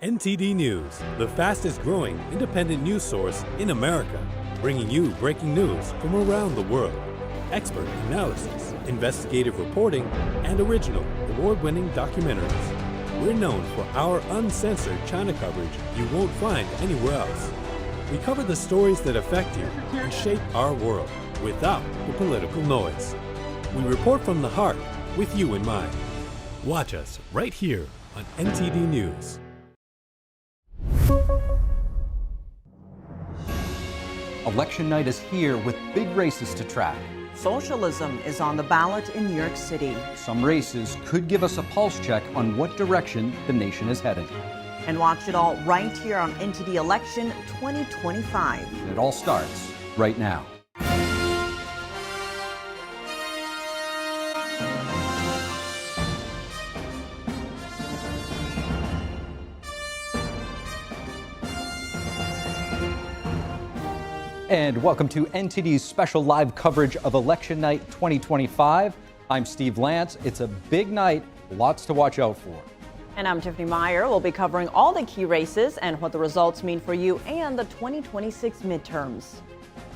NTD News, the fastest growing independent news source in America, bringing you breaking news from around the world. Expert analysis, investigative reporting, and original, award-winning documentaries. We're known for our uncensored China coverage you won't find anywhere else. We cover the stories that affect you and shape our world without the political noise. We report from the heart with you in mind. Watch us right here on NTD News. Election night is here with big races to track. Socialism is on the ballot in New York City. Some races could give us a pulse check on what direction the nation is headed. And watch it all right here on NTD Election 2025. And it all starts right now. And welcome to NTD's special live coverage of Election Night 2025. I'm Steve Lance. It's a big night, lots to watch out for. And I'm Tiffany Meier. We'll be covering all the key races and what the results mean for you and the 2026 midterms.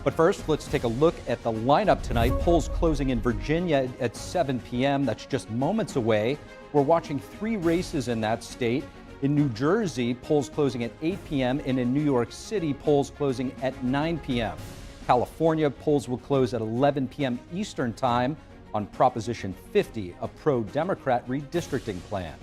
But first, let's take a look at the lineup tonight. Polls closing in Virginia at 7 p.m. That's just moments away. We're watching 3 races in that state. In New Jersey, polls closing at 8 p.m. and in New York City, polls closing at 9 p.m. California, polls will close at 11 p.m. Eastern Time on Proposition 50, a pro-Democrat redistricting plan.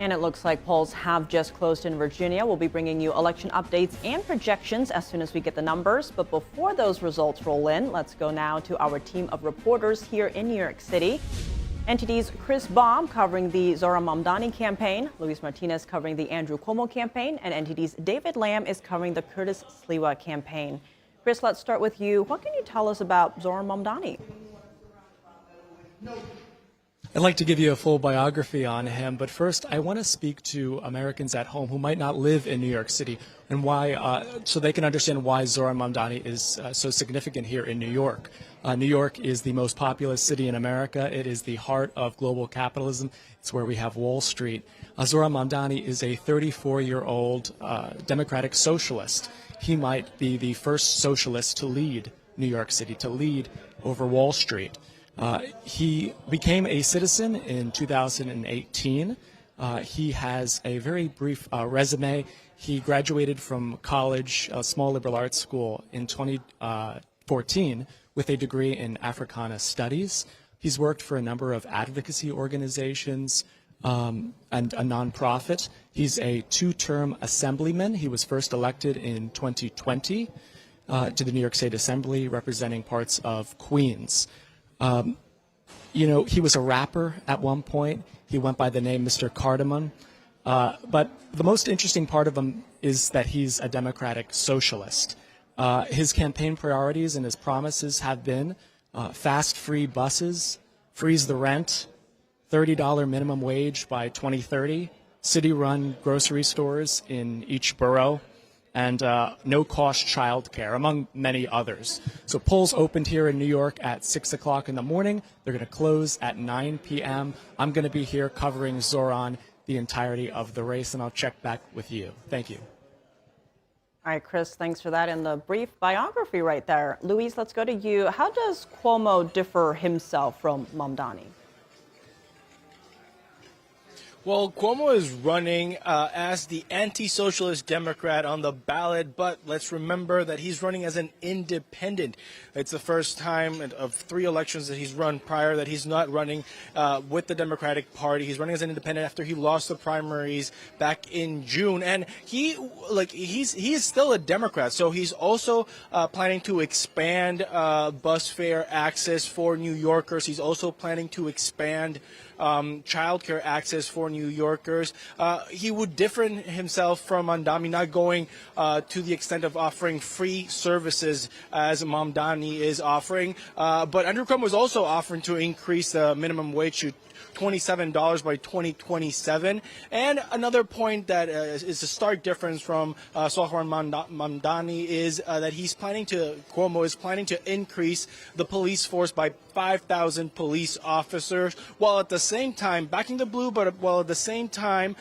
And it looks like polls have just closed in Virginia. We'll be bringing you election updates and projections as soon as we get the numbers. But before those results roll in, let's go now to our team of reporters here in New York City. NTD's Chris Baum covering the Zohran Mamdani campaign, Luis Martinez covering the Andrew Cuomo campaign, and NTD's David Lamb is covering the Curtis Sliwa campaign. Chris, let's start with you. What can you tell us about Zohran Mamdani? I'd like to give you a full biography on him, but first I want to speak to Americans at home who might not live in New York City and why, so they can understand why Zohran Mamdani is so significant here in New York. New York is the most populous city in America. It is the heart of global capitalism. It's where we have Wall Street. Zohran Mamdani is a 34-year-old democratic socialist. He might be the first socialist to lead New York City, to lead over Wall Street. He became a citizen in 2018. He has a very brief resume. He graduated from college, a small liberal arts school, in 2014 with a degree in Africana Studies. He's worked for a number of advocacy organizations and a nonprofit. He's a 2-term assemblyman. He was first elected in 2020 to the New York State Assembly, representing parts of Queens. He was a rapper at one point. He went by the name Mr. Cardamom. But the most interesting part of him is that he's a democratic socialist. His campaign priorities and his promises have been fast, free buses, freeze the rent, $30 minimum wage by 2030, city-run grocery stores in each borough, and no-cost childcare, among many others. So polls opened here in New York at 6 o'clock in the morning. They're going to close at 9 p.m. I'm going to be here covering Zohran the entirety of the race, and I'll check back with you. Thank you. All right, Chris, thanks for that and the brief biography right there. Luis, let's go to you. How does Cuomo differ himself from Mamdani? Well, Cuomo is running as the anti-socialist Democrat on the ballot, but let's remember that he's running as an independent. It's the first time of 3 elections that he's run prior that he's not running with the Democratic Party. He's running as an independent after he lost the primaries back in June, and he is still a Democrat. So he's also planning to expand bus fare access for New Yorkers. He's also planning to expand childcare access for New Yorkers. He would differ himself from Mamdani, not going to the extent of offering free services as Mamdani is offering. But Andrew Cuomo was also offering to increase the minimum wage to $27 by 2027. And another point that is a stark difference from Zoran Mamdani is that Cuomo is planning to increase the police force by 5,000 police officers, while at the same time backing the blue, but while at the same time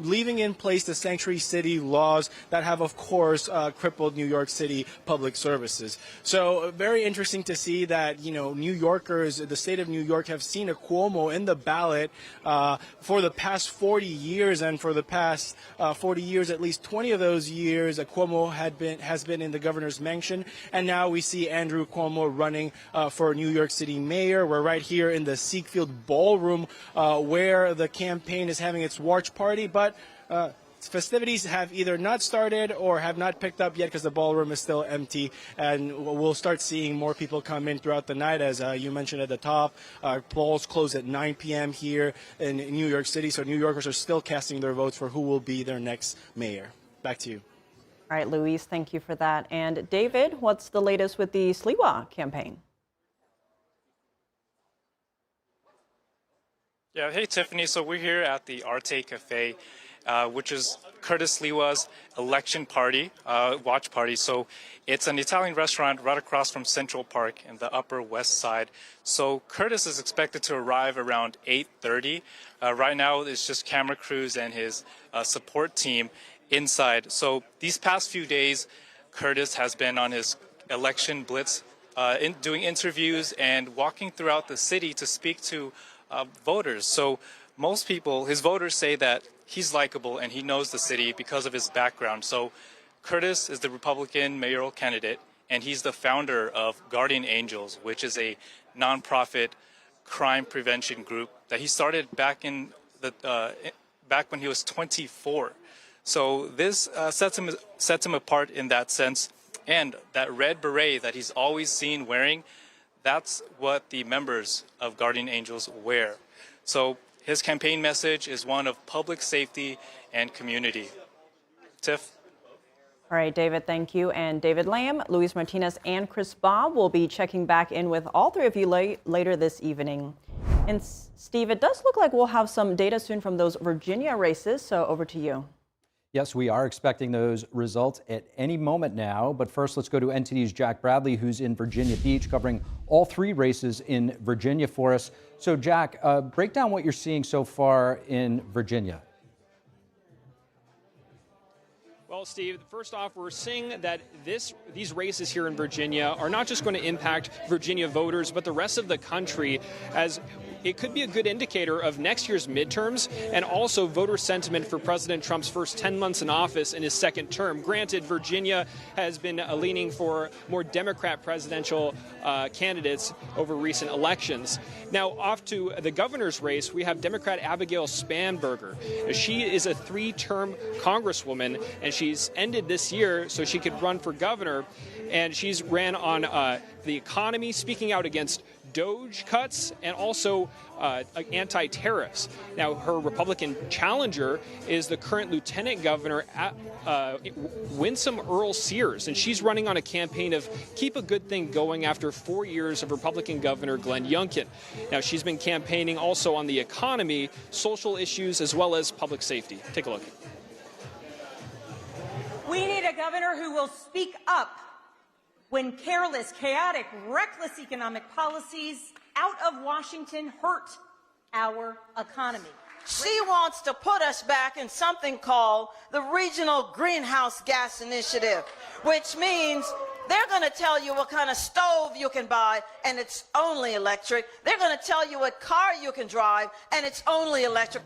leaving in place the sanctuary city laws that have, of course, crippled New York City public services. So very interesting to see that, New Yorkers, the state of New York, have seen a Cuomo in the ballot for the past 40 years, and for the past 40 years, at least 20 of those years, Cuomo has been in the governor's mansion, and now we see Andrew Cuomo running for New York City mayor. We're right here in the Siegfeld Ballroom where the campaign is having its watch party, but festivities have either not started or have not picked up yet because the ballroom is still empty, and we'll start seeing more people come in throughout the night. As you mentioned at the top, polls close at 9 p.m. here in New York City, so New Yorkers are still casting their votes for who will be their next mayor. Back to you. All right, Luis, thank you for that. And David, what's the latest with the Sliwa campaign? Yeah, hey Tiffany. So we're here at the Arte Cafe, which is Curtis Sliwa's election party, watch party. So it's an Italian restaurant right across from Central Park in the Upper West Side. So Curtis is expected to arrive around 8:30. Right now, it's just camera crews and his support team inside. So these past few days, Curtis has been on his election blitz, doing interviews and walking throughout the city to speak to voters. So most people, his voters, say that he's likable and he knows the city because of his background. So Curtis is the Republican mayoral candidate, and he's the founder of Guardian Angels, which is a nonprofit crime prevention group that he started back when he was 24. So this sets him apart in that sense. And that red beret that he's always seen wearing, that's what the members of Guardian Angels wear. So his campaign message is one of public safety and community. Tiff? All right, David, thank you. And David Lamb, Luis Martinez, and Chris Bob will be checking back in with all three of you later this evening. And Steve, it does look like we'll have some data soon from those Virginia races, so over to you. Yes, we are expecting those results at any moment now. But first, let's go to NTD's Jack Bradley, who's in Virginia Beach, covering all three races in Virginia for us. So, Jack, break down what you're seeing so far in Virginia. Well, Steve, first off, we're seeing that these races here in Virginia are not just going to impact Virginia voters, but the rest of the country, as it could be a good indicator of next year's midterms and also voter sentiment for President Trump's first 10 months in office in his second term. Granted, Virginia has been leaning for more Democrat presidential candidates over recent elections. Now, off to the governor's race, we have Democrat Abigail Spanberger. She is a 3-term congresswoman, and she's ended this year so she could run for governor. And she's ran on the economy, speaking out against DOGE cuts and also anti-tariffs. Now, her Republican challenger is the current Lieutenant Governor Winsome Earl Sears, and she's running on a campaign of keep a good thing going after 4 years of Republican Governor Glenn Youngkin. Now, she's been campaigning also on the economy, social issues, as well as public safety. Take a look. We need a governor who will speak up when careless, chaotic, reckless economic policies out of Washington hurt our economy. She wants to put us back in something called the Regional Greenhouse Gas Initiative, which means they're going to tell you what kind of stove you can buy, and it's only electric. They're going to tell you what car you can drive, and it's only electric.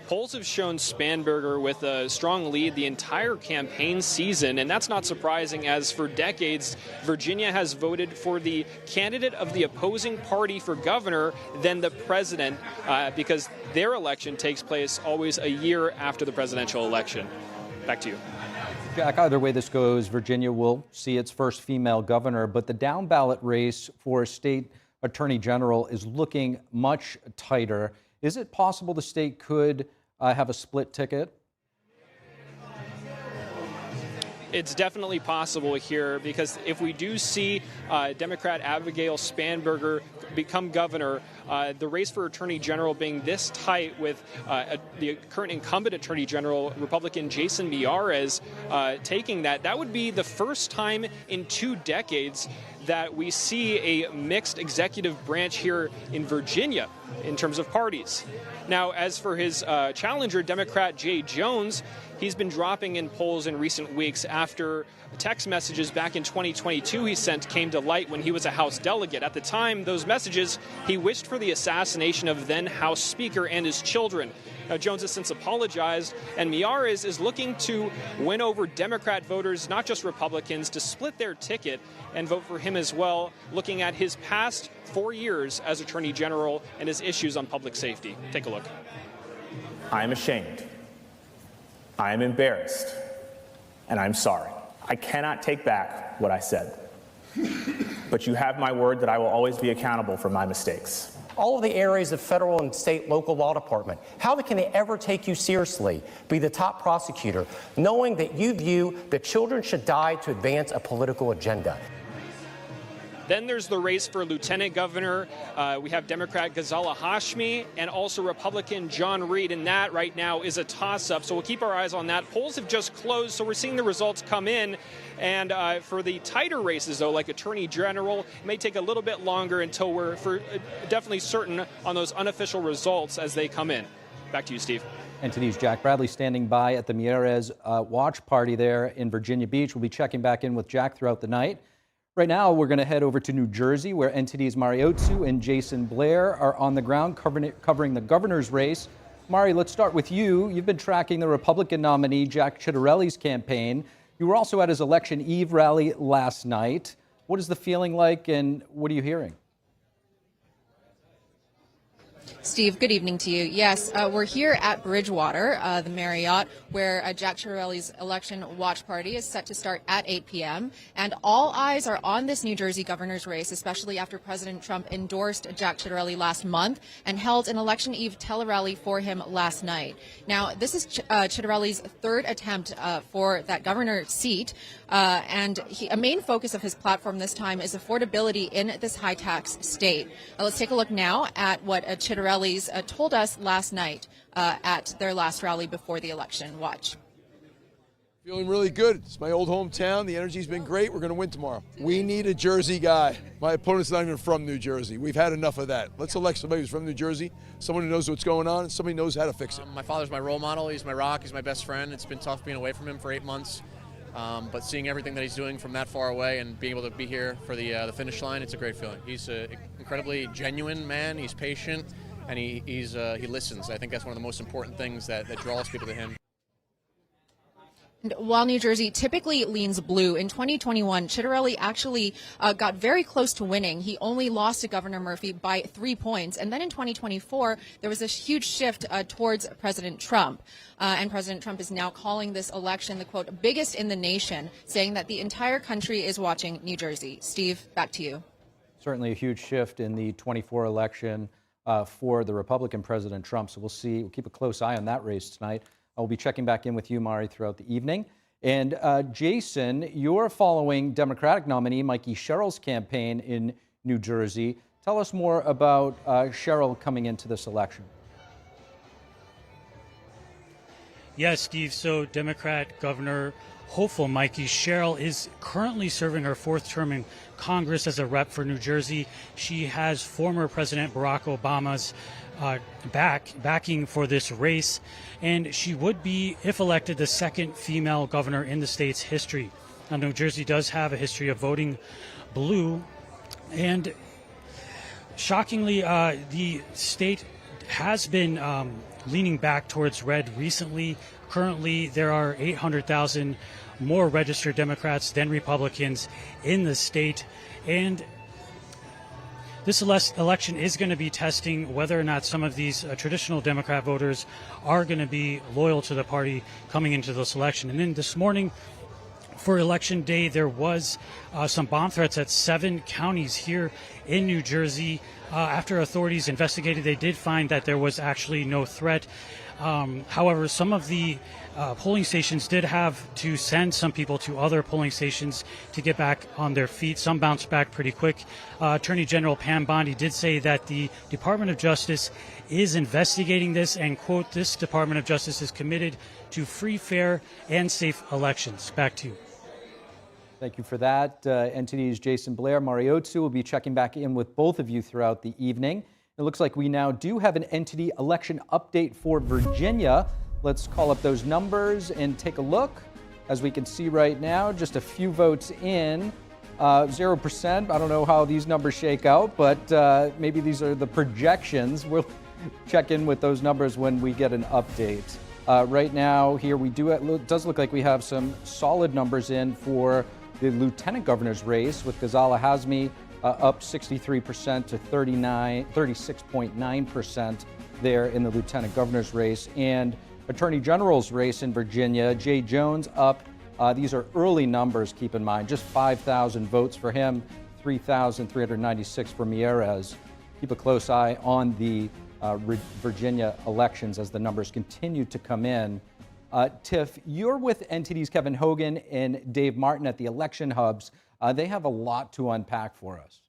Polls have shown Spanberger with a strong lead the entire campaign season, and that's not surprising, as for decades, Virginia has voted for the candidate of the opposing party for governor, then the president, because their election takes place always a year after the presidential election. Back to you. Jack, either way this goes, Virginia will see its first female governor, but the down ballot race for state attorney general is looking much tighter. Is it possible the state could have a split ticket? It's definitely possible here, because if we do see Democrat Abigail Spanberger become governor, the race for Attorney General being this tight with the current incumbent Attorney General, Republican Jason Meier, taking that would be the first time in 2 decades that we see a mixed executive branch here in Virginia in terms of parties. Now, as for his challenger, Democrat Jay Jones, he's been dropping in polls in recent weeks after text messages back in 2022 he sent came to light when he was a House delegate. At the time, those messages, he wished for the assassination of then House Speaker and his children. Now, Jones has since apologized, and Meier is looking to win over Democrat voters, not just Republicans, to split their ticket and vote for him as well, looking at his past 4 years as Attorney General and his issues on public safety. Take a look. I am ashamed. I am embarrassed. And I'm sorry. I cannot take back what I said. But you have my word that I will always be accountable for my mistakes. All of the areas of federal and state local law department, how can they ever take you seriously, be the top prosecutor, knowing that you view that children should die to advance a political agenda? Then there's the race for lieutenant governor. We have Democrat Ghazala Hashmi and also Republican John Reed, and that right now is a toss-up. So we'll keep our eyes on that. Polls have just closed, so we're seeing the results come in. And for the tighter races, though, like Attorney General, it may take a little bit longer until we're definitely certain on those unofficial results as they come in. Back to you, Steve. NTD's Jack Bradley standing by at the Meier's watch party there in Virginia Beach. We'll be checking back in with Jack throughout the night. Right now, we're going to head over to New Jersey, where NTD's Mari Otsu and Jason Blair are on the ground covering the governor's race. Mari, let's start with you. You've been tracking the Republican nominee, Jack Ciattarelli's campaign. You were also at his election eve rally last night. What is the feeling like, and what are you hearing? Steve, good evening to you. Yes, we're here at Bridgewater, the Marriott, where Jack Ciattarelli's election watch party is set to start at 8 p.m. And all eyes are on this New Jersey governor's race, especially after President Trump endorsed Jack Ciattarelli last month and held an election eve tele-rally for him last night. Now, this is Ciattarelli's third attempt for that governor seat. And a main focus of his platform this time is affordability in this high-tax state. Let's take a look now at what Ciattarelli's told us last night at their last rally before the election. Watch. Feeling really good. It's my old hometown. The energy's been great. We're going to win tomorrow. We need a Jersey guy. My opponent's not even from New Jersey. We've had enough of that. Let's elect somebody who's from New Jersey, someone who knows what's going on, and somebody who knows how to fix it. My father's my role model. He's my rock. He's my best friend. It's been tough being away from him for 8 months. But seeing everything that he's doing from that far away and being able to be here for the finish line, it's a great feeling. He's an incredibly genuine man. He's patient, and he listens. I think that's one of the most important things that draws people to him. And while New Jersey typically leans blue, in 2021, Ciattarelli actually got very close to winning. He only lost to Governor Murphy by 3 points. And then in 2024, there was a huge shift towards President Trump. And President Trump is now calling this election the, quote, biggest in the nation, saying that the entire country is watching New Jersey. Steve, back to you. Certainly a huge shift in the 24 election for the Republican President Trump. So we'll keep a close eye on that race tonight. I'll be checking back in with you, Mari, throughout the evening. And Jason, you're following Democratic nominee Mikey Sherrill's campaign in New Jersey. Tell us more about Sherrill coming into this election. Yes, Steve. So Democrat Governor hopeful Mikey Sherrill is currently serving her 4th term in Congress as a rep for New Jersey. She has former President Barack Obama's backing for this race, and she would be, if elected, the 2nd female governor in the state's history. Now, New Jersey does have a history of voting blue, and shockingly, the state has been leaning back towards red recently. Currently, there are 800,000 more registered Democrats than Republicans in the state, and this election is going to be testing whether or not some of these traditional Democrat voters are going to be loyal to the party coming into this election. And then this morning, for Election Day, there was some bomb threats at 7 counties here in New Jersey. After authorities investigated, they did find that there was actually no threat. However, some of the polling stations did have to send some people to other polling stations to get back on their feet. Some bounced back pretty quick. Attorney General Pam Bondi did say that the Department of Justice is investigating this, and, quote, this Department of Justice is committed to free, fair, and safe elections. Back to you. Thank you for that. NTD's Jason Blair. Mariotsu will be checking back in with both of you throughout the evening. It looks like we now do have an NTD election update for Virginia. Let's call up those numbers and take a look. As we can see right now, just a few votes in, 0%. I don't know how these numbers shake out, but maybe these are the projections. We'll check in with those numbers when we get an update. Right now, here we do. It does look like we have some solid numbers in for the lieutenant governor's race, with Ghazala Hazmi up 63% to 36.9% there in the lieutenant governor's race. And attorney general's race in Virginia, Jay Jones up. These are early numbers, keep in mind, just 5,000 votes for him, 3,396 for Meier. Keep a close eye on the Virginia elections as the numbers continue to come in. Tiff, you're with NTD's Kevin Hogan and Dave Martin at the election hubs. They have a lot to unpack for us.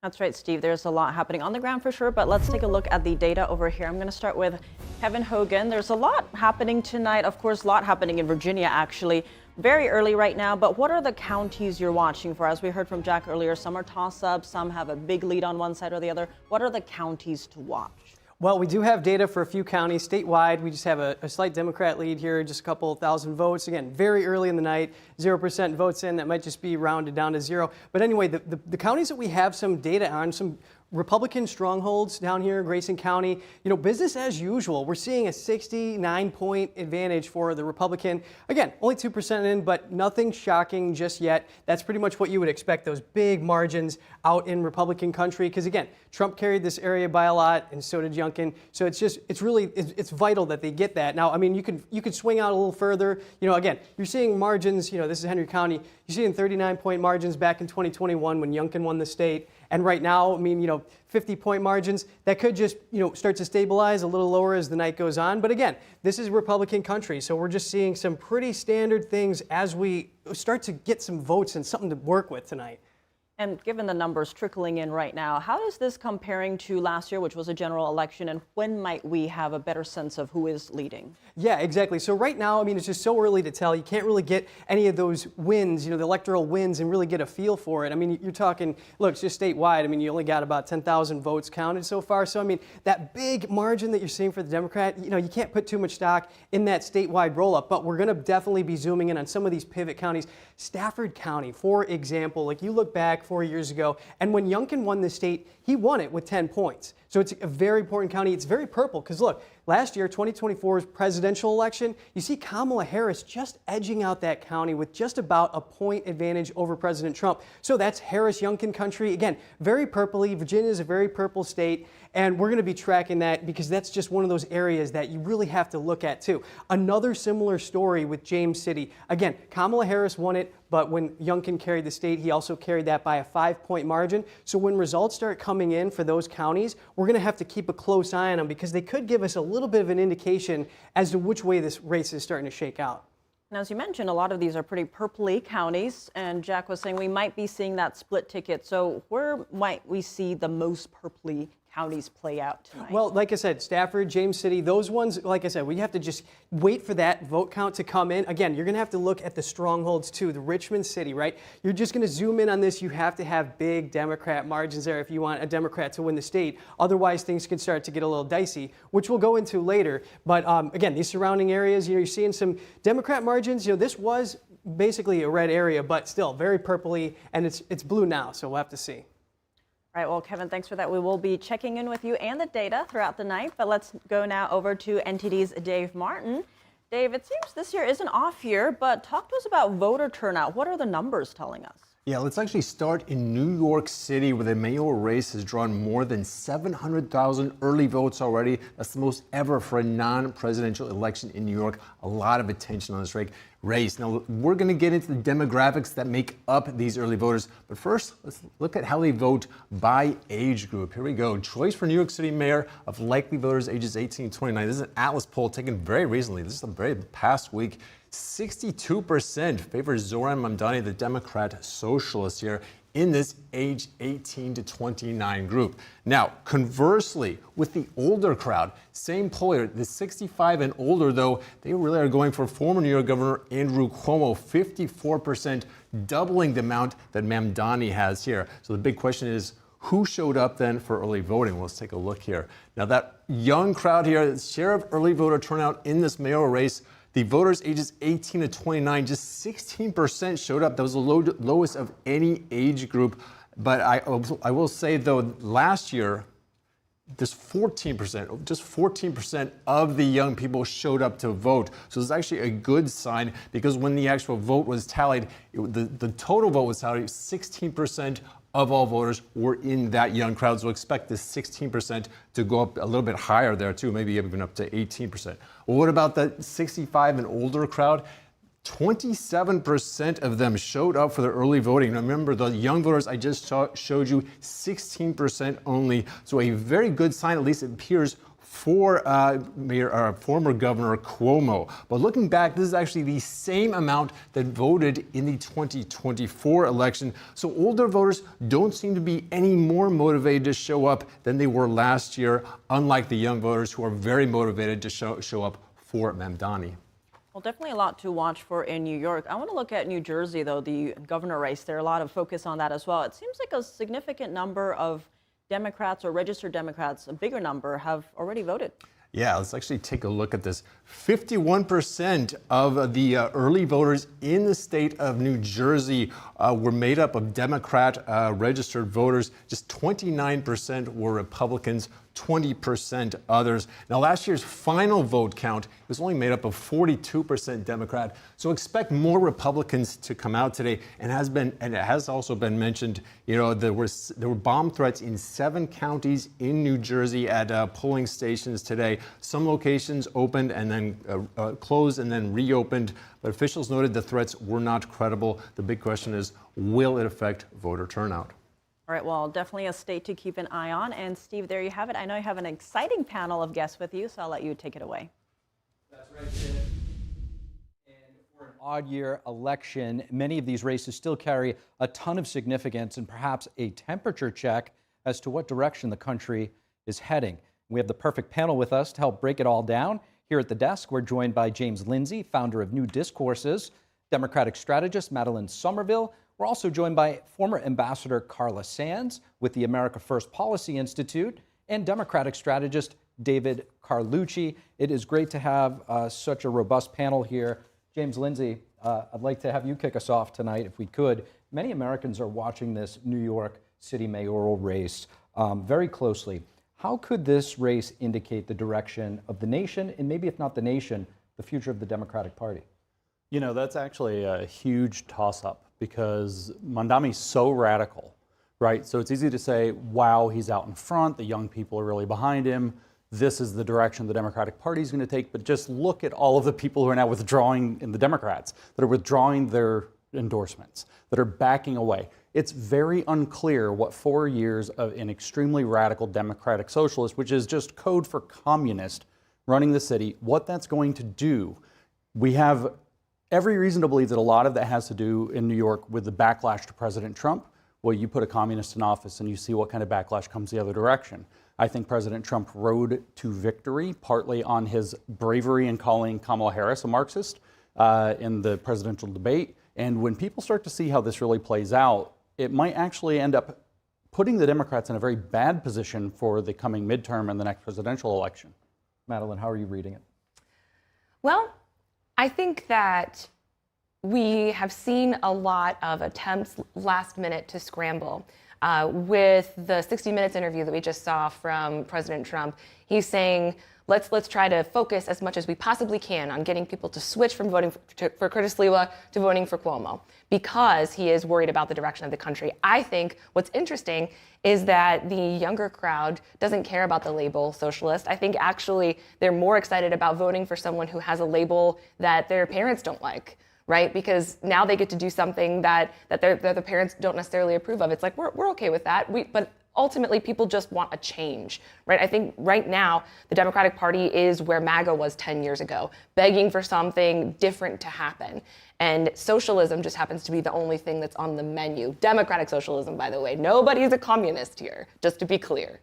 That's right, Steve. There's a lot happening on the ground for sure, but let's take a look at the data over here. I'm going to start with Kevin Hogan. There's a lot happening tonight. Of course, a lot happening in Virginia, actually. Very early right now, but what are the counties you're watching for? As we heard from Jack earlier, some are toss-ups, some have a big lead on one side or the other. What are the counties to watch? Well, we do have data for a few counties. Statewide, we just have a slight Democrat lead here, just a couple thousand votes. Again, very early in the night, 0% votes in. That might just be rounded down to 0. But anyway, the counties that we have some data on, some Republican strongholds down here in Grayson County, business as usual. We're seeing a 69-point advantage for the Republican. Again, only 2% in, but nothing shocking just yet. That's pretty much what you would expect, those big margins out in Republican country. Because again, Trump carried this area by a lot, and so did Youngkin. So it's vital that they get that. Now, I mean, you could swing out a little further. Again, you're seeing margins. This is Henry County. You're seeing 39-point margins back in 2021 when Youngkin won the state. And right now, 50-point margins, that could just, start to stabilize a little lower as the night goes on. But again, this is Republican country, so we're just seeing some pretty standard things as we start to get some votes and something to work with tonight. And given the numbers trickling in right now, how is this comparing to last year, which was a general election, and when might we have a better sense of who is leading? Yeah, exactly. So right now, it's just so early to tell. You can't really get any of those wins, the electoral wins, and really get a feel for it. You're talking, look, it's just statewide. You only got about 10,000 votes counted so far. So, that big margin that you're seeing for the Democrat, you can't put too much stock in that statewide roll-up. But we're going to definitely be zooming in on some of these pivot counties. Stafford County, for example, like you look back 4 years ago, and when Youngkin won the state, he won it with 10 points. So it's a very important county. It's very purple because look, last year, 2024's presidential election, you see Kamala Harris just edging out that county with just about a point advantage over President Trump. So that's Harris-Youngkin country. Again, very purpley. Virginia is a very purple state, and we're going to be tracking that because that's just one of those areas that you really have to look at too. Another similar story with James City. Again, Kamala Harris won it, but when Youngkin carried the state, he also carried that by a 5-point margin. So when results start coming in for those counties, we're going to have to keep a close eye on them because they could give us a little bit of an indication as to which way this race is starting to shake out. And as you mentioned, a lot of these are pretty purpley counties, and Jack was saying we might be seeing that split ticket. So where might we see the most purpley counties play out tonight? Well, like I said, Stafford, James City, those ones, like I said, we have to just wait for that vote count to come in. Again, you're going to have to look at the strongholds too, the Richmond City, right? You're just going to zoom in on this. You have to have big Democrat margins there if you want a Democrat to win the state. Otherwise, things can start to get a little dicey, which we'll go into later. But again, these surrounding areas, you're seeing some Democrat margins. This was basically a red area, but still very purpley, and it's blue now, so we'll have to see. All right, well, Kevin, thanks for that. We will be checking in with you and the data throughout the night, but let's go now over to NTD's Dave Martin. Dave, it seems this year is an off year, but talk to us about voter turnout. What are the numbers telling us? Yeah, let's actually start in New York City, where the mayoral race has drawn more than 700,000 early votes already. That's the most ever for a non-presidential election in New York. A lot of attention on this race. Now, we're going to get into the demographics that make up these early voters. But first, let's look at how they vote by age group. Here we go. Choice for New York City mayor of likely voters ages 18 to 29. This is an Atlas poll taken very recently. This is the very past week. 62% favor Zoran Mamdani, the Democrat socialist here, in this age 18 to 29 group. Now, conversely, with the older crowd, same poll here, the 65 and older, though, they really are going for former New York Governor Andrew Cuomo, 54%, doubling the amount that Mamdani has here. So the big question is, who showed up then for early voting? Well, let's take a look here. Now, that young crowd here, the share of early voter turnout in this mayoral race, the voters ages 18 to 29, just 16% showed up. That was the lowest of any age group. But I will say, though, last year, just 14% of the young people showed up to vote. So it's actually a good sign, because when the actual vote was tallied, the total vote was tallied, 16% of all voters were in that young crowd. So expect this 16% to go up a little bit higher there too, maybe even up to 18%. Well, what about that 65 and older crowd? 27% of them showed up for the early voting. Now remember, the young voters I just showed you, 16% only. So a very good sign, at least it appears, for former Governor Cuomo. But looking back, this is actually the same amount that voted in the 2024 election. So older voters don't seem to be any more motivated to show up than they were last year, unlike the young voters who are very motivated to show up for Mamdani. Well, definitely a lot to watch for in New York. I want to look at New Jersey, though, the governor race. There's a lot of focus on that as well. It seems like a significant number of Democrats or registered Democrats, a bigger number, have already voted. Yeah, let's actually take a look at this. 51% of the early voters in the state of New Jersey were made up of Democrat registered voters. Just 29% were Republicans, 20% others. Now, last year's final vote count was only made up of 42% Democrat. So expect more Republicans to come out today. And it has also been mentioned, there were bomb threats in 7 counties in New Jersey at polling stations today. Some locations opened and then closed and then reopened. But officials noted the threats were not credible. The big question is, will it affect voter turnout? All right, well, definitely a state to keep an eye on. And Steve, there you have it. I know you have an exciting panel of guests with you, so I'll let you take it away. That's right, Tiff. And for an odd year election, many of these races still carry a ton of significance and perhaps a temperature check as to what direction the country is heading. We have the perfect panel with us to help break it all down. Here at the desk, we're joined by James Lindsay, founder of New Discourses, Democratic strategist Madeline Somerville. We're also joined by former Ambassador Carla Sands with the America First Policy Institute and Democratic strategist David Carlucci. It is great to have such a robust panel here. James Lindsay, I'd like to have you kick us off tonight, if we could. Many Americans are watching this New York City mayoral race very closely. How could this race indicate the direction of the nation, and maybe if not the nation, the future of the Democratic Party? You know, that's actually a huge toss-up because Mamdani's so radical, right? So it's easy to say, wow, he's out in front, the young people are really behind him, this is the direction the Democratic Party is going to take, but just look at all of the people who are now withdrawing in the Democrats, that are withdrawing their endorsements, that are backing away. It's very unclear what 4 years of an extremely radical democratic socialist, which is just code for communist, running the city, what that's going to do. We have every reason to believe that a lot of that has to do in New York with the backlash to President Trump. Well, you put a communist in office and you see what kind of backlash comes the other direction. I think President Trump rode to victory partly on his bravery in calling Kamala Harris a Marxist in the presidential debate. And when people start to see how this really plays out, it might actually end up putting the Democrats in a very bad position for the coming midterm and the next presidential election. Madeline, how are you reading it? Well, I think that we have seen a lot of attempts last minute to scramble. With the 60 Minutes interview that we just saw from President Trump, he's saying, let's try to focus as much as we possibly can on getting people to switch from voting for Curtis Sliwa to voting for Cuomo, because he is worried about the direction of the country. I think what's interesting is that the younger crowd doesn't care about the label socialist. I think actually they're more excited about voting for someone who has a label that their parents don't like, right? Because now they get to do something that their parents don't necessarily approve of. It's like, we're okay with that. But ultimately, people just want a change, right? I think right now, the Democratic Party is where MAGA was 10 years ago, begging for something different to happen. And socialism just happens to be the only thing that's on the menu. Democratic socialism, by the way. Nobody's a communist here, just to be clear.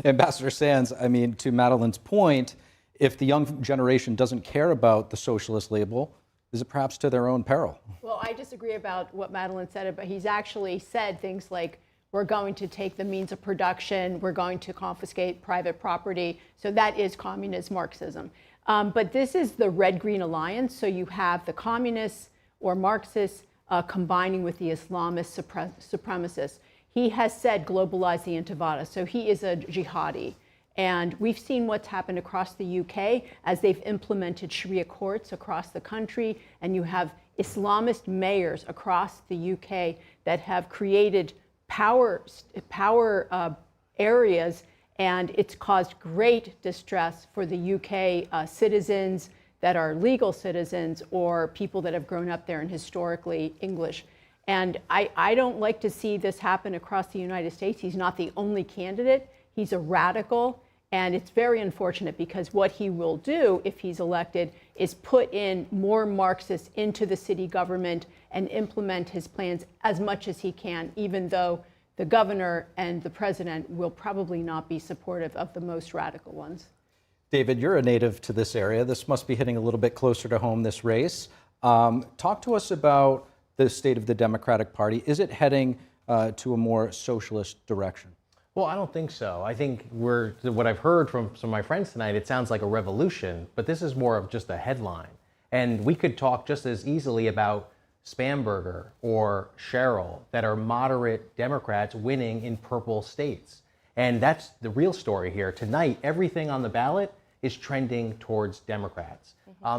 Ambassador Sands, I mean, to Madeline's point, if the young generation doesn't care about the socialist label, is it perhaps to their own peril? Well, I disagree about what Madeline said, but he's actually said things like, we're going to take the means of production, we're going to confiscate private property. So that is communist Marxism. But this is the Red-Green Alliance. So you have the communists or Marxists combining with the Islamist supremacists. He has said globalize the intifada. So he is a jihadi. And we've seen what's happened across the UK as they've implemented Sharia courts across the country. And you have Islamist mayors across the UK that have created power areas, and it's caused great distress for the UK citizens that are legal citizens or people that have grown up there and historically English. And I don't like to see this happen across the United States. He's not the only candidate. He's a radical, and it's very unfortunate because what he will do if he's elected is put in more Marxists into the city government and implement his plans as much as he can, even though the governor and the president will probably not be supportive of the most radical ones. David, you're a native to this area. This must be hitting a little bit closer to home, this race. Talk to us about the state of the Democratic Party. Is it heading to a more socialist direction? Well, I don't think so. I think what I've heard from some of my friends tonight, it sounds like a revolution, but this is more of just a headline. And we could talk just as easily about Spamberger or Sherrill that are moderate Democrats winning in purple states. And that's the real story here. Tonight, everything on the ballot is trending towards Democrats.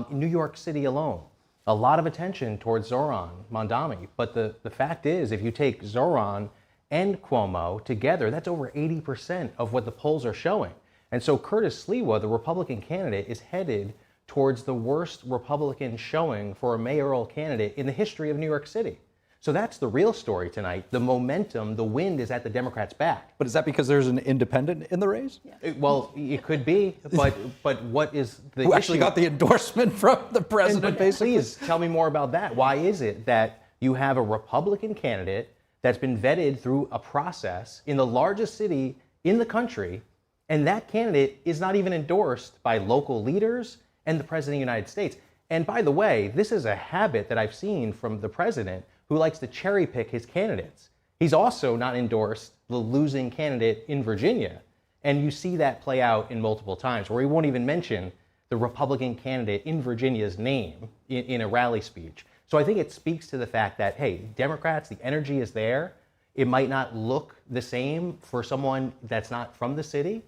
In New York City alone, a lot of attention towards Zohran Mamdani. But the fact is, if you take Zohran and Cuomo together, that's over 80% of what the polls are showing. And so Curtis Sliwa, the Republican candidate, is headed towards the worst Republican showing for a mayoral candidate in the history of New York City. So that's the real story tonight. The momentum, the wind is at the Democrats' back. But is that because there's an independent in the race? Well, it could be, but what is the Who actually got the endorsement from the president, basically? Please tell me more about that. Why is it that you have a Republican candidate that's been vetted through a process in the largest city in the country, and that candidate is not even endorsed by local leaders and the President of the United States? And by the way, this is a habit that I've seen from the president, who likes to cherry pick his candidates. He's also not endorsed the losing candidate in Virginia. And you see that play out in multiple times, where he won't even mention the Republican candidate in Virginia's name in a rally speech. So I think it speaks to the fact that, hey, Democrats, the energy is there. It might not look the same for someone that's not from the city,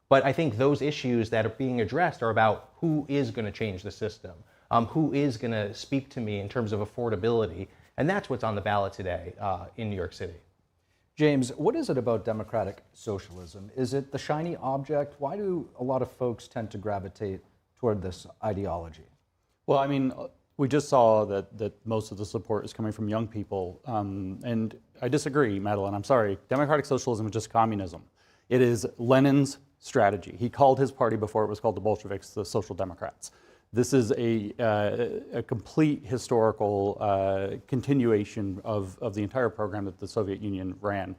but I think those issues that are being addressed are about who is going to change the system, who is going to speak to me in terms of affordability. And that's what's on the ballot today in New York City. James, what is it about democratic socialism? Is it the shiny object? Why do a lot of folks tend to gravitate toward this ideology? Well, I mean, we just saw that most of the support is coming from young people. And I disagree, Madeline, I'm sorry. Democratic socialism is just communism. It is Lenin's strategy. He called his party, before it was called the Bolsheviks, the Social Democrats. This is a complete historical continuation of the entire program that the Soviet Union ran,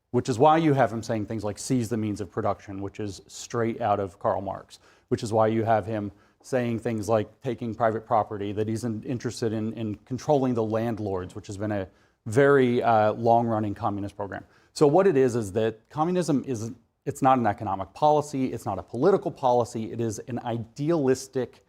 which is why you have him saying things like seize the means of production, which is straight out of Karl Marx, which is why you have him saying things like taking private property, that he's interested in controlling the landlords, which has been a very long-running communist program. So what it is that communism it's not an economic policy, it's not a political policy, it is an idealistic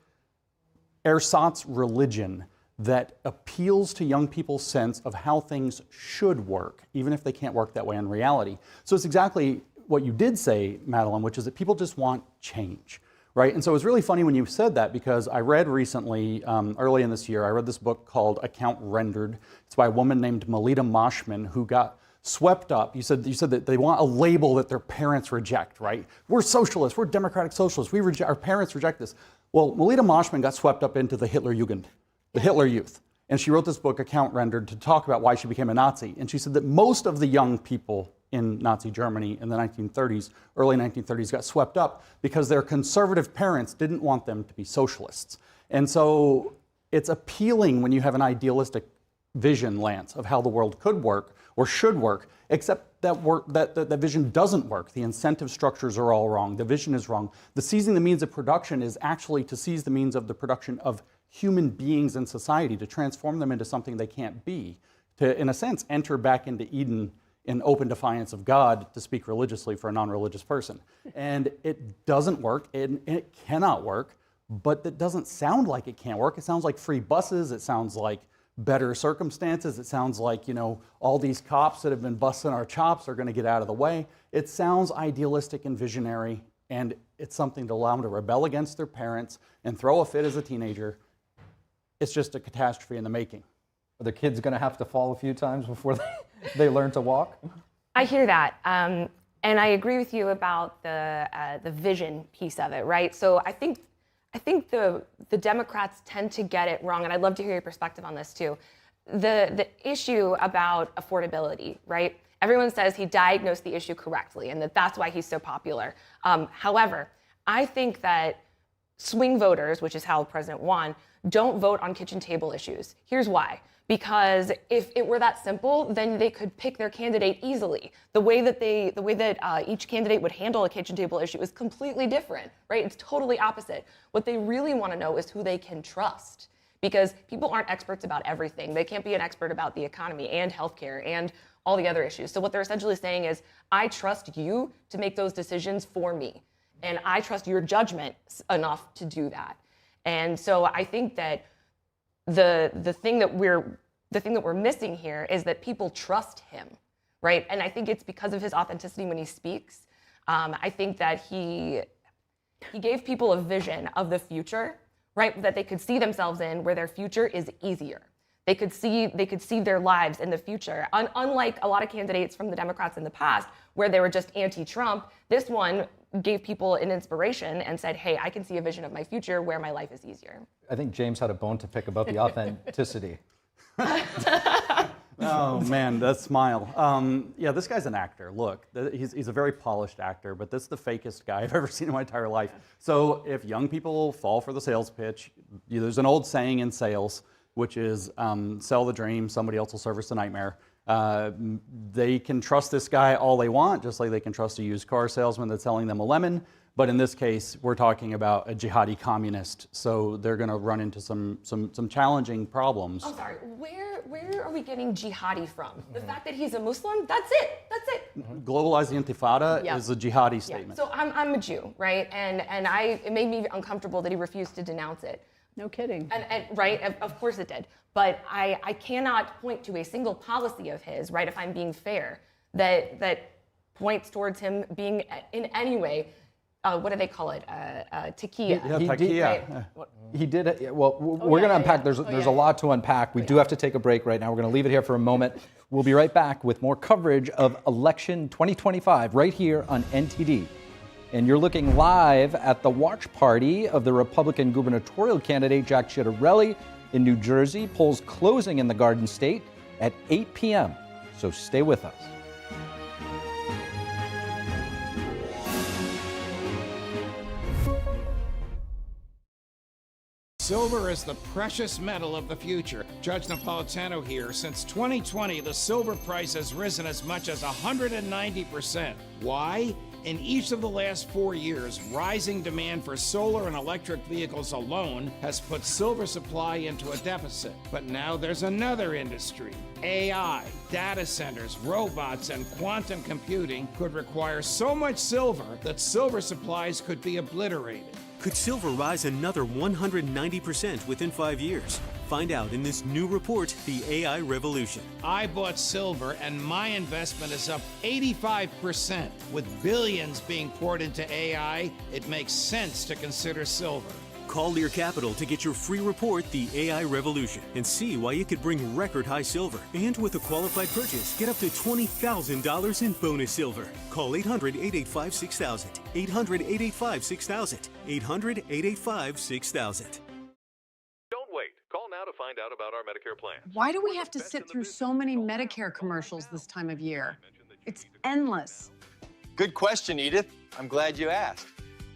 ersatz religion that appeals to young people's sense of how things should work, even if they can't work that way in reality. So it's exactly what you did say, Madeline, which is that people just want change. right? And so it was really funny when you said that, because I read recently, early in this year, I read this book called Account Rendered. It's by a woman named Melita Moshman, who got swept up. You said that they want a label that their parents reject, right? We're socialists, we're democratic socialists, our parents reject this. Well, Melita Moshman got swept up into the Hitler Jugend, the Hitler Youth. And she wrote this book, Account Rendered, to talk about why she became a Nazi. And she said that most of the young people in Nazi Germany in the 1930s, early 1930s, got swept up because their conservative parents didn't want them to be socialists. And so it's appealing when you have an idealistic vision, Lance, of how the world could work or should work, except that vision doesn't work. The incentive structures are all wrong. The vision is wrong. The seizing the means of production is actually to seize the means of the production of human beings in society, to transform them into something they can't be, to, in a sense, enter back into Eden in open defiance of God, to speak religiously for a non-religious person. And it doesn't work, and it cannot work, but it doesn't sound like it can't work. It sounds like free buses, it sounds like better circumstances, it sounds like, you know, all these cops that have been busting our chops are gonna get out of the way. It sounds idealistic and visionary, and it's something to allow them to rebel against their parents and throw a fit as a teenager. It's just a catastrophe in the making. Are the kids going to have to fall a few times before they learn to walk? I hear that. And I agree with you about the vision piece of it, right? So I think the Democrats tend to get it wrong, and I'd love to hear your perspective on this too. The issue about affordability, right? Everyone says he diagnosed the issue correctly and that's why he's so popular. However, I think that swing voters, which is how the president won, don't vote on kitchen table issues. Here's why. Because if it were that simple, then they could pick their candidate easily. The way that each candidate would handle a kitchen table issue is completely different, right? It's totally opposite. What they really want to know is who they can trust, because people aren't experts about everything. They can't be an expert about the economy and healthcare and all the other issues. So what they're essentially saying is, I trust you to make those decisions for me, and I trust your judgment enough to do that. And so I think that the thing that we're missing here is that people trust him, right? And I think it's because of his authenticity when he speaks. I think that he gave people a vision of the future, right, that they could see themselves in, where their future is easier. They could see their lives in the future. Unlike a lot of candidates from the Democrats in the past, where they were just anti-Trump, this one gave people an inspiration and said, hey, I can see a vision of my future where my life is easier. I think James had a bone to pick about the authenticity. Oh man, that smile. Yeah, this guy's an actor. Look, he's a very polished actor, but this is the fakest guy I've ever seen in my entire life. So if young people fall for the sales pitch, there's an old saying in sales, which is sell the dream, somebody else will service the nightmare. They can trust this guy all they want, just like they can trust a used car salesman that's selling them a lemon. But in this case, we're talking about a jihadi communist, so they're going to run into some challenging problems. I'm sorry, where are we getting jihadi from? The fact that he's a Muslim? That's it. Globalize the Intifada is a jihadi statement. So I'm a Jew, right? And it made me uncomfortable that he refused to denounce it. No kidding. And right, of course it did. But I cannot point to a single policy of his, right, if I'm being fair, that points towards him being in any way, what do they call it? Taqiyya. Taqiyya. He did. Well, we're going to unpack. There's a lot to unpack. We do have to take a break right now. We're going to leave it here for a moment. We'll be right back with more coverage of election 2025 right here on NTD. And you're looking live at the watch party of the Republican gubernatorial candidate Jack Ciattarelli in New Jersey. Polls closing in the Garden State at 8 p.m. So stay with us. Silver is the precious metal of the future. Judge Napolitano here. Since 2020, the silver price has risen as much as 190%. Why? In each of the last 4 years, rising demand for solar and electric vehicles alone has put silver supply into a deficit. But now there's another industry. AI, data centers, robots, and quantum computing could require so much silver that silver supplies could be obliterated. Could silver rise another 190% within 5 years? find out in this new report, The AI Revolution. I bought silver and my investment is up 85%. With billions being poured into AI, it makes sense to consider silver. Call Lear Capital to get your free report, The AI Revolution, and see why it could bring record high silver. And with a qualified purchase, get up to $20,000 in bonus silver. Call 800-885-6000. 800-885-6000. 800-885-6000. Don't wait. Call now to find out about our Medicare plan. Why do we have to sit through so many Medicare commercials this time of year? It's endless. Good question, Edith. I'm glad you asked.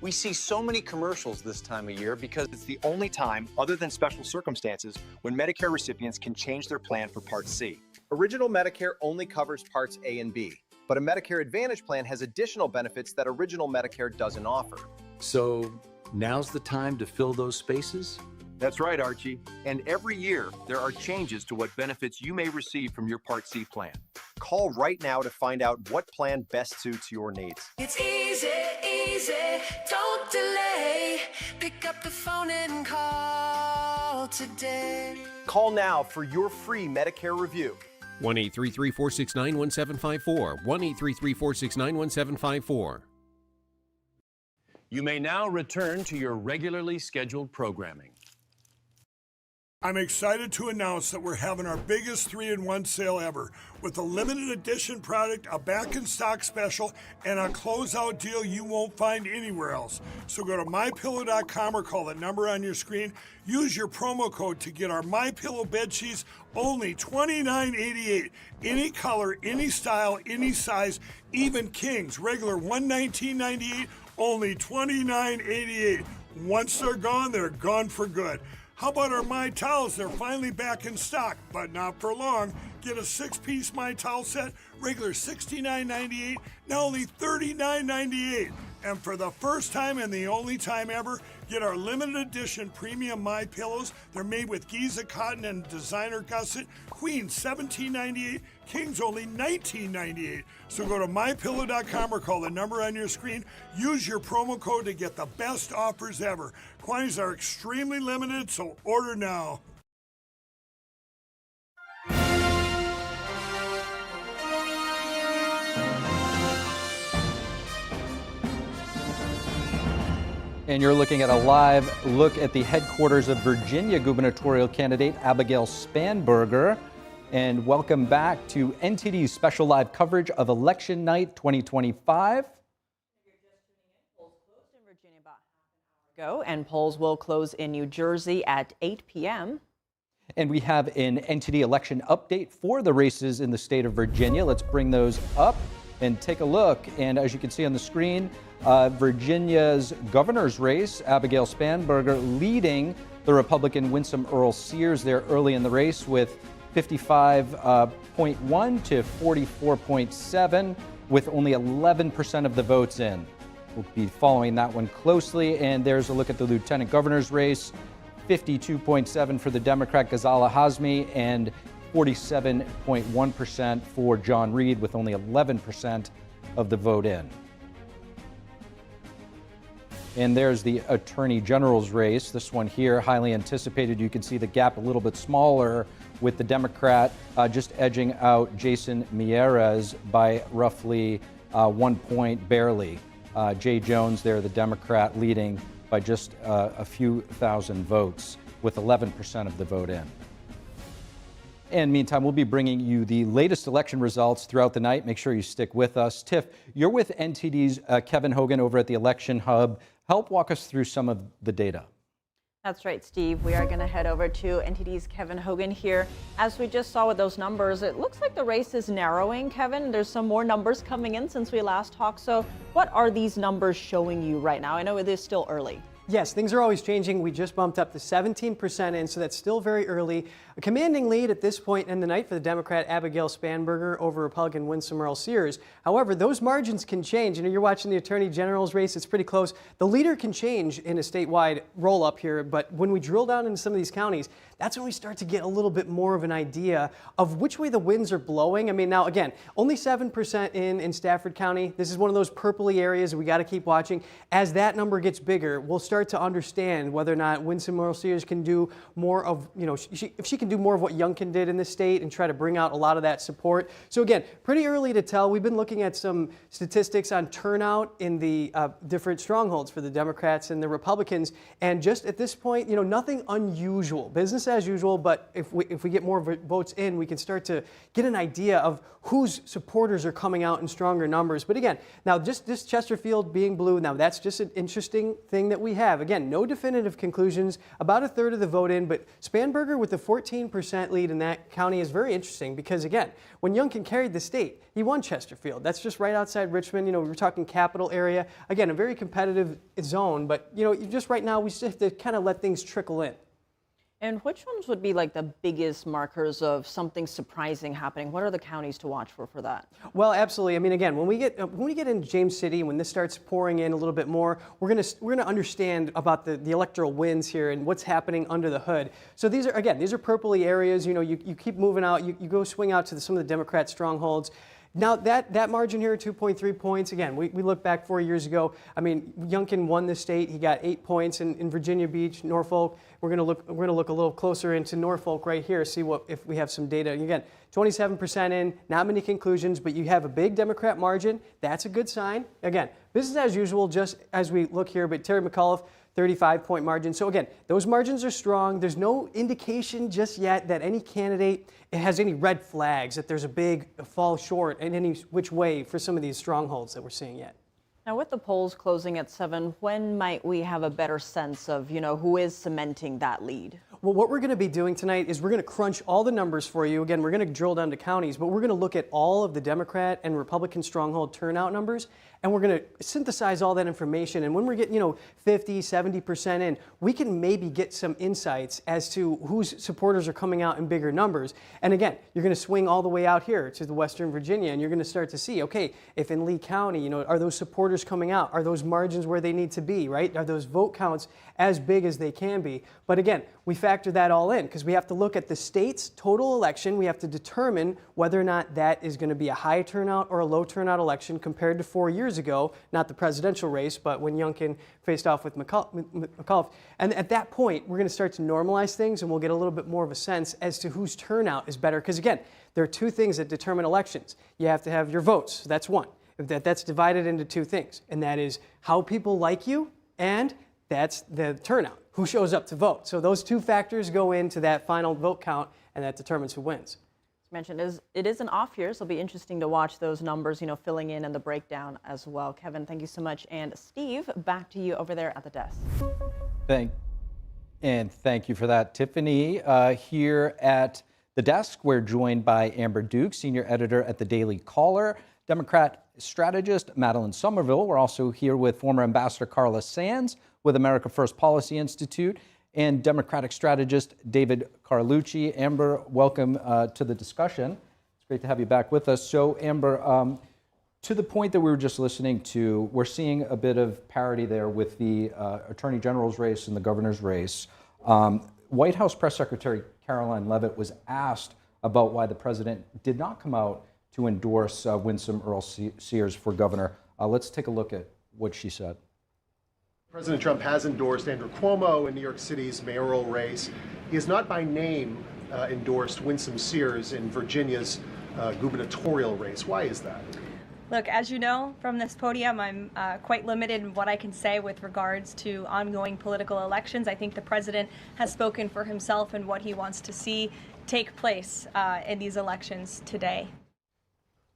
We see so many commercials this time of year because it's the only time, other than special circumstances, when Medicare recipients can change their plan for Part C. Original Medicare only covers Parts A and B, but a Medicare Advantage plan has additional benefits that Original Medicare doesn't offer. So now's the time to fill those spaces? That's right, Archie. And every year, there are changes to what benefits you may receive from your Part C plan. Call right now to find out what plan best suits your needs. It's easy, easy, don't delay. Pick up the phone and call today. Call now for your free Medicare review. 1-833-469-1754. 1-833-469-1754. You may now return to your regularly scheduled programming. I'm excited to announce that we're having our biggest 3-in-1 sale ever with a limited edition product, a back-in-stock special, and a closeout deal you won't find anywhere else. So go to MyPillow.com or call the number on your screen. Use your promo code to get our MyPillow bed sheets, only $29.88. Any color, any style, any size, even kings, regular $119.98, only $29.88. Once they're gone for good. How about our My Towels? They're finally back in stock, but not for long. Get a 6-piece My Towel set, regular $69.98, now only $39.98. And for the first time and the only time ever, get our limited edition premium My Pillows. They're made with Giza cotton and designer gusset. Queen $17.98, Kings only $19.98. So go to mypillow.com or call the number on your screen. Use your promo code to get the best offers ever. Quantities are extremely limited, so order now. And you're looking at a live look at the headquarters of Virginia gubernatorial candidate Abigail Spanberger. And welcome back to NTD's special live coverage of Election Night 2025. And polls will close in New Jersey at 8 p.m. And we have an NTD election update for the races in the state of Virginia. Let's bring those up and take a look. And as you can see on the screen, Virginia's governor's race, Abigail Spanberger leading the Republican Winsome Earl Sears there early in the race with 55.1 to 44.7 with only 11% of the votes in. We'll be following that one closely. And there's a look at the lieutenant governor's race, 52.7 for the Democrat Ghazala Hazmi and 47.1% for John Reed with only 11% of the vote in. And there's the Attorney General's race. This one here, highly anticipated. You can see the gap a little bit smaller with the Democrat just edging out Jason Meier by roughly 1 point barely. Jay Jones there, the Democrat, leading by just a few thousand votes with 11% of the vote in. And meantime, we'll be bringing you the latest election results throughout the night. Make sure you stick with us. Tiff, you're with NTD's Kevin Hogan over at the Election Hub. Help walk us through some of the data. That's right, Steve. We are going to head over to NTD's Kevin Hogan here. As we just saw with those numbers, it looks like the race is narrowing, Kevin. There's some more numbers coming in since we last talked. So what are these numbers showing you right now? I know it is still early. Yes, things are always changing. We just bumped up to 17% in, so that's still very early. A commanding lead at this point in the night for the Democrat Abigail Spanberger over Republican Winsome Earl Sears. However, those margins can change. You know, you're watching the Attorney General's race. It's pretty close. The leader can change in a statewide roll-up here, but when we drill down into some of these counties, that's when we start to get a little bit more of an idea of which way the winds are blowing. I mean, now, again, only 7% in Stafford County. This is one of those purpley areas we got to keep watching. As that number gets bigger, we'll start start to understand whether or not Winsome Earl-Sears can do more of, if she can do more of what Youngkin did in the state and try to bring out a lot of that support. So again, pretty early to tell. We've been looking at some statistics on turnout in the different strongholds for the Democrats and the Republicans, and just at this point, nothing unusual, business as usual. But if we get more votes in, we can start to get an idea of whose supporters are coming out in stronger numbers. But again, now just this Chesterfield being blue, now that's just an interesting thing that we have. Again, no definitive conclusions, about a third of the vote in, but Spanberger with the 14% lead in that county is very interesting because, again, when Youngkin carried the state, he won Chesterfield. That's just right outside Richmond. We were talking capital area. Again, a very competitive zone, but, just right now we just have to kind of let things trickle in. And which ones would be like the biggest markers of something surprising happening? What are the counties to watch for that? Well, absolutely. I mean, again, when we get into James City, when this starts pouring in a little bit more, we're gonna understand about the electoral wins here and what's happening under the hood. So these are purpley areas. You keep moving out. You go swing out to some of the Democrat strongholds. Now, that margin here, 2.3 points, again, we look back 4 years ago. I mean, Youngkin won the state. He got 8 points in Virginia Beach, Norfolk. We're going to look a little closer into Norfolk right here, see if we have some data. Again, 27% in, not many conclusions, but you have a big Democrat margin. That's a good sign. Again, business as usual, just as we look here, but Terry McAuliffe, 35-point margin. So again, those margins are strong. There's no indication just yet that any candidate has any red flags, that there's a big fall short in any which way for some of these strongholds that we're seeing yet. Now, with the polls closing at 7, when might we have a better sense of, who is cementing that lead? Well, what we're going to be doing tonight is we're going to crunch all the numbers for you. Again, we're going to drill down to counties, but we're going to look at all of the Democrat and Republican stronghold turnout numbers, and we're going to synthesize all that information. And when we're getting, 50, 70% in, we can maybe get some insights as to whose supporters are coming out in bigger numbers. And again, you're going to swing all the way out here to the Western Virginia, and you're going to start to see, okay, if in Lee County, are those supporters coming out? Are those margins where they need to be, right? Are those vote counts as big as they can be? But again, we factor that all in because we have to look at the state's total election. We have to determine whether or not that is going to be a high turnout or a low turnout election compared to 4 years ago, not the presidential race, but when Youngkin faced off with McAuliffe. And at that point, we're going to start to normalize things, and we'll get a little bit more of a sense as to whose turnout is better. Because again, there are two things that determine elections. You have to have your votes. That's one. That's divided into two things, and that is how people like you, and that's the turnout, who shows up to vote. So those two factors go into that final vote count, and that determines who wins. As mentioned, it is an off year, so it'll be interesting to watch those numbers, filling in and the breakdown as well. Kevin, thank you so much. And Steve, back to you over there at the desk. Thank you for that, Tiffany. Here at the desk, we're joined by Amber Duke, senior editor at the Daily Caller, Democrat strategist Madeline Somerville. We're also here with former Ambassador Carla Sands with America First Policy Institute, and Democratic strategist David Carlucci. Amber, welcome to the discussion. It's great to have you back with us. So, Amber, to the point that we were just listening to, we're seeing a bit of parity there with the Attorney General's race and the governor's race. White House Press Secretary Caroline Leavitt was asked about why the president did not come out to endorse Winsome Earl-Sears for governor. Let's take a look at what she said. President Trump has endorsed Andrew Cuomo in New York City's mayoral race. He has not by name endorsed Winsome Sears in Virginia's gubernatorial race. Why is that? Look, as you know from this podium, I'm quite limited in what I can say with regards to ongoing political elections. I think the president has spoken for himself and what he wants to see take place in these elections today.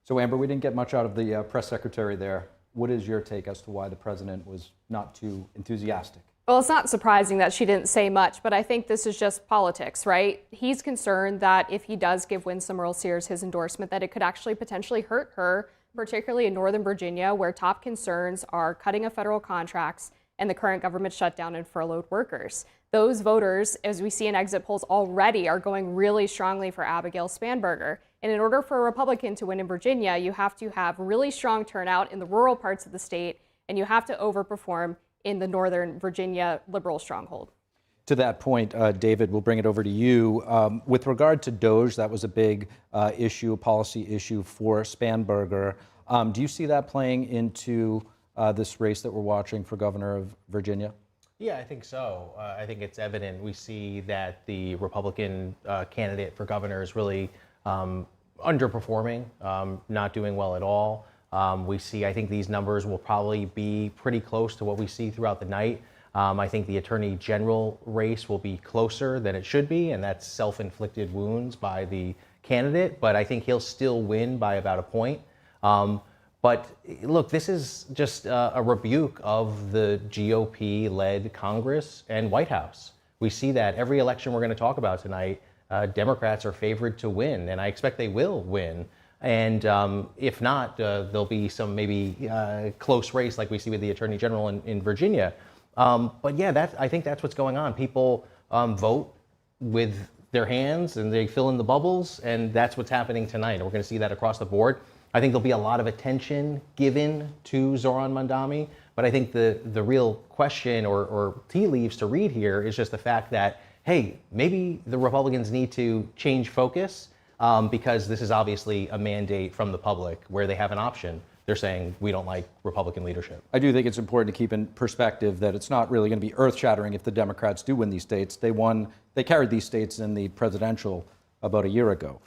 So, Amber, we didn't get much out of the press secretary there. What is your take as to why the president was not too enthusiastic? Well, it's not surprising that she didn't say much, but I think this is just politics, right? He's concerned that if he does give Winsome Earl-Sears his endorsement, that it could actually potentially hurt her, particularly in Northern Virginia, where top concerns are cutting of federal contracts and the current government shutdown and furloughed workers. Those voters, as we see in exit polls already, are going really strongly for Abigail Spanberger. And in order for a Republican to win in Virginia, you have to have really strong turnout in the rural parts of the state, and you have to overperform in the Northern Virginia liberal stronghold. To that point, David, we'll bring it over to you. With regard to DOGE, that was a big issue, a policy issue for Spanberger. Do you see that playing into this race that we're watching for governor of Virginia? Yeah, I think so. I think it's evident. We see that the Republican candidate for governor is really underperforming, not doing well at all. We see, I think these numbers will probably be pretty close to what we see throughout the night. I think the Attorney General race will be closer than it should be, and that's self-inflicted wounds by the candidate, but I think he'll still win by about a point. But look, this is just a rebuke of the GOP-led Congress and White House. We see that every election we're going to talk about tonight, Democrats are favored to win, and I expect they will win. And if not, there'll be some maybe close race like we see with the Attorney General in Virginia. But yeah, I think that's what's going on. People vote with their hands and they fill in the bubbles, and that's what's happening tonight. And we're going to see that across the board. I think there'll be a lot of attention given to Zohran Mamdani, but I think the real question or tea leaves to read here is just the fact that, hey, maybe the Republicans need to change focus because this is obviously a mandate from the public where they have an option. They're saying we don't like Republican leadership. I do think it's important to keep in perspective that it's not really going to be earth-shattering if the Democrats do win these states. They carried these states in the presidential about a year ago.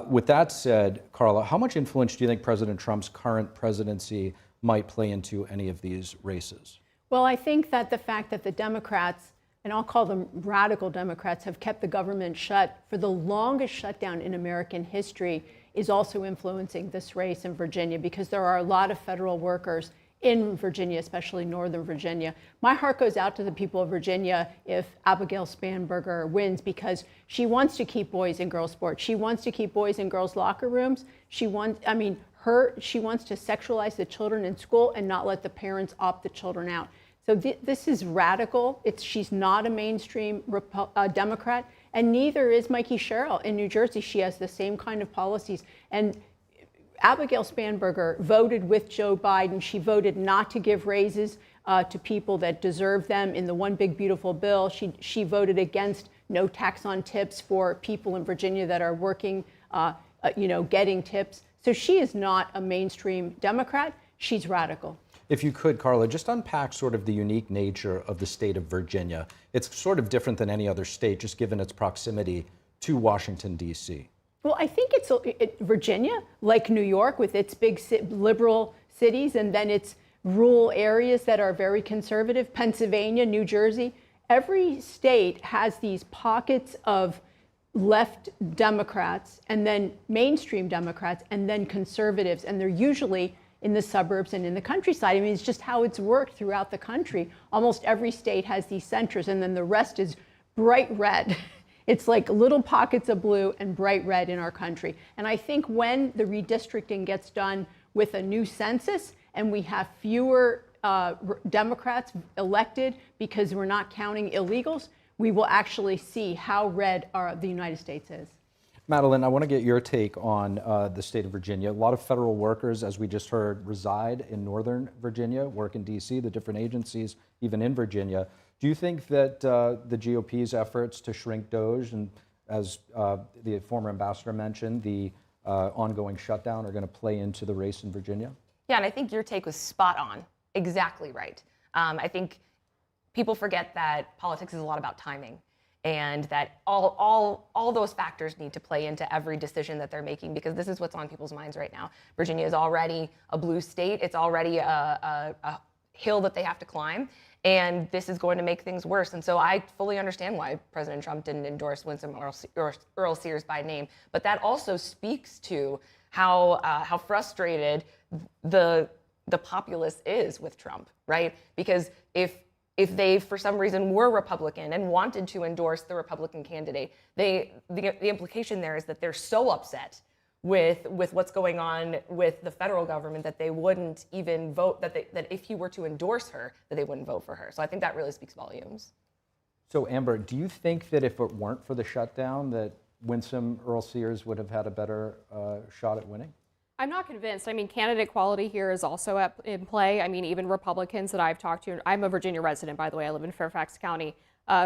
With that said, Carla, how much influence do you think President Trump's current presidency might play into any of these races? Well, I think that the fact that the Democrats, and I'll call them radical Democrats, have kept the government shut for the longest shutdown in American history is also influencing this race in Virginia, because there are a lot of federal workers in Virginia, especially Northern Virginia. My heart goes out to the people of Virginia if Abigail Spanberger wins, because she wants to keep boys in girls sports. She wants to keep boys in girls locker rooms. She wants to sexualize the children in school and not let the parents opt the children out. So this is radical. She's not a mainstream Democrat, and neither is Mikey Sherrill in New Jersey. She has the same kind of policies. And Abigail Spanberger voted with Joe Biden. She voted not to give raises to people that deserve them in the One Big Beautiful Bill. She voted against no tax on tips for people in Virginia that are working, getting tips. So she is not a mainstream Democrat. She's radical. If you could, Carla, just unpack sort of the unique nature of the state of Virginia. It's sort of different than any other state, just given its proximity to Washington, D.C. Well, I think Virginia, like New York, with its big liberal cities, and then its rural areas that are very conservative, Pennsylvania, New Jersey. Every state has these pockets of left Democrats, and then mainstream Democrats, and then conservatives, and they're usually in the suburbs and in the countryside. I mean, it's just how it's worked throughout the country. Almost every state has these centers, and then the rest is bright red. It's like little pockets of blue and bright red in our country. And I think when the redistricting gets done with a new census and we have fewer Democrats elected because we're not counting illegals, we will actually see how red the United States is. Madeline, I want to get your take on the state of Virginia. A lot of federal workers, as we just heard, reside in Northern Virginia, work in D.C., the different agencies, even in Virginia. Do you think that the GOP's efforts to shrink DOJ and, as the former ambassador mentioned, the ongoing shutdown are going to play into the race in Virginia? Yeah, and I think your take was spot on. Exactly right. I think people forget that politics is a lot about timing, and that all those factors need to play into every decision that they're making, because this is what's on people's minds right now. Virginia is already a blue state. It's already a hill that they have to climb, and this is going to make things worse. And so I fully understand why President Trump didn't endorse Winsome Earl Sears by name, but that also speaks to how frustrated the populace is with Trump, right? Because if they, for some reason, were Republican and wanted to endorse the Republican candidate, the implication there is that they're so upset with what's going on with the federal government that they wouldn't even vote, that if he were to endorse her, that they wouldn't vote for her. So I think that really speaks volumes. So Amber, do you think that if it weren't for the shutdown, that Winsome Earl Sears would have had a better shot at winning? I'm not convinced. I mean, candidate quality here is also in play. I mean, even Republicans that I've talked to, I'm a Virginia resident, by the way, I live in Fairfax County.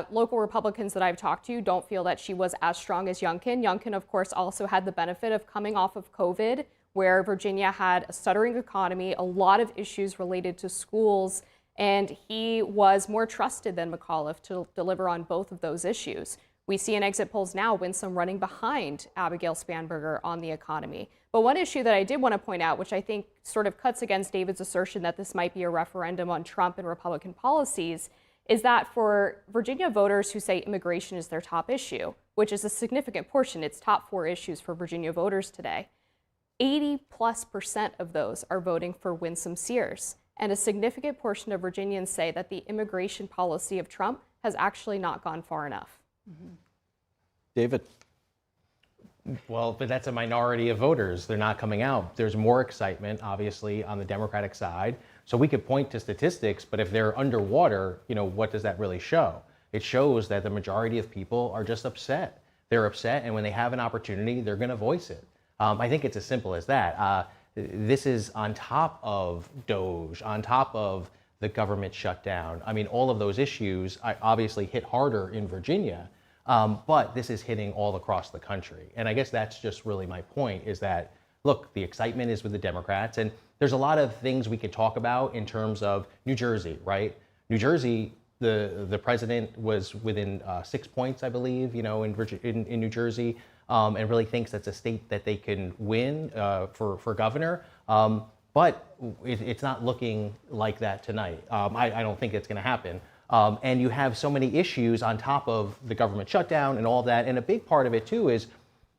Local Republicans that I've talked to don't feel that she was as strong as Youngkin. Youngkin, of course, also had the benefit of coming off of COVID, where Virginia had a stuttering economy, a lot of issues related to schools, And he was more trusted than McAuliffe to deliver on both of those issues. We see in exit polls now Winsome running behind Abigail Spanberger on the economy. But one issue that I did want to point out, which I think sort of cuts against David's assertion that this might be a referendum on Trump and Republican policies, is that for Virginia voters who say immigration is their top issue, which is a significant portion, it's top 4 issues for Virginia voters today, 80+% of those are voting for Winsome Sears. And a significant portion of Virginians say that the immigration policy of Trump has actually not gone far enough. David? Well, but that's a minority of voters. They're not coming out. There's more excitement, obviously, on the Democratic side. So we could point to statistics, but if they're underwater, what does that really show? It shows that the majority of people are just upset. They're upset, and when they have an opportunity, they're going to voice it. I think it's as simple as that. This is on top of DOGE, on top of the government shutdown. I mean, all of those issues obviously hit harder in Virginia, but this is hitting all across the country. And I guess that's just really my point, is that, look, the excitement is with the Democrats, and there's a lot of things we could talk about in terms of New Jersey, right? New Jersey, the president was within 6 points, I believe, in New Jersey, and really thinks that's a state that they can win for governor. But it's not looking like that tonight. I don't think it's going to happen. And you have so many issues on top of the government shutdown and all that. And a big part of it, too, is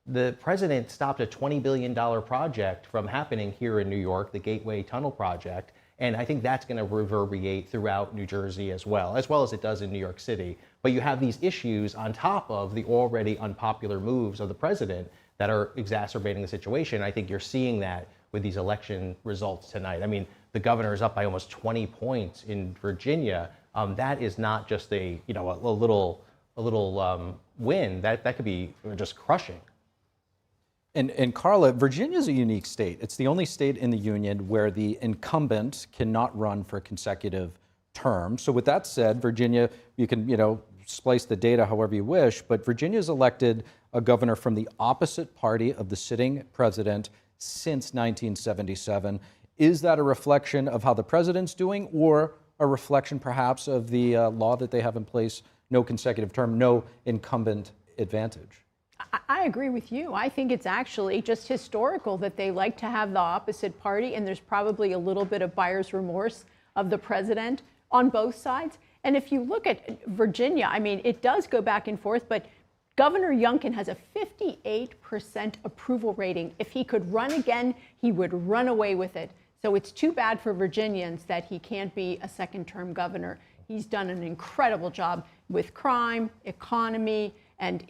the president stopped a $20 billion project from happening here in New York, the Gateway Tunnel Project. And I think that's going to reverberate throughout New Jersey as well as it does in New York City. But you have these issues on top of the already unpopular moves of the president that are exacerbating the situation. I think you're seeing that with these election results tonight. I mean, the governor is up by almost 20 points in Virginia. That is not just a little win. That could be just crushing. And Carla, Virginia is a unique state. It's the only state in the union where the incumbent cannot run for consecutive terms. So with that said, Virginia, you can, splice the data however you wish, but Virginia's elected a governor from the opposite party of the sitting president since 1977. Is that a reflection of how the president's doing, or a reflection perhaps of the law that they have in place, no consecutive term, no incumbent advantage? I agree with you. I think it's actually just historical that they like to have the opposite party, and there's probably a little bit of buyer's remorse of the president on both sides. And if you look at Virginia, I mean, it does go back and forth, but Governor Youngkin has a 58% approval rating. If he could run again, he would run away with it. So it's too bad for Virginians that he can't be a second-term governor. He's done an incredible job with crime, economy, and,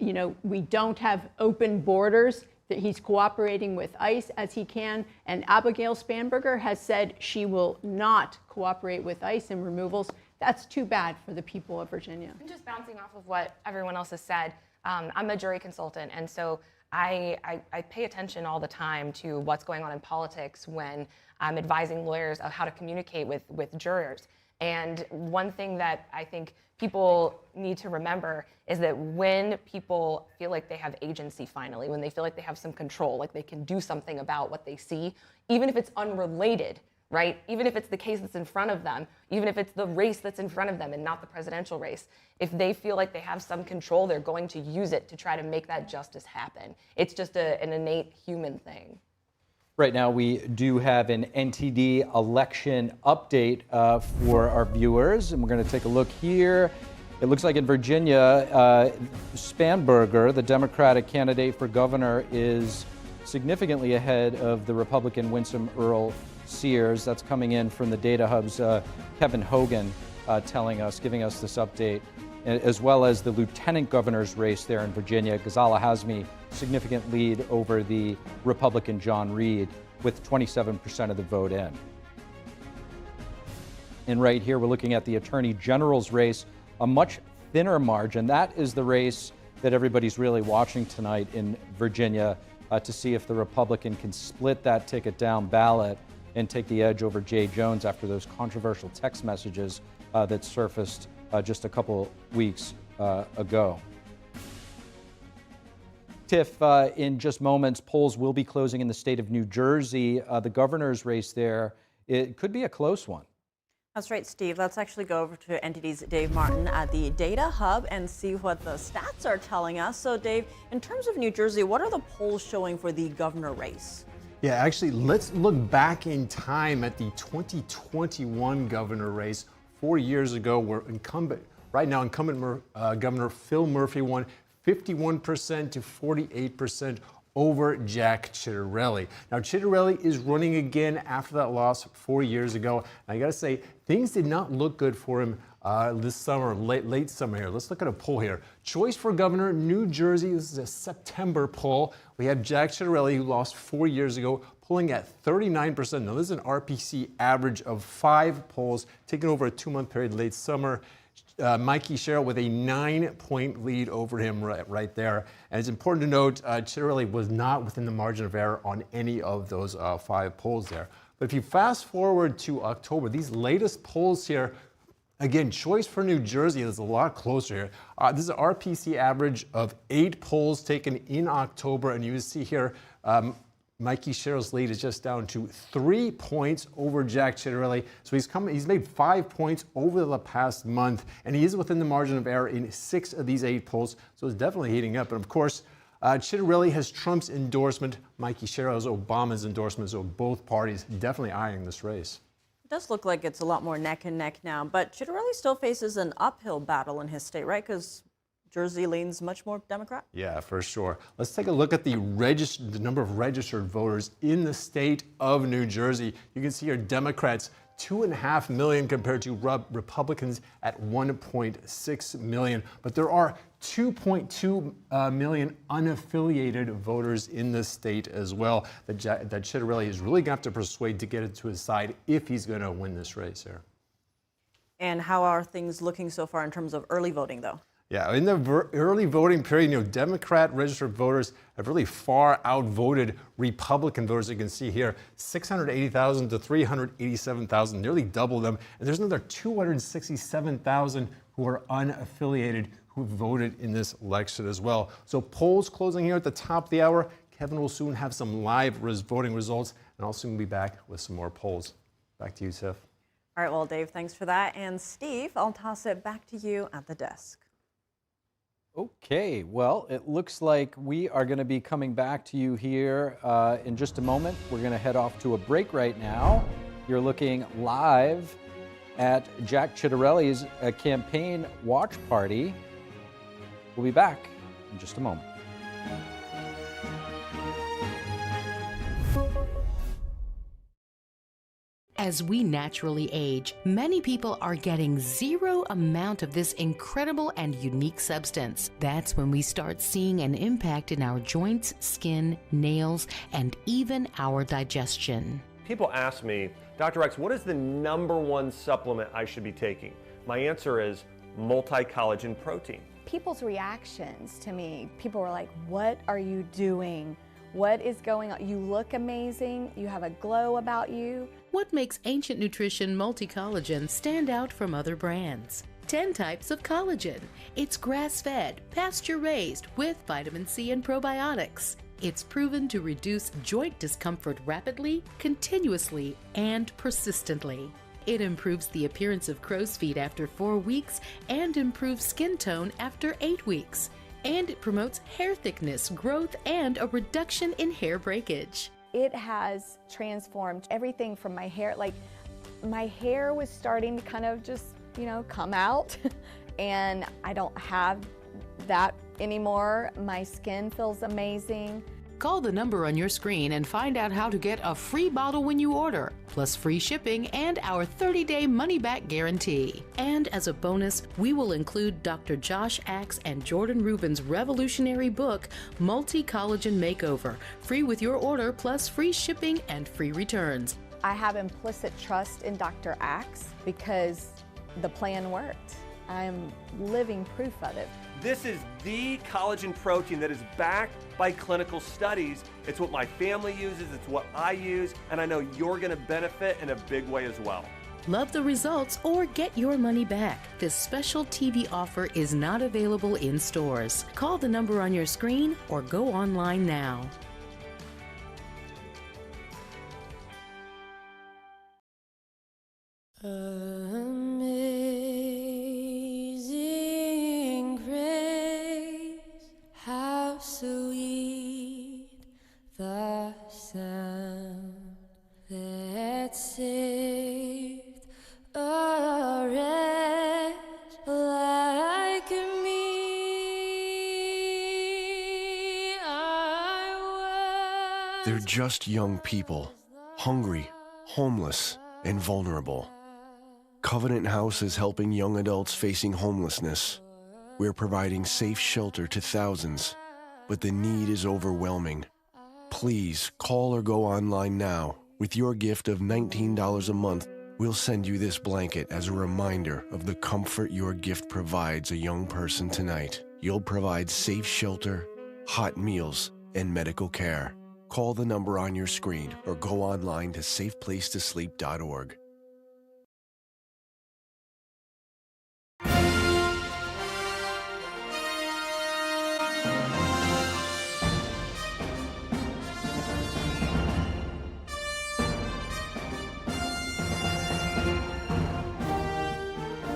we don't have open borders, that he's cooperating with ICE as he can. And Abigail Spanberger has said she will not cooperate with ICE in removals. That's too bad for the people of Virginia. And just bouncing off of what everyone else has said, I'm a jury consultant, and so I pay attention all the time to what's going on in politics when I'm advising lawyers of how to communicate with jurors. And one thing that I think people need to remember is that when people feel like they have agency finally, when they feel like they have some control, like they can do something about what they see, even if it's unrelated, right? Even if it's the case that's in front of them, even if it's the race that's in front of them and not the presidential race, if they feel like they have some control, they're going to use it to try to make that justice happen. It's just an innate human thing. Right now, we do have an NTD election update for our viewers, and we're going to take a look here. It looks like in Virginia, Spanberger, the Democratic candidate for governor, is significantly ahead of the Republican Winsome Earl Sears. That's coming in from the Data Hub's Kevin Hogan giving us this update, as well as the lieutenant governor's race there in Virginia. Ghazala Hazmi, significant lead over the Republican John Reed with 27% of the vote in. And right here, we're looking at the Attorney General's race, a much thinner margin. That is the race that everybody's really watching tonight in Virginia to see if the Republican can split that ticket down ballot and take the edge over Jay Jones after those controversial text messages that surfaced just a couple weeks ago. Tiff, in just moments, polls will be closing in the state of New Jersey. The governor's race there, it could be a close one. That's right, Steve. Let's actually go over to NTD's Dave Martin at the Data Hub and see what the stats are telling us. So, Dave, in terms of New Jersey, what are the polls showing for the governor race? Yeah, actually, let's look back in time at the 2021 governor race. 4 years ago, where incumbent Governor Phil Murphy won 51% to 48% over Jack Ciattarelli. Now, Ciattarelli is running again after that loss 4 years ago. And I got to say, things did not look good for him this summer, late summer here. Let's look at a poll here. Choice for Governor, New Jersey. This is a September poll. We have Jack Ciattarelli, who lost 4 years ago, polling at 39%. Now, this is an RPC average of 5 polls taken over a 2-month period late summer. Meier with a 9-point lead over him right there. And it's important to note, Ciattarelli was not within the margin of error on any of those 5 polls there. But if you fast forward to October, these latest polls here, again, choice for New Jersey is a lot closer here. This is an RPC average of 8 polls taken in October, and you see here, Meier's lead is just down to 3 points over Jack Ciattarelli. So he's made 5 points over the past month, and he is within the margin of error in 6 of these 8 polls. So it's definitely heating up. And of course, Ciattarelli has Trump's endorsement. Meier has Obama's endorsement. So both parties definitely eyeing this race. It does look like it's a lot more neck and neck now, but Ciattarelli still faces an uphill battle in his state, right? Because Jersey leans much more Democrat? Yeah, for sure. Let's take a look at the number of registered voters in the state of New Jersey. You can see here Democrats 2.5 million compared to Republicans at 1.6 million. But there are 2.2 million unaffiliated voters in the state as well that Ciattarelli is really going to have to persuade to get it to his side if he's going to win this race here. And how are things looking so far in terms of early voting, though? Yeah, in the early voting period, Democrat registered voters have really far outvoted Republican voters. You can see here, 680,000 to 387,000, nearly double them. And there's another 267,000 who are unaffiliated who voted in this election as well. So polls closing here at the top of the hour. Kevin will soon have some live voting results, and I'll soon be back with some more polls. Back to you, Tiff. All right, well, Dave, thanks for that. And Steve, I'll toss it back to you at the desk. Okay, well, it looks like we are going to be coming back to you here in just a moment. We're going to head off to a break right now. You're looking live at Jack Ciattarelli's campaign watch party. We'll be back in just a moment. As we naturally age, many people are getting zero amount of this incredible and unique substance. That's when we start seeing an impact in our joints, skin, nails, and even our digestion. People ask me, Dr. X, what is the #1 supplement I should be taking? My answer is multi-collagen protein. People's reactions to me, people were like, what are you doing? What is going on? You look amazing. You have a glow about you. What makes Ancient Nutrition Multi-Collagen stand out from other brands? 10 types of collagen. It's grass-fed, pasture-raised with vitamin C and probiotics. It's proven to reduce joint discomfort rapidly, continuously, and persistently. It improves the appearance of crow's feet after 4 weeks and improves skin tone after 8 weeks. And it promotes hair thickness, growth, and a reduction in hair breakage. It has transformed everything from my hair. Like, my hair was starting to kind of just, come out, and I don't have that anymore. My skin feels amazing. Call the number on your screen and find out how to get a free bottle when you order, plus free shipping and our 30-day money-back guarantee. And as a bonus, we will include Dr. Josh Axe and Jordan Rubin's revolutionary book, Multi-Collagen Makeover, free with your order, plus free shipping and free returns. I have implicit trust in Dr. Axe because the plan worked. I'm living proof of it. This is the collagen protein that is backed by clinical studies. It's what my family uses, it's what I use, and I know you're going to benefit in a big way as well. Love the results or get your money back. This special TV offer is not available in stores. Call the number on your screen or go online now. They're just young people, hungry, homeless, and vulnerable. Covenant House is helping young adults facing homelessness. We're providing safe shelter to thousands, but the need is overwhelming. Please call or go online now. With your gift of $19 a month, we'll send you this blanket as a reminder of the comfort your gift provides a young person tonight. You'll provide safe shelter, hot meals, and medical care. Call the number on your screen or go online to safeplacetosleep.org.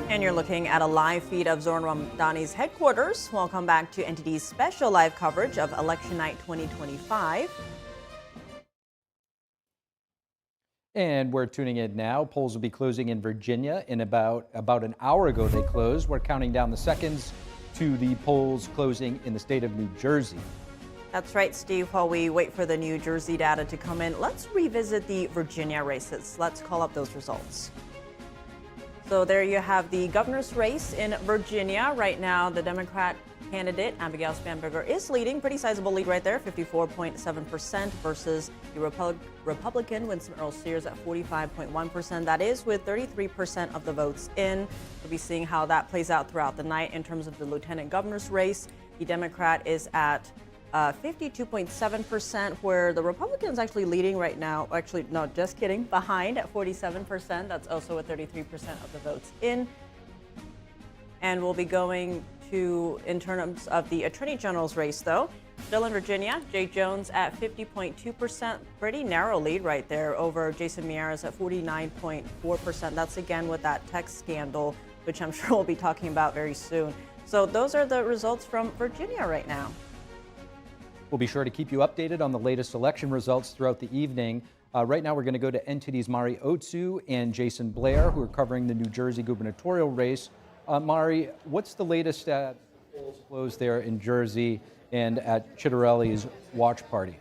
And you're looking at a live feed of Zoran Ramdani's headquarters. Welcome back to NTD's special live coverage of Election Night 2025. And we're tuning in now. Polls will be closing in Virginia in about an hour ago they closed. We're counting down the seconds to the polls closing in the state of New Jersey. That's right, Steve. While we wait for the New Jersey data to come in, let's revisit the Virginia races. Let's call up those results. So there you have the governor's race in Virginia. Right now, the Democrat candidate, Abigail Spanberger, is leading. Pretty sizable lead right there, 54.7% versus the Republican, Winsome Earl-Sears, at 45.1%. That is with 33% of the votes in. We'll be seeing how that plays out throughout the night. In terms of the lieutenant governor's race, the Democrat is at 52.7%, where the Republicans actually leading right now. Actually, no, just kidding, behind at 47%. That's also with 33% of the votes in. And we'll be going to, in terms of the Attorney General's race, though, still in Virginia, Jay Jones at 50.2%, pretty narrow lead right there over Jason Meier at 49.4%. That's again with that text scandal, which I'm sure we'll be talking about very soon. So those are the results from Virginia right now. We'll be sure to keep you updated on the latest election results throughout the evening. Right now, we're going to go to NTD's Mari Otsu and Jason Blair, who are covering the New Jersey gubernatorial race. Mari, what's the latest at polls closed there in Jersey and at Chitterelli's watch party?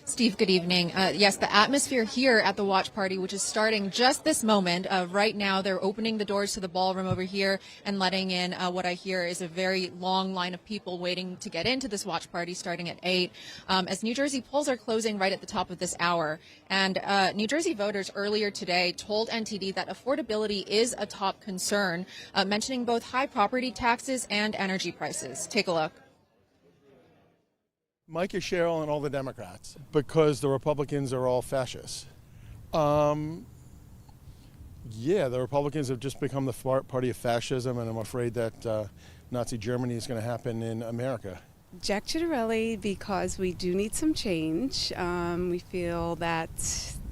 Steve, good evening. Yes, the atmosphere here at the watch party, which is starting just this moment. Right now, they're opening the doors to the ballroom over here and letting in what I hear is a very long line of people waiting to get into this watch party starting at 8. As New Jersey polls are closing right at the top of this hour. And New Jersey voters earlier today told NTD that affordability is a top concern, mentioning both high property taxes and energy prices. Take a look. Mike and Cheryl and all the Democrats, because the Republicans are all fascists. Yeah, the Republicans have just become the party of fascism, and I'm afraid that Nazi Germany is going to happen in America. Jack Chitterelli, because we do need some change. We feel that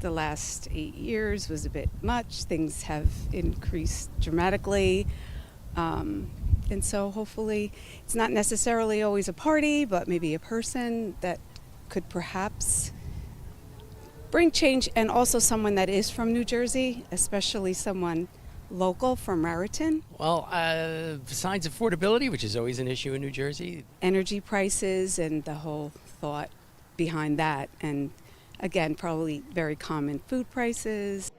the last 8 years was a bit much. Things have increased dramatically. And so hopefully it's not necessarily always a party, but maybe a person that could perhaps bring change, and also someone that is from New Jersey, especially someone local from Raritan. Well, besides affordability, which is always an issue in New Jersey. Energy prices and the whole thought behind that. And again, probably very common food prices.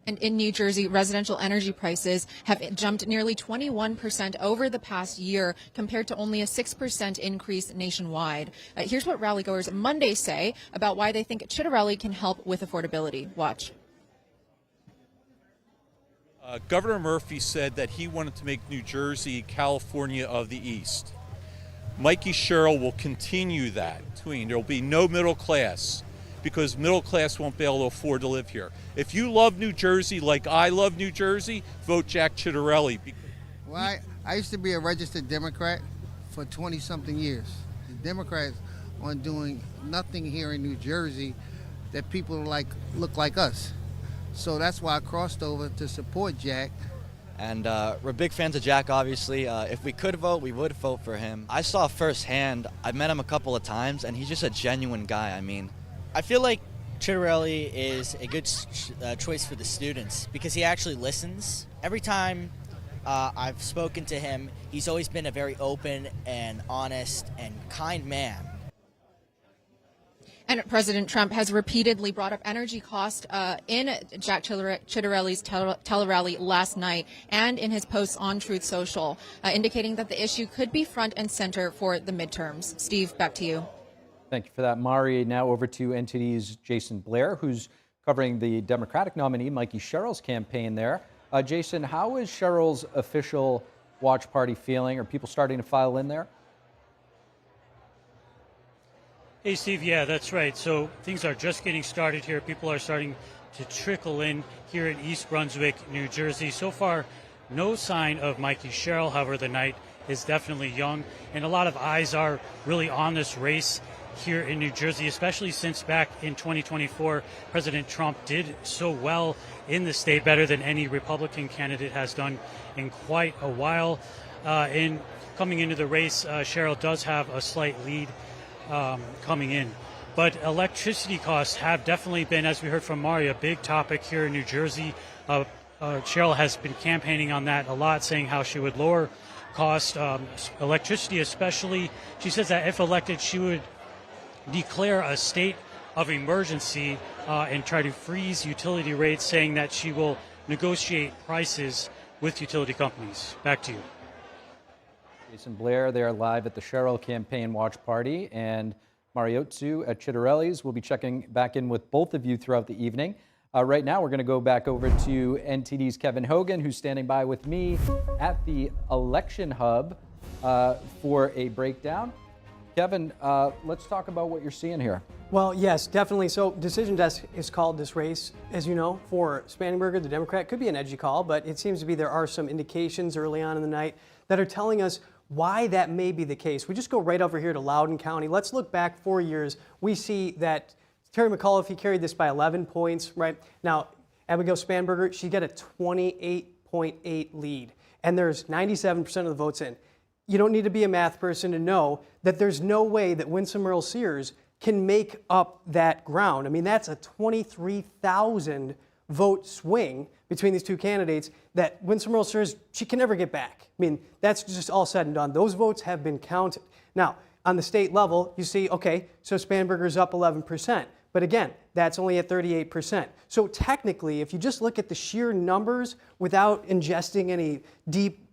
And in New Jersey, residential energy prices have jumped nearly 21% over the past year, compared to only a 6% increase nationwide. Here's what rallygoers Monday say about why they think Chitterelli can help with affordability. Watch. Governor Murphy said that he wanted to make New Jersey California of the East. Mikey Sherrill will continue that. There will be no middle class, because middle class won't be able to afford to live here. If you love New Jersey like I love New Jersey, vote Jack Chitterelli. Well, I used to be a registered Democrat for 20-something years. The Democrats aren't doing nothing here in New Jersey that people look like us. So that's why I crossed over to support Jack. And we're big fans of Jack, obviously. If we could vote, we would vote for him. I saw firsthand, I met him a couple of times, and he's just a genuine guy. I mean, I feel like Chitterelli is a good choice for the students because he actually listens. Every time I've spoken to him. He's always been a very open and honest and kind man. And President Trump has repeatedly brought up energy cost in Jack Ciattarelli's tele-rally last night and in his posts on Truth Social, indicating that the issue could be front and center for the midterms. Steve, back to you. Thank you for that, Mari. Now over to NTD's Jason Blair, who's covering the Democratic nominee, Mikey Sherrill's campaign there. Jason, how is Sherrill's official watch party feeling? Are people starting to file in there? Hey, Steve, yeah, that's right. So things are just getting started here. People are starting to trickle in here in East Brunswick, New Jersey. So far, no sign of Mikey Sherrill. However, the night is definitely young, and a lot of eyes are really on this race here in New Jersey, especially since back in 2024, President Trump did so well in the state, better than any Republican candidate has done in quite a while. In coming into the race, Sherrill does have a slight lead coming in. But electricity costs have definitely been, as we heard from Mari, a big topic here in New Jersey. Sherrill has been campaigning on that a lot, saying how she would lower cost, electricity especially. She says that if elected, she would declare a state of emergency and try to freeze utility rates, saying that she will negotiate prices with utility companies. Back to you. Jason Blair there live at the Sherrill campaign watch party, and Mariotsu at Ciattarelli's. We'll be checking back in with both of you throughout the evening. Right now, we're going to go back over to NTD's Kevin Hogan, who's standing by with me at the election hub for a breakdown. Kevin, let's talk about what you're seeing here. Well, yes, definitely. So Decision Desk has called this race, as you know, for Spangenberger, the Democrat. Could be an edgy call, but it seems to be there are some indications early on in the night that are telling us why that may be the case. We just go right over here to Loudoun County. Let's look back 4 years. We see that Terry McAuliffe, he carried this by 11 points, right? Now, Abigail Spangenberger, she got a 28.8 lead, and there's 97% of the votes in. You don't need to be a math person to know that there's no way that Winsome Earl Sears can make up that ground. I mean, that's a 23,000 vote swing between these two candidates that Winsome Earl Sears, she can never get back. I mean, that's just all said and done. Those votes have been counted. Now, on the state level, you see, okay, so Spangenberger's up 11%. But again, that's only at 38%. So technically, if you just look at the sheer numbers without ingesting any deep,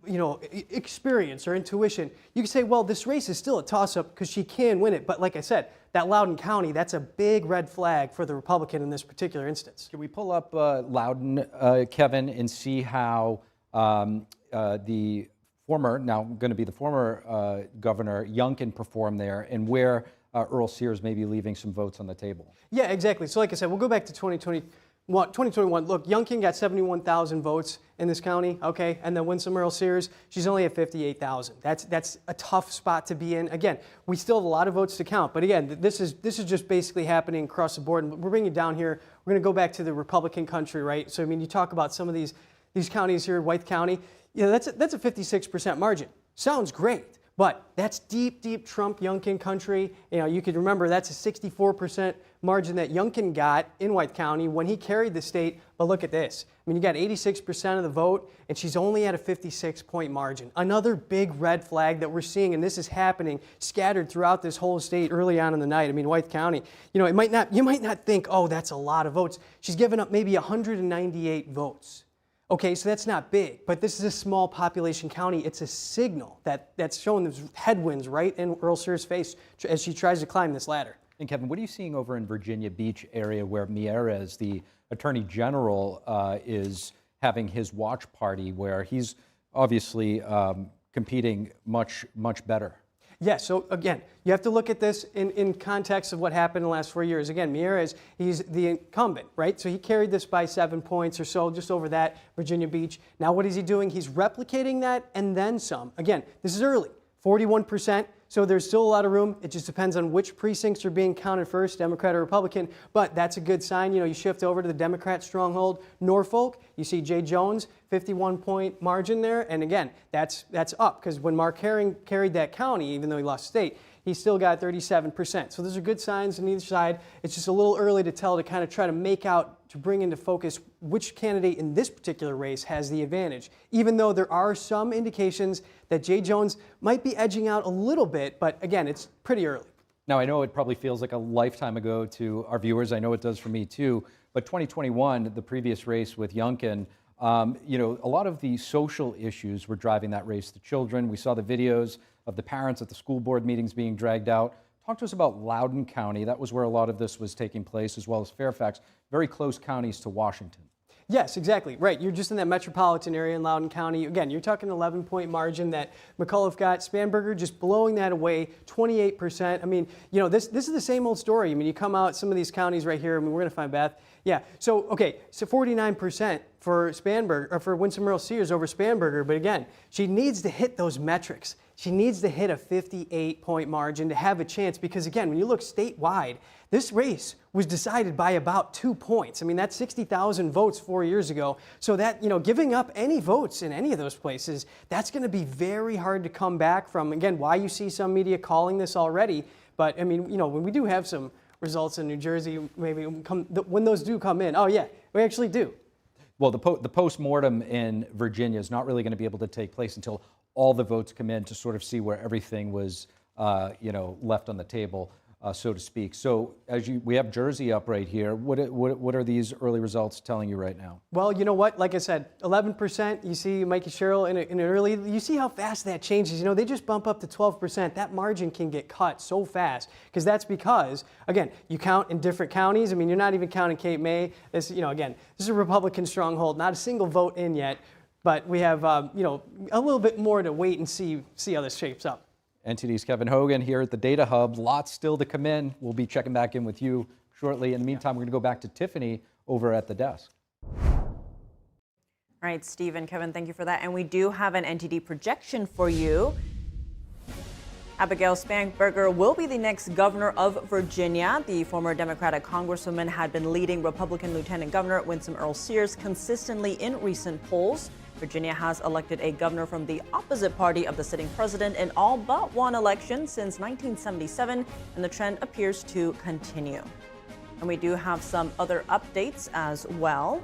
experience or intuition, you can say, well, this race is still a toss-up because she can win it. But like I said, that Loudoun County, that's a big red flag for the Republican in this particular instance. Can we pull up Loudoun, Kevin, and see how the former, now going to be the former Governor Youngkin performed there, and where Earl Sears may be leaving some votes on the table? Yeah, exactly. So like I said, we'll go back to 2021. Look, Youngkin got 71,000 votes in this county, okay? And then Winsome Earl Sears, she's only at 58,000. That's a tough spot to be in. Again, we still have a lot of votes to count, but again, this is just basically happening across the board. And we're bringing it down here. We're going to go back to the Republican country, right? So I mean, you talk about some of these counties here, Wythe County. That's a 56% margin. Sounds great. But that's deep, deep Trump Youngkin country. You could remember that's a 64% margin that Youngkin got in Wythe County when he carried the state. But look at this. I mean, you got 86% of the vote, and she's only at a 56-point margin. Another big red flag that we're seeing, and this is happening scattered throughout this whole state early on in the night. I mean, Wythe County, you might not think, oh, that's a lot of votes. She's given up maybe 198 votes. Okay, so that's not big, but this is a small population county. It's a signal that's showing those headwinds right in Earl Sears' face as she tries to climb this ladder. And Kevin, what are you seeing over in Virginia Beach area where Meier, the Attorney General, is having his watch party, where he's obviously competing much, much better? Yeah, so again, you have to look at this in context of what happened in the last 4 years. Again, Meier, he's the incumbent, right? So he carried this by 7 points or so, just over that, Virginia Beach. Now what is he doing? He's replicating that and then some. Again, this is early, 41%. So there's still a lot of room. It just depends on which precincts are being counted first, Democrat or Republican. But that's a good sign. You shift over to the Democrat stronghold, Norfolk. You see Jay Jones, 51-point margin there. And again, that's up because when Mark Herring carried that county, even though he lost state, He still got 37%. So those are good signs on either side. It's just a little early to tell, to kind of try to make out, to bring into focus which candidate in this particular race has the advantage, even though there are some indications that Jay Jones might be edging out a little bit, but again, it's pretty early. Now, I know it probably feels like a lifetime ago to our viewers. I know it does for me too, but 2021, the previous race with Youngkin, you know, a lot of the social issues were driving that race. The children, we saw the videos of the parents at the school board meetings being dragged out. Talk to us about Loudoun County. That was where a lot of this was taking place, as well as Fairfax, very close counties to Washington. Yes, exactly. Right. You're just in that metropolitan area in Loudoun County. Again, you're talking 11-point margin that McAuliffe got. Spanberger just blowing that away, 28%. I mean, you know, this is the same old story. I mean, you come out some of these counties right here. I mean, we're going to find Beth. Yeah. So, okay, so 49% for Spanberger, or for Winsome Earl Sears over Spanberger. But again, she needs to hit those metrics. She needs to hit a 58-point margin to have a chance, because again, when you look statewide, this race was decided by about 2 points. I mean, that's 60,000 votes 4 years ago. So that, you know, giving up any votes in any of those places, that's going to be very hard to come back from. Again, why you see some media calling this already. But I mean, you know, when we do have some results in New Jersey, maybe when those do come in, oh yeah, we actually do. Well, the post-mortem in Virginia is not really going to be able to take place until all the votes come in, to sort of see where everything was, you know, left on the table, so to speak. So we have Jersey up right here. What are these early results telling you right now? Well, you know what? Like I said, 11%. You see Mikey Sherrill in an early. You see how fast that changes. You know, they just bump up to 12%. That margin can get cut so fast, because that's because, again, you count in different counties. I mean, you're not even counting Cape May. This, you know, again, this is a Republican stronghold. Not a single vote in yet. But we have, you know, a little bit more to wait and see how this shapes up. NTD's Kevin Hogan here at the Data Hub. Lots still to come in. We'll be checking back in with you shortly. In the meantime, we're going to go back to Tiffany over at the desk. All right, Steve and Kevin, thank you for that. And we do have an NTD projection for you. Abigail Spanberger will be the next governor of Virginia. The former Democratic Congresswoman had been leading Republican Lieutenant Governor Winsome Earl Sears consistently in recent polls. Virginia has elected a governor from the opposite party of the sitting president in all but one election since 1977, and the trend appears to continue. And we do have some other updates as well.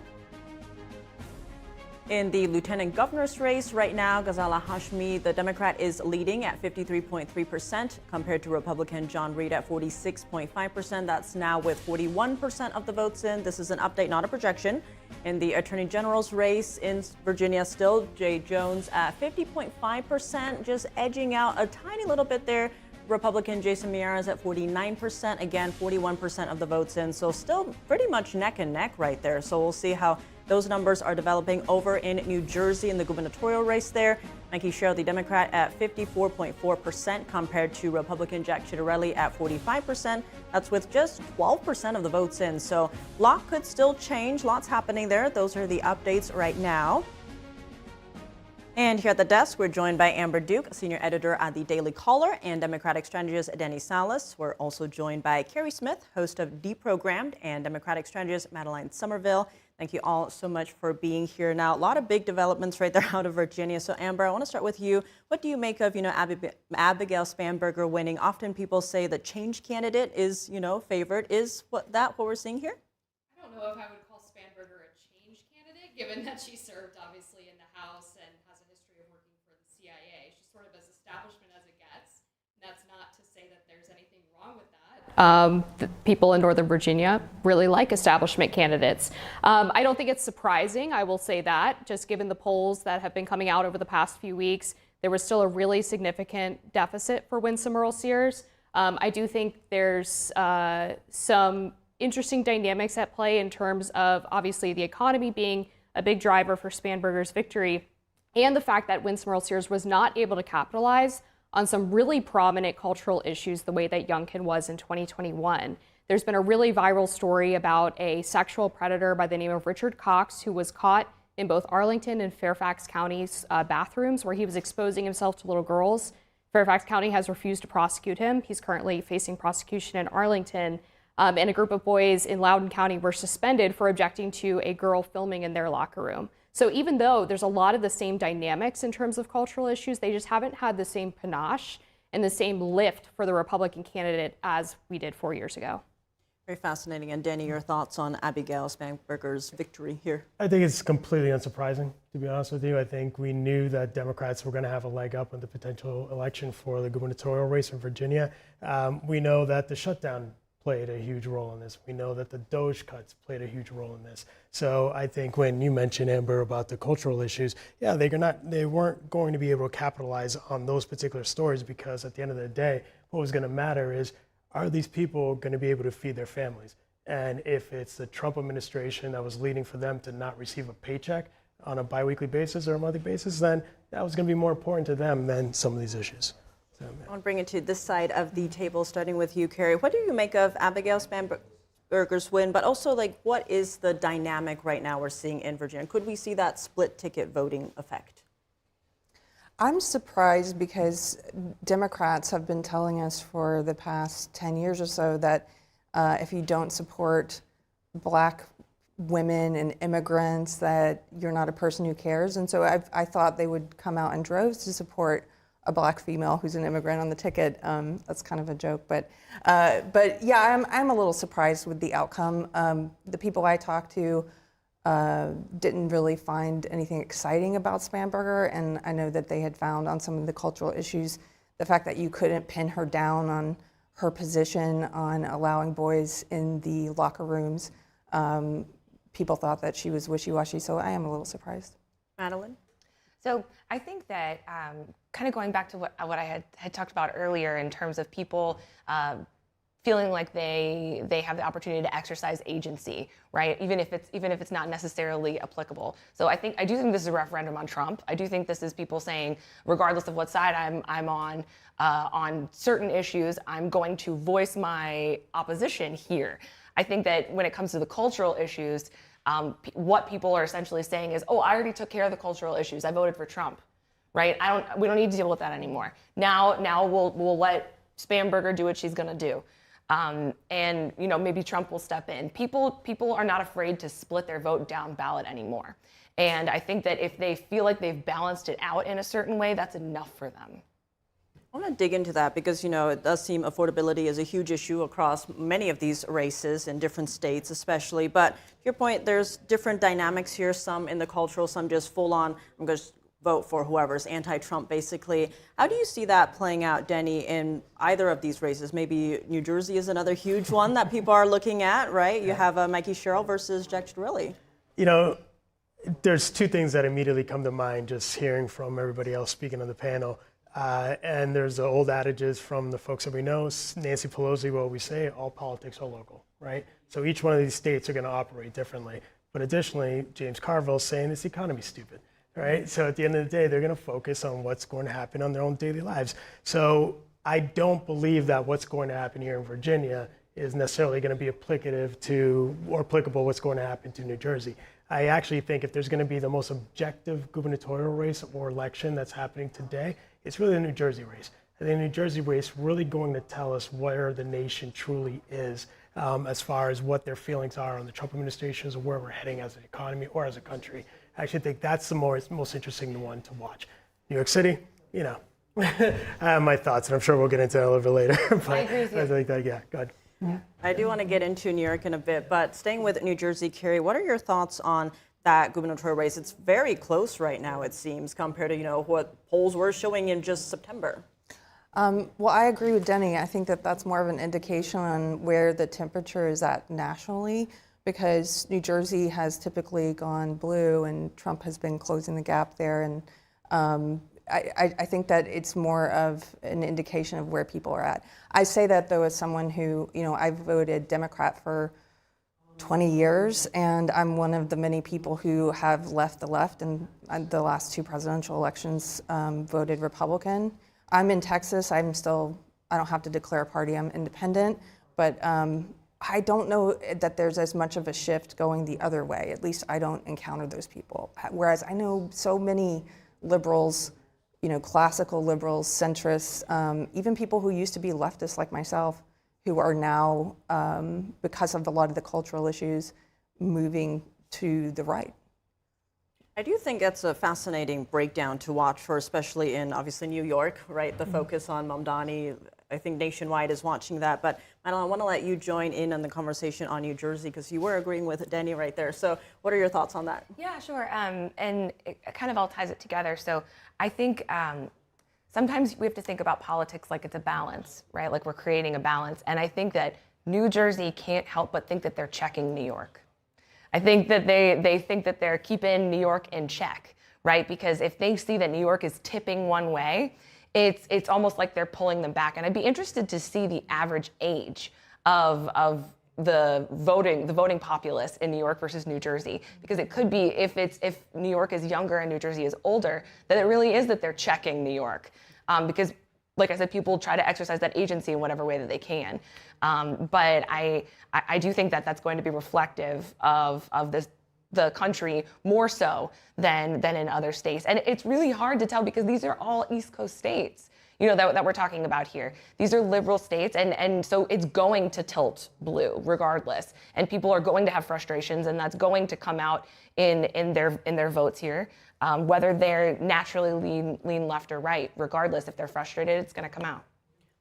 In the lieutenant governor's race right now, Ghazala Hashmi, the Democrat, is leading at 53.3% compared to Republican John Reed at 46.5%. That's now with 41% of the votes in. This is an update, not a projection. In the attorney general's race in Virginia, still Jay Jones at 50.5%, just edging out a tiny little bit there. Republican Jason Meier is at 49%, again 41% of the votes in, so still pretty much neck and neck right there. So we'll see how those numbers are developing over in New Jersey in the gubernatorial race there. Mikey Sherrill, the Democrat, at 54.4% compared to Republican Jack Ciattarelli at 45%. That's with just 12% of the votes in, so a lot could still change. Lots happening there. Those are the updates right now. And here at the desk, we're joined by Amber Duke, senior editor at the Daily Caller, and Democratic strategist Danny Salas. We're also joined by Carrie Smith, host of Deprogrammed, and Democratic strategist Madeline Somerville. Thank you all so much for being here. Now, a lot of big developments right there out of Virginia. So, Amber, I want to start with you. What do you make of, Abigail Spanberger winning? Often people say the change candidate is, favored. Is what we're seeing here? I don't know if I would call Spanberger a change candidate, given that she served obviously in the House and has a history of working for the CIA. She's sort of as establishment as it gets. That's not to say that there's anything wrong with that. The people in Northern Virginia really like establishment candidates. I don't think it's surprising, I will say that, just given the polls that have been coming out over the past few weeks. There was still a really significant deficit for Winsome Earl Sears. I do think there's some interesting dynamics at play in terms of obviously the economy being a big driver for Spanberger's victory, and the fact that Winsome Earl Sears was not able to capitalize on some really prominent cultural issues the way that Youngkin was in 2021. There's been a really viral story about a sexual predator by the name of Richard Cox, who was caught in both Arlington and Fairfax counties' bathrooms where he was exposing himself to little girls. Fairfax County has refused to prosecute him. He's currently facing prosecution in Arlington. And a group of boys in Loudoun County were suspended for objecting to a girl filming in their locker room. So even though there's a lot of the same dynamics in terms of cultural issues, they just haven't had the same panache and the same lift for the Republican candidate as we did 4 years ago. Very fascinating. And Danny, your thoughts on Abigail Spanberger's victory here? I think it's completely unsurprising, to be honest with you. I think we knew that Democrats were going to have a leg up in the potential election for the gubernatorial race in Virginia. We know that the shutdown played a huge role in this. We know that the Doge cuts played a huge role in this. So I think when you mentioned, Amber, about the cultural issues, yeah, they weren't going to be able to capitalize on those particular stories, because at the end of the day, what was going to matter is, are these people going to be able to feed their families? And if it's the Trump administration that was leading for them to not receive a paycheck on a biweekly basis or a monthly basis, then that was going to be more important to them than some of these issues. So, I want to bring it to this side of the table, starting with you, Carrie. What do you make of Abigail Spanberger's win, but also, like, what is the dynamic right now we're seeing in Virginia? Could we see that split ticket voting effect? I'm surprised because Democrats have been telling us for the past 10 years or so that if you don't support Black women and immigrants, that you're not a person who cares. And so I thought they would come out in droves to support a Black female who's an immigrant on the ticket. That's kind of a joke, but yeah, I'm a little surprised with the outcome. The people I talked to didn't really find anything exciting about Spanberger, and I know that they had found on some of the cultural issues, the fact that you couldn't pin her down on her position on allowing boys in the locker rooms. People thought that she was wishy-washy, so I am a little surprised. Madeline? So I think that kind of going back to what I had talked about earlier in terms of people feeling like they have the opportunity to exercise agency, right? Even if it's not necessarily applicable. So I do think this is a referendum on Trump. I do think this is people saying, regardless of what side I'm on certain issues, I'm going to voice my opposition here. I think that when it comes to the cultural issues, what people are essentially saying is, oh, I already took care of the cultural issues. I voted for Trump, right? We don't need to deal with that anymore. Now we'll let Spanberger do what she's going to do. And maybe Trump will step in. People are not afraid to split their vote down ballot anymore. And I think that if they feel like they've balanced it out in a certain way, that's enough for them. I want to dig into that because, it does seem affordability is a huge issue across many of these races in different states especially. But to your point, there's different dynamics here, some in the cultural, some just full on, I'm going to vote for whoever's anti-Trump, basically. How do you see that playing out, Denny, in either of these races? Maybe New Jersey is another huge one that people are looking at, right? You have Mikey Sherrill versus Jack Ciattarelli. There's two things that immediately come to mind just hearing from everybody else speaking on the panel. And there's the old adages from the folks that we know. Nancy Pelosi will always say, all politics are local, right? So each one of these states are going to operate differently. But additionally, James Carville's saying this economy's stupid. Right? So at the end of the day, they're going to focus on what's going to happen on their own daily lives. So I don't believe that what's going to happen here in Virginia is necessarily going to be applicable to what's going to happen to New Jersey. I actually think if there's going to be the most objective gubernatorial race or election that's happening today, it's really the New Jersey race. I think the New Jersey race really going to tell us where the nation truly is as far as what their feelings are on the Trump administration or where we're heading as an economy or as a country. I actually think that's the most interesting one to watch. New York City, I have my thoughts, and I'm sure we'll get into that a little bit later. But I agree with you. I think that, yeah, go ahead. Yeah. I do want to get into New York in a bit, but staying with New Jersey, Carrie, what are your thoughts on that gubernatorial race? It's very close right now, it seems, compared to what polls were showing in just September. Well, I agree with Denny. I think that that's more of an indication on where the temperature is at nationally, because New Jersey has typically gone blue and Trump has been closing the gap there. And I think that it's more of an indication of where people are at. I say that, though, as someone who, I've voted Democrat for 20 years, and I'm one of the many people who have left the left, and the last two presidential elections voted Republican. I'm in Texas. I don't have to declare a party. I'm independent, but I don't know that there's as much of a shift going the other way. At least I don't encounter those people. Whereas I know so many liberals, classical liberals, centrists, even people who used to be leftists like myself, who are now, because of a lot of the cultural issues, moving to the right. I do think it's a fascinating breakdown to watch for, especially in obviously New York, right? The focus on Mamdani, I think nationwide is watching that. But Madeline, I want to let you join in on the conversation on New Jersey because you were agreeing with Denny right there. So what are your thoughts on that? Yeah, sure. And it kind of all ties it together. So I think sometimes we have to think about politics like it's a balance, right? Like we're creating a balance. And I think that New Jersey can't help but think that they're checking New York. I think that they think that they're keeping New York in check, right? Because if they see that New York is tipping one way, it's almost like they're pulling them back. And I'd be interested to see the average age of the voting populace in New York versus New Jersey, because it could be if New York is younger and New Jersey is older, that it really is that they're checking New York, because like I said, people try to exercise that agency in whatever way that they can. But I do think that that's going to be reflective of the country more so than in other states. And it's really hard to tell because these are all East Coast states, you know, that we're talking about here. These are liberal states, and so it's going to tilt blue regardless. And people are going to have frustrations, and that's going to come out in their votes here. Whether they're naturally lean left or right, regardless, if they're frustrated, it's going to come out.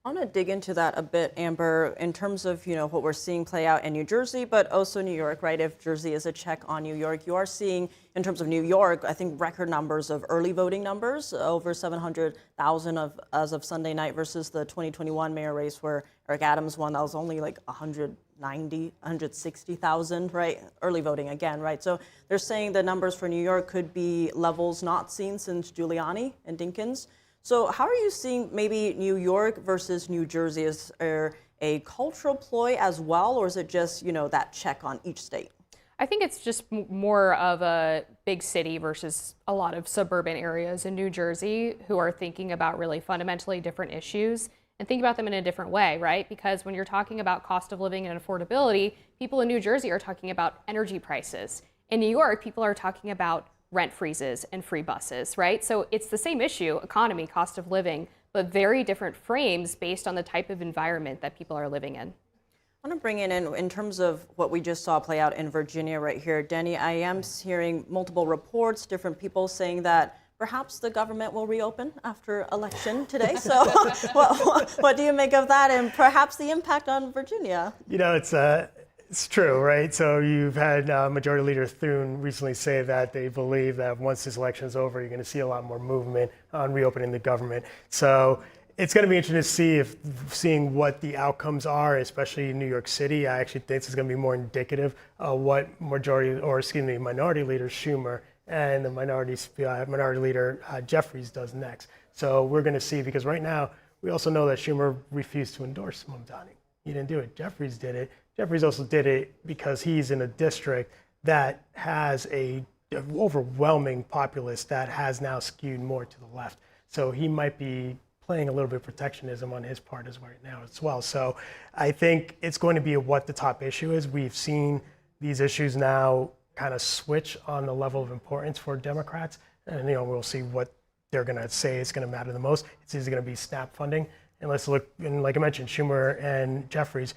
I want to dig into that a bit, Amber, in terms of, you know, what we're seeing play out in New Jersey, but also New York, right? If Jersey is a check on New York, you are seeing, in terms of New York, I think record numbers of early voting numbers, over 700,000 as of Sunday night versus the 2021 mayor race where Eric Adams won. That was only like 160,000, right? Early voting again, right? So they're saying the numbers for New York could be levels not seen since Giuliani and Dinkins. So how are you seeing maybe New York versus New Jersey? Is there a cultural ploy as well, or is it just, you know, that check on each state? I think it's just more of a big city versus a lot of suburban areas in New Jersey who are thinking about really fundamentally different issues and think about them in a different way, right? Because when you're talking about cost of living and affordability, people in New Jersey are talking about energy prices. In New York, people are talking about rent freezes and free buses, right? So it's the same issue, economy, cost of living, but very different frames based on the type of environment that people are living in. I want to bring in terms of what we just saw play out in Virginia right here. Denny, I am hearing multiple reports, different people saying that perhaps the government will reopen after election today. So what do you make of that and perhaps the impact on Virginia? You know, it's true, right? So you've had Majority Leader Thune recently say that they believe that once this election is over, you're going to see a lot more movement on reopening the government. So it's going to be interesting to seeing what the outcomes are, especially in New York City. I actually think it's going to be more indicative of what Minority Leader Schumer and the Minority Leader Jeffries does next. So we're going to see, because right now we also know that Schumer refused to endorse Mamdani. He didn't do it. Jeffries did it. Jeffries also did it because he's in a district that has an overwhelming populace that has now skewed more to the left. So he might be playing a little bit of protectionism on his part as right now as well. So I think it's going to be what the top issue is. We've seen these issues now kind of switch on the level of importance for Democrats, and we'll see what they're going to say is going to matter the most. It's either going to be SNAP funding, and let's look, and like I mentioned, Schumer and Jeffries.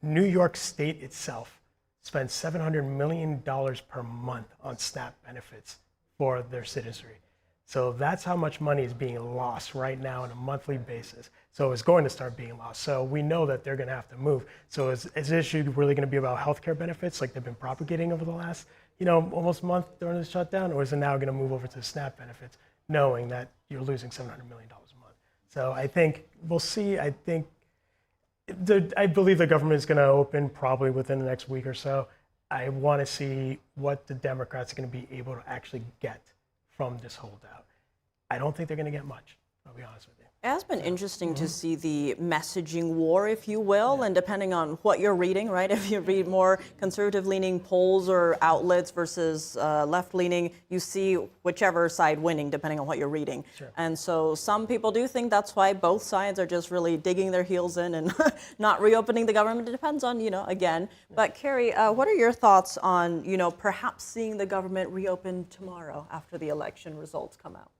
New York State itself spends $700 million per month on SNAP benefits for their citizenry. So that's how much money is being lost right now on a monthly basis. So it's going to start being lost. So we know that they're going to have to move. So is this issue really going to be about healthcare benefits like they've been propagating over the last, almost month during the shutdown? Or is it now going to move over to SNAP benefits, knowing that you're losing $700 million a month? So I think we'll see. I believe the government is going to open probably within the next week or so. I want to see what the Democrats are going to be able to actually get from this holdout. I don't think they're going to get much, I'll be honest with you. It has been interesting to see the messaging war, if you will, and depending on what you're reading, right? If you read more conservative-leaning polls or outlets versus left-leaning, you see whichever side winning, depending on what you're reading. Sure. And so some people do think that's why both sides are just really digging their heels in and not reopening the government. It depends on, again. Yeah. But Carrie, what are your thoughts on, perhaps seeing the government reopen tomorrow after the election results come out?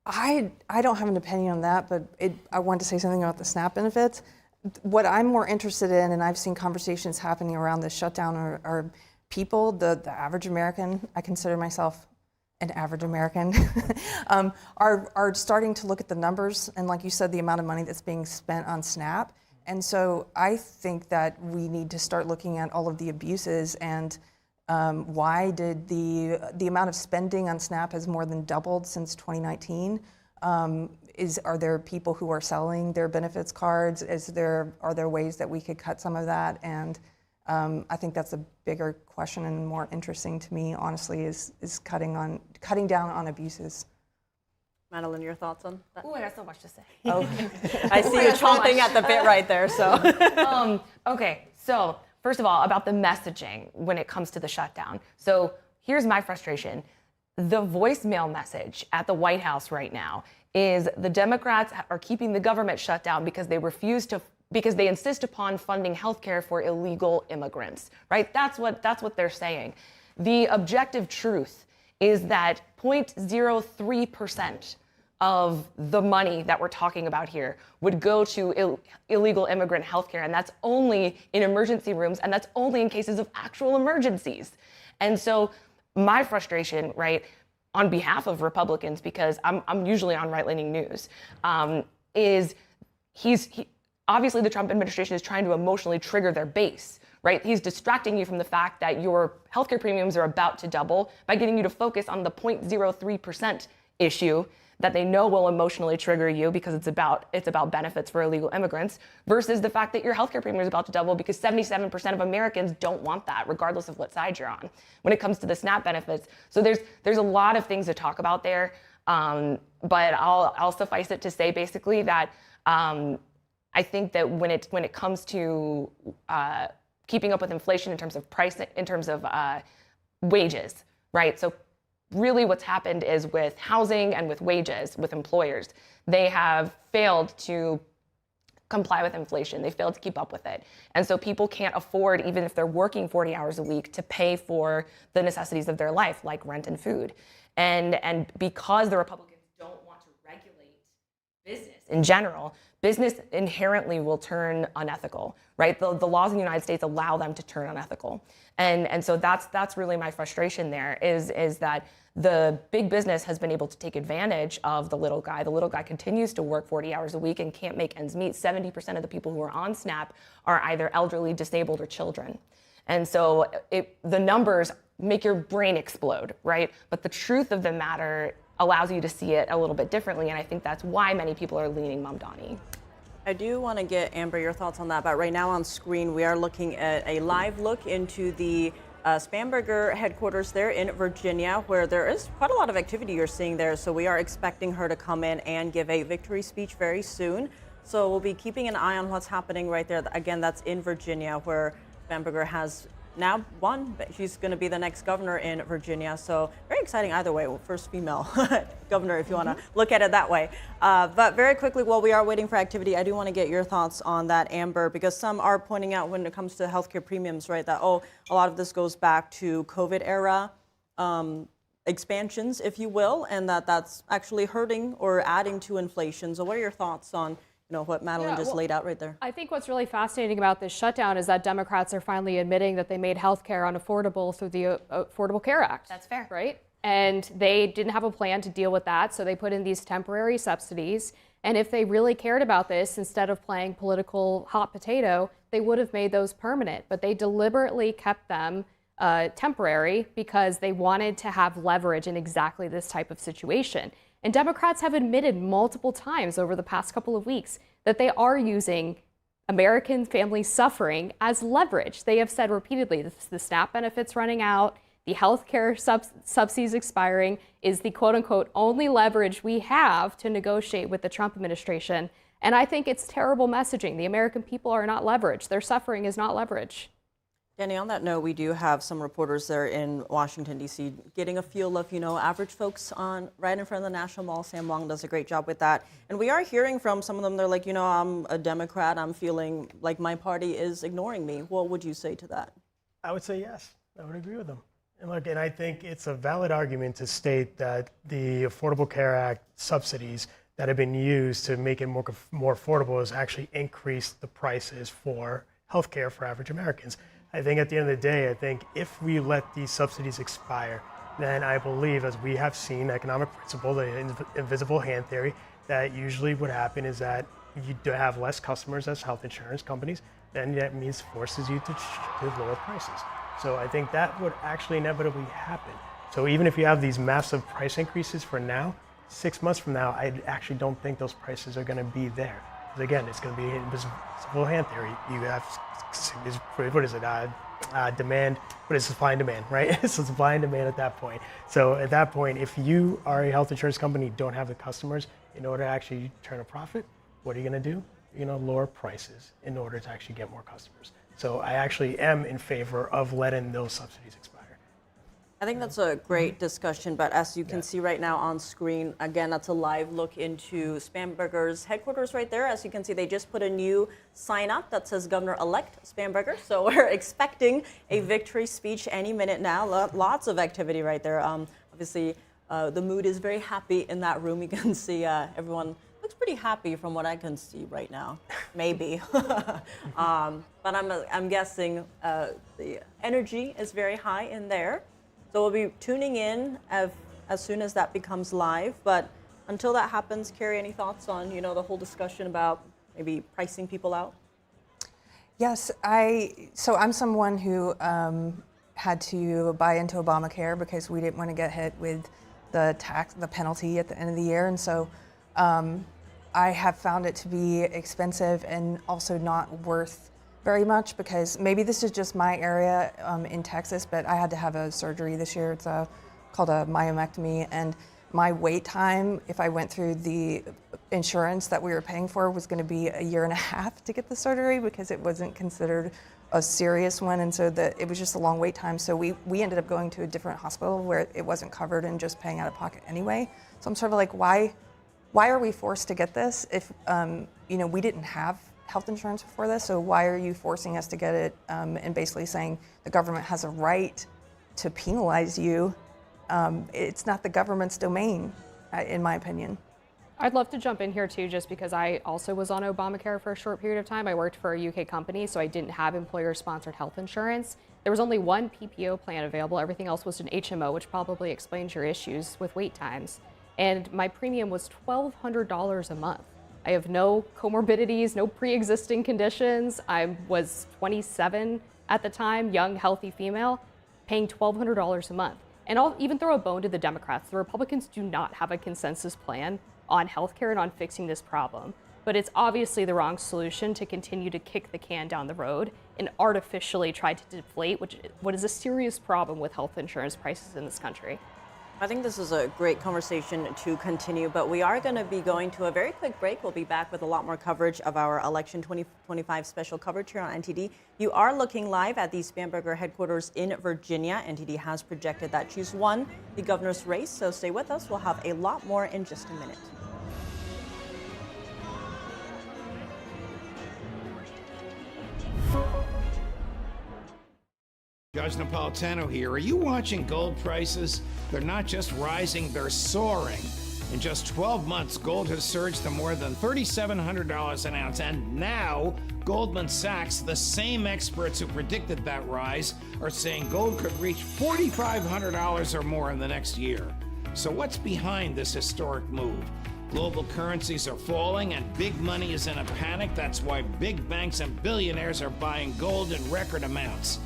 I don't have an opinion on that, but I want to say something about the SNAP benefits. What I'm more interested in, and I've seen conversations happening around this shutdown, are people, the average American. I consider myself an average American, are starting to look at the numbers and, like you said, the amount of money that's being spent on SNAP. And so I think that we need to start looking at all of the abuses and why did the amount of spending on SNAP has more than doubled since 2019. Are there people who are selling their benefits cards? Are there ways that we could cut some of that? And I think that's a bigger question and more interesting to me, honestly, is cutting down on abuses. Madeline, your thoughts on that? Ooh, I got so much to say. Oh, I see you chomping at the bit right there. So, okay. So, first of all, about the messaging when it comes to the shutdown. So, here's my frustration. The voicemail message at the White House right now is the Democrats are keeping the government shut down because they insist upon funding healthcare for illegal immigrants, right? That's what they're saying. The objective truth is that 0.03% of the money that we're talking about here would go to illegal immigrant healthcare, and that's only in emergency rooms, and that's only in cases of actual emergencies. And so my frustration, right, on behalf of Republicans, because I'm usually on right-leaning news, is obviously the Trump administration is trying to emotionally trigger their base, right? He's distracting you from the fact that your healthcare premiums are about to double by getting you to focus on the 0.03% issue that they know will emotionally trigger you because it's about benefits for illegal immigrants, versus the fact that your healthcare premium is about to double because 77% of Americans don't want that, regardless of what side you're on, when it comes to the SNAP benefits. So there's a lot of things to talk about there, but I'll suffice it to say basically that I think that when it comes to keeping up with inflation in terms of price, in terms of wages, right? So really what's happened is with housing and with wages, with employers, they have failed to comply with inflation. They failed to keep up with it. And so people can't afford, even if they're working 40 hours a week, to pay for the necessities of their life, like rent and food. And because the Republicans don't want to regulate business in general, business inherently will turn unethical, right? The laws in the United States allow them to turn unethical. And so that's really my frustration there, is that the big business has been able to take advantage of the little guy. The little guy continues to work 40 hours a week and can't make ends meet. 70% of the people who are on SNAP are either elderly, disabled, or children. And so the numbers make your brain explode, right? But the truth of the matter allows you to see it a little bit differently, and I think that's why many people are leaning Mamdani. I do want to get, Amber, your thoughts on that, but right now on screen we are looking at a live look into the Spanberger headquarters there in Virginia, where there is quite a lot of activity you're seeing there. So we are expecting her to come in and give a victory speech very soon. So we'll be keeping an eye on what's happening right there. Again, that's in Virginia, where Spanberger has now won. She's going to be the next governor in Virginia. So very exciting either way. Well, first female governor, if you want to look at it that way. But very quickly, while we are waiting for activity, I do want to get your thoughts on that, Amber, because some are pointing out when it comes to healthcare premiums, right, that, a lot of this goes back to COVID era expansions, if you will, and that's actually hurting or adding to inflation. So what are your thoughts on what Madeline just laid out right there? I think what's really fascinating about this shutdown is that Democrats are finally admitting that they made health care unaffordable through the Affordable Care Act. That's fair. Right? And they didn't have a plan to deal with that, so they put in these temporary subsidies. And if they really cared about this, instead of playing political hot potato, they would have made those permanent. But they deliberately kept them temporary because they wanted to have leverage in exactly this type of situation. And Democrats have admitted multiple times over the past couple of weeks that they are using American families' suffering as leverage. They have said repeatedly the SNAP benefits running out, the health care subsidies expiring is the quote-unquote only leverage we have to negotiate with the Trump administration. And I think it's terrible messaging. The American people are not leverage. Their suffering is not leverage. Danny, on that note, we do have some reporters there in Washington, D.C., getting a feel of, average folks on right in front of the National Mall. Sam Wong does a great job with that. And we are hearing from some of them, they're like, I'm a Democrat. I'm feeling like my party is ignoring me. What would you say to that? I would say yes. I would agree with them. And I think it's a valid argument to state that the Affordable Care Act subsidies that have been used to make it more affordable has actually increased the prices for health care for average Americans. I think at the end of the day, if we let these subsidies expire, then I believe, as we have seen, economic principle, the invisible hand theory, that usually what happen is that you do have less customers as health insurance companies, then that means forces you to lower prices. So I think that would actually inevitably happen. So even if you have these massive price increases for now, 6 months from now, I actually don't think those prices are going to be there. Because again, it's going to be invisible hand theory. You have, what is it, demand, what is supply and demand, right? So supply and demand at that point. So at that point, if you are a health insurance company, don't have the customers, in order to actually turn a profit, what are you going to do? You're going to lower prices in order to actually get more customers. So I actually am in favor of letting those subsidies expire. I think that's a great discussion, but as you can see right now on screen, again, that's a live look into Spanberger's headquarters right there. As you can see, they just put a new sign up that says Governor-elect Spanberger. So we're expecting a victory speech any minute now. Lots of activity right there. Obviously, the mood is very happy in that room. You can see everyone looks pretty happy from what I can see right now, maybe. But I'm guessing the energy is very high in there. So we'll be tuning in as soon as that becomes live. But until that happens, Carrie, any thoughts on the whole discussion about maybe pricing people out? Yes, I'm someone who had to buy into Obamacare because we didn't want to get hit with the penalty at the end of the year, and so I have found it to be expensive and also not worth very much, because maybe this is just my area in Texas, but I had to have a surgery this year. It's called a myomectomy, and my wait time, if I went through the insurance that we were paying for, was going to be 1.5 years to get the surgery because it wasn't considered a serious one, and so it was just a long wait time. So we ended up going to a different hospital where it wasn't covered and just paying out of pocket anyway. So I'm sort of like, why are we forced to get this if we didn't have health insurance before this? So why are you forcing us to get it, and basically saying the government has a right to penalize you? It's not the government's domain, in my opinion. I'd love to jump in here too, just because I also was on Obamacare for a short period of time. I worked for a UK company, so I didn't have employer-sponsored health insurance. There was only one PPO plan available. Everything else was an HMO, which probably explains your issues with wait times. And my premium was $1,200 a month. I have no comorbidities, no pre-existing conditions. I was 27 at the time, young, healthy female, paying $1,200 a month. And I'll even throw a bone to the Democrats. The Republicans do not have a consensus plan on healthcare and on fixing this problem. But it's obviously the wrong solution to continue to kick the can down the road and artificially try to deflate what is a serious problem with health insurance prices in this country. I think this is a great conversation to continue, but we are going to be going to a very quick break. We'll be back with a lot more coverage of our Election 2025 special coverage here on NTD. You are looking live at the Spanberger headquarters in Virginia. NTD has projected that she's won the governor's race, so stay with us. We'll have a lot more in just a minute. Judge Napolitano here. Are you watching gold prices? They're not just rising, they're soaring. In just 12 months, gold has surged to more than $3,700 an ounce. And now, Goldman Sachs, the same experts who predicted that rise, are saying gold could reach $4,500 or more in the next year. So what's behind this historic move? Global currencies are falling and big money is in a panic. That's why big banks and billionaires are buying gold in record amounts.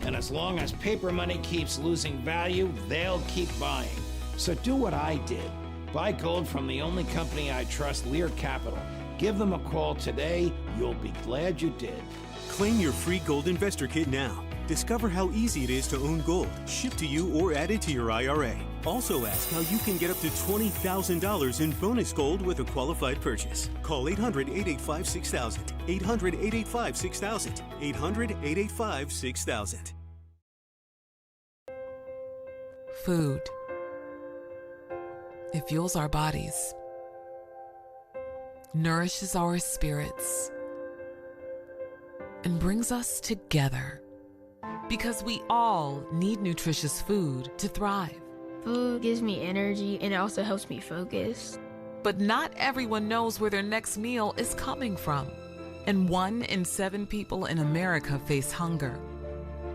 And as long as paper money keeps losing value, they'll keep buying. So do what I did. Buy gold from the only company I trust, Lear Capital. Give them a call today. You'll be glad you did. Claim your free gold investor kit now. Discover how easy it is to own gold, shipped to you or added to your IRA. Also ask how you can get up to $20,000 in bonus gold with a qualified purchase. Call 800-885-6000. 800-885-6000. 800-885-6000. Food. It fuels our bodies, nourishes our spirits, and brings us together. Because we all need nutritious food to thrive. Food gives me energy and it also helps me focus. But not everyone knows where their next meal is coming from. And 1 in 7 people in America face hunger.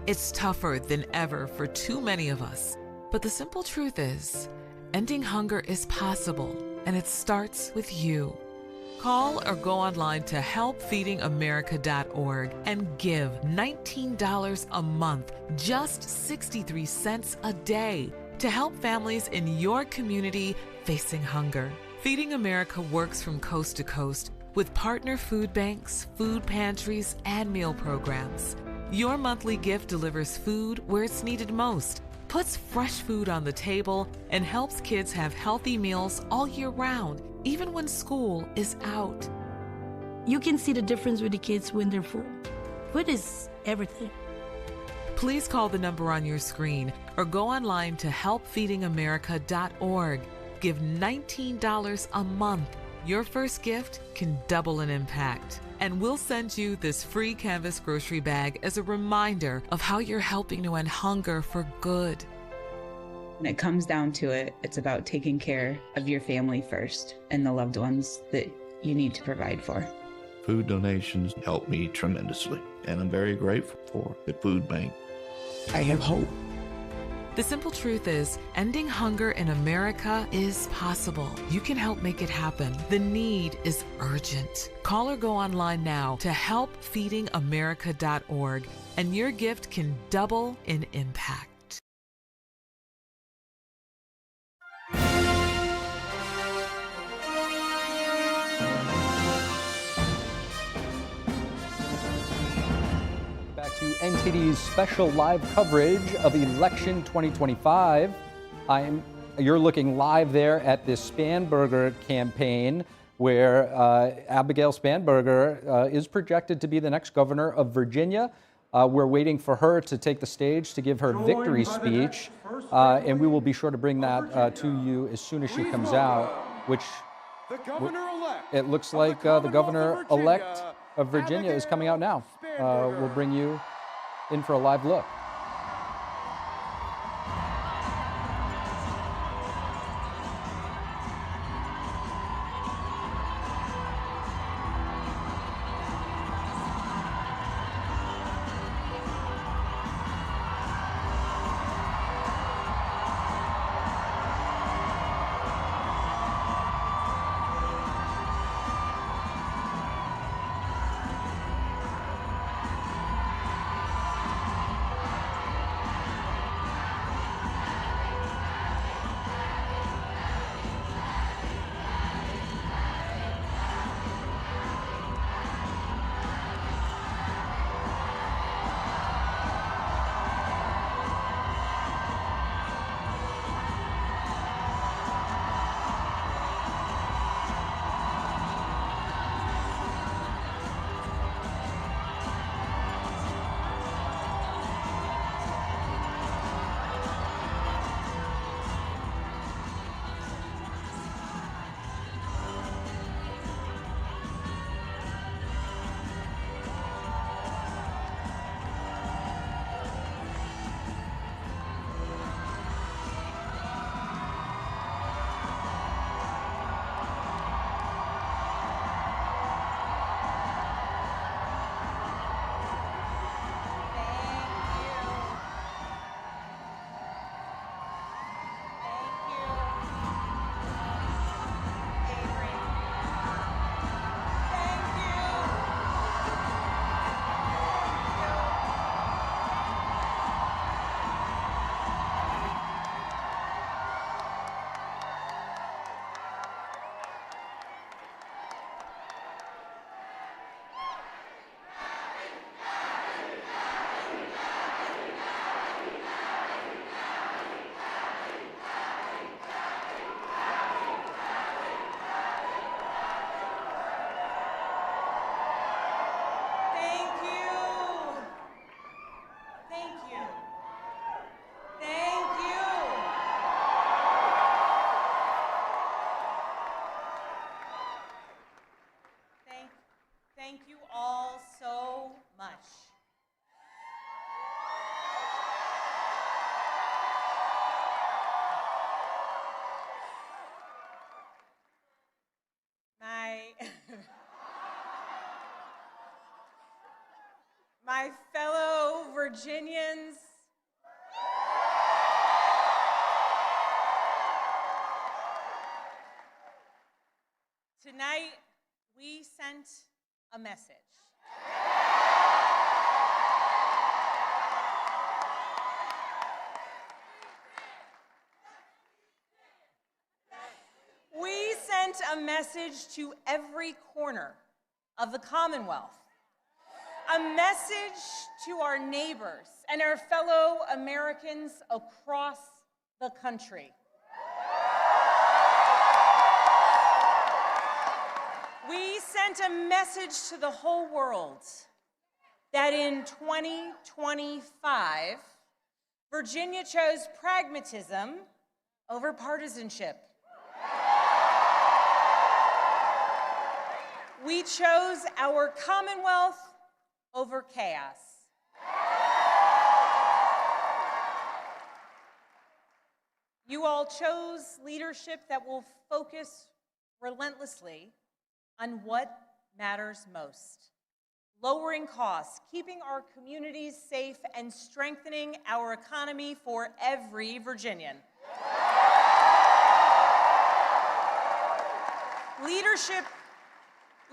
It's tougher than ever for too many of us. But the simple truth is, ending hunger is possible, and it starts with you. Call or go online to helpfeedingamerica.org and give $19 a month, just 63 cents a day, to help families in your community facing hunger. Feeding America works from coast to coast with partner food banks, food pantries, and meal programs. Your monthly gift delivers food where it's needed most, puts fresh food on the table, and helps kids have healthy meals all year round, even when school is out. You can see the difference with the kids when they're full. Food is everything. Please call the number on your screen or go online to helpfeedingamerica.org. Give $19 a month. Your first gift can double an impact. And we'll send you this free canvas grocery bag as a reminder of how you're helping to end hunger for good. When it comes down to it, it's about taking care of your family first and the loved ones that you need to provide for. Food donations help me tremendously, and I'm very grateful for the food bank. I have hope. The simple truth is, ending hunger in America is possible. You can help make it happen. The need is urgent. Call or go online now to helpfeedingamerica.org, and your gift can double in impact. Back to NTD's special live coverage of election 2025. You're looking live there at the Spanberger campaign, where Abigail Spanberger is projected to be the next governor of Virginia. We're waiting for her to take the stage to give her victory speech, and we will be sure to bring that to you as soon as she comes out, which it looks like the governor-elect of Virginia is coming out now. We'll bring you in for a live look. Thank you all so much. My fellow Virginians, sent a message. We sent a message to every corner of the Commonwealth, a message to our neighbors and our fellow Americans across the country. We sent a message to the whole world that in 2025, Virginia chose pragmatism over partisanship. We chose our Commonwealth over chaos. You all chose leadership that will focus relentlessly on what matters most: lowering costs, keeping our communities safe, and strengthening our economy for every Virginian.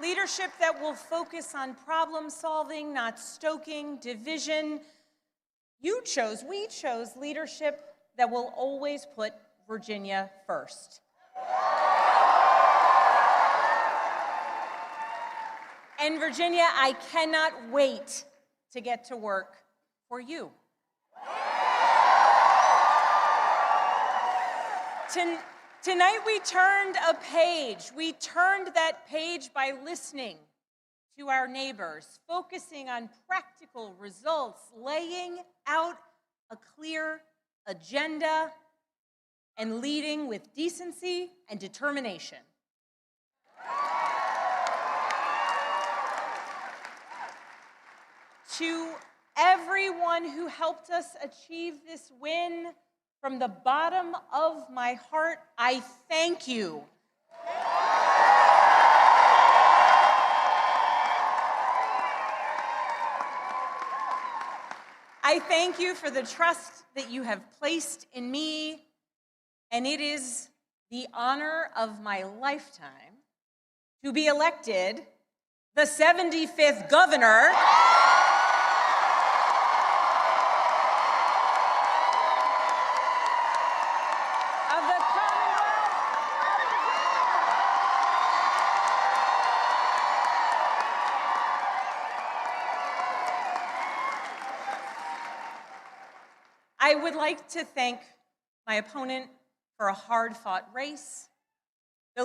Leadership that will focus on problem solving, not stoking division. We chose leadership that will always put Virginia first. And Virginia, I cannot wait to get to work for you. Tonight we turned a page. We turned that page by listening to our neighbors, focusing on practical results, laying out a clear agenda, and leading with decency and determination. To everyone who helped us achieve this win, from the bottom of my heart, I thank you. I thank you for the trust that you have placed in me, and it is the honor of my lifetime to be elected the 75th governor I would like to thank my opponent for a hard-fought race, the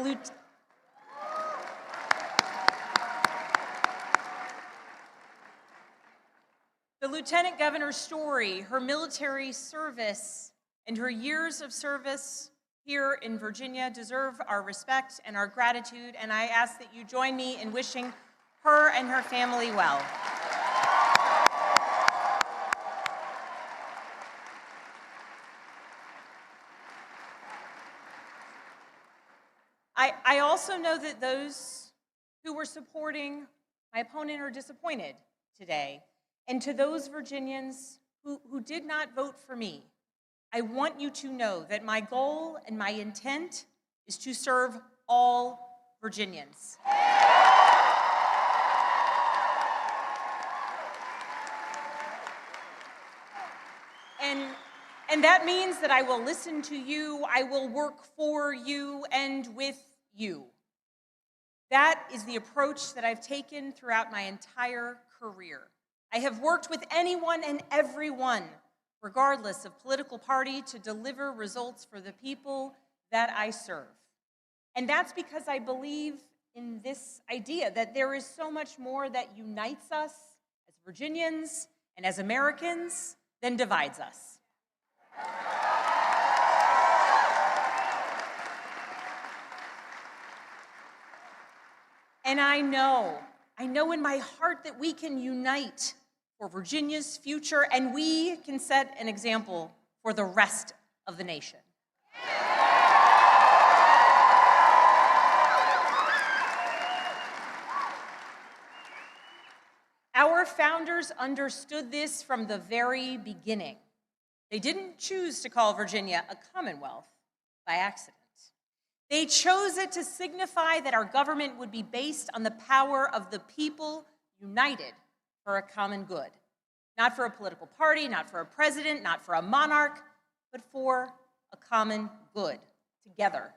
Lieutenant Governor's story, her military service, and her years of service here in Virginia deserve our respect and our gratitude, and I ask that you join me in wishing her and her family well. I also know that those who were supporting my opponent are disappointed today. And to those Virginians who did not vote for me, I want you to know that my goal and my intent is to serve all Virginians. And that means that I will listen to you, I will work for you and with you. That is the approach that I've taken throughout my entire career. I have worked with anyone and everyone, regardless of political party, to deliver results for the people that I serve. And that's because I believe in this idea that there is so much more that unites us as Virginians and as Americans than divides us. And I know in my heart that we can unite for Virginia's future, and we can set an example for the rest of the nation. Our founders understood this from the very beginning. They didn't choose to call Virginia a Commonwealth by accident. They chose it to signify that our government would be based on the power of the people united for a common good. Not for a political party, not for a president, not for a monarch, but for a common good, together.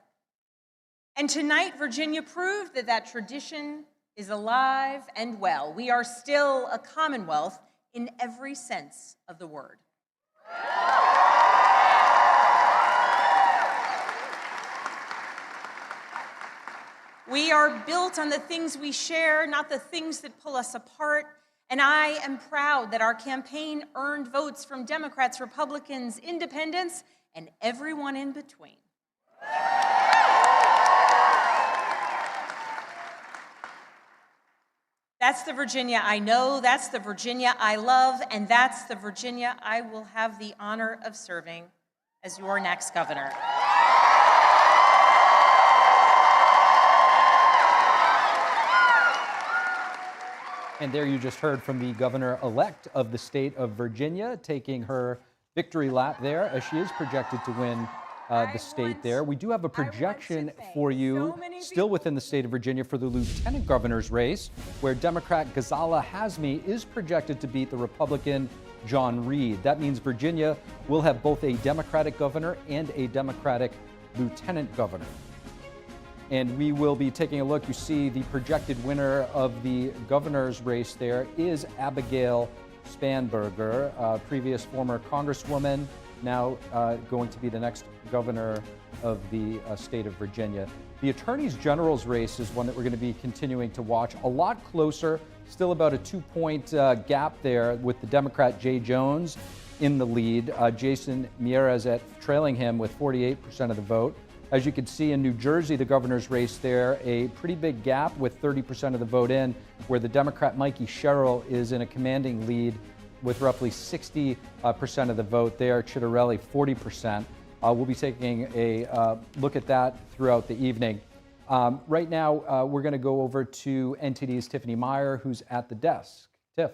And tonight, Virginia proved that that tradition is alive and well. We are still a commonwealth in every sense of the word. We are built on the things we share, not the things that pull us apart. And I am proud that our campaign earned votes from Democrats, Republicans, independents, and everyone in between. That's the Virginia I know, that's the Virginia I love, and that's the Virginia I will have the honor of serving as your next governor. And there you just heard from the governor-elect of the state of Virginia, taking her victory lap there, as she is projected to win the state there. We do have a projection for you, still within the state of Virginia, for the lieutenant governor's race, where Democrat Ghazala Hazmi is projected to beat the Republican John Reed. That means Virginia will have both a Democratic governor and a Democratic lieutenant governor. And we will be taking a look. You see the projected winner of the governor's race there is Abigail Spanberger, previous former congresswoman, now going to be the next governor of the state of Virginia. The Attorney General's race is one that we're going to be continuing to watch. A lot closer, still about a 2-point gap there with the Democrat Jay Jones in the lead. Jason Meier is trailing him with 48% of the vote. As you can see in New Jersey, the governor's race there, a pretty big gap with 30% of the vote in, where the Democrat Mikey Sherrill is in a commanding lead with roughly 60% of the vote there. Chitterelli, 40%. We'll be taking a look at that throughout the evening. Right now, we're going to go over to NTD's Tiffany Meier, who's at the desk. Tiff.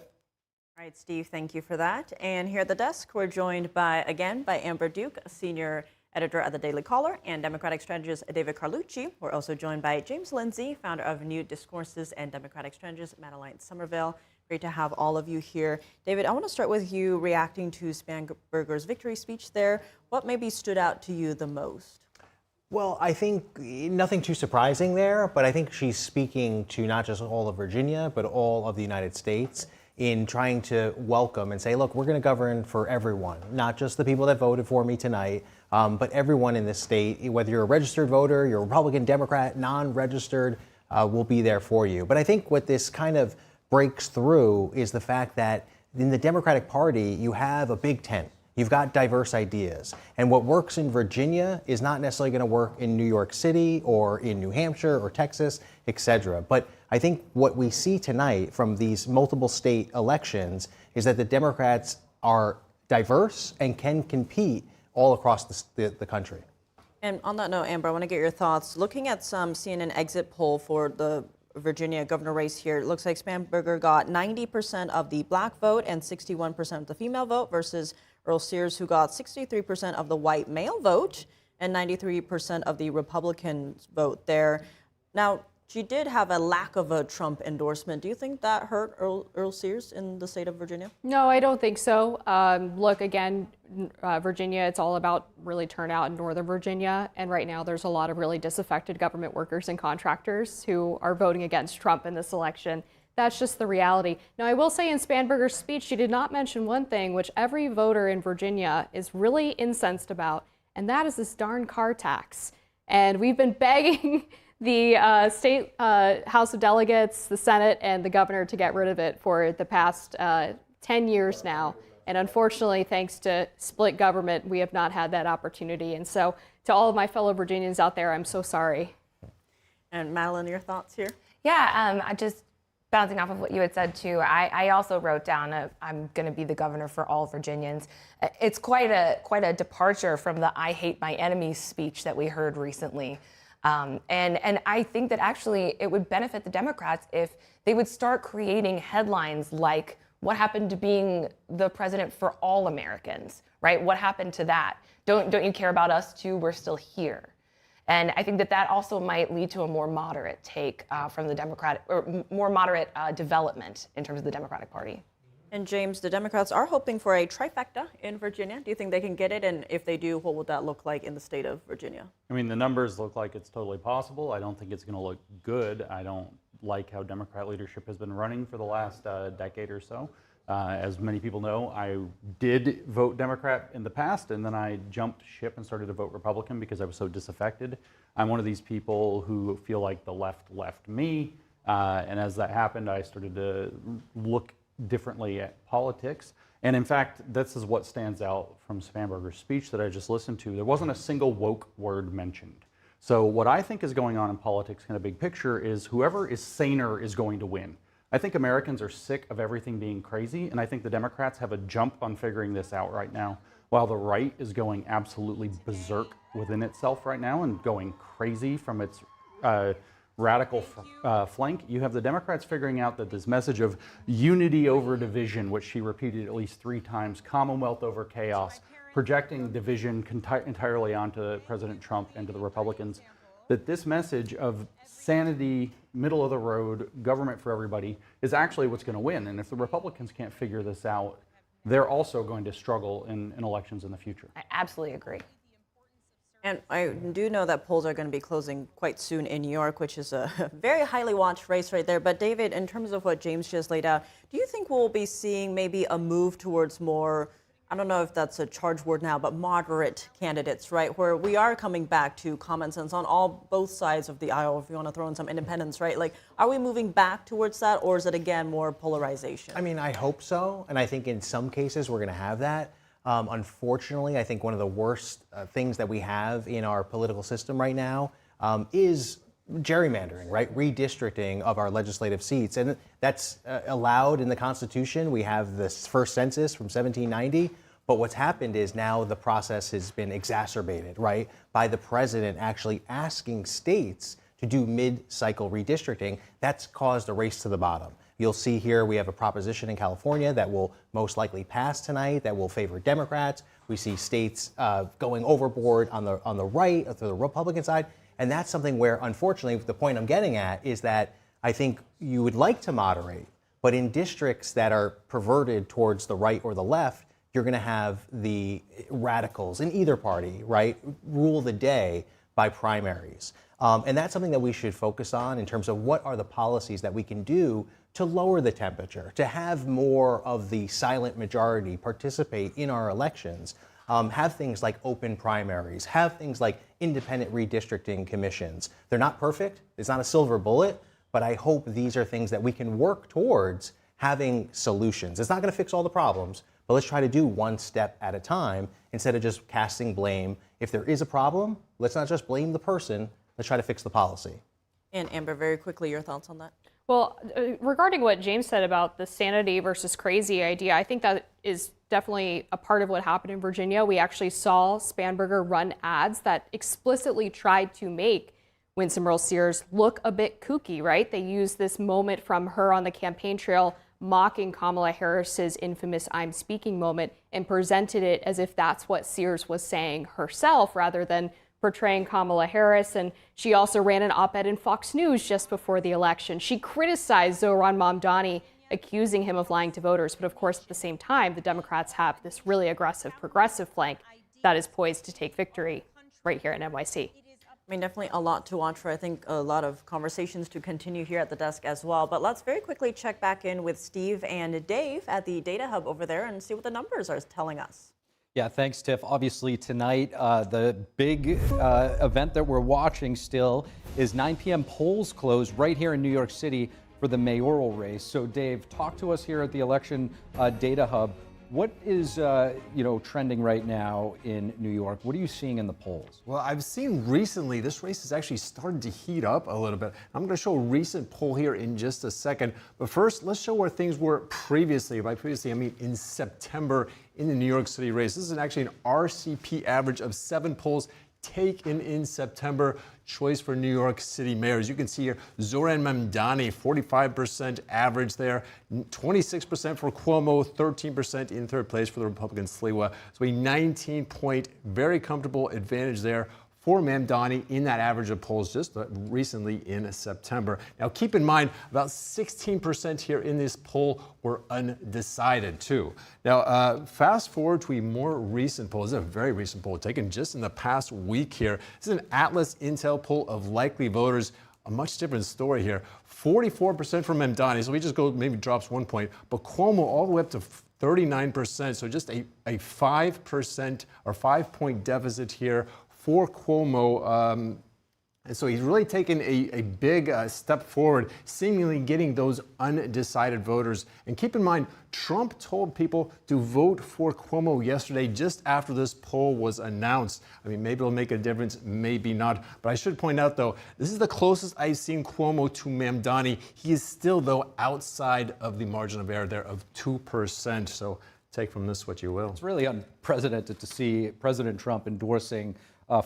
All right, Steve, thank you for that. And here at the desk, we're joined by Amber Duke, a senior editor at the Daily Caller, and Democratic strategist David Carlucci. We're also joined by James Lindsay, founder of New Discourses, and Democratic strategist Madeline Somerville. Great to have all of you here. David, I want to start with you reacting to Spanberger's victory speech there. What maybe stood out to you the most? Well, I think nothing too surprising there, but I think she's speaking to not just all of Virginia, but all of the United States in trying to welcome and say, look, we're going to govern for everyone, not just the people that voted for me tonight, but everyone in this state, whether you're a registered voter, you're a Republican, Democrat, non-registered, will be there for you. But I think what this kind of breaks through is the fact that in the Democratic Party, you have a big tent. You've got diverse ideas. And what works in Virginia is not necessarily going to work in New York City or in New Hampshire or Texas, et cetera. But I think what we see tonight from these multiple state elections is that the Democrats are diverse and can compete all across the country. And on that note, Amber, I want to get your thoughts. Looking at some CNN exit poll for the Virginia governor race here, it looks like Spanberger got 90% of the black vote and 61% of the female vote versus Earl Sears, who got 63% of the white male vote and 93% of the Republican vote there. Now, she did have a lack of a Trump endorsement. Do you think that hurt Earl Sears in the state of Virginia? No, I don't think so. Look, again, Virginia, it's all about really turnout in Northern Virginia. And right now there's a lot of really disaffected government workers and contractors who are voting against Trump in this election. That's just the reality. Now, I will say in Spanberger's speech, she did not mention one thing, which every voter in Virginia is really incensed about, and that is this darn car tax. And we've been begging the state House of Delegates, the Senate, and the governor to get rid of it for the past 10 years now. And unfortunately, thanks to split government, we have not had that opportunity. And so to all of my fellow Virginians out there, I'm so sorry. And Madeline, your thoughts here? Yeah, I just bouncing off of what you had said too, I also wrote down I'm going to be the governor for all Virginians. It's quite a departure from the "I hate my enemies" speech that we heard recently. And I think that actually it would benefit the Democrats if they would start creating headlines like, what happened to being the president for all Americans, right? What happened to that? Don't you care about us too? We're still here. And I think that also might lead to a more moderate take from the Democratic, or more moderate development in terms of the Democratic Party. And James, the Democrats are hoping for a trifecta in Virginia. Do you think they can get it? And if they do, what would that look like in the state of Virginia? I mean, the numbers look like it's totally possible. I don't think it's going to look good. I don't like how Democrat leadership has been running for the last decade or so. As many people know, I did vote Democrat in the past, and then I jumped ship and started to vote Republican because I was so disaffected. I'm one of these people who feel like the left left me, and as that happened, I started to look differently at politics. And in fact, this is what stands out from Spanberger's speech that I just listened to. There wasn't a single woke word mentioned. So what I think is going on in politics in a big picture is whoever is saner is going to win. I think Americans are sick of everything being crazy, and I think the Democrats have a jump on figuring this out right now, while the right is going absolutely berserk within itself right now and going crazy from its radical flank. You have the Democrats figuring out that this message of unity over division, which she repeated at least 3 times, Commonwealth over chaos, projecting division entirely onto President Trump and to the Republicans, that this message of sanity, middle of the road, government for everybody is actually what's going to win. And if the Republicans can't figure this out, they're also going to struggle in elections in the future. I absolutely agree. And I do know that polls are going to be closing quite soon in New York, which is a very highly watched race right there. But David, in terms of what James just laid out, do you think we'll be seeing maybe a move towards more, I don't know if that's a charged word now, but moderate candidates, right? Where we are coming back to common sense on both sides of the aisle, if you want to throw in some independents, right? Like, are we moving back towards that, or is it again more polarization? I mean, I hope so. And I think in some cases we're going to have that. Unfortunately, I think one of the worst things that we have in our political system right now is gerrymandering, right? Redistricting of our legislative seats. And that's allowed in the Constitution. We have this first census from 1790. But what's happened is now the process has been exacerbated, right? By the president actually asking states to do mid-cycle redistricting. That's caused a race to the bottom. You'll see here we have a proposition in California that will most likely pass tonight that will favor Democrats. We see states going overboard on the right, or the Republican side. And that's something where, unfortunately, the point I'm getting at is that I think you would like to moderate, but in districts that are perverted towards the right or the left, you're going to have the radicals in either party, right, rule the day by primaries. And that's something that we should focus on in terms of what are the policies that we can do to lower the temperature, to have more of the silent majority participate in our elections, have things like open primaries, have things like independent redistricting commissions. They're not perfect, it's not a silver bullet, but I hope these are things that we can work towards having solutions. It's not going to fix all the problems, but let's try to do one step at a time instead of just casting blame. If there is a problem, let's not just blame the person, let's try to fix the policy. And Amber, very quickly, your thoughts on that? Well, regarding what James said about the sanity versus crazy idea, I think that is definitely a part of what happened in Virginia. We actually saw Spanberger run ads that explicitly tried to make Winsome Earl-Sears look a bit kooky, right? They used this moment from her on the campaign trail mocking Kamala Harris's infamous "I'm speaking" moment and presented it as if that's what Sears was saying herself rather than portraying Kamala Harris. And she also ran an op-ed in Fox News just before the election. She criticized Zohran Mamdani, accusing him of lying to voters. But of course, at the same time, the Democrats have this really aggressive progressive flank that is poised to take victory right here in NYC. I mean, definitely a lot to watch for. I think a lot of conversations to continue here at the desk as well. But let's very quickly check back in with Steve and Dave at the Data Hub over there and see what the numbers are telling us. Yeah, thanks, Tiff. Obviously, tonight, the big event that we're watching still is 9 p.m. polls close right here in New York City for the mayoral race. So, Dave, talk to us here at the Election Data Hub. What is trending right now in New York? What are you seeing in the polls? Well, I've seen recently this race has actually started to heat up a little bit. I'm going to show a recent poll here in just a second. But first, let's show where things were previously. By previously, I mean in September in the New York City race. This is actually an RCP average of 7 polls taken in September. Choice for New York City mayor. As you can see here, Zohran Mamdani, 45% average there, 26% for Cuomo, 13% in third place for the Republican Sliwa. So a 19-point, very comfortable advantage there for Mamdani in that average of polls just recently in September. Now, keep in mind, about 16% here in this poll were undecided, too. Now, fast forward to a more recent poll. This is a very recent poll taken just in the past week here. This is an Atlas Intel poll of likely voters. A much different story here. 44% for Mamdani, so we just go, maybe drops 1 point, but Cuomo all the way up to 39%, so just a 5% or 5-point deficit here for Cuomo. And so he's really taken a big step forward, seemingly getting those undecided voters. And keep in mind, Trump told people to vote for Cuomo yesterday just after this poll was announced. I mean, maybe it'll make a difference, maybe not. But I should point out, though, this is the closest I've seen Cuomo to Mamdani. He is still, though, outside of the margin of error there of 2%. So take from this what you will. It's really unprecedented to see President Trump endorsing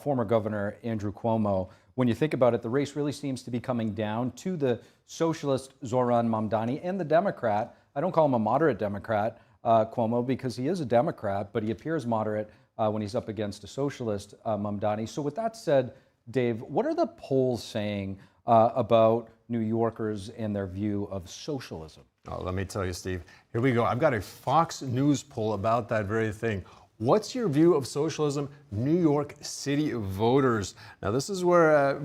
former Governor Andrew Cuomo. When you think about it, the race really seems to be coming down to the socialist Zohran Mamdani and the Democrat. I don't call him a moderate Democrat, Cuomo, because he is a Democrat, but he appears moderate when he's up against a socialist Mamdani. So with that said, Dave, what are the polls saying about New Yorkers and their view of socialism? Oh, let me tell you, Steve. Here we go. I've got a Fox News poll about that very thing. What's your view of socialism, New York City voters? Now, this is where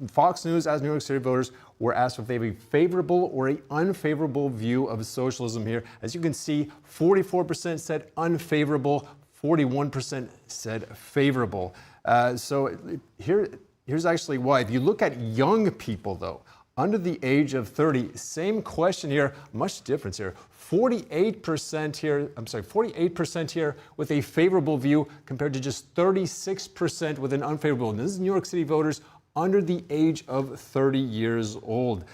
Fox News, as New York City voters, were asked if they have a favorable or an unfavorable view of socialism here. As you can see, 44% said unfavorable, 41% said favorable. So here's actually why. If you look at young people, though, under the age of 30, same question here, much difference here. 48% here with a favorable view compared to just 36% with an unfavorable. And this is New York City voters under the age of 30 years old.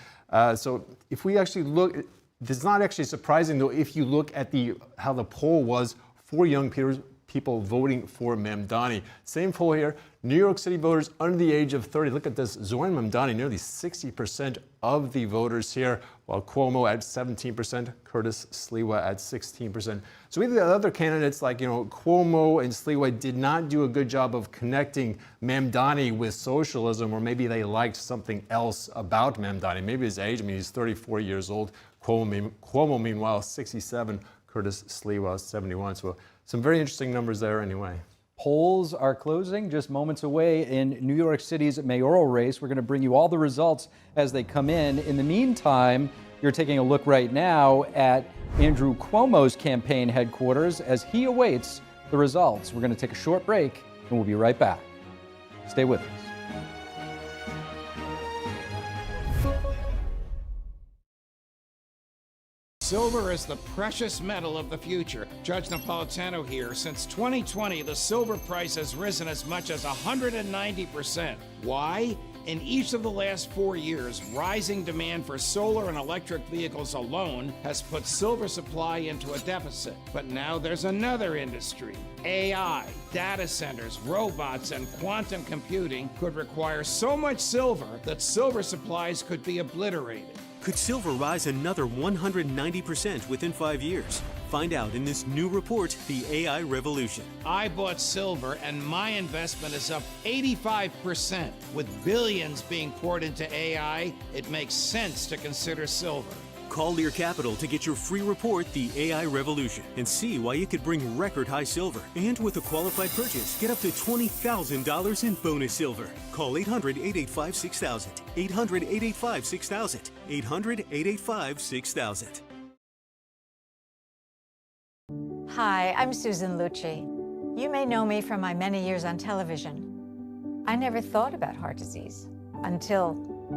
So if we actually look, it's not actually surprising though if you look at how the poll was for young people voting for Mamdani. Same poll here. New York City voters under the age of 30. Look at this. Zohran Mamdani, nearly 60% of the voters here, while Cuomo at 17%, Curtis Sliwa at 16%. So either the other candidates like, Cuomo and Sliwa did not do a good job of connecting Mamdani with socialism, or maybe they liked something else about Mamdani. Maybe his age. I mean, he's 34 years old. Cuomo meanwhile, 67. Curtis Sliwa, 71. So some very interesting numbers there anyway. Polls are closing just moments away in New York City's mayoral race. We're going to bring you all the results as they come in. In the meantime, you're taking a look right now at Andrew Cuomo's campaign headquarters as he awaits the results. We're going to take a short break and we'll be right back. Stay with us. Silver is the precious metal of the future. Judge Napolitano here. Since 2020, the silver price has risen as much as 190%. Why? In each of the last 4 years, rising demand for solar and electric vehicles alone has put silver supply into a deficit. But now there's another industry. AI, data centers, robots, and quantum computing could require so much silver that silver supplies could be obliterated. Could silver rise another 190% within 5 years? Find out in this new report, The AI Revolution. I bought silver and my investment is up 85%. With billions being poured into AI, it makes sense to consider silver. Call Lear Capital to get your free report, The AI Revolution, and see why it could bring record high silver. And with a qualified purchase, get up to $20,000 in bonus silver. Call 800-885-6000. 800-885-6000. 800-885-6000. Hi, I'm Susan Lucci. You may know me from my many years on television. I never thought about heart disease until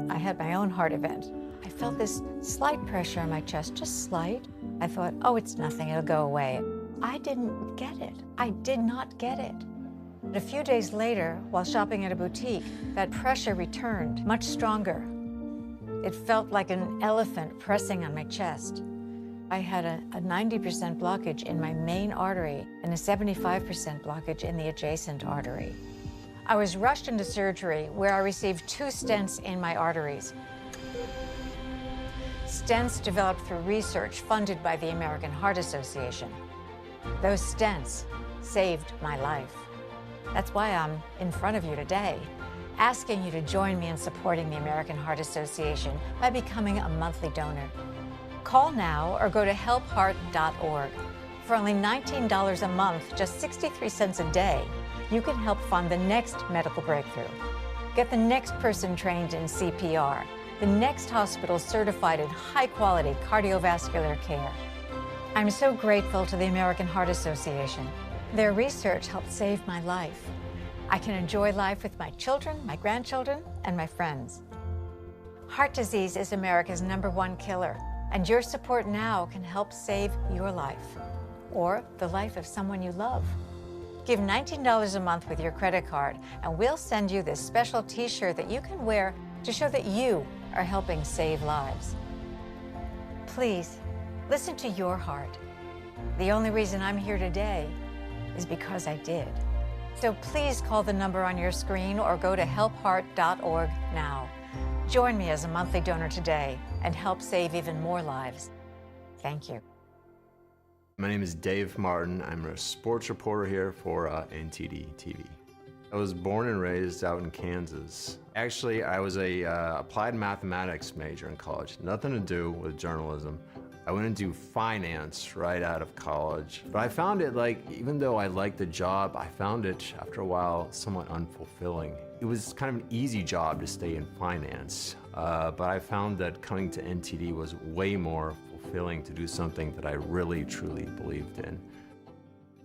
I had my own heart event. I felt this slight pressure on my chest, just slight. I thought, oh, it's nothing, it'll go away. I didn't get it. I did not get it. But a few days later, while shopping at a boutique, that pressure returned, much stronger. It felt like an elephant pressing on my chest. I had a 90% blockage in my main artery and a 75% blockage in the adjacent artery. I was rushed into surgery where I received 2 stents in my arteries. Stents developed through research funded by the American Heart Association. Those stents saved my life. That's why I'm in front of you today, asking you to join me in supporting the American Heart Association by becoming a monthly donor. Call now or go to helpheart.org. For only $19 a month, just 63 cents a day, you can help fund the next medical breakthrough. Get the next person trained in CPR, the next hospital certified in high-quality cardiovascular care. I'm so grateful to the American Heart Association. Their research helped save my life. I can enjoy life with my children, my grandchildren, and my friends. Heart disease is America's #1 killer, and your support now can help save your life or the life of someone you love. Give $19 a month with your credit card, and we'll send you this special t-shirt that you can wear to show that you are helping save lives. Please, listen to your heart. The only reason I'm here today is because I did. So please call the number on your screen or go to helpheart.org now. Join me as a monthly donor today and help save even more lives. Thank you. My name is Dave Martin. I'm a sports reporter here for NTD TV. I was born and raised out in Kansas. Actually, I was a applied mathematics major in college. Nothing to do with journalism. I went into finance right out of college. But I found it even though I liked the job, I found it after a while somewhat unfulfilling. It was kind of an easy job to stay in finance, but I found that coming to NTD was way more fulfilling to do something that I really, truly believed in.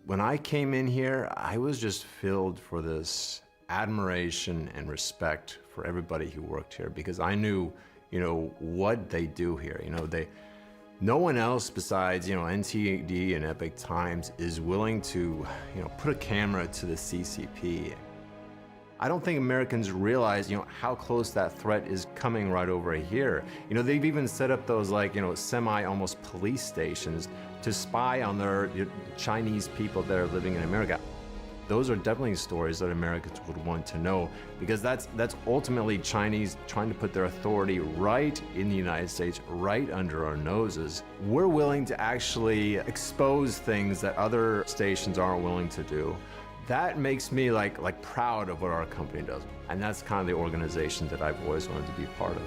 When I came in here, I was just filled for this admiration and respect for everybody who worked here because I knew, what they do here. No one else besides, NTD and Epic Times is willing to, put a camera to the CCP. I don't think Americans realize, how close that threat is coming right over here. They've even set up those semi-almost police stations to spy on their Chinese people that are living in America. Those are definitely stories that Americans would want to know because that's ultimately Chinese trying to put their authority right in the United States, right under our noses. We're willing to actually expose things that other stations aren't willing to do. That makes me proud of what our company does. And that's kind of the organization that I've always wanted to be part of.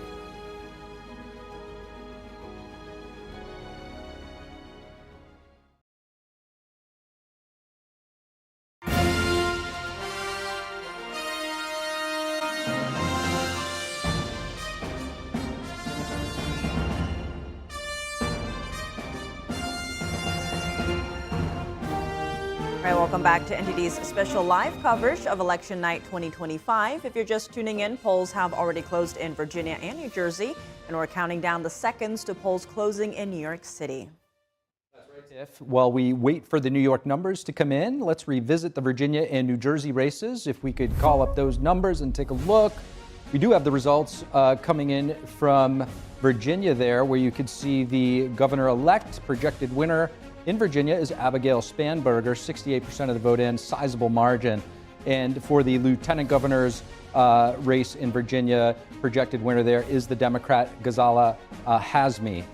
All right, welcome back to NTD's special live coverage of Election Night 2025. If you're just tuning in, polls have already closed in Virginia and New Jersey, and we're counting down the seconds to polls closing in New York City. That's right, Tiff. While we wait for the New York numbers to come in, let's revisit the Virginia and New Jersey races. If we could call up those numbers and take a look. We do have the results coming in from Virginia there, where you could see the governor-elect projected winner in Virginia is Abigail Spanberger, 68% of the vote in, sizable margin. And for the lieutenant governor's race in Virginia, projected winner there is the Democrat Ghazala Hazmi.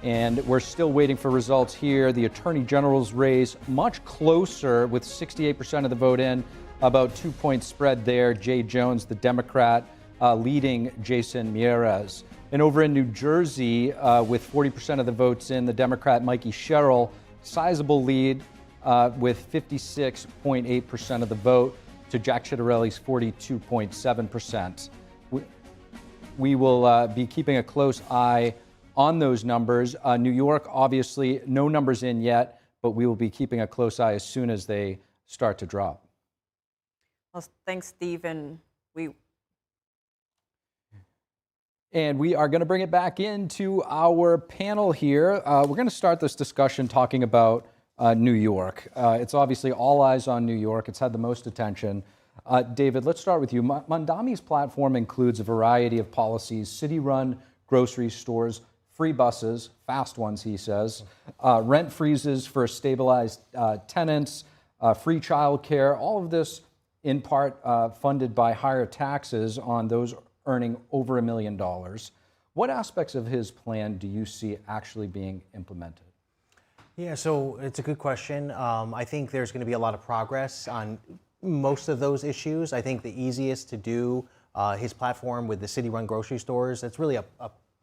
And we're still waiting for results here. The attorney general's race, much closer with 68% of the vote in, about 2-point spread there. Jay Jones, the Democrat, leading Jason Meier. And over in New Jersey, with 40% of the votes in, the Democrat Mikey Sherrill, sizable lead with 56.8% of the vote to Jack Ciattarelli's 42.7%. We will be keeping a close eye on those numbers. New York, obviously, no numbers in yet, but we will be keeping a close eye as soon as they start to drop. Well, thanks, Steve. And we are going to bring it back into our panel here. We're going to start this discussion talking about New York. It's obviously all eyes on New York. It's had the most attention. David, let's start with you. Mamdani's platform includes a variety of policies: city-run grocery stores, free buses, fast ones, he says, rent freezes for stabilized tenants, free childcare, all of this in part funded by higher taxes on those earning over $1 million. What aspects of his plan do you see actually being implemented? Yeah, so it's a good question. I think there's going to be a lot of progress on most of those issues. I think the easiest to do his platform with the city-run grocery stores, that's really a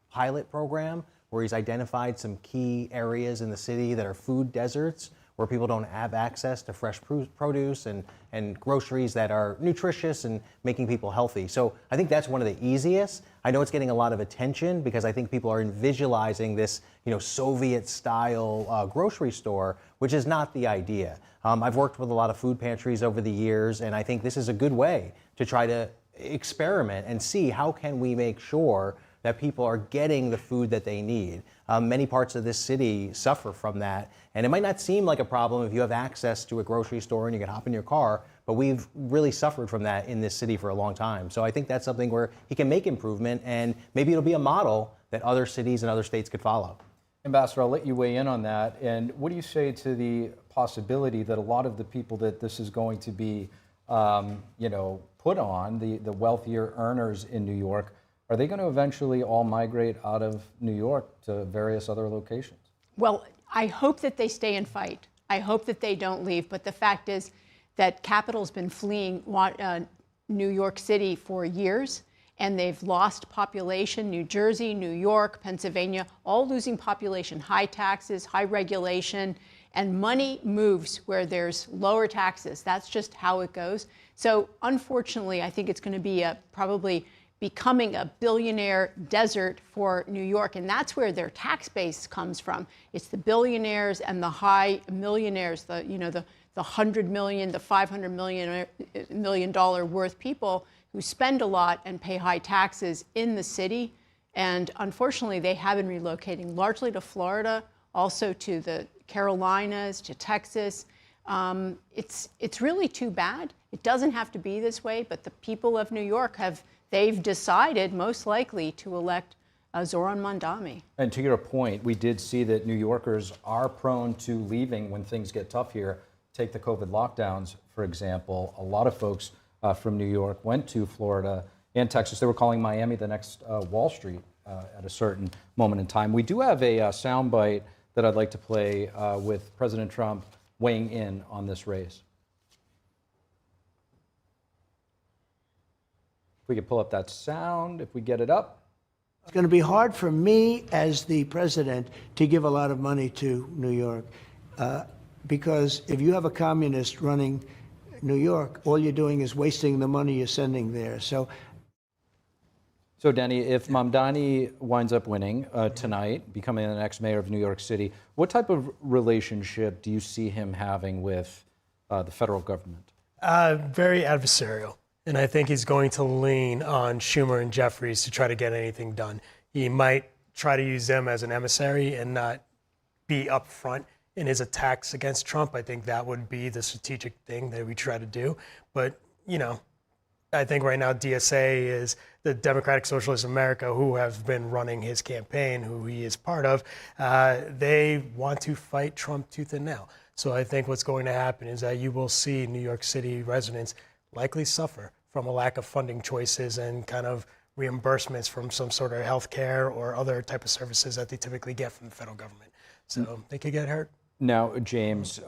pilot program where he's identified some key areas in the city that are food deserts, where people don't have access to fresh produce and groceries that are nutritious and making people healthy. So I think that's one of the easiest. I know it's getting a lot of attention because I think people are visualizing this, Soviet-style grocery store, which is not the idea. I've worked with a lot of food pantries over the years, and I think this is a good way to try to experiment and see how can we make sure that people are getting the food that they need. Many parts of this city suffer from that, and it might not seem like a problem if you have access to a grocery store and you can hop in your car, but we've really suffered from that in this city for a long time. So I think that's something where he can make improvement, and maybe it'll be a model that other cities and other states could follow. Ambassador, I'll let you weigh in on that. And what do you say to the possibility that a lot of the people that this is going to be, put on, the wealthier earners in New York, are they going to eventually all migrate out of New York to various other locations? Well, I hope that they stay and fight. I hope that they don't leave. But the fact is that capital's been fleeing New York City for years, and they've lost population. New Jersey, New York, Pennsylvania, all losing population, high taxes, high regulation, and money moves where there's lower taxes. That's just how it goes. So unfortunately, I think it's going to be probably becoming a billionaire desert for New York, and that's where their tax base comes from. It's the billionaires and the high millionaires, the $100 million, the $500 million worth people who spend a lot and pay high taxes in the city. And unfortunately, they have been relocating largely to Florida, also to the Carolinas, to Texas. It's really too bad. It doesn't have to be this way, but the people of New York they've decided most likely to elect Zoran Mandami. And to your point, we did see that New Yorkers are prone to leaving when things get tough here. Take the COVID lockdowns, for example. A lot of folks from New York went to Florida and Texas. They were calling Miami the next Wall Street at a certain moment in time. We do have a soundbite that I'd like to play with President Trump weighing in on this race. If we could pull up that sound, if we get it up. It's going to be hard for me as the president to give a lot of money to New York because if you have a communist running New York, all you're doing is wasting the money you're sending there. So Denny, if Mamdani winds up winning tonight, becoming the next mayor of New York City, what type of relationship do you see him having with the federal government? Very adversarial. And I think he's going to lean on Schumer and Jeffries to try to get anything done. He might try to use them as an emissary and not be upfront in his attacks against Trump. I think that would be the strategic thing that we try to do. But, I think right now DSA is the Democratic Socialist America, who have been running his campaign, who he is part of. They want to fight Trump tooth and nail. So I think what's going to happen is that you will see New York City residents likely suffer from a lack of funding choices and kind of reimbursements from some sort of health care or other type of services that they typically get from the federal government. So they could get hurt. Now, James,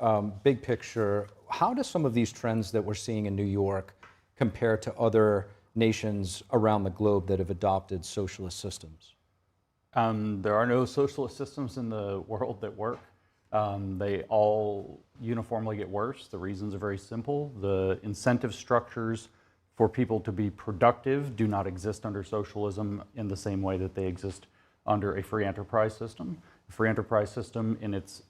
big picture, how do some of these trends that we're seeing in New York compare to other nations around the globe that have adopted socialist systems? There are no socialist systems in the world that work. They all uniformly get worse. The reasons are very simple. The incentive structures for people to be productive do not exist under socialism in the same way that they exist under a free enterprise system. A free enterprise system in its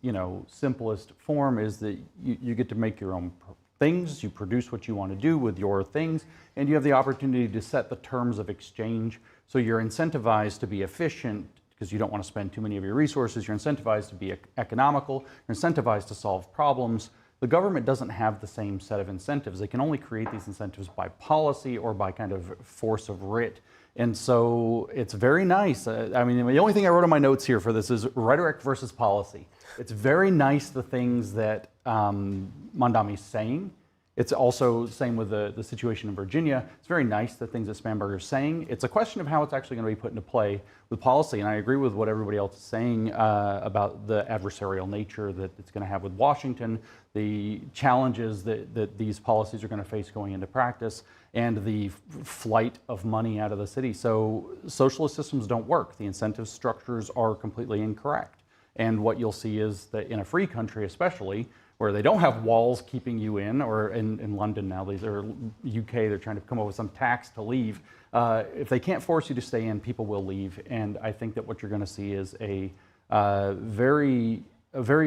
simplest form is that you get to make your own things, you produce what you want to do with your things, and you have the opportunity to set the terms of exchange. So you're incentivized to be efficient because you don't want to spend too many of your resources. You're incentivized to be economical. You're incentivized to solve problems. The government doesn't have the same set of incentives. They can only create these incentives by policy or by kind of force of writ. And so it's very nice. The only thing I wrote on my notes here for this is rhetoric versus policy. It's very nice the things that Mandami's saying. It's also same with the situation in Virginia. It's very nice the things that Spanberger is saying. It's a question of how it's actually going to be put into play with policy. And I agree with what everybody else is saying about the adversarial nature that it's going to have with Washington, the challenges that these policies are going to face going into practice, and the flight of money out of the city. So socialist systems don't work. The incentive structures are completely incorrect. And what you'll see is that in a free country especially, where they don't have walls keeping you in, or in London now, these are UK, they're trying to come up with some tax to leave. If they can't force you to stay in, people will leave. And I think that what you're going to see is a very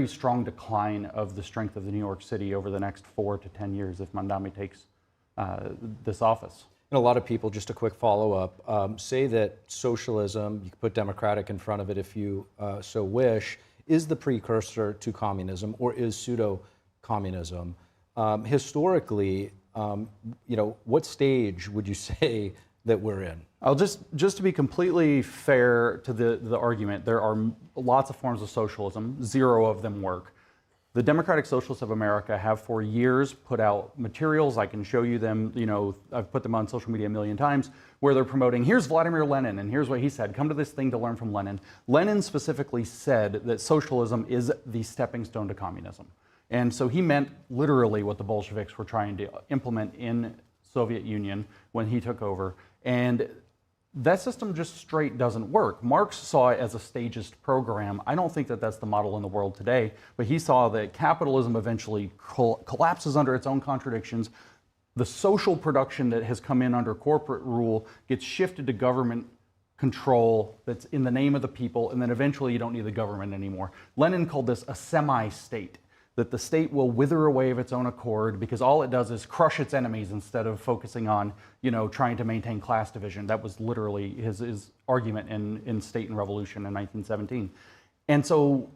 strong decline of the strength of the New York City over the next 4 to 10 years if Mamdani takes this office. And a lot of people, just a quick follow-up, say that socialism, you can put democratic in front of it if you so wish, is the precursor to communism or is pseudo-communism. Historically, what stage would you say that we're in? I'll just to be completely fair to the argument, there are lots of forms of socialism. 0 of them work. The Democratic Socialists of America have for years put out materials. I can show you them. I've put them on social media a million times, where they're promoting, here's Vladimir Lenin, and here's what he said. Come to this thing to learn from Lenin. Lenin specifically said that socialism is the stepping stone to communism. And so he meant literally what the Bolsheviks were trying to implement in Soviet Union when he took over. And that system just straight doesn't work. Marx saw it as a stagist program. I don't think that that's the model in the world today, but he saw that capitalism eventually collapses under its own contradictions. The social production that has come in under corporate rule gets shifted to government control that's in the name of the people, and then eventually you don't need the government anymore. Lenin called this a semi-state, that the state will wither away of its own accord because all it does is crush its enemies instead of focusing on, trying to maintain class division. That was literally his argument in State and Revolution in 1917. And so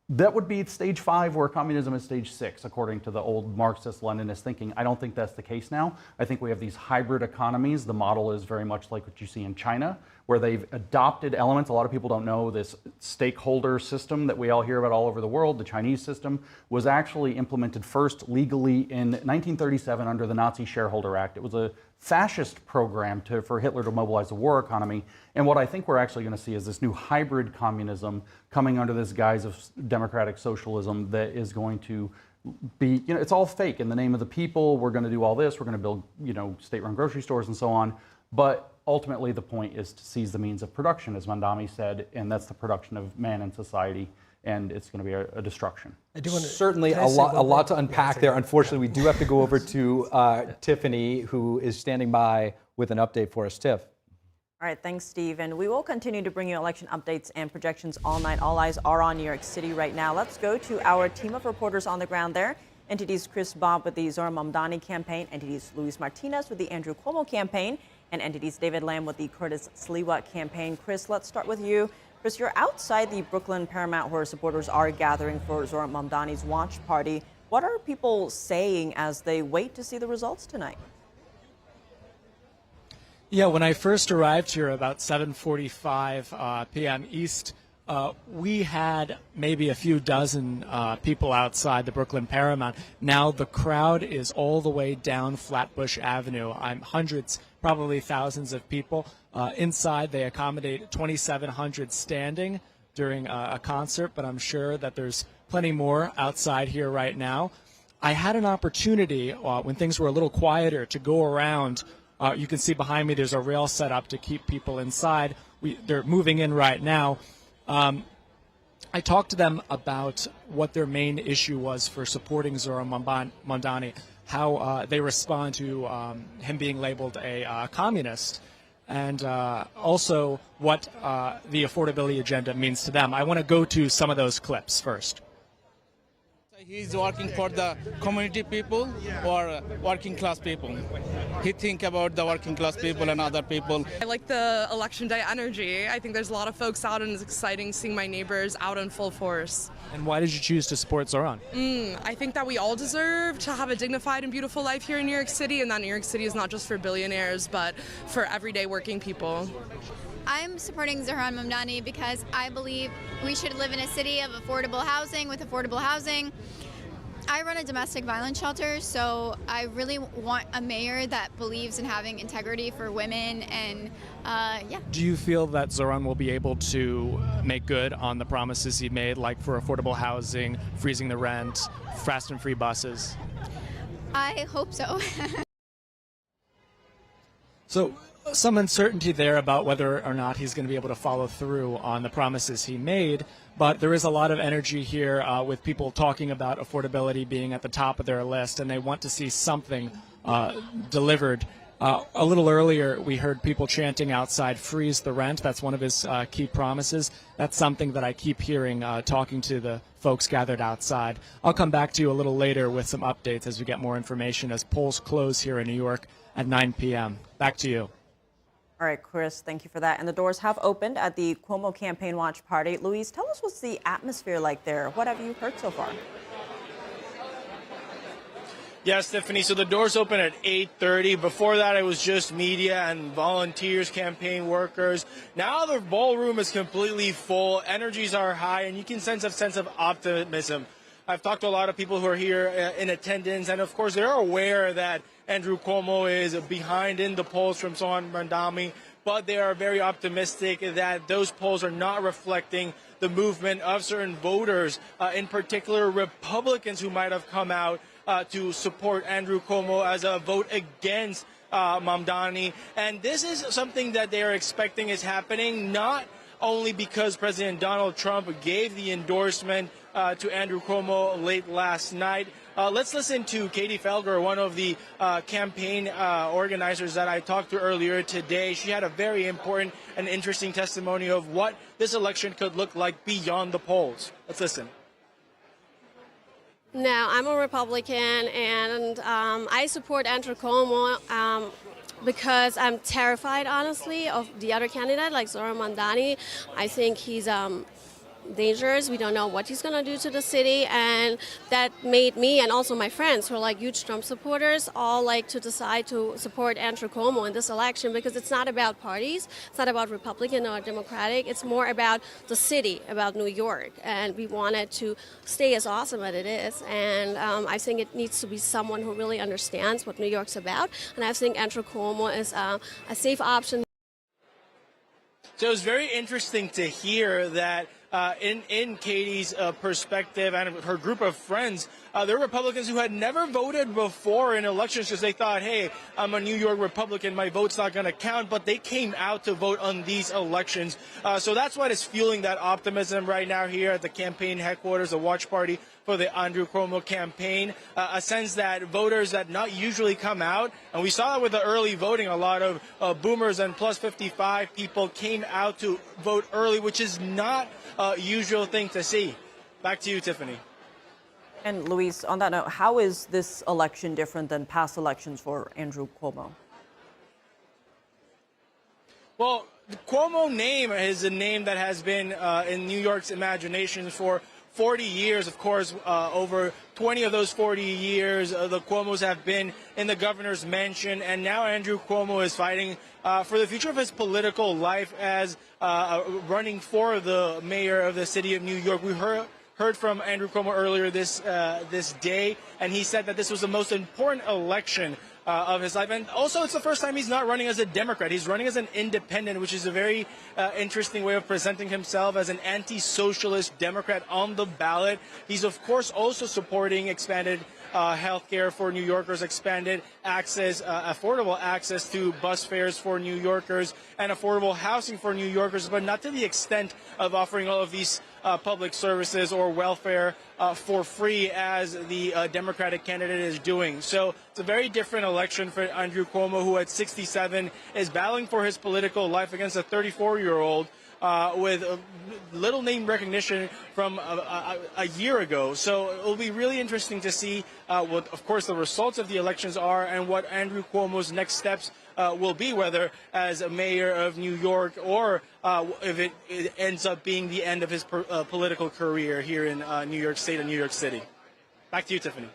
that would be stage 5, where communism is stage 6, according to the old Marxist-Leninist thinking. I don't think that's the case now. I think we have these hybrid economies. The model is very much like what you see in China, where they've adopted elements. A lot of people don't know this stakeholder system that we all hear about all over the world. The Chinese system was actually implemented first legally in 1937 under the Nazi Shareholder Act. It was a fascist program for Hitler to mobilize the war economy. And what I think we're actually going to see is this new hybrid communism coming under this guise of democratic socialism that is going to be, it's all fake in the name of the people. We're going to do all this. We're going to build, state-run grocery stores and so on. But ultimately, the point is to seize the means of production, as Mamdani said, and that's the production of man in society, and it's going to be a destruction. Certainly a lot to unpack there. Unfortunately, we do have to go over to Tiffany, who is standing by with an update for us. Tiff. All right, thanks, Steve. And we will continue to bring you election updates and projections all night. All eyes are on New York City right now. Let's go to our team of reporters on the ground there. NTD's Chris Bob with the Zohran Mamdani campaign, NTD's Luis Martinez with the Andrew Cuomo campaign, and NTD's David Lamb with the Curtis Sliwa campaign. Chris, let's start with you. Chris, you're outside the Brooklyn Paramount where supporters are gathering for Zohran Mamdani's watch party. What are people saying as they wait to see the results tonight? Yeah, when I first arrived here about 7:45 p.m. East, we had maybe a few dozen people outside the Brooklyn Paramount. Now the crowd is all the way down Flatbush Avenue. Hundreds, probably thousands of people. Inside, they accommodate 2,700 standing during a concert, but I'm sure that there's plenty more outside here right now. I had an opportunity when things were a little quieter to go around. You can see behind me there's a rail set up to keep people inside. They're moving in right now. I talked to them about what their main issue was for supporting Zohran Mamdani, how they respond to him being labeled a communist, and also what the affordability agenda means to them. I want to go to some of those clips first. He's working for the community people or working class people. He think about the working class people and other people. I like the election day energy. I think there's a lot of folks out and it's exciting seeing my neighbors out in full force. And why did you choose to support Zohran? I think that we all deserve to have a dignified and beautiful life here in New York City, and that New York City is not just for billionaires, but for everyday working people. I'm supporting Zohran Mamdani because I believe we should live in a city of affordable housing with affordable housing. I run a domestic violence shelter, so I really want a mayor that believes in having integrity for women, and yeah. Do you feel that Zoran will be able to make good on the promises he made, like for affordable housing, freezing the rent, fast and free buses? I hope so. So some uncertainty there about whether or not he's going to be able to follow through on the promises he made, but there is a lot of energy here with people talking about affordability being at the top of their list, and they want to see something delivered. A little earlier, we heard people chanting outside, freeze the rent. That's one of his key promises. That's something that I keep hearing talking to the folks gathered outside. I'll come back to you a little later with some updates as we get more information as polls close here in New York at 9 p.m. Back to you. All right, Chris, thank you for that. And the doors have opened at the Cuomo Campaign Watch Party. Louise, tell us what's the atmosphere like there. What have you heard so far? Yes, Tiffany. So the doors open at 8:30. Before that, it was just media and volunteers, campaign workers. Now the ballroom is completely full. Energies are high, and you can sense a sense of optimism. I've talked to a lot of people who are here in attendance, and of course, they're aware that Andrew Cuomo is behind in the polls from Zoran Mandani, but they are very optimistic that those polls are not reflecting the movement of certain voters, in particular Republicans who might have come out to support Andrew Cuomo as a vote against Mamdani. And this is something that they are expecting is happening, not only because President Donald Trump gave the endorsement to Andrew Cuomo late last night. Let's listen to Katie Felger, one of the campaign organizers that I talked to earlier today. She had a very important and interesting testimony of what this election could look like beyond the polls. Let's listen. No, I'm a Republican, and I support Andrew Cuomo because I'm terrified, honestly, of the other candidate, like Zoran Mandani. I think he's dangerous. We don't know what he's going to do to the city, and that made me and also my friends who are like huge Trump supporters all like to decide to support Andrew Cuomo in this election, because it's not about parties, it's not about Republican or Democratic, it's more about the city, about New York, and we want it to stay as awesome as it is, and I think it needs to be someone who really understands what New York's about, and I think Andrew Cuomo is a safe option. So it was very interesting to hear that in Katie's perspective and her group of friends, there were Republicans who had never voted before in elections because they thought, hey, I'm a New York Republican, my vote's not going to count, but they came out to vote on these elections. So that's what is fueling that optimism right now here at the campaign headquarters, the watch party for the Andrew Cuomo campaign, a sense that voters that not usually come out, and we saw that with the early voting, a lot of boomers and plus 55 people came out to vote early, which is not a usual thing to see. Back to you, Tiffany. And Luis, on that note, how is this election different than past elections for Andrew Cuomo? Well, the Cuomo name is a name that has been in New York's imagination for 40 years. Of course, over 20 of those 40 years, the Cuomos have been in the governor's mansion, and now Andrew Cuomo is fighting for the future of his political life as running for the mayor of the city of New York. We heard from Andrew Cuomo earlier this day, and he said that this was the most important election of his life. And also, it's the first time he's not running as a Democrat. He's running as an independent, which is a very interesting way of presenting himself as an anti-socialist Democrat on the ballot. He's, of course, also supporting expanded health care for New Yorkers, expanded access, affordable access to bus fares for New Yorkers, and affordable housing for New Yorkers, but not to the extent of offering all of these public services or welfare for free as the Democratic candidate is doing. So it's a very different election for Andrew Cuomo, who at 67 is battling for his political life against a 34-year-old with little name recognition from a year ago. So it will be really interesting to see what, of course, the results of the elections are and what Andrew Cuomo's next steps will be, whether as a mayor of New York or if it ends up being the end of his political career here in New York State and New York City. Back to you, Tiffany.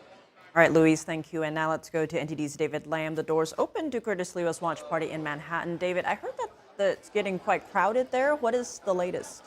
All right, Louise, thank you. And now let's go to NTD's David Lamb. The doors open to Curtis Lewa's watch party in Manhattan. David, I heard that it's getting quite crowded there. What is the latest?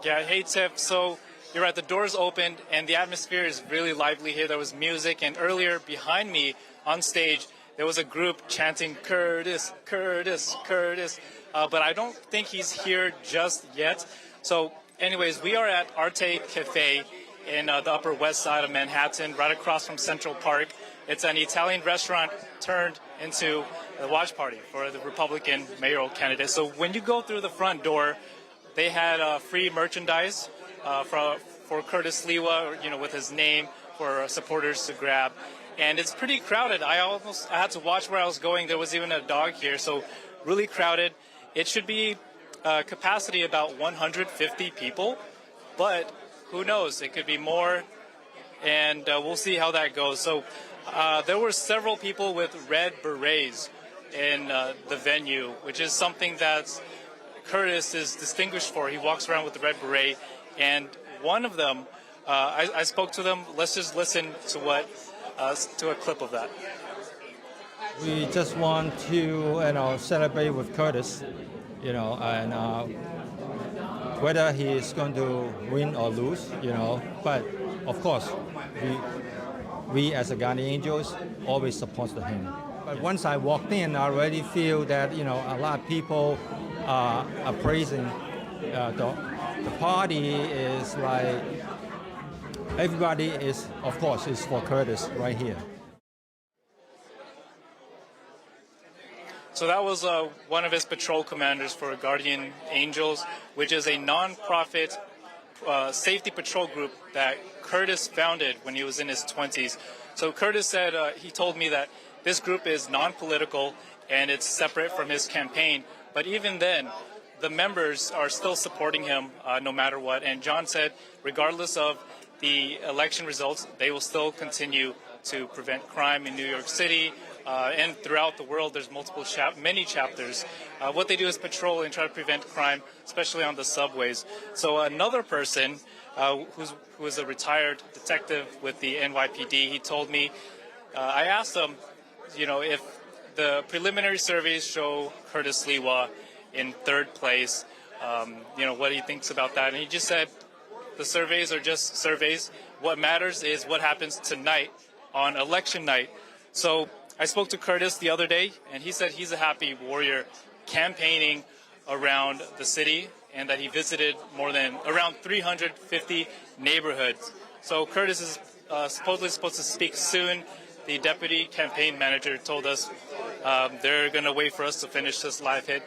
Yeah, hey Tiff. So you're right, the doors opened and the atmosphere is really lively here. There was music, and earlier behind me on stage there was a group chanting Curtis, Curtis, Curtis. But I don't think he's here just yet. So anyways, we are at Arte Cafe in the Upper West Side of Manhattan, right across from Central Park. It's an Italian restaurant turned into a watch party for the Republican mayoral candidate. So when you go through the front door, they had free merchandise for Curtis Sliwa, with his name for supporters to grab. And it's pretty crowded. I had to watch where I was going. There was even a dog here, so really crowded. It should be capacity about 150 people, but who knows? It could be more, and we'll see how that goes. So there were several people with red berets in the venue, which is something that Curtis is distinguished for. He walks around with the red beret, and one of them, I spoke to them. Let's just listen to to a clip of that. We just want to, celebrate with Curtis, and whether he is going to win or lose, But of course, we as a Guardian Angels always support him. But once I walked in, I already feel that a lot of people are praising the party. Is like everybody is, of course, is for Curtis right here. So that was one of his patrol commanders for Guardian Angels, which is a non-profit safety patrol group that Curtis founded when he was in his 20s. So Curtis said, he told me that this group is non-political and it's separate from his campaign. But even then, the members are still supporting him no matter what. And John said, regardless of the election results, they will still continue to prevent crime in New York City. And throughout the world, there's many chapters. What they do is patrol and try to prevent crime, especially on the subways. So another person who is a retired detective with the NYPD, he told me, I asked him, if the preliminary surveys show Curtis Sliwa in third place, what he thinks about that. And he just said, the surveys are just surveys. What matters is what happens tonight on election night. So I spoke to Curtis the other day, and he said he's a happy warrior campaigning around the city, and that he visited around 350 neighborhoods. So Curtis is supposedly supposed to speak soon. The deputy campaign manager told us they're going to wait for us to finish this live hit.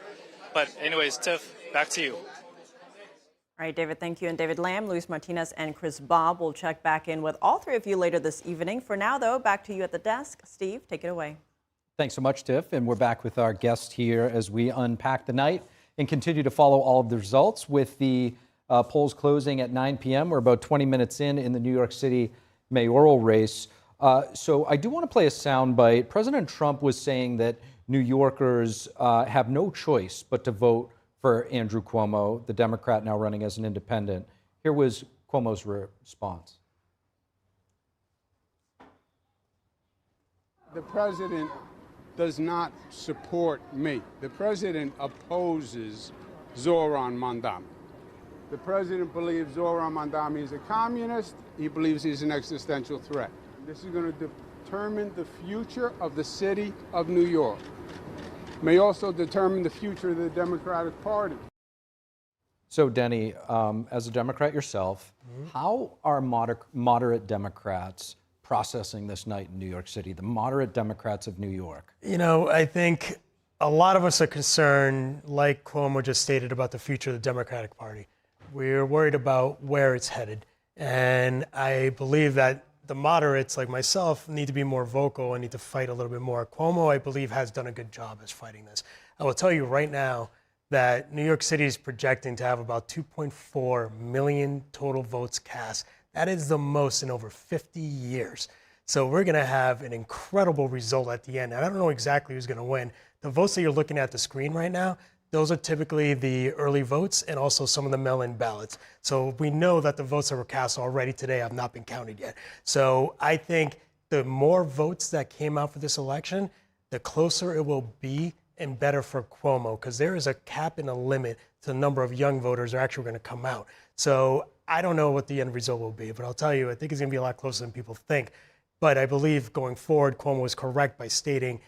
But anyways, Tiff, back to you. All right, David, thank you. And David Lamb, Luis Martinez, and Chris Bob will check back in with all three of you later this evening. For now, though, back to you at the desk. Steve, take it away. Thanks so much, Tiff. And we're back with our guest here as we unpack the night and continue to follow all of the results with the polls closing at 9 p.m. We're about 20 minutes in the New York City mayoral race. So I do want to play a soundbite. President Trump was saying that New Yorkers have no choice but to vote for Andrew Cuomo, the Democrat now running as an independent. Here was Cuomo's response. The president does not support me. The president opposes Zohran Mamdani. The president believes Zohran Mamdani is a communist. He believes he's an existential threat. This is going to determine the future of the city of New York. May also determine the future of the Democratic Party. So, Denny, as a Democrat yourself, how are moderate Democrats processing this night in New York City, the moderate Democrats of New York? I think a lot of us are concerned, like Cuomo just stated, about the future of the Democratic Party. We're worried about where it's headed. And I believe that the moderates, like myself, need to be more vocal and need to fight a little bit more. Cuomo, I believe, has done a good job as fighting this. I will tell you right now that New York City is projecting to have about 2.4 million total votes cast. That is the most in over 50 years. So we're going to have an incredible result at the end. And I don't know exactly who's going to win. The votes that you're looking at the screen right now, those are typically the early votes and also some of the mail-in ballots. So we know that the votes that were cast already today have not been counted yet. So I think the more votes that came out for this election, the closer it will be and better for Cuomo, because there is a cap and a limit the number of young voters are actually going to come out. So I don't know what the end result will be, but I'll tell you, I think it's going to be a lot closer than people think. But I believe going forward, Cuomo is correct by stating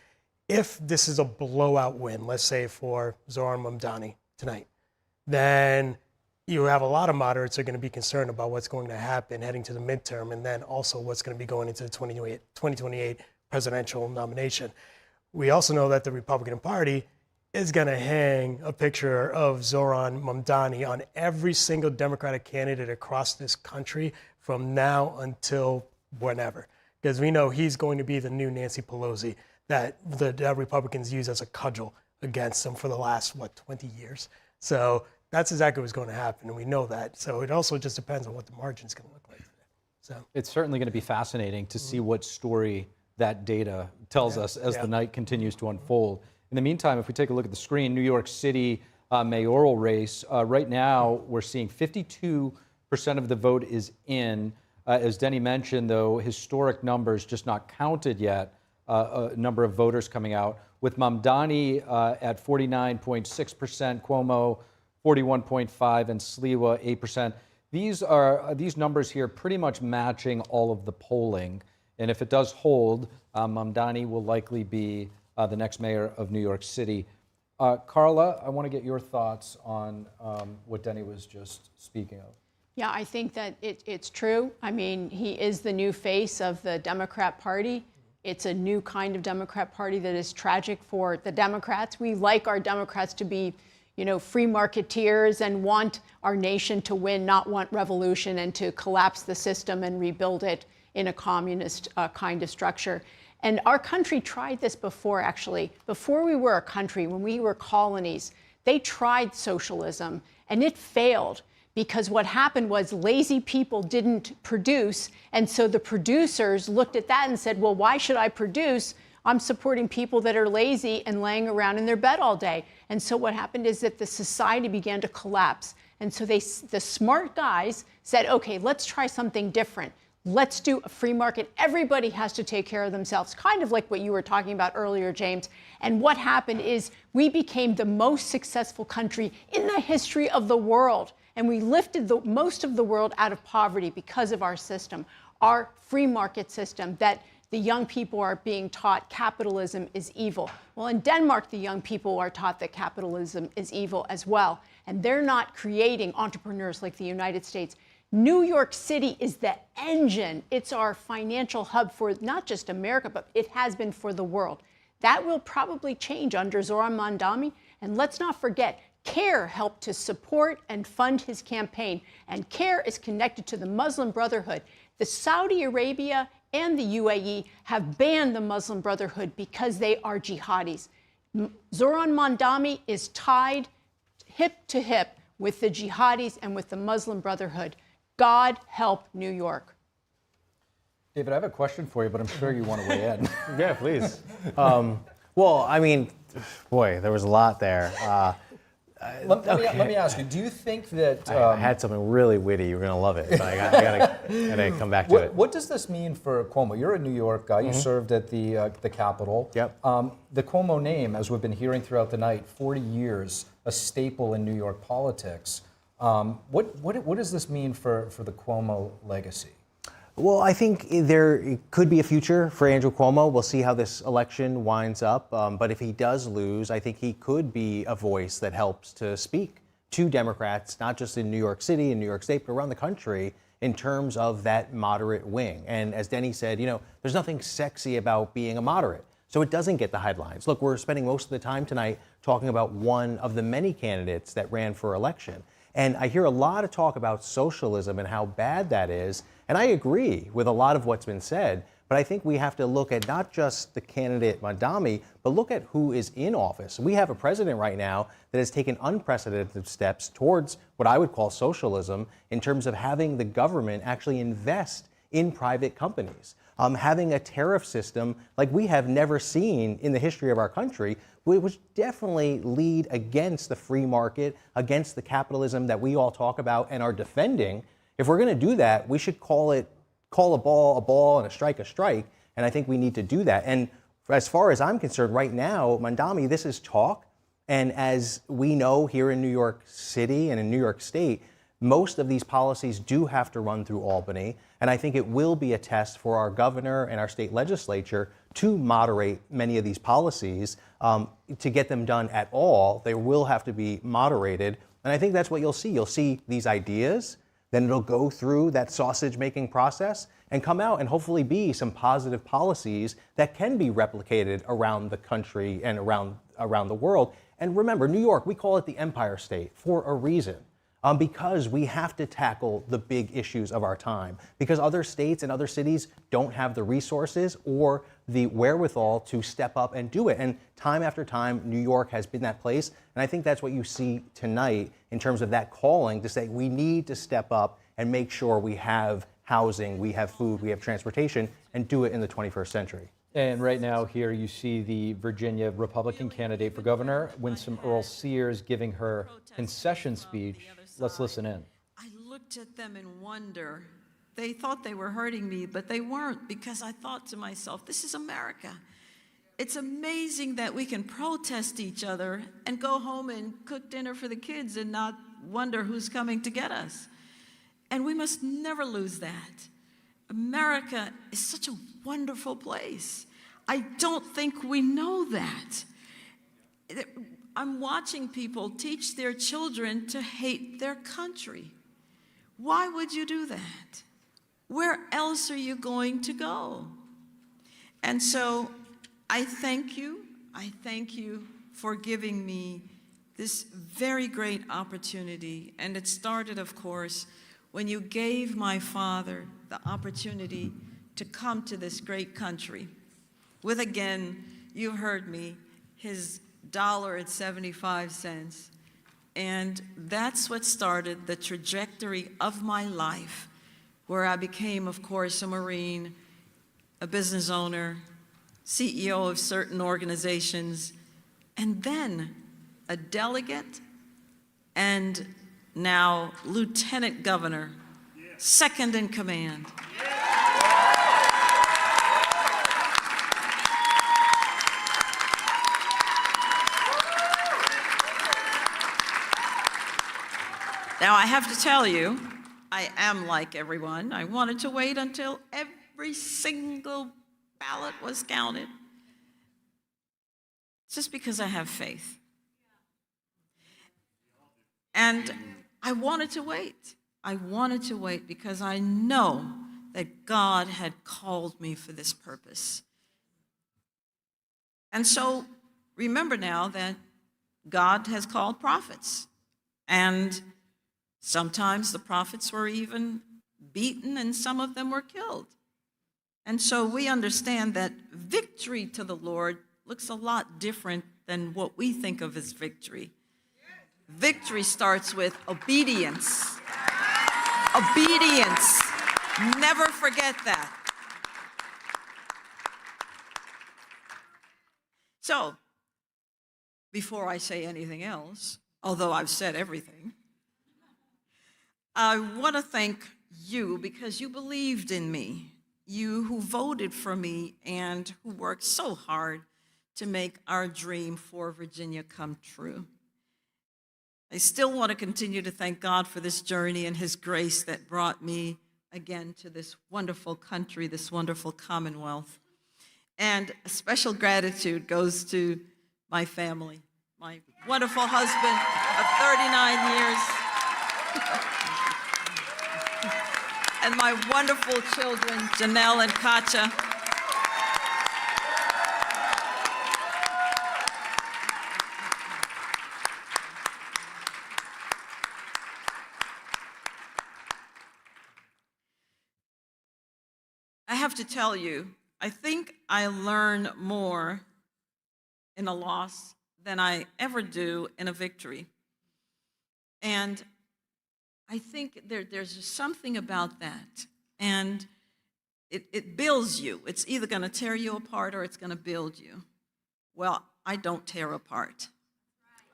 if this is a blowout win, let's say for Zohran Mamdani tonight, then you have a lot of moderates are going to be concerned about what's going to happen heading to the midterm, and then also what's going to be going into the 2028 presidential nomination. We also know that the Republican Party is going to hang a picture of Zohran Mamdani on every single Democratic candidate across this country from now until whenever. Because we know he's going to be the new Nancy Pelosi that the Republicans use as a cudgel against them for the last, 20 years. So that's exactly what's going to happen, and we know that. So it also just depends on what the margin's going to look like today. So it's certainly going to be fascinating to see what story that data tells us as the night continues to unfold. In the meantime, if we take a look at the screen, New York City mayoral race, right now we're seeing 52% of the vote is in. As Denny mentioned, though, historic numbers, just not counted yet, a number of voters coming out, with Mamdani at 49.6%, Cuomo 41.5%, and Sliwa 8%. These numbers here pretty much matching all of the polling. And if it does hold, Mamdani will likely be the next mayor of New York City. Carla, I want to get your thoughts on what Denny was just speaking of. Yeah, I think that it's true. I mean, he is the new face of the Democrat Party. It's a new kind of Democrat Party that is tragic for the Democrats. We like our Democrats to be, free marketeers and want our nation to win, not want revolution and to collapse the system and rebuild it in a communist kind of structure. And our country tried this before, actually. Before we were a country, when we were colonies, they tried socialism, and it failed. Because what happened was lazy people didn't produce, and so the producers looked at that and said, well, why should I produce? I'm supporting people that are lazy and laying around in their bed all day. And so what happened is that the society began to collapse. And so the smart guys said, okay, let's try something different. Let's do a free market. Everybody has to take care of themselves, kind of like what you were talking about earlier, James. And what happened is we became the most successful country in the history of the world. And we lifted most of the world out of poverty because of our system, our free market system that the young people are being taught capitalism is evil. Well, in Denmark, the young people are taught that capitalism is evil as well. And they're not creating entrepreneurs like the United States. New York City is the engine. It's our financial hub for not just America, but it has been for the world. That will probably change under Zohran Mamdani. And let's not forget, CARE helped to support and fund his campaign, and CARE is connected to the Muslim Brotherhood. The Saudi Arabia and the UAE have banned the Muslim Brotherhood because they are jihadis. Zohran Mamdani is tied hip to hip with the jihadis and with the Muslim Brotherhood. God help New York. David, I have a question for you, but I'm sure you want to weigh in. Yeah, please. Well, I mean, boy, there was a lot there. Let me ask you, do you think that... I had something really witty. You're going to love it, but I gotta come back to it. What does this mean for Cuomo? You're a New York guy. You served at the Capitol. Yep. The Cuomo name, as we've been hearing throughout the night, 40 years, a staple in New York politics. What does this mean for the Cuomo legacy? Well, I think there could be a future for Andrew Cuomo. We'll see how this election winds up. But if he does lose, I think he could be a voice that helps to speak to Democrats, not just in New York City and New York State, but around the country in terms of that moderate wing. And as Denny said, there's nothing sexy about being a moderate. So it doesn't get the headlines. Look, we're spending most of the time tonight talking about one of the many candidates that ran for election. And I hear a lot of talk about socialism and how bad that is. And I agree with a lot of what's been said. But I think we have to look at not just the candidate Mamdani, but look at who is in office. We have a president right now that has taken unprecedented steps towards what I would call socialism in terms of having the government actually invest in private companies. Having a tariff system like we have never seen in the history of our country, which definitely lead against the free market, against the capitalism that we all talk about and are defending. If we're going to do that, we should call a ball, and a strike. And I think we need to do that. And as far as I'm concerned, right now, Mamdani, this is talk. And as we know here in New York City and in New York State, most of these policies do have to run through Albany. And I think it will be a test for our governor and our state legislature to moderate many of these policies. To get them done at all, they will have to be moderated. And I think that's what you'll see. You'll see these ideas, then it'll go through that sausage making process and come out and hopefully be some positive policies that can be replicated around the country and around the world. And remember, New York, we call it the Empire State for a reason. Because we have to tackle the big issues of our time, because other states and other cities don't have the resources or the wherewithal to step up and do it. And time after time, New York has been that place. And I think that's what you see tonight in terms of that calling to say we need to step up and make sure we have housing, we have food, we have transportation, and do it in the 21st century. And right now here you see the Virginia Republican candidate for governor, Winsome Earl Sears, giving her concession speech. Let's listen in. I looked at them in wonder. They thought they were hurting me, but they weren't, because I thought to myself, this is America. It's amazing that we can protest each other and go home and cook dinner for the kids and not wonder who's coming to get us. And we must never lose that. America is such a wonderful place. I don't think we know that. I'm watching people teach their children to hate their country. Why would you do that? Where else are you going to go? And so I thank you. I thank you for giving me this very great opportunity. And it started, of course, when you gave my father the opportunity to come to this great country with, again, you heard me, his $1.75. And that's what started the trajectory of my life, where I became, of course, a Marine, a business owner, CEO of certain organizations, and then a delegate, and now lieutenant governor, second in command. Now, I have to tell you, I am like everyone. I wanted to wait until every single ballot was counted, just because I have faith. And I wanted to wait. I wanted to wait because I know that God had called me for this purpose. And so remember now that God has called prophets. And sometimes the prophets were even beaten and some of them were killed. And so we understand that victory to the Lord looks a lot different than what we think of as victory. Victory starts with obedience. Obedience. Never forget that. So, before I say anything else, although I've said everything, I want to thank you because you believed in me. You who voted for me and who worked so hard to make our dream for Virginia come true. I still want to continue to thank God for this journey and his grace that brought me again to this wonderful country, this wonderful Commonwealth. And a special gratitude goes to my family, my wonderful husband of 39 years, and my wonderful children, Janelle and Katja. I have to tell you, I think I learn more in a loss than I ever do in a victory. And I think there's just something about that. And it builds you. It's either going to tear you apart or it's going to build you. Well, I don't tear apart.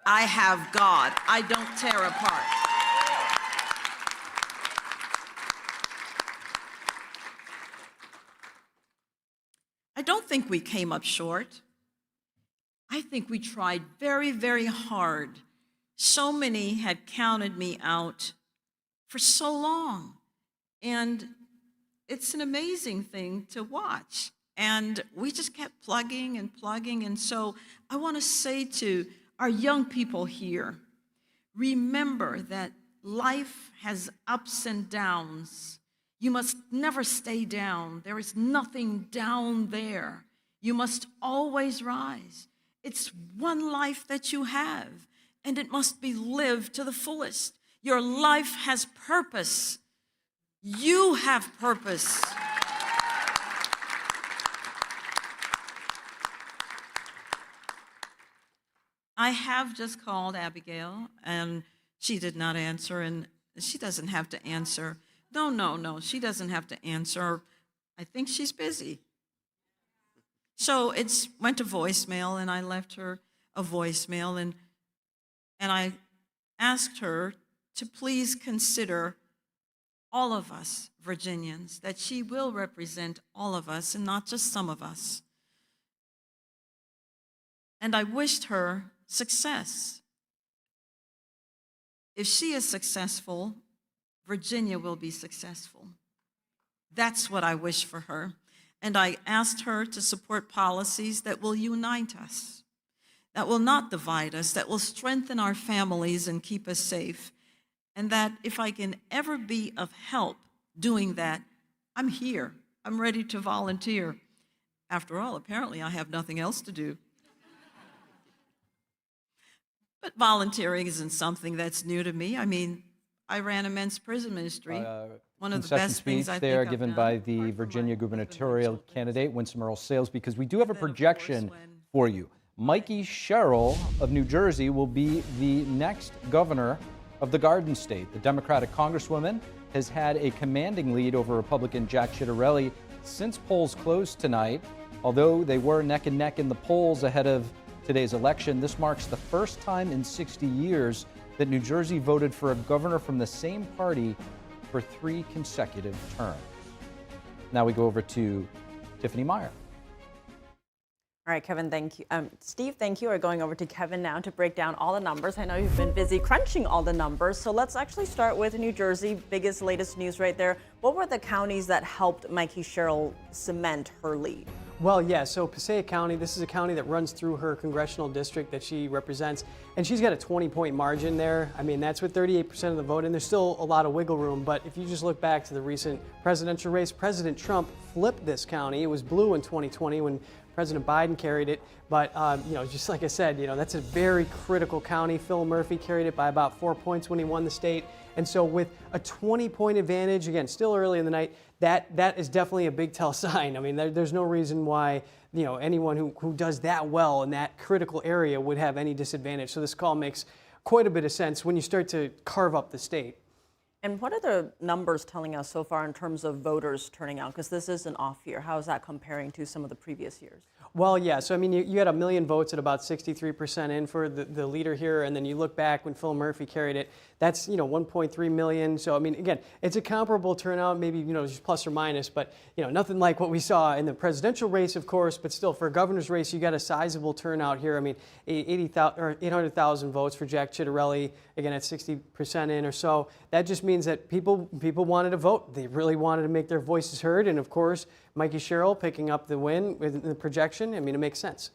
I have God. I don't tear apart. I don't think we came up short. I think we tried very, very hard. So many had counted me out for so long. And it's an amazing thing to watch. And we just kept plugging and plugging. And so I want to say to our young people here, remember that life has ups and downs. You must never stay down. There is nothing down there. You must always rise. It's one life that you have, and it must be lived to the fullest. Your life has purpose. You have purpose. I have just called Abigail, and she did not answer, and she doesn't have to answer. No, she doesn't have to answer. I think she's busy. So it went to voicemail, and I left her a voicemail, and I asked her to please consider all of us Virginians, that she will represent all of us and not just some of us. And I wished her success. If she is successful, Virginia will be successful. That's what I wish for her. And I asked her to support policies that will unite us, that will not divide us, that will strengthen our families and keep us safe. And that if I can ever be of help doing that, I'm here. I'm ready to volunteer. After all, apparently I have nothing else to do. But volunteering isn't something that's new to me. I mean, I ran a men's prison ministry. One of the best things I think there I've given done. by the Virginia gubernatorial candidate, Winsome Earl-Sales, because we do have a projection for you. Meier Sherrill of New Jersey will be the next governor of the Garden State. The Democratic Congresswoman has had a commanding lead over Republican Jack Ciattarelli since polls closed tonight. Although they were neck and neck in the polls ahead of today's election, this marks the first time in 60 years that New Jersey voted for a governor from the same party for 3 consecutive terms. Now we go over to Tiffany Meier. All right, Kevin, thank you. Steve, thank you. We're going over to Kevin now to break down all the numbers. I know you've been busy crunching all the numbers, so let's actually start with New Jersey. Biggest, latest news right there. What were the counties that helped Meier Sherrill cement her lead? Well, yeah, so Passaic County, this is a county that runs through her congressional district that she represents, and she's got a 20-point margin there. I mean, that's with 38% of the vote, and there's still a lot of wiggle room, but if you just look back to the recent presidential race, President Trump flipped this county. It was blue in 2020 when President Biden carried it, but just like I said, that's a very critical county. Phil Murphy carried it by about 4 points when he won the state, and so with a 20-point advantage, again, still early in the night, that is definitely a big tell sign. I mean, there's no reason why anyone who does that well in that critical area would have any disadvantage. So this call makes quite a bit of sense when you start to carve up the state. And what are the numbers telling us so far in terms of voters turning out? Because this is an off year. How is that comparing to some of the previous years? Well, yeah, so I mean, you had 1 million votes at about 63% in for the leader here, and then you look back when Phil Murphy carried it, that's 1.3 million. So I mean, again, it's a comparable turnout, maybe just plus or minus, but nothing like what we saw in the presidential race, of course, but still for a governor's race, you got a sizable turnout here. I mean, 800,000 votes for Jack Ciattarelli, again at 60% in or so. That just means that people wanted to vote. They really wanted to make their voices heard, and of course, Meier Sherrill picking up the win with the projection. I mean, it makes sense.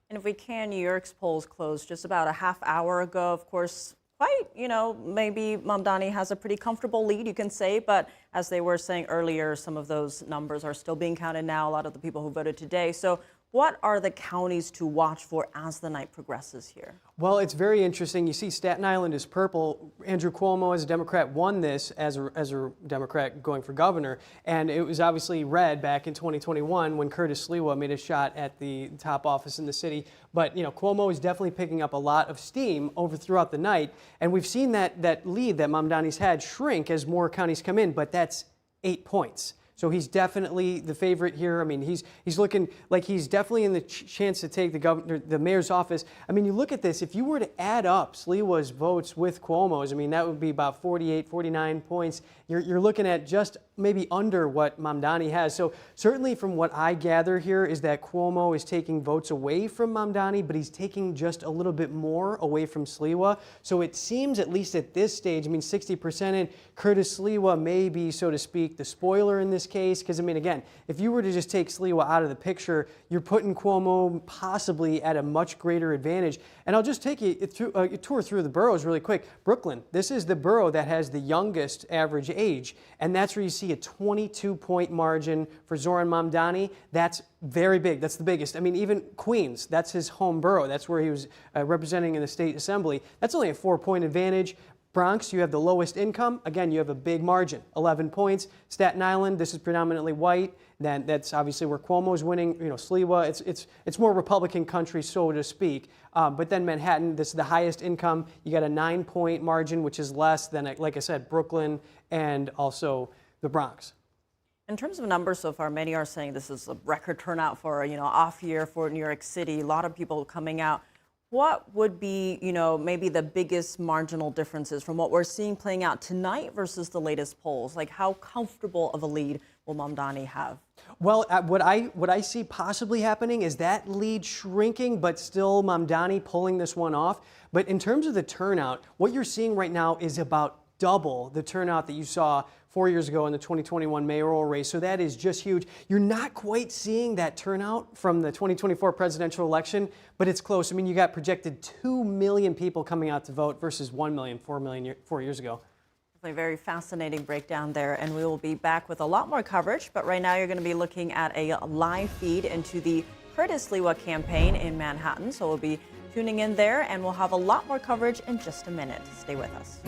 And if we can, New York's polls closed just about a half hour ago. Of course, quite, maybe Mamdani has a pretty comfortable lead, you can say, but as they were saying earlier, some of those numbers are still being counted now, a lot of the people who voted today. So what are the counties to watch for as the night progresses here? Well, it's very interesting. You see Staten Island is purple. Andrew Cuomo, as a Democrat, won this as a Democrat going for governor. And it was obviously red back in 2021 when Curtis Sliwa made a shot at the top office in the city. But, Cuomo is definitely picking up a lot of steam throughout the night. And we've seen that lead that Mamdani's had shrink as more counties come in, but that's 8 points. So he's definitely the favorite here. I mean, he's looking like he's definitely in the chance to take the mayor's office. I mean, you look at this, if you were to add up Sliwa's votes with Cuomo's, I mean, that would be about 48, 49 points. You're looking at just maybe under what Mamdani has. So certainly from what I gather here is that Cuomo is taking votes away from Mamdani, but he's taking just a little bit more away from Sliwa. So it seems, at least at this stage, I mean, 60% in, Curtis Sliwa may be, so to speak, the spoiler in this case. Because, I mean, again, if you were to just take Sliwa out of the picture, you're putting Cuomo possibly at a much greater advantage. And I'll just take you through a tour through the boroughs really quick. Brooklyn, this is the borough that has the youngest average age, and that's where you see a 22-point margin for Zoran Mamdani. That's very big. That's the biggest. I mean, even Queens, that's his home borough. That's where he was representing in the state assembly. That's only a 4-point advantage. Bronx, you have the lowest income. Again, you have a big margin, 11 points. Staten Island, this is predominantly white. Then that's obviously where Cuomo's winning. You know, Sliwa, it's more Republican country, so to speak. But then Manhattan, this is the highest income. You got a 9-point margin, which is less than, like I said, Brooklyn and also the Bronx. In terms of numbers so far, many are saying this is a record turnout for, off year for New York City. A lot of people coming out. What would be, maybe the biggest marginal differences from what we're seeing playing out tonight versus the latest polls? Like, how comfortable of a lead will Mamdani have? Well, what I see possibly happening is that lead shrinking, but still Mamdani pulling this one off. But in terms of the turnout, what you're seeing right now is about double the turnout that you saw 4 years ago in the 2021 mayoral race. So that is just huge. You're not quite seeing that turnout from the 2024 presidential election, but it's close. I mean, you got projected 2 million people coming out to vote versus 1 million, 4 million 4 years ago. A very fascinating breakdown there, and we will be back with a lot more coverage. But right now, you're going to be looking at a live feed into the Curtis Sliwa campaign in Manhattan. So we'll be tuning in there, and we'll have a lot more coverage in just a minute. Stay with us.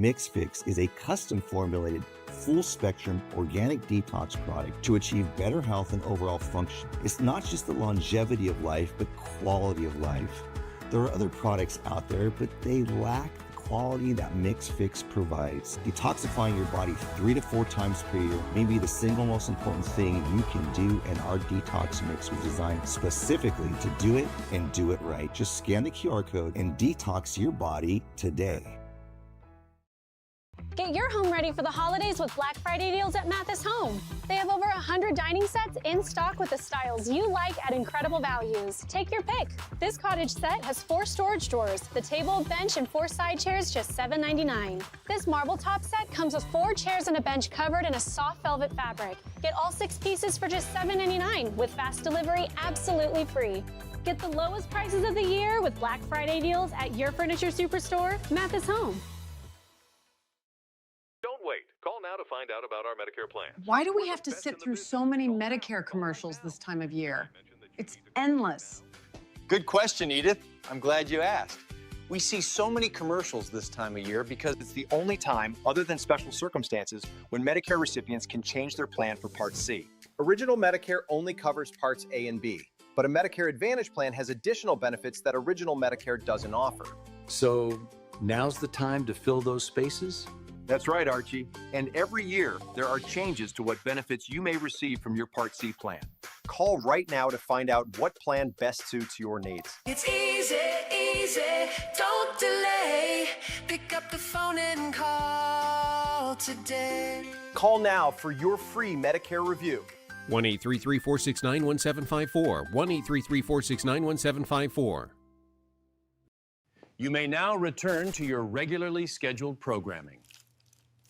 Mix Fix is a custom formulated, full-spectrum organic detox product to achieve better health and overall function. It's not just the longevity of life, but quality of life. There are other products out there, but they lack the quality that Mix Fix provides. Detoxifying your body 3 to 4 times per year may be the single most important thing you can do, and our detox mix was designed specifically to do it and do it right. Just scan the QR code and detox your body today. Get your home ready for the holidays with Black Friday deals at Mathis Home. They have over 100 dining sets in stock with the styles you like at incredible values. Take your pick. This cottage set has 4 storage drawers, the table, bench, and 4 side chairs, just $7.99. This marble top set comes with 4 chairs and a bench covered in a soft velvet fabric. Get all 6 pieces for just $7.99 with fast delivery absolutely free. Get the lowest prices of the year with Black Friday deals at your furniture superstore, Mathis Home. Don't wait. Call now to find out about our Medicare plan. Why do we have to sit through so many Medicare commercials this time of year? It's endless. Good question, Edith. I'm glad you asked. We see so many commercials this time of year because it's the only time, other than special circumstances, when Medicare recipients can change their plan for Part C. Original Medicare only covers Parts A and B, but a Medicare Advantage plan has additional benefits that Original Medicare doesn't offer. So now's the time to fill those spaces? That's right, Archie. And every year, there are changes to what benefits you may receive from your Part C plan. Call right now to find out what plan best suits your needs. It's easy, easy, don't delay. Pick up the phone and call today. Call now for your free Medicare review. 1-833-469-1754. 1-833-469-1754. You may now return to your regularly scheduled programming.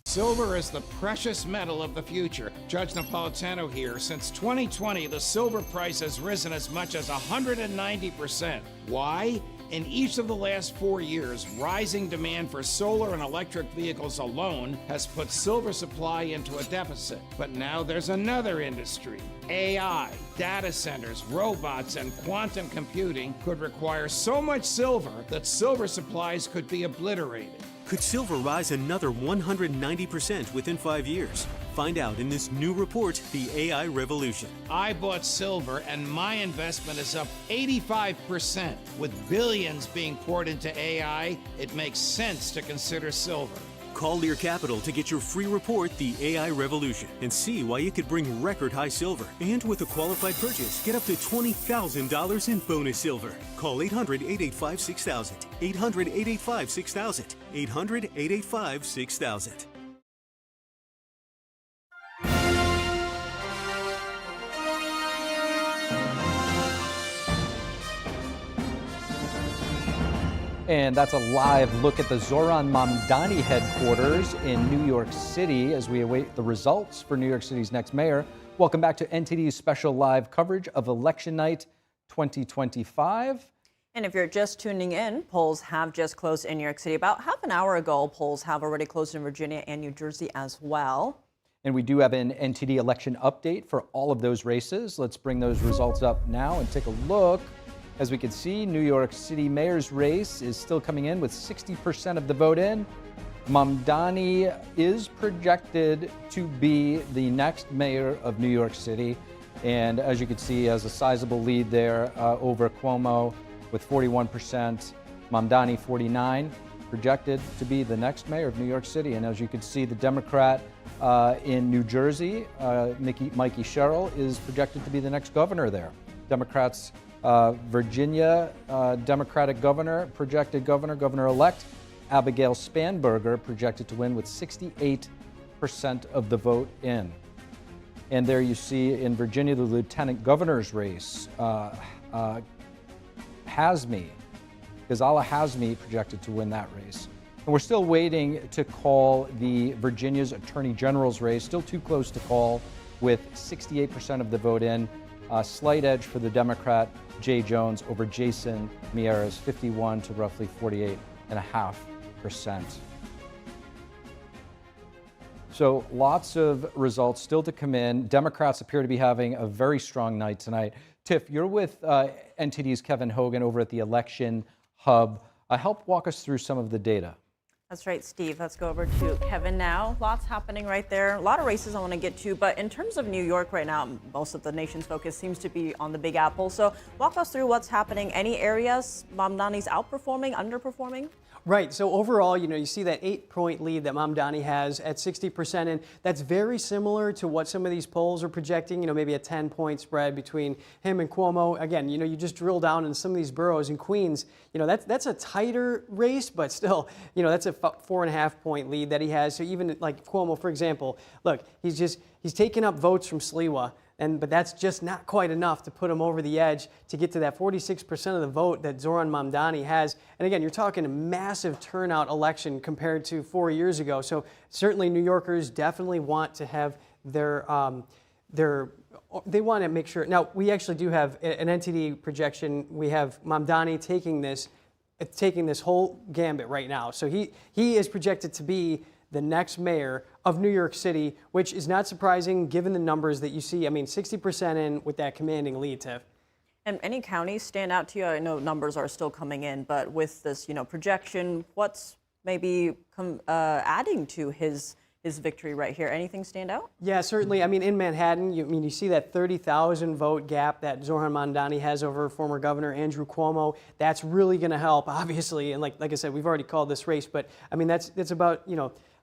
Silver is the precious metal of the future. Judge Napolitano here. Since 2020, the silver price has risen as much as 190%. Why? In each of the last 4 years, rising demand for solar and electric vehicles alone has put silver supply into a deficit. But now there's another industry. AI, data centers, robots, and quantum computing could require so much silver that silver supplies could be obliterated. Could silver rise another 190% within 5 years? Find out in this new report, The AI Revolution. I bought silver and my investment is up 85%. With billions being poured into AI, it makes sense to consider silver. Call Lear Capital to get your free report, The AI Revolution, and see why it could bring record high silver. And with a qualified purchase, get up to $20,000 in bonus silver. Call 800-885-6000. 800-885-6000. 800-885-6000. And that's a live look at the Zohran Mamdani headquarters in New York City as we await the results for New York City's next mayor. Welcome back to NTD's special live coverage of Election Night 2025. And if you're just tuning in, polls have just closed in New York City. About half an hour ago, polls have already closed in Virginia and New Jersey as well. And we do have an NTD election update for all of those races. Let's bring those results up now and take a look. As we can see, New York City mayor's race is still coming in with 60% of the vote in. Mamdani is projected to be the next mayor of New York City. And as you can see, has a sizable lead there over Cuomo with 41%, Mamdani 49%, projected to be the next mayor of New York City. And as you can see, the Democrat in New Jersey, Mikey Sherrill, is projected to be the next governor there. Democrats Virginia Democratic governor, projected governor-elect Abigail Spanberger, projected to win with 68% of the vote in. And there you see in Virginia the lieutenant governor's race, Ghazala Hazmi projected to win that race. And we're still waiting to call the Virginia's attorney general's race, still too close to call, with 68% of the vote in. Slight edge for the Democrat Jay Jones over Jason Meier, 51 to roughly 48.5%. So lots of results still to come in. Democrats appear to be having a very strong night tonight. Tiff, you're with NTD's Kevin Hogan over at the Election Hub. Help walk us through some of the data. That's right, Steve. Let's go over to Kevin now. Lots happening right there. A lot of races I want to get to, but in terms of New York right now, most of the nation's focus seems to be on the Big Apple. So walk us through what's happening. Any areas Mamdani's outperforming, underperforming? Right. So overall, you see that 8-point lead that Mamdani has at 60%, and that's very similar to what some of these polls are projecting. Maybe a 10-point spread between him and Cuomo. Again, you just drill down in some of these boroughs in Queens. That's a tighter race, but still, that's a 4.5-point lead that he has. So even like Cuomo, for example, look, he's taking up votes from Sliwa. But that's just not quite enough to put him over the edge to get to that 46% of the vote that Zohran Mamdani has. And again, you're talking a massive turnout election compared to 4 years ago. So certainly New Yorkers definitely want to have they want to make sure. Now, we actually do have an NTD projection. We have Mamdani taking this whole gambit right now. So he is projected to be the next mayor of New York City, which is not surprising given the numbers that you see. I mean, 60% in with that commanding lead, Tiff. And any counties stand out to you? I know numbers are still coming in, but with this, projection, what's maybe adding to his victory right here? Anything stand out? Yeah, certainly. I mean, in Manhattan, you see that 30,000 vote gap that Zohran Mamdani has over former Governor Andrew Cuomo. That's really going to help, obviously. And like I said, we've already called this race, but I mean, that's about,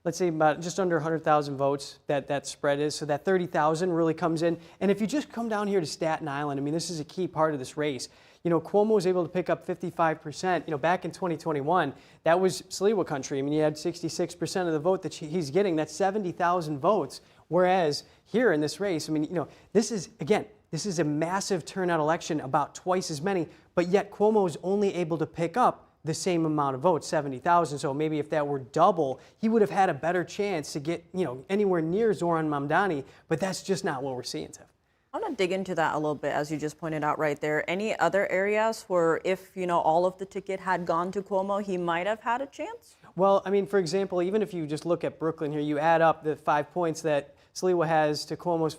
let's say about just under 100,000 votes that spread is. So that 30,000 really comes in. And if you just come down here to Staten Island, I mean, this is a key part of this race. Cuomo was able to pick up 55%. Back in 2021, that was Sliwa country. I mean, you had 66% of the vote that he's getting. That's 70,000 votes. Whereas here in this race, I mean, this is a massive turnout election, about twice as many. But yet Cuomo is only able to pick up the same amount of votes, 70,000. So maybe if that were double, he would have had a better chance to get, anywhere near Zohran Mamdani. But that's just not what we're seeing, Tiff. I want to dig into that a little bit, as you just pointed out right there. Any other areas where if, all of the ticket had gone to Cuomo, he might have had a chance? Well, I mean, for example, even if you just look at Brooklyn here, you add up the 5 points that Sliwa has to Cuomo's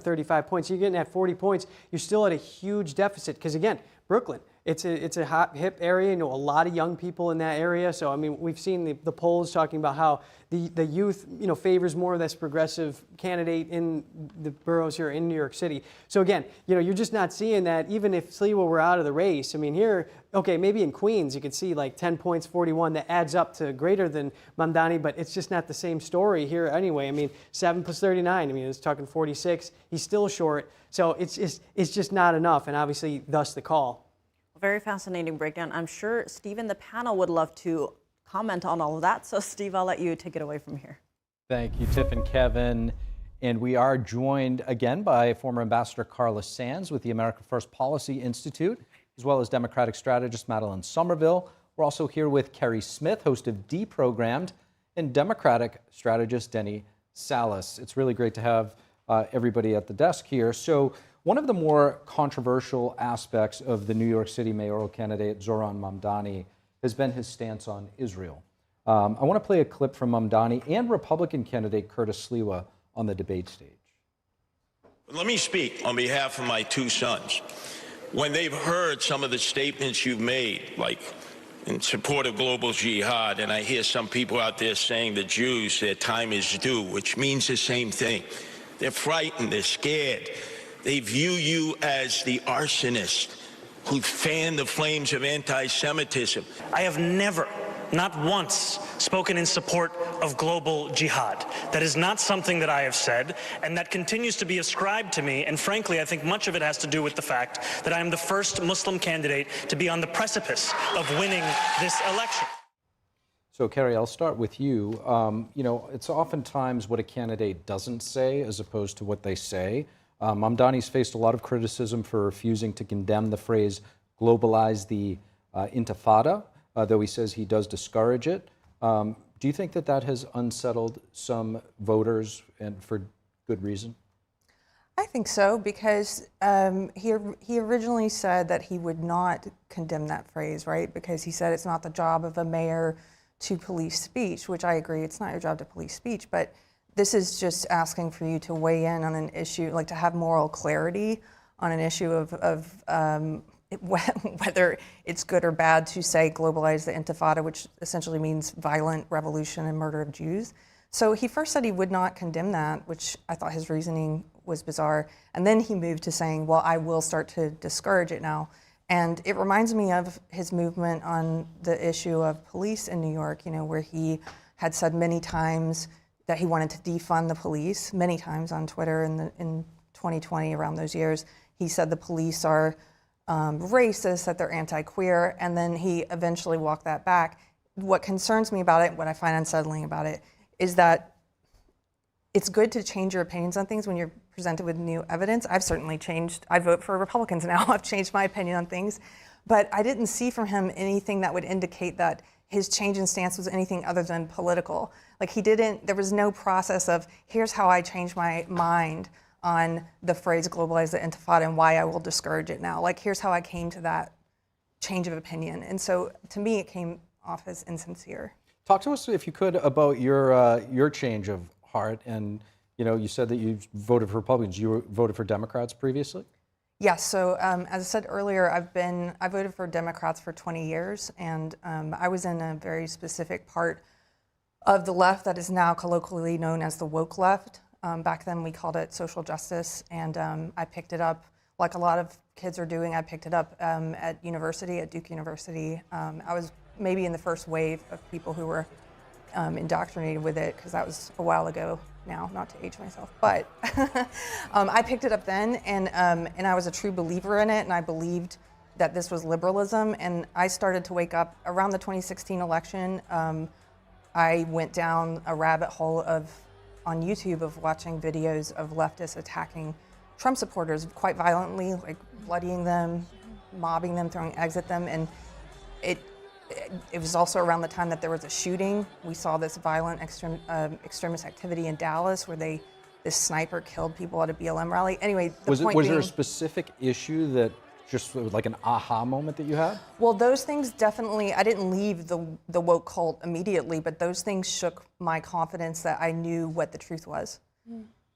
35 points. You're getting at 40 points. You're still at a huge deficit because, again, Brooklyn, It's a hot, hip area. You know, a lot of young people in that area. So, I mean, we've seen the polls talking about how the youth, you know, favors more of this progressive candidate in the boroughs here in New York City. So again, you know, you're just not seeing that even if Sliwa were out of the race. I mean, here, okay, maybe in Queens you could see like 10 points, 41, that adds up to greater than Mamdani, but it's just not the same story here anyway. I mean, 7 plus 39, I mean, it's talking 46. He's still short. So it's just not enough, and obviously thus the call. Very fascinating breakdown. I'm sure Steve and the panel would love to comment on all of that. So Steve, I'll let you take it away from here. Thank you, Tiff and Kevin. And we are joined again by former Ambassador Carla Sands with the America First Policy Institute, as well as Democratic strategist Madeline Somerville. We're also here with Kerry Smith, host of Deprogrammed, and Democratic strategist Denny Salas. It's really great to have everybody at the desk here. So one of the more controversial aspects of the New York City mayoral candidate Zohran Mamdani has been his stance on Israel. I want to play a clip from Mamdani and Republican candidate Curtis Sliwa on the debate stage. Let me speak on behalf of my two sons. When they've heard some of the statements you've made, like in support of global jihad, and I hear some people out there saying the Jews, their time is due, which means the same thing. They're frightened, they're scared. They view you as the arsonist who fanned the flames of anti-Semitism. I have never, not once, spoken in support of global jihad. That is not something that I have said, and that continues to be ascribed to me, and frankly, I think much of it has to do with the fact that I am the first Muslim candidate to be on the precipice of winning this election. So, Kerry, I'll start with you. You know, it's oftentimes what a candidate doesn't say as opposed to what they say. Mamdani's faced a lot of criticism for refusing to condemn the phrase globalize the intifada, though he says he does discourage it. Do you think that that has unsettled some voters, and for good reason? I think so, because he originally said that he would not condemn that phrase, right? Because he said it's not the job of a mayor to police speech, which I agree, it's not your job to police speech, but this is just asking for you to weigh in on an issue, like to have moral clarity on an issue of whether it's good or bad to say globalize the intifada, which essentially means violent revolution and murder of Jews. So he first said he would not condemn that, which I thought his reasoning was bizarre. And then he moved to saying, well, I will start to discourage it now. And it reminds me of his movement on the issue of police in New York, you know, where he had said many times that he wanted to defund the police, many times on Twitter in 2020, around those years. He said the police are racist, that they're anti-queer, and then he eventually walked that back. What concerns me about it, what I find unsettling about it, is that it's good to change your opinions on things when you're presented with new evidence. I've certainly changed. I vote for Republicans now. I've changed my opinion on things. But I didn't see from him anything that would indicate that his change in stance was anything other than political. Like there was no process of, here's how I changed my mind on the phrase globalize the intifada and why I will discourage it now. Like, here's how I came to that change of opinion. And so to me, it came off as insincere. Talk to us, if you could, about your change of heart. And you know, you said that you voted for Republicans. You voted for Democrats previously? Yes. So as I said earlier, I voted for Democrats for 20 years, and I was in a very specific part of the left that is now colloquially known as the woke left. Back then we called it social justice, and I picked it up, like a lot of kids are doing. I picked it up at university, at Duke University. I was maybe in the first wave of people who were indoctrinated with it, because that was a while ago now, not to age myself, but I picked it up then, and I was a true believer in it, and I believed that this was liberalism, and I started to wake up around the 2016 election. I went down a rabbit hole on YouTube of watching videos of leftists attacking Trump supporters quite violently, like bloodying them, mobbing them, throwing eggs at them, and it was also around the time that there was a shooting. We saw this violent extremist activity in Dallas where this sniper killed people at a BLM rally. Anyway, was there a specific issue that just was like an aha moment that you had? Well, those things definitely, I didn't leave the woke cult immediately, but those things shook my confidence that I knew what the truth was.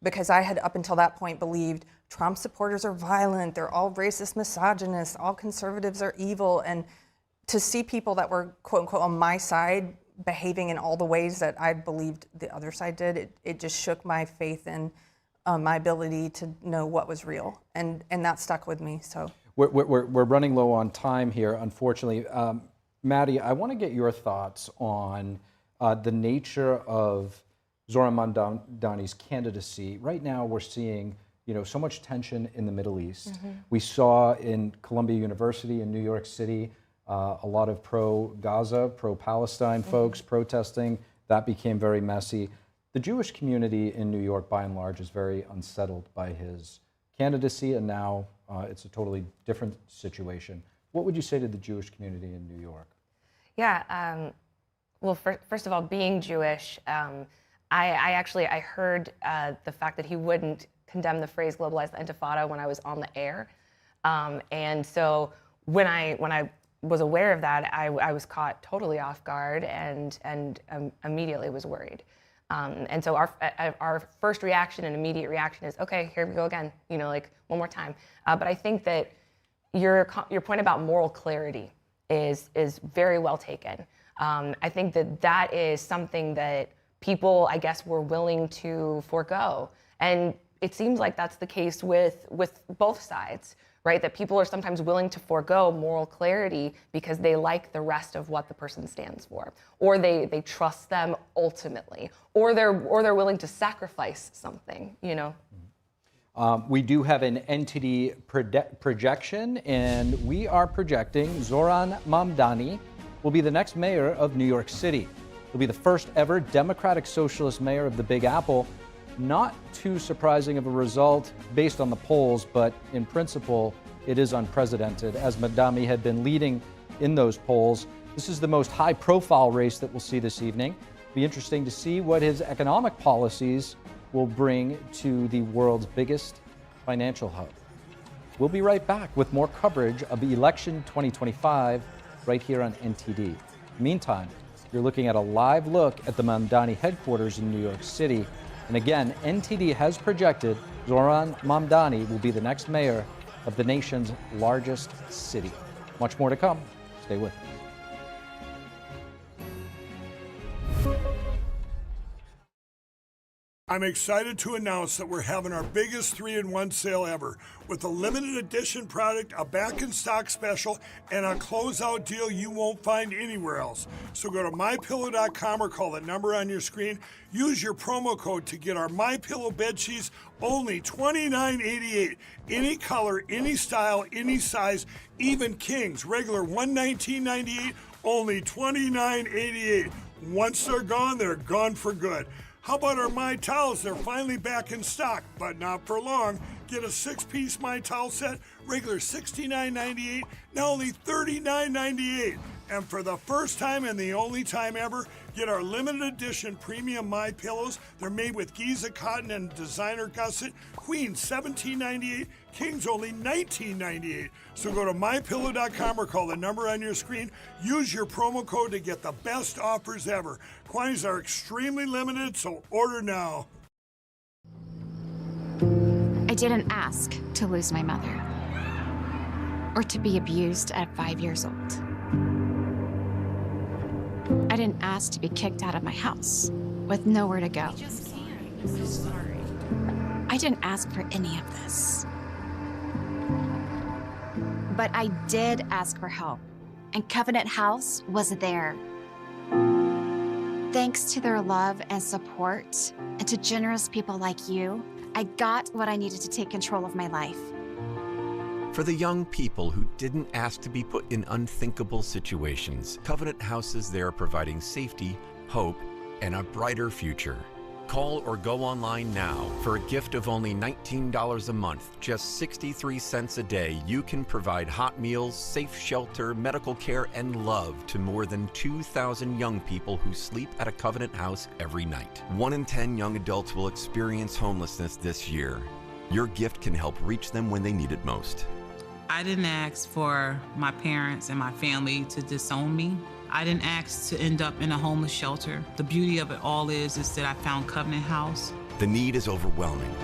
because I had up until that point believed Trump supporters are violent, they're all racist, misogynist, all conservatives are evil. And to see people that were quote unquote on my side behaving in all the ways that I believed the other side did, it just shook my faith in my ability to know what was real. And that stuck with me, so. We're running low on time here, unfortunately. Maddie, I want to get your thoughts on the nature of Zohran Mamdani's candidacy. Right now, we're seeing so much tension in the Middle East. Mm-hmm. We saw in Columbia University in New York City a lot of pro-Gaza, pro-Palestine folks protesting. That became very messy. The Jewish community in New York, by and large, is very unsettled by his candidacy, and now it's a totally different situation. What would you say to the Jewish community in New York? Yeah, well, first of all, being Jewish, I heard the fact that he wouldn't condemn the phrase "globalize the Intifada" when I was on the air, and so when I was aware of that, I was caught totally off guard and immediately was worried. And so our first reaction and immediate reaction is, okay, here we go again, like one more time. But I think that your point about moral clarity is very well taken. I think that is something that people, I guess, were willing to forego. And it seems like that's the case with both sides, right? That people are sometimes willing to forego moral clarity because they like the rest of what the person stands for, or they trust them ultimately, or they're willing to sacrifice something, We do have an NTD projection, and we are projecting Zohran Mamdani will be the next mayor of New York City. He'll be the first ever Democratic Socialist mayor of the Big Apple. Not too surprising of a result based on the polls, but in principle, it is unprecedented, as Mamdani had been leading in those polls. This is the most high-profile race that we'll see this evening. It'll be interesting to see what his economic policies will bring to the world's biggest financial hub. We'll be right back with more coverage of election 2025 right here on NTD. Meantime, you're looking at a live look at the Mamdani headquarters in New York City. And again, NTD has projected Zohran Mamdani will be the next mayor of the nation's largest city. Much more to come. Stay with us. I'm excited to announce that we're having our biggest 3-in-1 sale ever with a limited edition product, a back in stock special, and a closeout deal you won't find anywhere else. So go to mypillow.com or call the number on your screen. Use your promo code to get our MyPillow bed sheets only $29.88. Any color, any style, any size, even kings, regular $119.98, only $29.88. Once they're gone for good. How about our My Towels? They're finally back in stock, but not for long. Get a 6-piece My Towel set, regular $69.98, now only $39.98. And for the first time and the only time ever, get our limited edition premium My Pillows. They're made with Giza cotton and designer gusset. Queen $17.98, Kings only $19.98. So go to mypillow.com or call the number on your screen. Use your promo code to get the best offers ever. Quantities are extremely limited, so order now. I didn't ask to lose my mother or to be abused at 5 years old. I didn't ask to be kicked out of my house with nowhere to go. I didn't ask for any of this. But I did ask for help, and Covenant House was there. Thanks to their love and support, and to generous people like you, I got what I needed to take control of my life. For the young people who didn't ask to be put in unthinkable situations, Covenant House is there providing safety, hope, and a brighter future. Call or go online now. For a gift of only $19 a month, just 63 cents a day, you can provide hot meals, safe shelter, medical care, and love to more than 2,000 young people who sleep at a Covenant House every night. 1 in 10 young adults will experience homelessness this year. Your gift can help reach them when they need it most. I didn't ask for my parents and my family to disown me. I didn't ask to end up in a homeless shelter. The beauty of it all is that I found Covenant House. The need is overwhelming,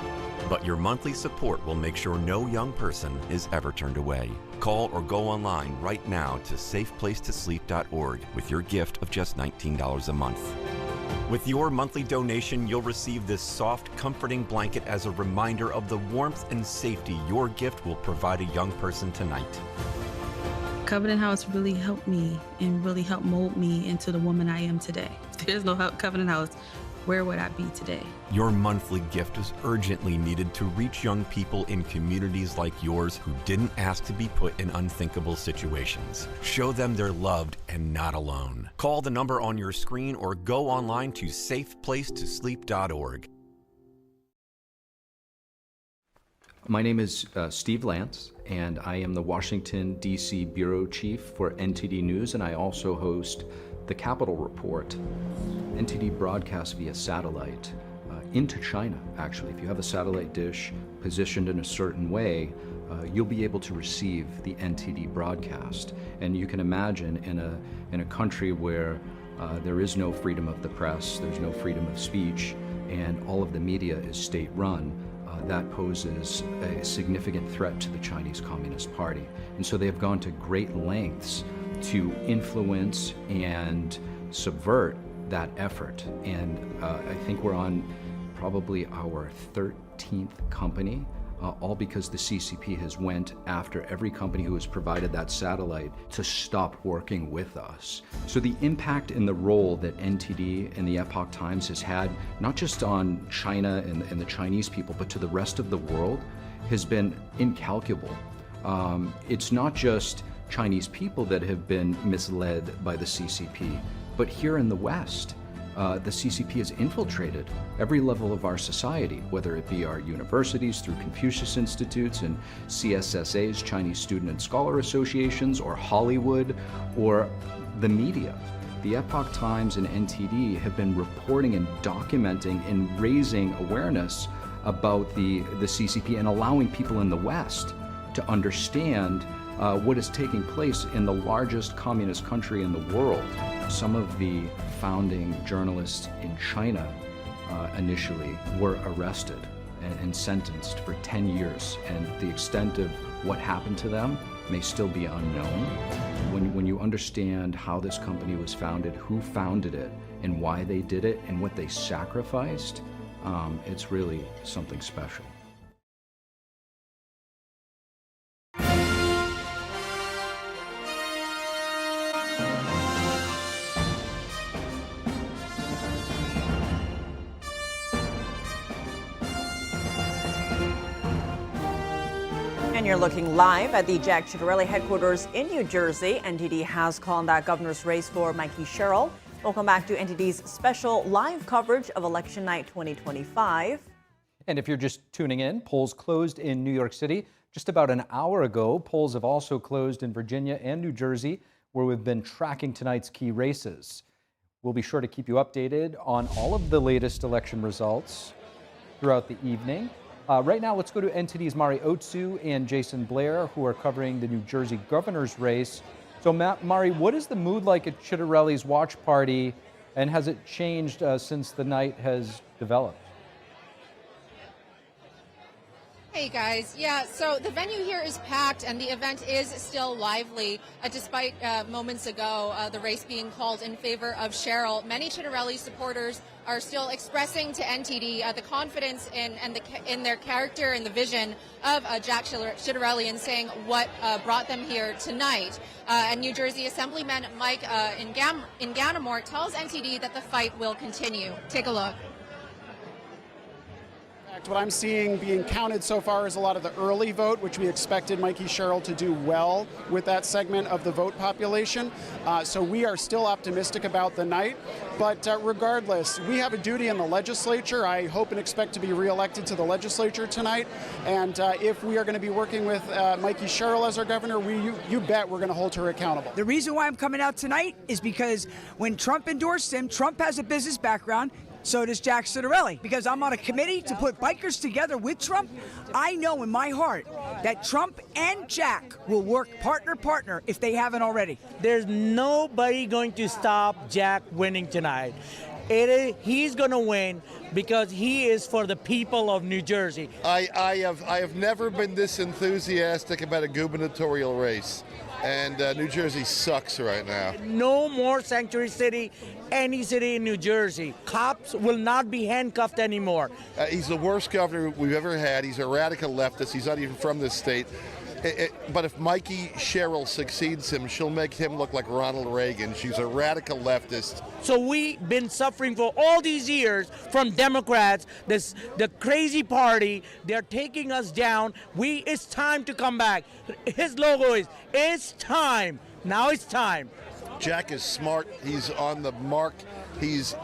but your monthly support will make sure no young person is ever turned away. Call or go online right now to safeplacetosleep.org with your gift of just $19 a month. With your monthly donation, you'll receive this soft, comforting blanket as a reminder of the warmth and safety your gift will provide a young person tonight. Covenant House really helped me and really helped mold me into the woman I am today. If there's no Covenant House, where would I be today? Your monthly gift is urgently needed to reach young people in communities like yours who didn't ask to be put in unthinkable situations. Show them they're loved and not alone. Call the number on your screen or go online to safeplacetosleep.org. My name is Steve Lance, and I am the Washington, D.C. Bureau Chief for NTD News, and I also host the Capitol Report. NTD broadcasts via satellite into China, actually. If you have a satellite dish positioned in a certain way, you'll be able to receive the NTD broadcast. And you can imagine in a country where there is no freedom of the press, there's no freedom of speech, and all of the media is state-run, that poses a significant threat to the Chinese Communist Party. And so they have gone to great lengths to influence and subvert that effort. And I think we're on probably our 13th company, all because the CCP has went after every company who has provided that satellite to stop working with us. So the impact and the role that NTD and the Epoch Times has had, not just on China and the Chinese people, but to the rest of the world, has been incalculable. It's not just Chinese people that have been misled by the CCP, but here in the West, the CCP has infiltrated every level of our society, whether it be our universities through Confucius Institutes and CSSAs, Chinese Student and Scholar Associations, or Hollywood, or the media. The Epoch Times and NTD have been reporting and documenting and raising awareness about the CCP and allowing people in the West to understand what is taking place in the largest communist country in the world. Some of the founding journalists in China initially were arrested and sentenced for 10 years, and the extent of what happened to them may still be unknown. When you understand how this company was founded, who founded it, and why they did it, and what they sacrificed, it's really something special. And you're looking live at the Jack Ciattarelli headquarters in New Jersey. NTD has called that governor's race for Mikey Sherrill. Welcome back to NTD's special live coverage of Election Night 2025. And if you're just tuning in, polls closed in New York City just about an hour ago. Polls have also closed in Virginia and New Jersey, where we've been tracking tonight's key races. We'll be sure to keep you updated on all of the latest election results throughout the evening. Right now, let's go to NTD's Mari Otsu and Jason Blair, who are covering the New Jersey governor's race. So, Mari, what is the mood like at Ciattarelli's watch party, and has it changed since the night has developed? Hey guys, yeah, so the venue here is packed and the event is still lively, despite moments ago the race being called in favor of Sherrill. Many Ciattarelli supporters are still expressing to NTD the confidence in their character and the vision of Jack Ciattarelli, and saying what brought them here tonight. And New Jersey Assemblyman Mike Inganamore tells NTD that the fight will continue. Take a look. What I'm seeing being counted so far is a lot of the early vote, which we expected Mikey Sherrill to do well with that segment of the vote population. So we are still optimistic about the night. But regardless, we have a duty in the legislature. I hope and expect to be reelected to the legislature tonight. And if we are going to be working with Mikey Sherrill as our governor, you bet we're going to hold her accountable. The reason why I'm coming out tonight is because when Trump endorsed him, Trump has a business background. So does Jack Ciattarelli. Because I'm on a committee to put bikers together with Trump, I know in my heart that Trump and Jack will work partner if they haven't already. There's nobody going to stop Jack winning tonight. He's going to win because he is for the people of New Jersey. I have never been this enthusiastic about a gubernatorial race, and New Jersey sucks right now. No more sanctuary city, any city in New Jersey. Cops will not be handcuffed anymore. He's the worst governor we've ever had. He's a radical leftist. He's not even from this state. But if Mikey Sherrill succeeds him, she'll make him look like Ronald Reagan. She's a radical leftist. So we've been suffering for all these years from Democrats, the crazy party. They're taking us down. It's time to come back. His logo is, it's time. Now it's time. Jack is smart. He's on the mark. He's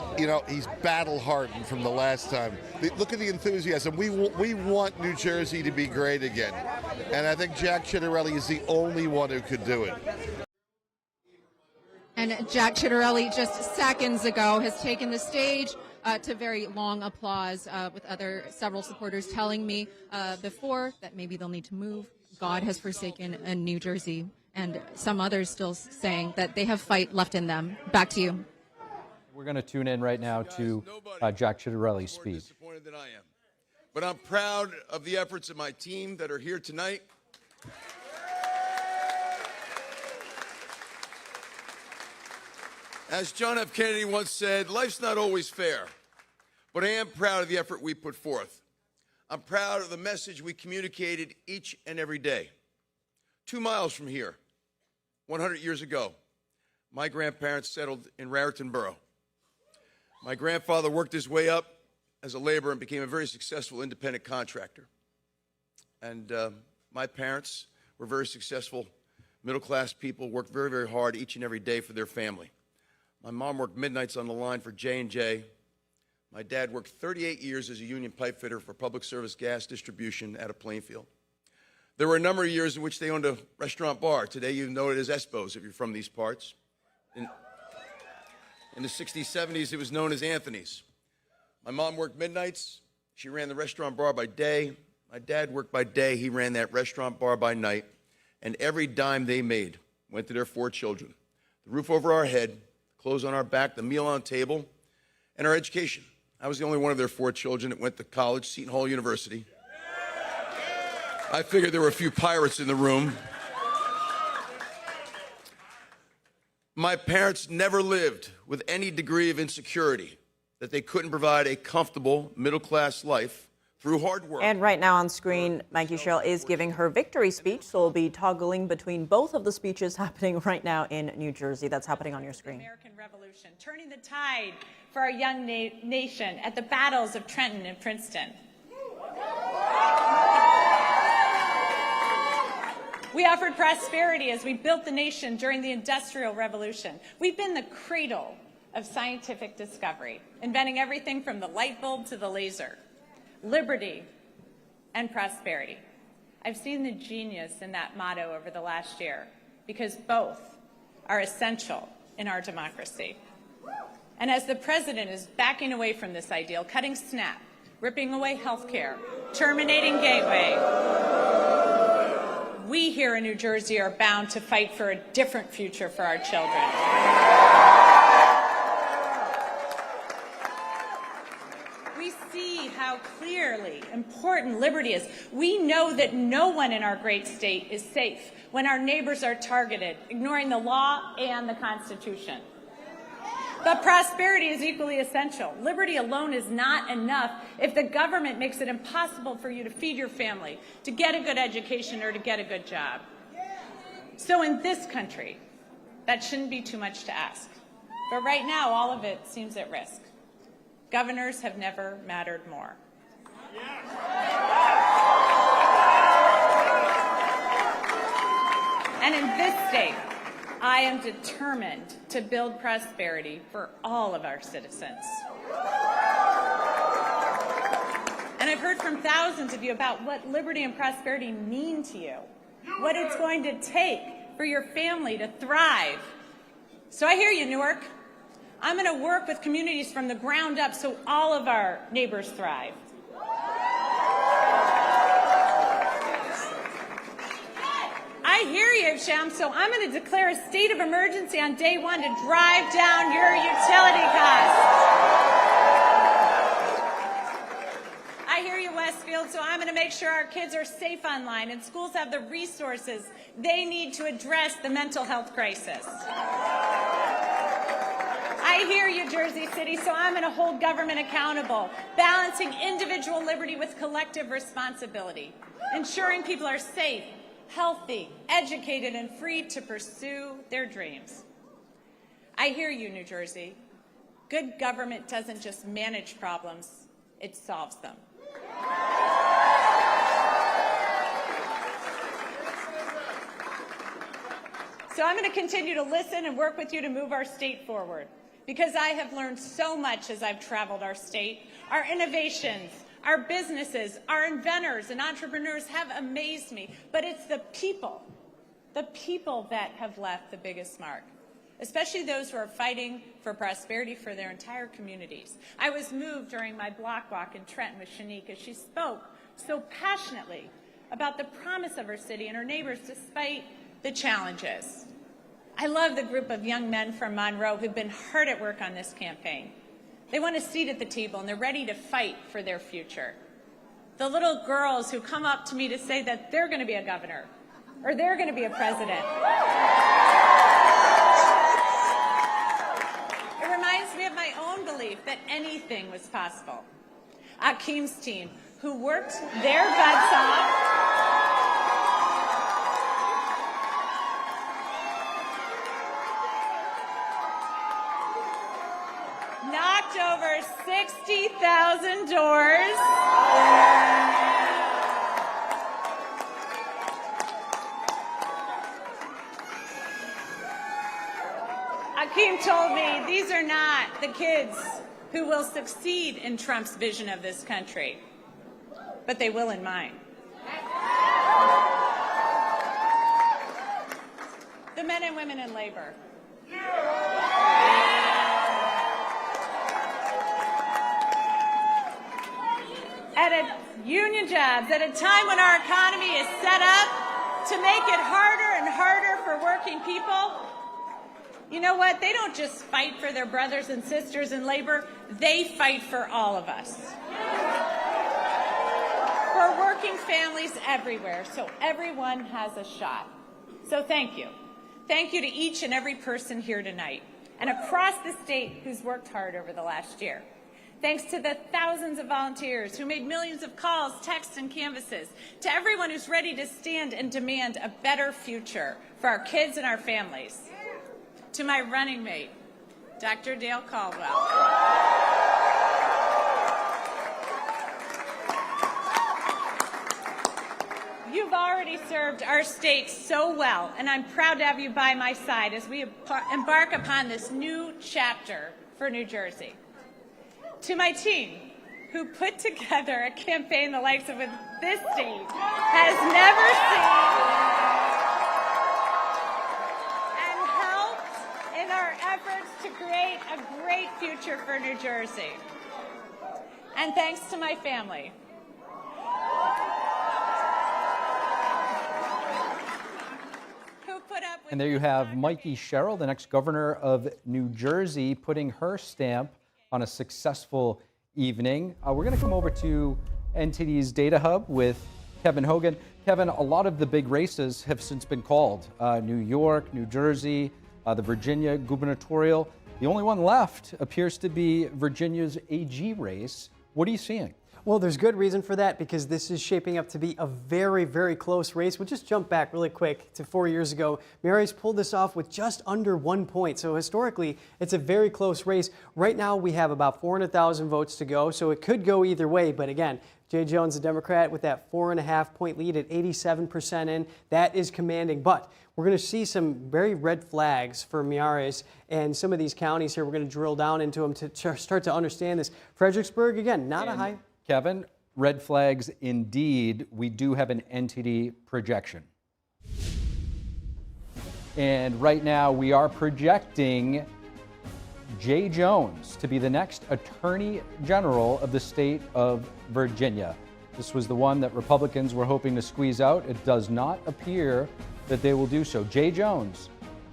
battle hardened from the last time. Look at the enthusiasm. We want New Jersey to be great again, and I think Jack Ciattarelli is the only one who could do it. And Jack Ciattarelli just seconds ago has taken the stage to very long applause with several supporters telling me before that maybe they'll need to move. God has forsaken New Jersey, and some others still saying that they have fight left in them. Back to you. We're going to tune in right now to Jack Ciattarelli's speech. Disappointed than I am, but I'm proud of the efforts of my team that are here tonight. As John F. Kennedy once said, life's not always fair, but I am proud of the effort we put forth. I'm proud of the message we communicated each and every day. 2 miles from here, 100 years ago, my grandparents settled in Raritan Borough. My grandfather worked his way up as a laborer and became a very successful independent contractor. And my parents were very successful middle-class people, worked very, very hard each and every day for their family. My mom worked midnights on the line for J&J. My dad worked 38 years as a union pipe fitter for public service gas distribution out of Plainfield. There were a number of years in which they owned a restaurant bar. Today you know it as Espo's if you're from these parts. In the 60s, 70s, it was known as Anthony's. My mom worked midnights. She ran the restaurant bar by day. My dad worked by day. He ran that restaurant bar by night. And every dime they made went to their 4 children. The roof over our head, clothes on our back, the meal on table, and our education. I was the only one of their 4 children that went to college, Seton Hall University. I figured there were a few pirates in the room. My parents never lived with any degree of insecurity that they couldn't provide a comfortable middle-class life through hard work. And right now on screen, Mikey Sherrill is giving her victory speech, so we'll be toggling between both of the speeches happening right now in New Jersey. That's happening on your screen. American Revolution, turning the tide for our young nation at the battles of Trenton and Princeton. We offered prosperity as we built the nation during the Industrial Revolution. We've been the cradle of scientific discovery, inventing everything from the light bulb to the laser. Liberty and prosperity. I've seen the genius in that motto over the last year because both are essential in our democracy. And as the president is backing away from this ideal, cutting SNAP, ripping away health care, terminating Gateway, we here in New Jersey are bound to fight for a different future for our children. We see how clearly important liberty is. We know that no one in our great state is safe when our neighbors are targeted, ignoring the law and the Constitution. But prosperity is equally essential. Liberty alone is not enough if the government makes it impossible for you to feed your family, to get a good education, or to get a good job. So in this country, that shouldn't be too much to ask. But right now, all of it seems at risk. Governors have never mattered more. And in this state, I am determined to build prosperity for all of our citizens. And I've heard from thousands of you about what liberty and prosperity mean to you, what it's going to take for your family to thrive. So I hear you, Newark. I'm going to work with communities from the ground up so all of our neighbors thrive. I I hear you, Sham, so I'm going to declare a state of emergency on day one to drive down your utility costs. I hear you, Westfield, so I'm going to make sure our kids are safe online and schools have the resources they need to address the mental health crisis. I hear you, Jersey City, so I'm going to hold government accountable, balancing individual liberty with collective responsibility, ensuring people are safe, healthy, educated, and free to pursue their dreams. I hear you, New Jersey. Good government doesn't just manage problems, it solves them. So I'm going to continue to listen and work with you to move our state forward, because I have learned so much as I've traveled our state. Our innovations, our businesses, our inventors and entrepreneurs have amazed me, but it's the people that have left the biggest mark, especially those who are fighting for prosperity for their entire communities. I was moved during my block walk in Trenton with Shanique as she spoke so passionately about the promise of her city and her neighbors despite the challenges. I love the group of young men from Monroe who've been hard at work on this campaign. They want a seat at the table and they're ready to fight for their future. The little girls who come up to me to say that they're going to be a governor or they're going to be a president. It reminds me of my own belief that anything was possible. Akeem's team, who worked their butts off, knocked over 60,000 doors. Akeem told me these are not the kids who will succeed in Trump's vision of this country, but they will in mine. The men and women in labor. Union jobs at a time when our economy is set up to make it harder and harder for working people. You know what? They don't just fight for their brothers and sisters in labor. They fight for all of us. For working families everywhere, so everyone has a shot. So thank you. Thank you to each and every person here tonight and across the state who's worked hard over the last year. Thanks to the thousands of volunteers who made millions of calls, texts, and canvases, to everyone who's ready to stand and demand a better future for our kids and our families, to my running mate, Dr. Dale Caldwell. You've already served our state so well, and I'm proud to have you by my side as we embark upon this new chapter for New Jersey. To my team, who put together a campaign the likes of this state has never seen, and helped in our efforts to create a great future for New Jersey. And thanks to my family. And there you have Mikey Sherrill, the next governor of New Jersey, putting her stamp on a successful evening. We're going to come over to NTD's Data Hub with Kevin Hogan. Kevin, a lot of the big races have since been called. New York, New Jersey, the Virginia gubernatorial. The only one left appears to be Virginia's AG race. What are you seeing? Well, there's good reason for that because this is shaping up to be a very, very close race. We'll just jump back really quick to 4 years ago. Meier's pulled this off with just under 1 point. So historically, it's a very close race. Right now, we have about 400,000 votes to go, so it could go either way. But again, Jay Jones, the Democrat, with that 4.5 point lead at 87% in, that is commanding. But we're going to see some very red flags for Meier's and some of these counties here. We're going to drill down into them to start to understand this. Fredericksburg, again, not a high... Kevin, red flags indeed. We do have an NTD projection. And right now we are projecting Jay Jones to be the next Attorney General of the state of Virginia. This was the one that Republicans were hoping to squeeze out. It does not appear that they will do so. Jay Jones,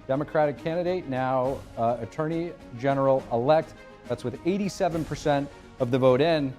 Democratic candidate, now Attorney General-elect. That's with 87% of the vote in.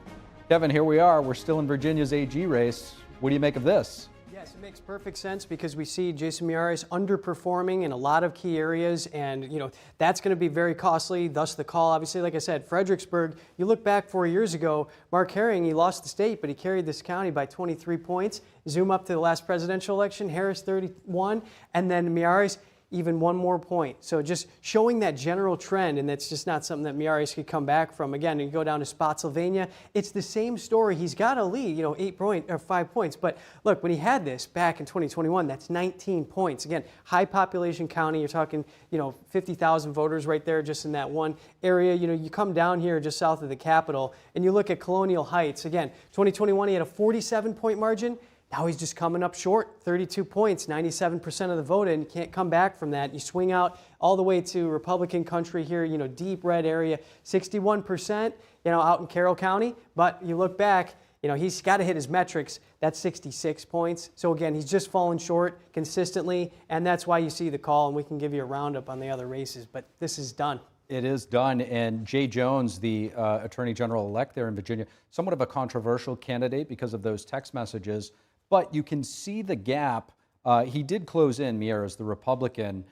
Kevin, here we are. We're still in Virginia's AG race. What do you make of this? Yes, it makes perfect sense because we see Jason Meier is underperforming in a lot of key areas, and that's going to be very costly. Thus, the call. Obviously, like I said, Fredericksburg. You look back 4 years ago, Mark Herring, he lost the state, but he carried this county by 23 points. Zoom up to the last presidential election, Harris 31, and then Meier even one more point. So just showing that general trend, and that's just not something that Meier could come back from. Again, you go down to Spotsylvania, it's the same story. He's got a lead, 5 points. But look, when he had this back in 2021, that's 19 points. Again, high population county. You're talking, 50,000 voters right there just in that one area. You come down here just south of the Capitol, and you look at Colonial Heights. Again, 2021, he had a 47-point margin. Now he's just coming up short, 32 points, 97% of the vote, and you can't come back from that. You swing out all the way to Republican country here, deep red area, 61%, out in Carroll County. But you look back, he's got to hit his metrics. That's 66 points. So again, he's just fallen short consistently, and that's why you see the call, and we can give you a roundup on the other races. But this is done. It is done, and Jay Jones, the Attorney General-elect there in Virginia, somewhat of a controversial candidate because of those text messages. But you can see the gap. He did close in, Meier, as the Republican.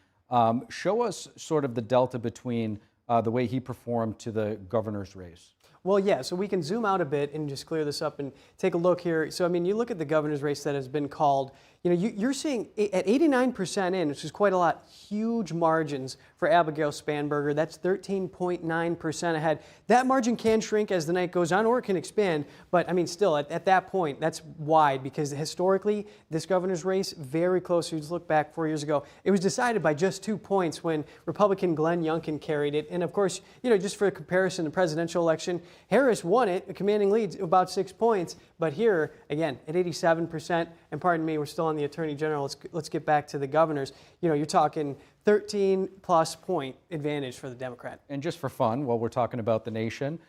Show us sort of the delta between the way he performed to the governor's race. Well, yeah, so we can zoom out a bit and just clear this up and take a look here. So, you look at the governor's race that has been called. You're seeing at 89% in, which is quite a lot, huge margins for Abigail Spanberger. That's 13.9% ahead. That margin can shrink as the night goes on, or it can expand. But, still, at that point, that's wide because historically, this governor's race, very close. You just look back 4 years ago. It was decided by just 2 points when Republican Glenn Youngkin carried it. And, of course, just for comparison, the presidential election, Harris won it, a commanding lead, about 6 points. But here, again, at 87%, and pardon me, we're still on the Attorney General. Let's get back to the governors. You're talking 13-plus point advantage for the Democrat. And just for fun, while we're talking about the nation,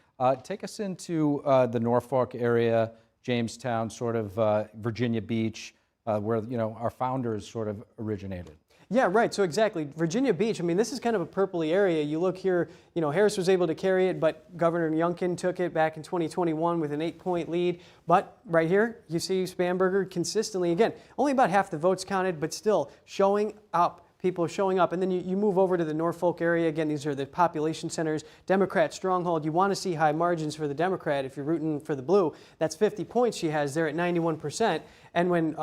take us into the Norfolk area, Jamestown, sort of Virginia Beach, where our founders sort of originated. Yeah, right. So exactly. Virginia Beach, this is kind of a purpley area. You look here, Harris was able to carry it, but Governor Youngkin took it back in 2021 with an 8-point lead. But right here, you see Spanberger consistently, again, only about half the votes counted, but still showing up. People showing up. And then you move over to the Norfolk area. Again, these are the population centers, Democrat stronghold. You want to see high margins for the Democrat if you're rooting for the blue. That's 50 points she has there at 91%. And when,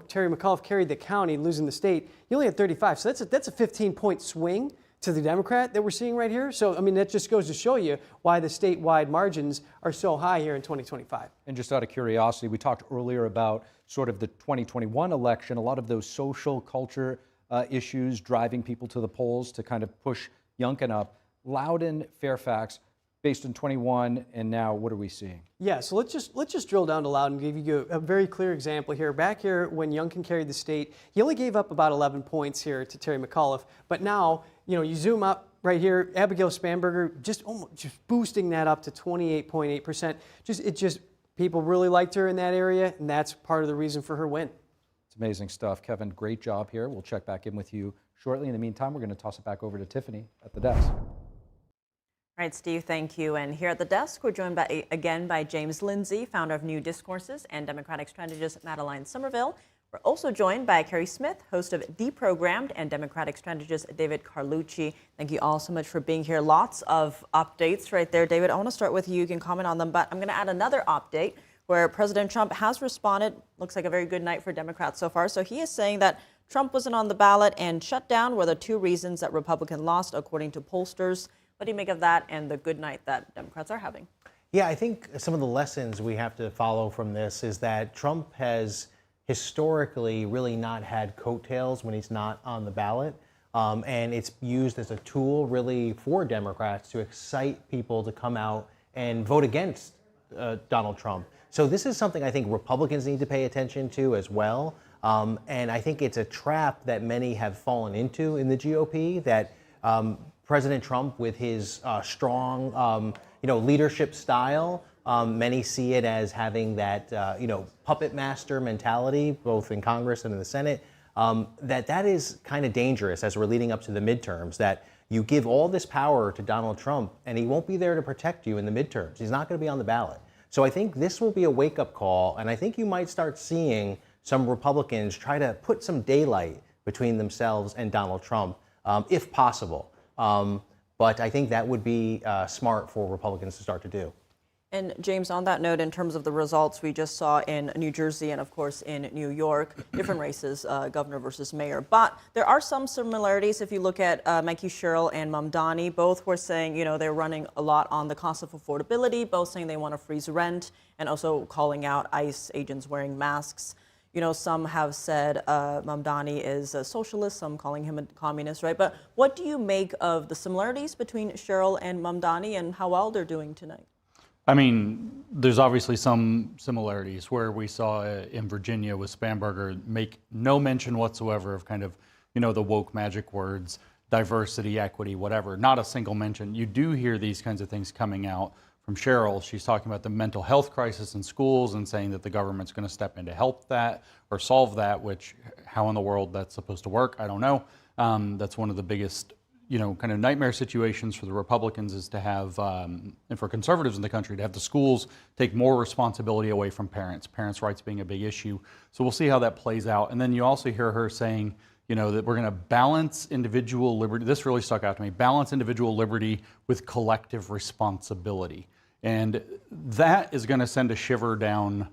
Terry McAuliffe carried the county, losing the state, he only had 35. So that's a 15-point swing to the Democrat that we're seeing right here. So, that just goes to show you why the statewide margins are so high here in 2025. And just out of curiosity, we talked earlier about sort of the 2021 election, a lot of those social culture issues driving people to the polls to kind of push Youngkin up. Loudoun, Fairfax, based on 21, and now what are we seeing? Yeah, so let's just drill down to Loudoun and give you a very clear example here. Back here, when Youngkin carried the state, he only gave up about 11 points here to Terry McAuliffe. But now, you zoom up right here, Abigail Spanberger just boosting that up to 28.8%. People really liked her in that area, and that's part of the reason for her win. Amazing stuff. Kevin, great job here. We'll check back in with you shortly. In the meantime, we're going to toss it back over to Tiffany at the desk. All right, Steve, thank you. And here at the desk, we're joined again by James Lindsay, founder of New Discourses, and Democratic strategist Madeline Somerville. We're also joined by Carrie Smith, host of Deprogrammed, and Democratic strategist David Carlucci. Thank you all so much for being here. Lots of updates right there. David, I want to start with you. You can comment on them, but I'm going to add another update where President Trump has responded. Looks like a very good night for Democrats so far. So he is saying that Trump wasn't on the ballot and shut down were the two reasons that Republican lost, according to pollsters. What do you make of that and the good night that Democrats are having? Yeah, I think some of the lessons we have to follow from this is that Trump has historically really not had coattails when he's not on the ballot. And it's used as a tool really for Democrats to excite people to come out and vote against Donald Trump. So this is something I think Republicans need to pay attention to as well. And I think it's a trap that many have fallen into in the GOP, that President Trump, with his strong leadership style, many see it as having that puppet master mentality, both in Congress and in the Senate. that is kind of dangerous as we're leading up to the midterms, that you give all this power to Donald Trump and he won't be there to protect you in the midterms. He's not going to be on the ballot. So I think this will be a wake-up call, and I think you might start seeing some Republicans try to put some daylight between themselves and Donald Trump, if possible. But I think that would be smart for Republicans to start to do. And James, on that note, in terms of the results we just saw in New Jersey and, of course, in New York, different races, governor versus mayor. But there are some similarities. If you look at Meier Sherrill and Mamdani, both were saying, they're running a lot on the cost of affordability, both saying they want to freeze rent and also calling out ICE agents wearing masks. Some have said Mamdani is a socialist, some calling him a communist, right? But what do you make of the similarities between Sherrill and Mamdani and how well they're doing tonight? I mean, there's obviously some similarities where we saw in Virginia with Spanberger make no mention whatsoever of kind of, the woke magic words, diversity, equity, whatever, not a single mention. You do hear these kinds of things coming out from Sherrill. She's talking about the mental health crisis in schools and saying that the government's going to step in to help that or solve that, which how in the world that's supposed to work, I don't know. That's one of the biggest kind of nightmare situations for the Republicans is to have, and for conservatives in the country, to have the schools take more responsibility away from parents, parents' rights being a big issue. So we'll see how that plays out. And then you also hear her saying, that we're going to balance individual liberty. This really stuck out to me, balance individual liberty with collective responsibility. And that is going to send a shiver down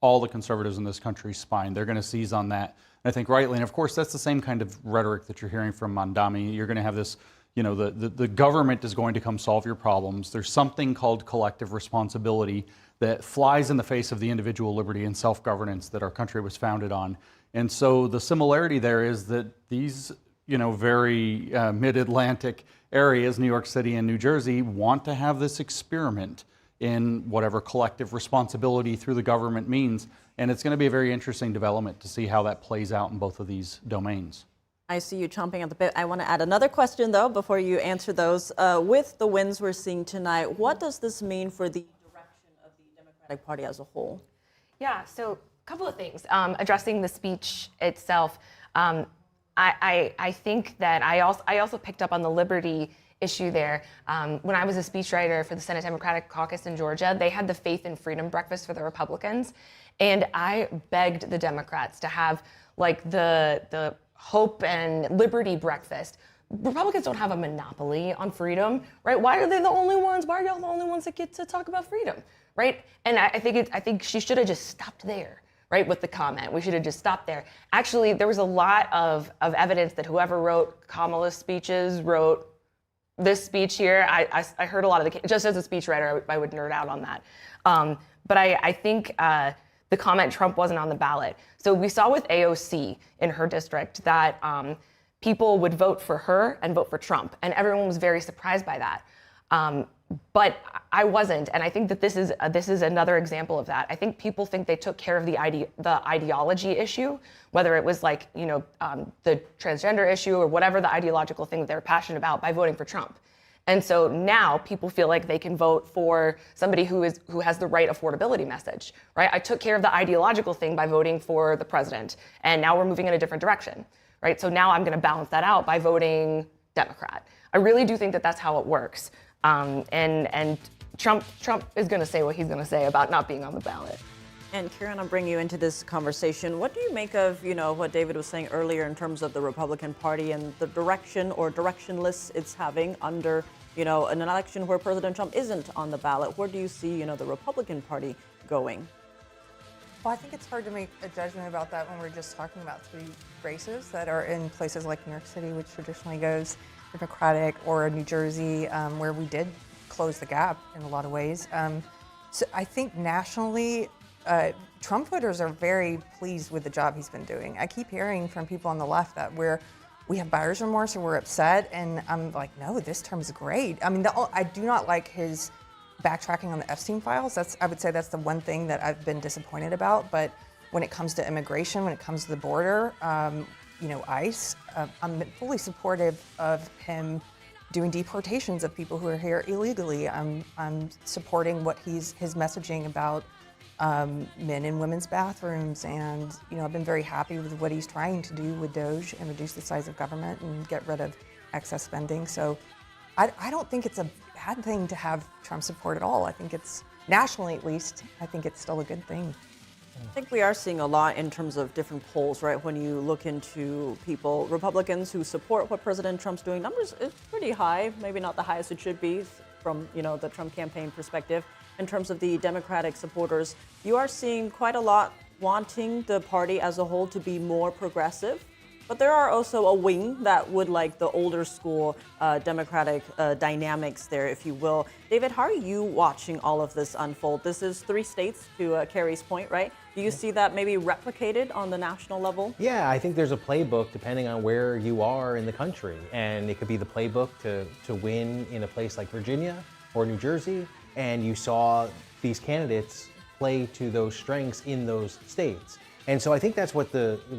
all the conservatives in this country's spine. They're going to seize on that. And I think rightly, and of course, that's the same kind of rhetoric that you're hearing from Mamdani. You're going to have this, the government is going to come solve your problems. There's something called collective responsibility that flies in the face of the individual liberty and self-governance that our country was founded on. And so the similarity there is that these, very mid-Atlantic areas, New York City and New Jersey, want to have this experiment in whatever collective responsibility through the government means. And it's going to be a very interesting development to see how that plays out in both of these domains. I see you chomping at the bit. I want to add another question, though, before you answer those. With the wins we're seeing tonight, what does this mean for the direction of the Democratic Party as a whole? Yeah, so a couple of things. Addressing the speech itself, I think that I also picked up on the liberty issue there. When I was a speechwriter for the Senate Democratic Caucus in Georgia, they had the Faith and Freedom Breakfast for the Republicans. And I begged the Democrats to have like the Hope and Liberty Breakfast. Republicans don't have a monopoly on freedom, right? Why are they the only ones? Why are y'all the only ones that get to talk about freedom, right? And I think she should have just stopped there, right, with the comment. We should have just stopped there. Actually, there was a lot of evidence that whoever wrote Kamala's speeches wrote this speech here. I heard a lot of just as a speechwriter, I would nerd out on that. But I think the comment Trump wasn't on the ballot. So we saw with AOC in her district that people would vote for her and vote for Trump, and everyone was very surprised by that. But I wasn't, and I think that this is another example of that. I think people think they took care of the ideology issue, whether it was like the transgender issue or whatever the ideological thing that they're passionate about, by voting for Trump. And so now people feel like they can vote for somebody who has the right affordability message, right? I took care of the ideological thing by voting for the president, and now we're moving in a different direction, right? So now I'm going to balance that out by voting Democrat. I really do think that that's how it works. And Trump is going to say what he's going to say about not being on the ballot. And Karen, I'll bring you into this conversation. What do you make of, what David was saying earlier in terms of the Republican Party and the direction or directionless it's having under, an election where President Trump isn't on the ballot? Where do you see, the Republican Party going? Well, I think it's hard to make a judgment about that when we're just talking about three races that are in places like New York City, which traditionally goes Democratic, or New Jersey, where we did close the gap in a lot of ways. So I think nationally, Trump voters are very pleased with the job he's been doing. I keep hearing from people on the left that we have buyer's remorse or we're upset, and I'm like, no, this term's great. I mean, I do not like his backtracking on the Epstein files. I would say that's the one thing that I've been disappointed about. But when it comes to immigration, when it comes to the border, ICE, I'm fully supportive of him doing deportations of people who are here illegally. I'm supporting what his messaging about men and women's bathrooms. And, I've been very happy with what he's trying to do with DOGE and reduce the size of government and get rid of excess spending. So I don't think it's a bad thing to have Trump support at all. I think it's, nationally at least, I think it's still a good thing. I think we are seeing a lot in terms of different polls, right? When you look into people, Republicans who support what President Trump's doing, numbers is pretty high, maybe not the highest it should be from, the Trump campaign perspective. In terms of the Democratic supporters, you are seeing quite a lot wanting the party as a whole to be more progressive. But there are also a wing that would like the older school Democratic dynamics there, if you will. David, how are you watching all of this unfold? This is 3 states, to Carrie's point, right? Do you see that maybe replicated on the national level? Yeah, I think there's a playbook depending on where you are in the country. And it could be the playbook to win in a place like Virginia or New Jersey. And you saw these candidates play to those strengths in those states. And so I think that's what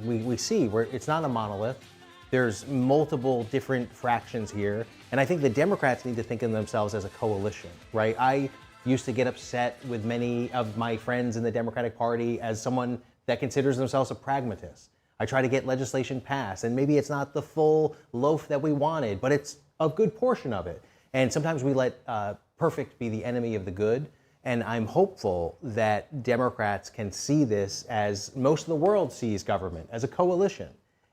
we see, where it's not a monolith. There's multiple different fractions here. And I think the Democrats need to think of themselves as a coalition, right? I used to get upset with many of my friends in the Democratic Party as someone that considers themselves a pragmatist. I try to get legislation passed, and maybe it's not the full loaf that we wanted, but it's a good portion of it. And sometimes we let perfect be the enemy of the good. And I'm hopeful that Democrats can see this as most of the world sees government, as a coalition.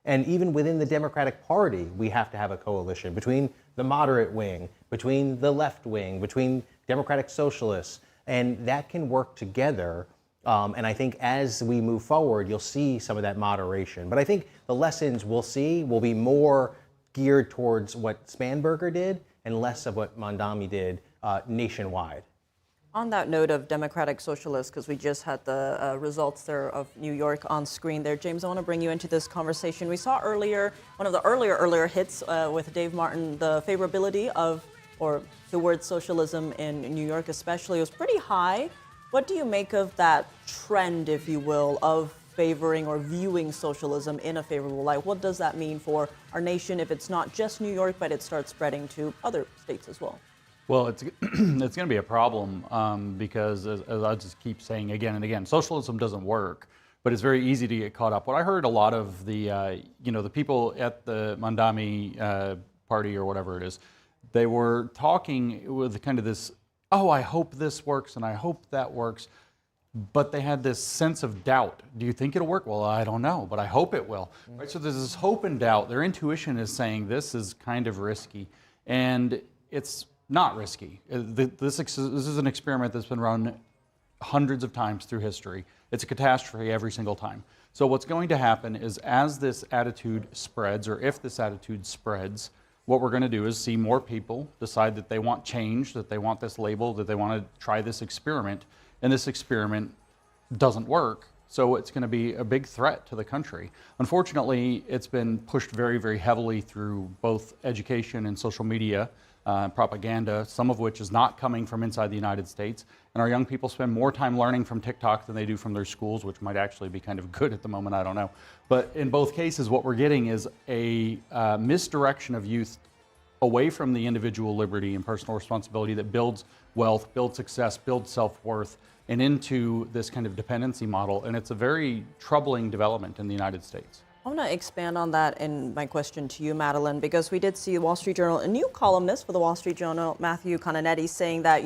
And even within the Democratic Party, we have to have a coalition between the moderate wing, between the left wing, between Democratic Socialists, and that can work together. And I think as we move forward, you'll see some of that moderation. But I think the lessons we'll see will be more geared towards what Spanberger did and less of what Mamdani did nationwide. On that note of Democratic Socialists, because we just had the results there of New York on screen there, James, I want to bring you into this conversation. We saw earlier, one of the earlier hits with Dave Martin, the favorability of, or the word socialism in New York especially, was pretty high. What do you make of that trend, if you will, of favoring or viewing socialism in a favorable light? What does that mean for our nation if it's not just New York, but it starts spreading to other states as well? Well, it's going to be a problem because, as I just keep saying again and again, socialism doesn't work, but it's very easy to get caught up. What I heard a lot of the, the people at the Mamdani party or whatever it is, they were talking with kind of this, oh, I hope this works and I hope that works, but they had this sense of doubt. Do you think it'll work? Well, I don't know, but I hope it will. Right? So there's this hope and doubt. Their intuition is saying this is kind of risky, and it's not risky. This is an experiment that's been run hundreds of times through history. It's a catastrophe every single time. So what's going to happen is as this attitude spreads, or if this attitude spreads, what we're going to do is see more people decide that they want change, that they want this label, that they want to try this experiment, and this experiment doesn't work. So it's going to be a big threat to the country. Unfortunately, it's been pushed very, very heavily through both education and social media, propaganda, some of which is not coming from inside the United States. And our young people spend more time learning from TikTok than they do from their schools, which might actually be kind of good at the moment, I don't know. But in both cases, what we're getting is a misdirection of youth away from the individual liberty and personal responsibility that builds wealth, builds success, builds self-worth, and into this kind of dependency model. And it's a very troubling development in the United States. I want to expand on that in my question to you, Madeline, because we did see the Wall Street Journal, a new columnist for the Wall Street Journal, Matthew Conanetti, saying that,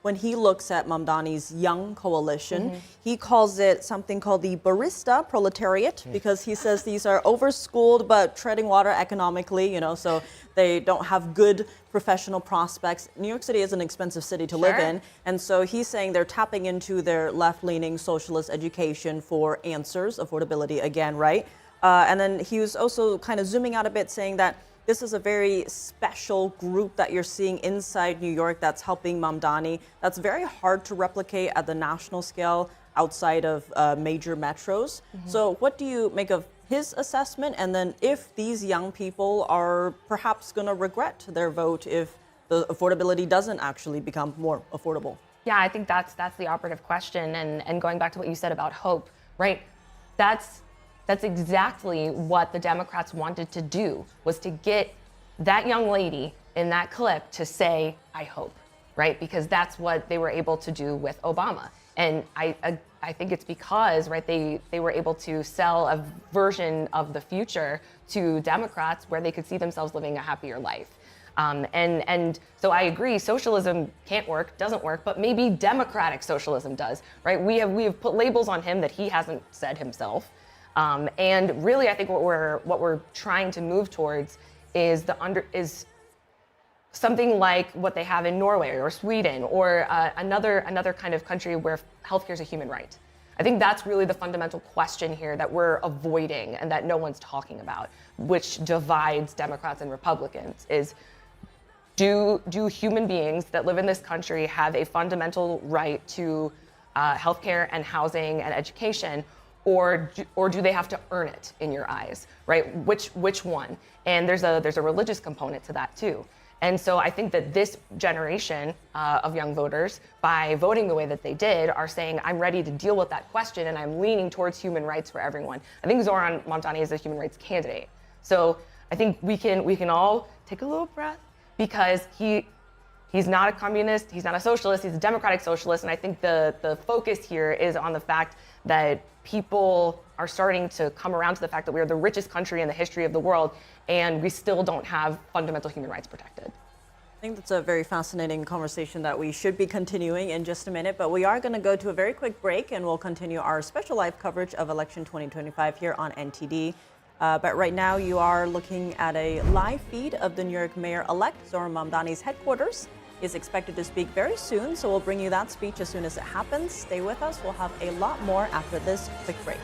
when he looks at Mamdani's young coalition, he calls it something called the barista proletariat, because he says these are overschooled but treading water economically, so they don't have good professional prospects. New York City is an expensive city to live in, and so he's saying they're tapping into their left-leaning socialist education for answers, affordability again, right? And then he was also kind of zooming out a bit, saying that this is a very special group that you're seeing inside New York that's helping Mamdani. That's very hard to replicate at the national scale outside of major metros. So what do you make of his assessment? And then if these young people are perhaps going to regret their vote if the affordability doesn't actually become more affordable? Yeah, I think that's the operative question. And going back to what you said about hope, right? That's exactly what the Democrats wanted to do, was to get that young lady in that clip to say, I hope, right? Because that's what they were able to do with Obama. And I think it's because, right, they were able to sell a version of the future to Democrats where they could see themselves living a happier life. And so I agree, socialism can't work, doesn't work, but maybe democratic socialism does, right? We have put labels on him that he hasn't said himself. And really, I think what we're trying to move towards is something like what they have in Norway or Sweden or another kind of country where healthcare is a human right. I think that's really the fundamental question here that we're avoiding and that no one's talking about, which divides Democrats and Republicans, is do human beings that live in this country have a fundamental right to healthcare and housing and education, or do they have to earn it in your eyes, right? Which one? And there's a religious component to that too. And so I think that this generation of young voters, by voting the way that they did, are saying, I'm ready to deal with that question and I'm leaning towards human rights for everyone. I think Zoran Montani is a human rights candidate. So I think we can all take a little breath, because he's not a communist, he's not a socialist, he's a democratic socialist. And I think the focus here is on the fact that people are starting to come around to the fact that we are the richest country in the history of the world, and we still don't have fundamental human rights protected. I think that's a very fascinating conversation that we should be continuing in just a minute, but we are going to go to a very quick break, and we'll continue our special live coverage of election 2025 here on NTD. But right now you are looking at a live feed of the New York Mayor-elect Zoran Mamdani's headquarters. He is expected to speak very soon, so we'll bring you that speech as soon as it happens. Stay with us. We'll have a lot more after this quick break.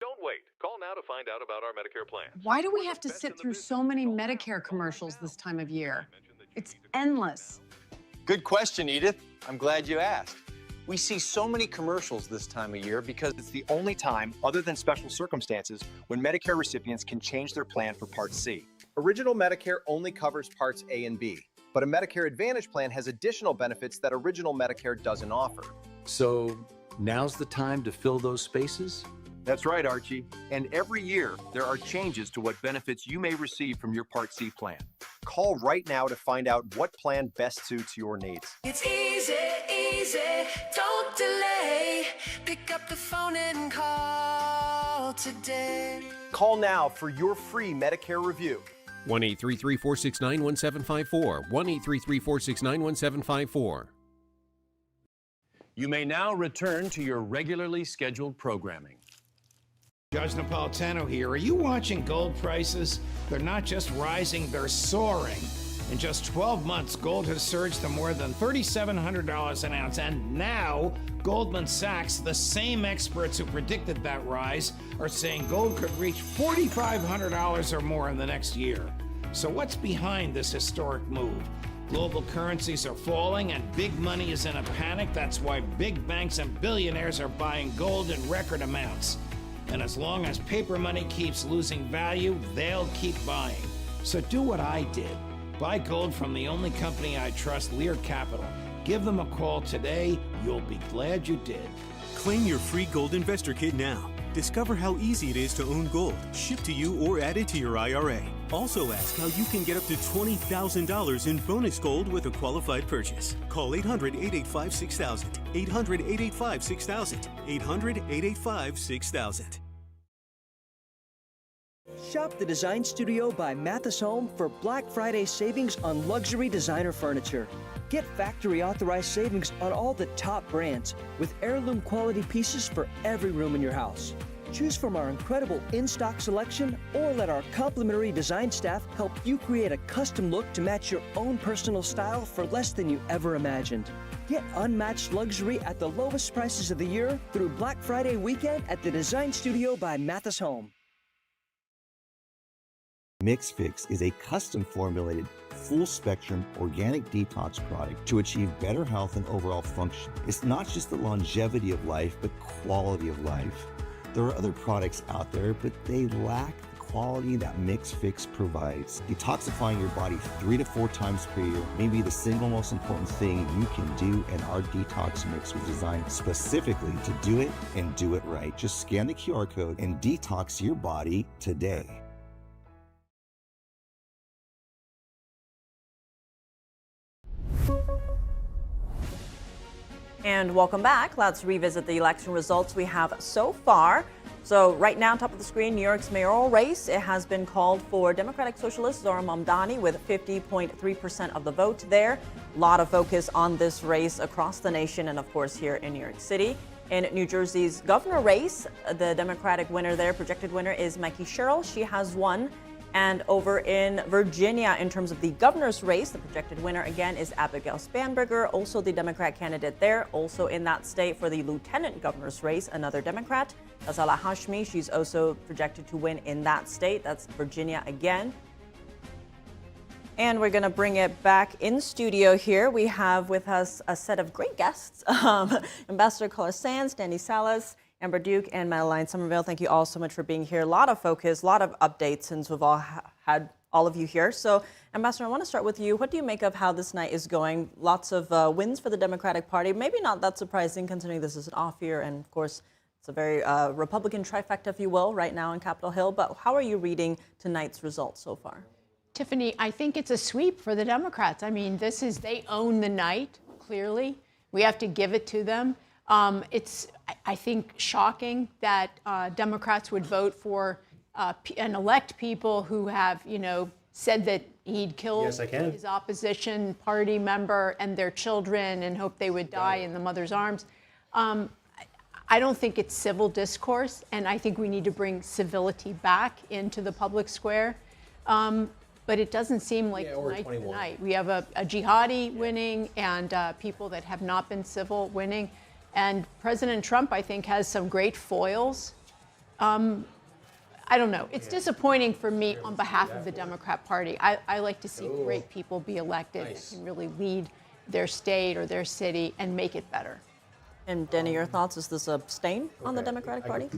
Don't wait. Call now to find out about our Medicare plan. Why do we have to sit through so many Medicare commercials this time of year? It's endless. Good question, Edith. I'm glad you asked. We see so many commercials this time of year because it's the only time, other than special circumstances, when Medicare recipients can change their plan for Part C. Original Medicare only covers Parts A and B, but a Medicare Advantage plan has additional benefits that Original Medicare doesn't offer. So now's the time to fill those spaces? That's right, Archie. And every year, there are changes to what benefits you may receive from your Part C plan. Call right now to find out what plan best suits your needs. It's easy, easy, don't delay. Pick up the phone and call today. Call now for your free Medicare review. 1-833-469-1754. 1-833-469-1754. You may now return to your regularly scheduled programming. Judge Napolitano here. Are you watching gold prices? They're not just rising, they're soaring. In just 12 months, gold has surged to more than $3,700 an ounce. And now, Goldman Sachs, the same experts who predicted that rise, are saying gold could reach $4,500 or more in the next year. So what's behind this historic move? Global currencies are falling and big money is in a panic. That's why big banks and billionaires are buying gold in record amounts. And as long as paper money keeps losing value, they'll keep buying. So do what I did. Buy gold from the only company I trust, Lear Capital. Give them a call today. You'll be glad you did. Claim your free Gold Investor Kit now. Discover how easy it is to own gold, shipped to you or added to your IRA. Also ask how you can get up to $20,000 in bonus gold with a qualified purchase. Call 800-885-6000. 800-885-6000. 800-885-6000. Shop the Design Studio by Mathis Home for Black Friday savings on luxury designer furniture. Get factory authorized savings on all the top brands with heirloom quality pieces for every room in your house. Choose from our incredible in-stock selection or let our complimentary design staff help you create a custom look to match your own personal style for less than you ever imagined. Get unmatched luxury at the lowest prices of the year through Black Friday weekend at the Design Studio by Mathis Home. Mix Fix is a custom formulated, full-spectrum organic detox product to achieve better health and overall function. It's not just the longevity of life, but quality of life. There are other products out there, but they lack the quality that Mix Fix provides. Detoxifying your body 3 to 4 times per year may be the single most important thing you can do, and our detox mix was designed specifically to do it and do it right. Just scan the QR code and detox your body today. And welcome back. Let's revisit the election results we have so far. So right now, top of the screen, New York's mayoral race. It has been called for Democratic Socialist Zohran Mamdani with 50.3% of the vote there. A lot of focus on this race across the nation and, of course, here in New York City. In New Jersey's governor race, the Democratic winner there, projected winner, is Meier. She has won. And over in Virginia, in terms of the governor's race, the projected winner again is Abigail Spanberger, also the Democrat candidate there. Also in that state for the lieutenant governor's race, another Democrat, Ghazala Hashmi. She's also projected to win in that state. That's Virginia again. And we're going to bring it back in studio here. We have with us a set of great guests, Ambassador Carla Sands, Danny Salas, Amber Duke, and Madeline Somerville. Thank you all so much for being here. A lot of focus, a lot of updates since we've all had all of you here. So, Ambassador, I want to start with you. What do you make of how this night is going? Lots of wins for the Democratic Party. Maybe not that surprising considering this is an off year, and of course, it's a very Republican trifecta, if you will, right now in Capitol Hill. But how are you reading tonight's results so far? Tiffany, I think it's a sweep for the Democrats. I mean, they own the night, clearly. We have to give it to them. It's, I think, shocking that Democrats would vote for and elect people who have, said that he'd kill his opposition party member and their children and hope they would die in the mother's arms. I don't think it's civil discourse, and I think we need to bring civility back into the public square. But it doesn't seem like tonight. We have a jihadi winning and people that have not been civil winning. And President Trump, I think, has some great foils. I don't know. It's disappointing for me on behalf of the Democrat Party. I like to see great people be elected that can really lead their state or their city and make it better. And Danny, your thoughts? Is this a stain on the Democratic Party?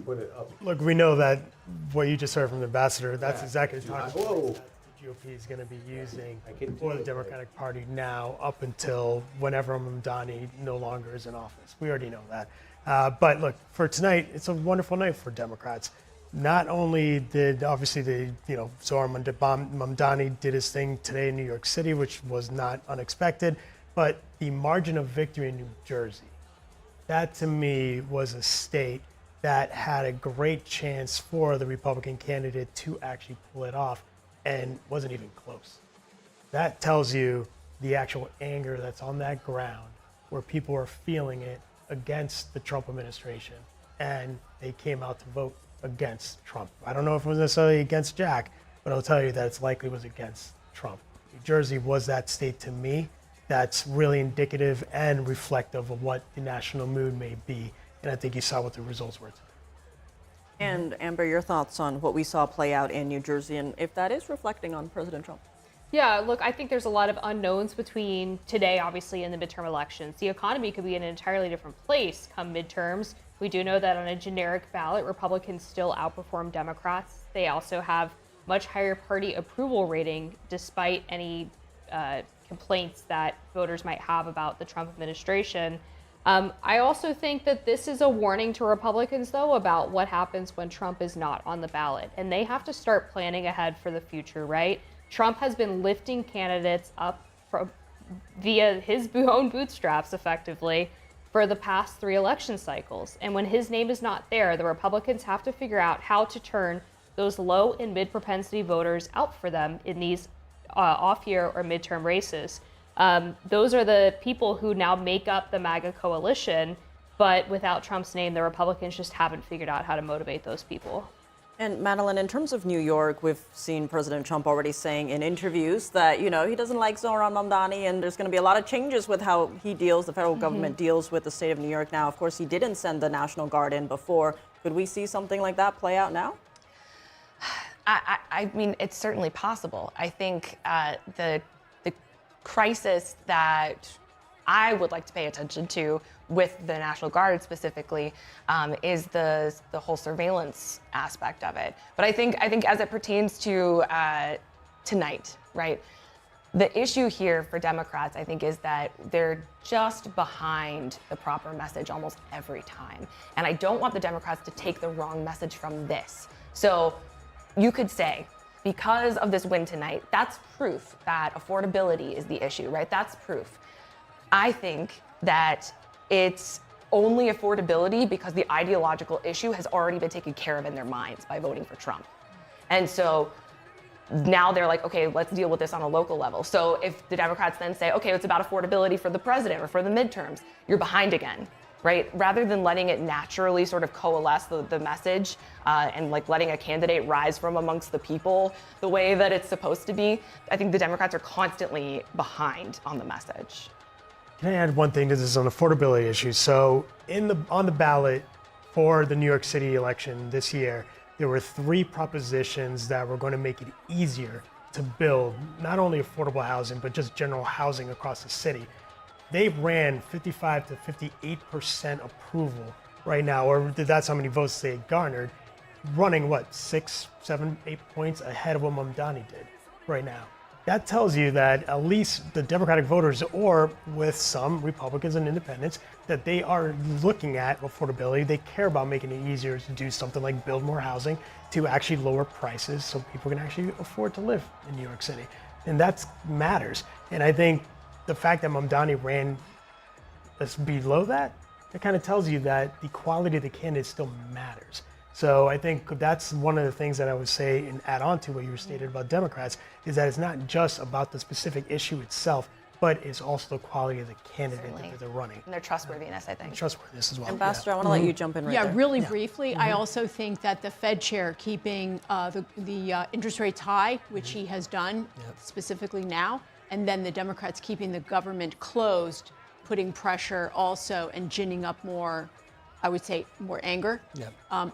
Look, we know that what you just heard from the ambassador, that's exactly the talking point that the GOP is going to be using for the Democratic Party now up until whenever Mamdani no longer is in office. We already know that. But look, for tonight, it's a wonderful night for Democrats. Not only did obviously Zohran Mamdani did his thing today in New York City, which was not unexpected, but the margin of victory in New Jersey, that to me was a state that had a great chance for the Republican candidate to actually pull it off and wasn't even close. That tells you the actual anger that's on that ground where people are feeling it against the Trump administration, and they came out to vote against Trump. I don't know if it was necessarily against Jack, but I'll tell you that it's likely was against Trump. New Jersey was that state to me that's really indicative and reflective of what the national mood may be, and I think you saw what the results were today. And Amber, your thoughts on what we saw play out in New Jersey and if that is reflecting on President Trump? Yeah, look, I think there's a lot of unknowns between today, obviously, and the midterm elections. The economy could be in an entirely different place come midterms. We do know that on a generic ballot, Republicans still outperform Democrats. They also have much higher party approval rating, despite any complaints that voters might have about the Trump administration. I also think that this is a warning to Republicans, though, about what happens when Trump is not on the ballot. And they have to start planning ahead for the future, right? Trump has been lifting candidates up via his own bootstraps, effectively, for the past 3 election cycles. And when his name is not there, the Republicans have to figure out how to turn those low and mid propensity voters out for them in these off-year or midterm races. Those are the people who now make up the MAGA coalition, but without Trump's name, the Republicans just haven't figured out how to motivate those people. And Madeline, in terms of New York, we've seen President Trump already saying in interviews that, he doesn't like Zohran Mamdani, and there's going to be a lot of changes with how he deals, the federal government deals with the state of New York now. Of course, he didn't send the National Guard in before. Could we see something like that play out now? I mean, it's certainly possible. I think the crisis that I would like to pay attention to with the National Guard specifically is the whole surveillance aspect of it. But I think as it pertains to tonight, right? The issue here for Democrats, I think, is that they're just behind the proper message almost every time. And I don't want the Democrats to take the wrong message from this. So you could say, because of this win tonight, that's proof that affordability is the issue, right? That's proof. I think that it's only affordability because the ideological issue has already been taken care of in their minds by voting for Trump. And so now they're like, okay, let's deal with this on a local level. So if the Democrats then say, okay, it's about affordability for the president or for the midterms, you're behind again, right? Rather than letting it naturally sort of coalesce the message and like letting a candidate rise from amongst the people the way that it's supposed to be, I think the Democrats are constantly behind on the message. Can I add one thing to this on affordability issue? So on the ballot for the New York City election this year, there were 3 propositions that were going to make it easier to build not only affordable housing, but just general housing across the city. They ran 55 to 58% approval right now, or that's how many votes they garnered, running what, 6, 7, 8 points ahead of what Mamdani did right now. That tells you that at least the Democratic voters, or with some Republicans and independents, that they are looking at affordability. They care about making it easier to do something like build more housing to actually lower prices so people can actually afford to live in New York City. And that matters. And I think the fact that Mamdani ran below that, it kind of tells you that the quality of the candidate still matters. So I think that's one of the things that I would say and add on to what you were stated about Democrats, is that it's not just about the specific issue itself, but it's also the quality of the candidate that they're running. And their trustworthiness, I think. Trustworthiness as well. Ambassador, I want to let you jump in right there. Really briefly, I also think that the Fed chair keeping the interest rates high, which he has done specifically now, and then the Democrats keeping the government closed, putting pressure also and ginning up more, I would say, more anger.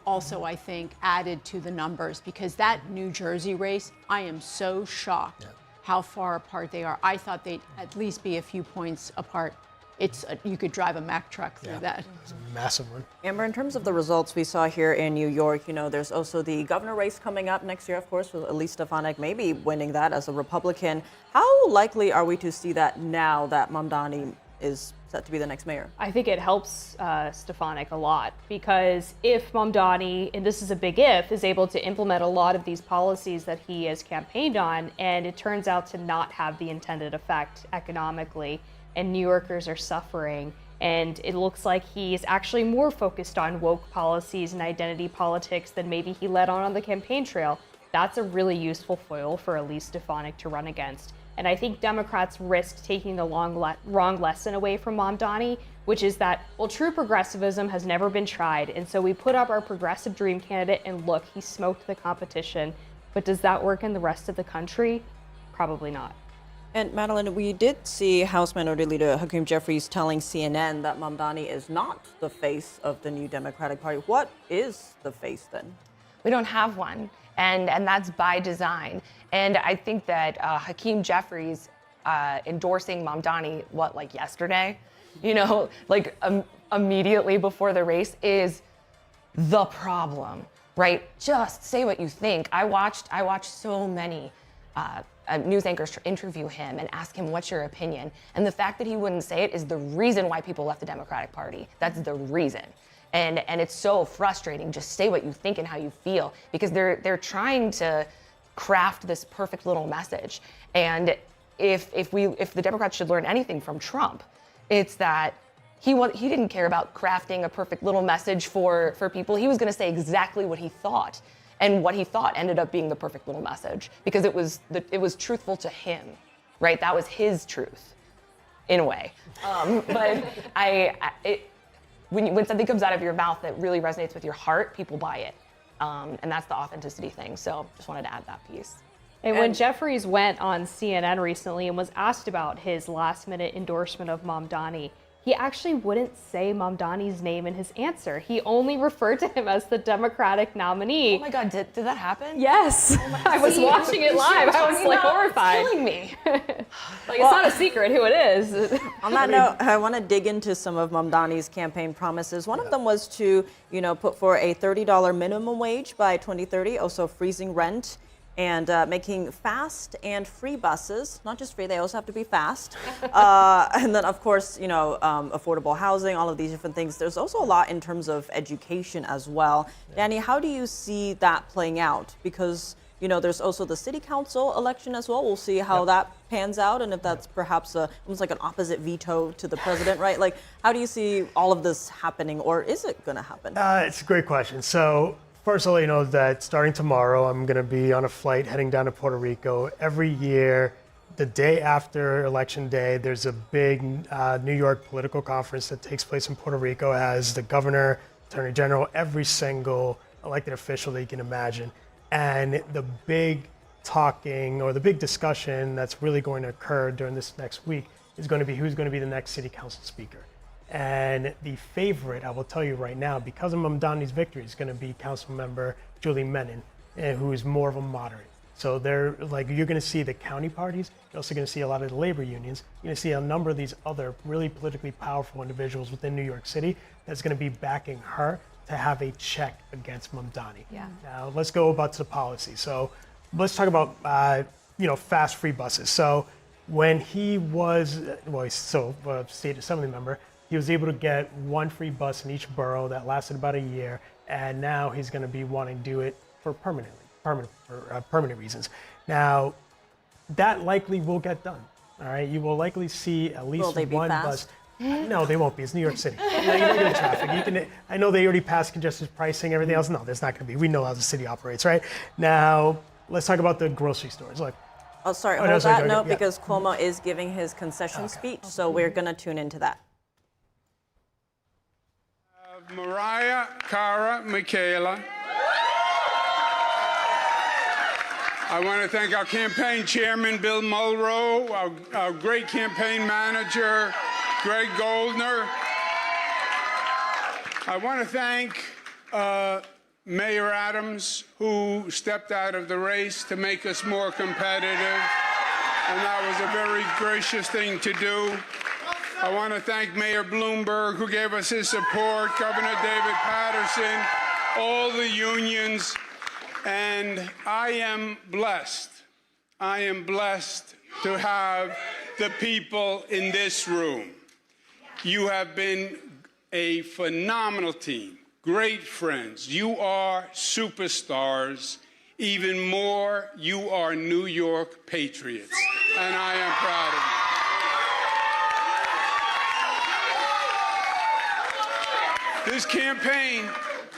Also, I think, added to the numbers, because that New Jersey race, I am so shocked how far apart they are. I thought they'd at least be a few points apart. You could drive a Mack truck through that. It's a massive one. Amber, in terms of the results we saw here in New York, there's also the governor race coming up next year, of course, with Elise Stefanik maybe winning that as a Republican. How likely are we to see that now that Mamdani is set to be the next mayor? I think it helps Stefanik a lot, because if Mamdani, and this is a big if, is able to implement a lot of these policies that he has campaigned on, and it turns out to not have the intended effect economically, and New Yorkers are suffering, and it looks like he's actually more focused on woke policies and identity politics than maybe he led on the campaign trail, that's a really useful foil for Elise Stefanik to run against. And I think Democrats risk taking the wrong lesson away from Mamdani, which is that, well, true progressivism has never been tried. And so we put up our progressive dream candidate, and look, he smoked the competition. But does that work in the rest of the country? Probably not. And Madeline, we did see House Minority Leader Hakeem Jeffries telling CNN that Mamdani is not the face of the new Democratic Party. What is the face then? We don't have one. And that's by design. And I think that Hakeem Jeffries endorsing Mamdani, like yesterday, immediately before the race is the problem, right? Just say what you think. I watched so many news anchors interview him and ask him, what's your opinion? And the fact that he wouldn't say it is the reason why people left the Democratic Party. That's the reason. And it's so frustrating. Just say what you think and how you feel, because they're trying to craft this perfect little message. And if the Democrats should learn anything from Trump, it's that he didn't care about crafting a perfect little message for people. He was going to say exactly what he thought, and what he thought ended up being the perfect little message, because it was truthful to him, right? That was his truth, in a way. But when something comes out of your mouth that really resonates with your heart, people buy it. And that's the authenticity thing. So just wanted to add that piece. And when Jeffries went on CNN recently and was asked about his last-minute endorsement of Mamdani, he actually wouldn't say Mamdani's name in his answer. He only referred to him as the Democratic nominee. Oh my God, did that happen? Yes. I was watching it live. I was like horrified. It's killing me. Like, it's not a secret who it is. On that note, I want to dig into some of Mamdani's campaign promises. One of them was to, put for a $30 minimum wage by 2030, also freezing rent, and making fast and free buses. Not just free, they also have to be fast. And then, of course, affordable housing, all of these different things. There's also a lot in terms of education as well. Danny, how do you see that playing out? Because there's also the city council election as well. We'll see how that pans out, and if that's perhaps almost like an opposite veto to the president, right? Like, how do you see all of this happening, or is it going to happen? It's a great question. So first, I'll let you know that starting tomorrow, I'm going to be on a flight heading down to Puerto Rico. Every year, the day after Election Day, there's a big New York political conference that takes place in Puerto Rico. It has the governor, attorney general, every single elected official that you can imagine. And the big talking or the big discussion that's really going to occur during this next week is going to be who's going to be the next city council speaker. And the favorite, I will tell you right now, because of Mamdani's victory, is going to be council member Julie Menin, who is more of a moderate. So you're going to see the county parties. You're also going to see a lot of the labor unions. You're going to see a number of these other really politically powerful individuals within New York City that's going to be backing her to have a check against Mamdani. Yeah. Now let's go about to the policy. So let's talk about fast free buses. So when he was state assembly member, he was able to get one free bus in each borough that lasted about a year, and now he's going to be wanting to do it for permanent reasons. Now that likely will get done. All right, you will likely see at least one bus. No, they won't be. It's New York City. You're not going to get traffic. I know they already passed congested pricing, everything else. No, there's not going to be. We know how the city operates, right? Now, let's talk about the grocery stores. Look. Oh, sorry. Hold that note because Cuomo is giving his concession speech, so we're going to tune into that. Mariah, Cara, Michaela. I want to thank our campaign chairman, Bill Mulrow, our great campaign manager, Greg Goldner. I want to thank Mayor Adams, who stepped out of the race to make us more competitive, and that was a very gracious thing to do. I want to thank Mayor Bloomberg, who gave us his support, Governor David Patterson, all the unions, and I am blessed. I am blessed to have the people in this room. You have been a phenomenal team, great friends. You are superstars. Even more, you are New York patriots, and I am proud of you.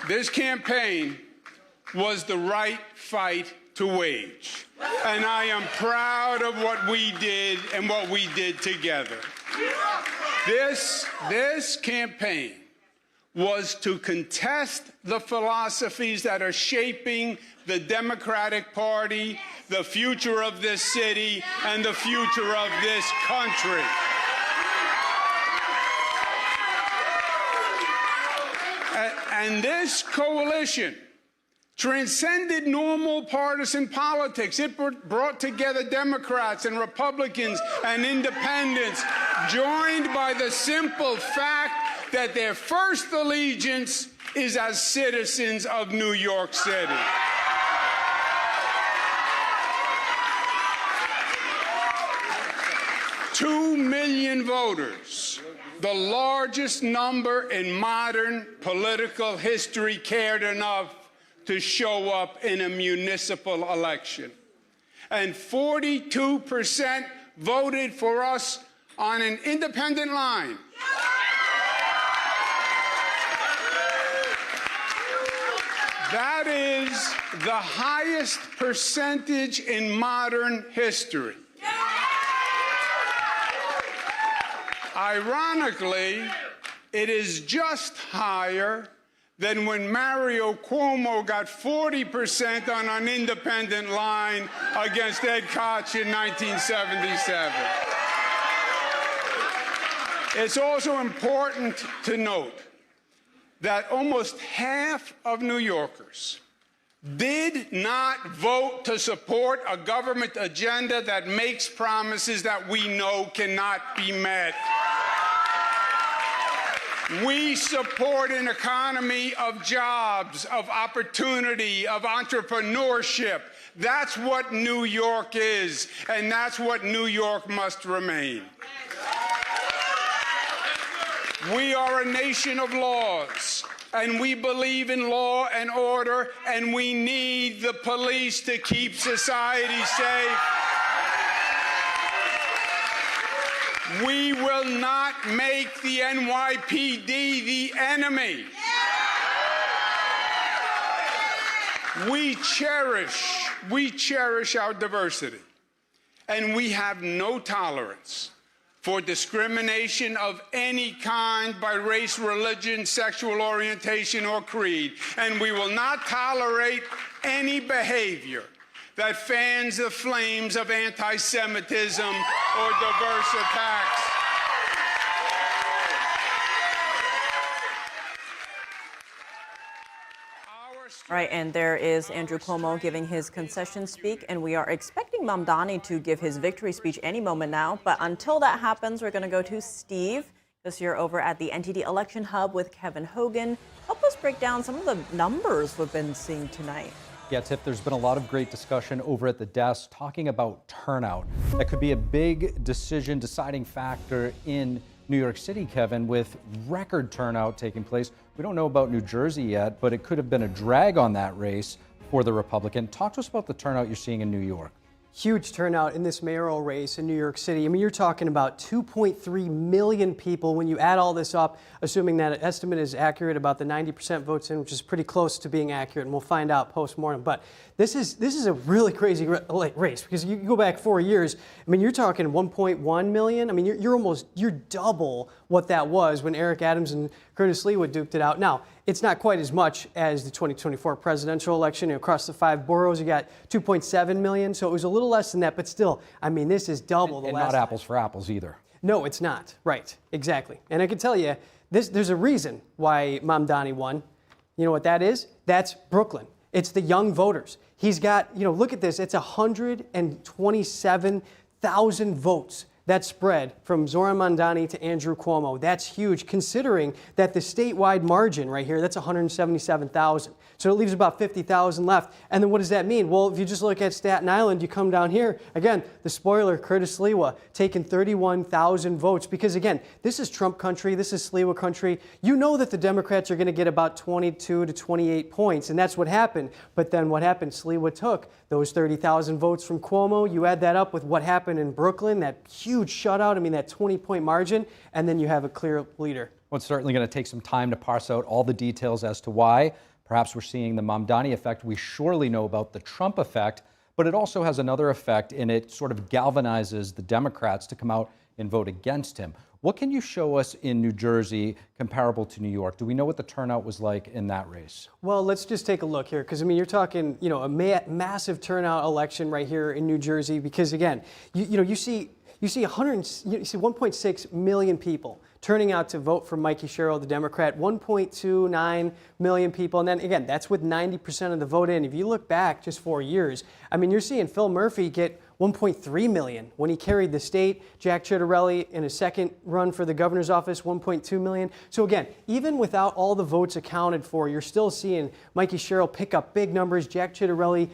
This campaign was the right fight to wage, and I am proud of what we did and what we did together. This campaign was to contest the philosophies that are shaping the Democratic Party, the future of this city, and the future of this country. And this coalition transcended normal partisan politics. It brought together Democrats and Republicans and independents, joined by the simple fact that their first allegiance is as citizens of New York City. $2 million voters, the largest number in modern political history, cared enough to show up in a municipal election. And 42% voted for us on an independent line. That is the highest percentage in modern history. Ironically, it is just higher than when Mario Cuomo got 40% on an independent line against Ed Koch in 1977. It's also important to note that almost half of New Yorkers did not vote to support a government agenda that makes promises that we know cannot be met. We support an economy of jobs, of opportunity, of entrepreneurship. That's what New York is, and that's what New York must remain. We are a nation of laws, and we believe in law and order, and we need the police to keep society safe. We will not make the NYPD the enemy. We cherish our diversity, and we have no tolerance for discrimination of any kind by race, religion, sexual orientation, or creed. And we will not tolerate any behavior that fans the flames of anti-Semitism or diverse attacks. All right, and there is Andrew Cuomo giving his concession speak, and we are expecting Mamdani to give his victory speech any moment now. But until that happens, we're going to go to Steve, because you're over at the NTD Election Hub with Kevin Hogan. Help us break down some of the numbers we've been seeing tonight. Yeah, Tiff, there's been a lot of great discussion over at the desk talking about turnout. That could be a big deciding factor in New York City, Kevin, with record turnout taking place. We don't know about New Jersey yet, but it could have been a drag on that race for the Republican. Talk to us about the turnout you're seeing in New York. Huge turnout in this mayoral race in New York City. I mean, you're talking about 2.3 million people when you add all this up, assuming that an estimate is accurate about the 90% votes in, which is pretty close to being accurate, and we'll find out post-mortem. But this is a really crazy race, because you go back 4 years, I mean, you're talking 1.1 million. I mean, you're double what that was when Eric Adams and Curtis Leawood duked it out. Now, it's not quite as much as the 2024 presidential election. Across the 5 boroughs, you got 2.7 million, so it was a little less than that, but still, I mean, this is double the last time. And not apples for apples either. No, it's not. Right, exactly. And I can tell you, there's a reason why Mamdani won. You know what that is? That's Brooklyn. It's the young voters. He's got, look at this, it's 127,000 votes that spread from Zoran Mamdani to Andrew Cuomo. That's huge, considering that the statewide margin right here, that's 177,000. So it leaves about 50,000 left. And then what does that mean? Well, if you just look at Staten Island, you come down here, again, the spoiler, Curtis Leawood, taking 31,000 votes. Because again, this is Trump country, this is Leawood country. You know that the Democrats are going to get about 22 to 28 points, and that's what happened. But then what happened? Leawood took those 30,000 votes from Cuomo. You add that up with what happened in Brooklyn, that huge shutout, I mean, that 20-point margin, and then you have a clear leader. Well, it's certainly going to take some time to parse out all the details as to why. Perhaps we're seeing the Mamdani effect. We surely know about the Trump effect, but it also has another effect, and it sort of galvanizes the Democrats to come out and vote against him. What can you show us in New Jersey comparable to New York? Do we know what the turnout was like in that race? Well, let's just take a look here, because I mean, you're talking, a massive turnout election right here in New Jersey. Because again, you see 1.6 million people turning out to vote for Mikey Sherrill, the Democrat, 1.29 million people. And then again, that's with 90% of the vote in. If you look back just 4 years, I mean, you're seeing Phil Murphy get 1.3 million when he carried the state. Jack Ciattarelli in his second run for the governor's office, 1.2 million. So again, even without all the votes accounted for, you're still seeing Mikey Sherrill pick up big numbers. Jack Ciattarelli,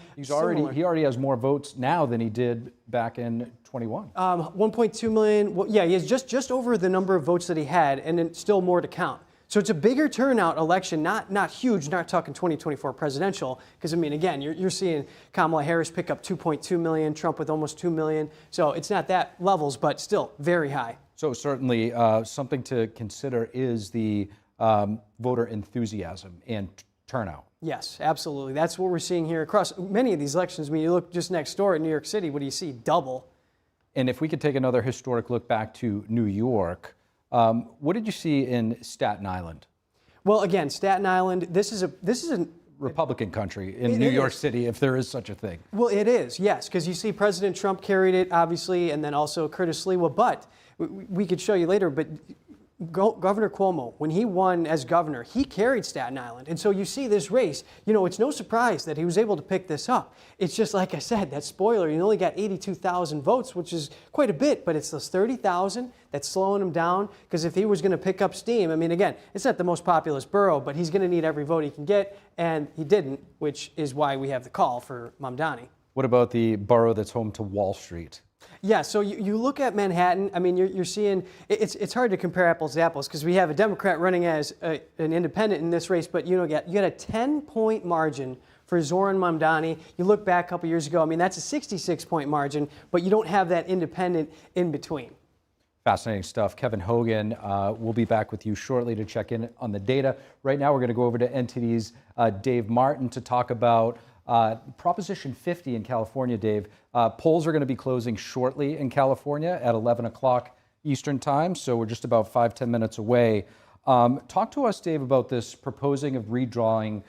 he already has more votes now than he did back in 21. 1.2 million. Well, yeah, he has just over the number of votes that he had, and then still more to count. So it's a bigger turnout election, not huge, not talking 2024 presidential, because I mean, again, you're seeing Kamala Harris pick up 2.2 million, Trump with almost 2 million. So it's not that levels, but still very high. So certainly something to consider is the voter enthusiasm and turnout. Yes, absolutely. That's what we're seeing here across many of these elections. I mean, you look just next door at New York City, what do you see? Double. And if we could take another historic look back to New York, what did you see in Staten Island? Well, again, Staten Island, this is a Republican country in New York City, if there is such a thing. Well, it is, yes, because you see President Trump carried it, obviously, and then also Curtis Leawood. But we could show you later, but Governor Cuomo, when he won as governor, he carried Staten Island. And so you see this race, it's no surprise that he was able to pick this up. It's just like I said, that spoiler, he only got 82,000 votes, which is quite a bit, but it's those 30,000 that's slowing him down. Because if he was going to pick up steam, I mean, again, it's not the most populous borough, but he's going to need every vote he can get, and he didn't, which is why we have the call for Mamdani. What about the borough that's home to Wall Street? Yeah, so you look at Manhattan, I mean, you're seeing, it's hard to compare apples to apples because we have a Democrat running as an independent in this race, but you got a 10-point margin for Zoran Mamdani. You look back a couple years ago, I mean, that's a 66-point margin, but you don't have that independent in between. Fascinating stuff. Kevin Hogan, we'll be back with you shortly to check in on the data. Right now, we're going to go over to NTD's Dave Martin to talk about Proposition 50 in California, Dave. Polls are going to be closing shortly in California at 11 o'clock Eastern time, so we're just about 5-10 minutes away. Talk to us, Dave, about this proposing of redrawing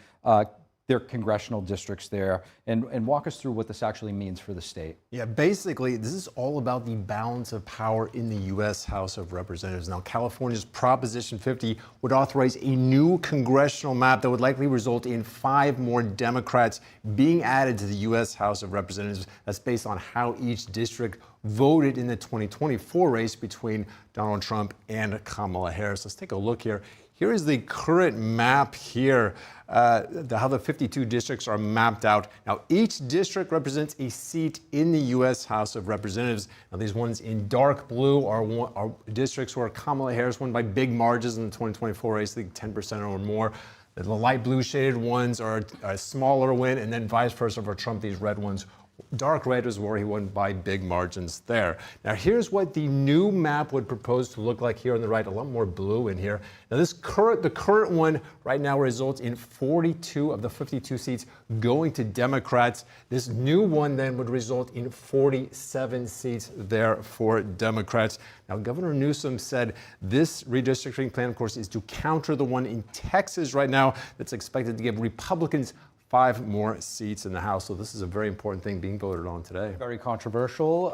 their congressional districts there, and walk us through what this actually means for the state. Yeah, basically, this is all about the balance of power in the U.S. House of Representatives. Now, California's Proposition 50 would authorize a new congressional map that would likely result in 5 more Democrats being added to the U.S. House of Representatives. That's based on how each district voted in the 2024 race between Donald Trump and Kamala Harris. Let's take a look here. Here is the current map here, how the 52 districts are mapped out. Now, each district represents a seat in the U.S. House of Representatives. Now, these ones in dark blue are districts where Kamala Harris won by big margins in the 2024 race, I think 10% or more. The light blue shaded ones are a smaller win, and then vice versa for Trump, these red ones. Dark red is where he won by big margins there. Now, here's what the new map would propose to look like here on the right. A lot more blue in here. Now, the current one right now results in 42 of the 52 seats going to Democrats. This new one then would result in 47 seats there for Democrats. Now, Governor Newsom said this redistricting plan, of course, is to counter the one in Texas right now that's expected to give Republicans 5 more seats in the House. So this is a very important thing being voted on today. Very controversial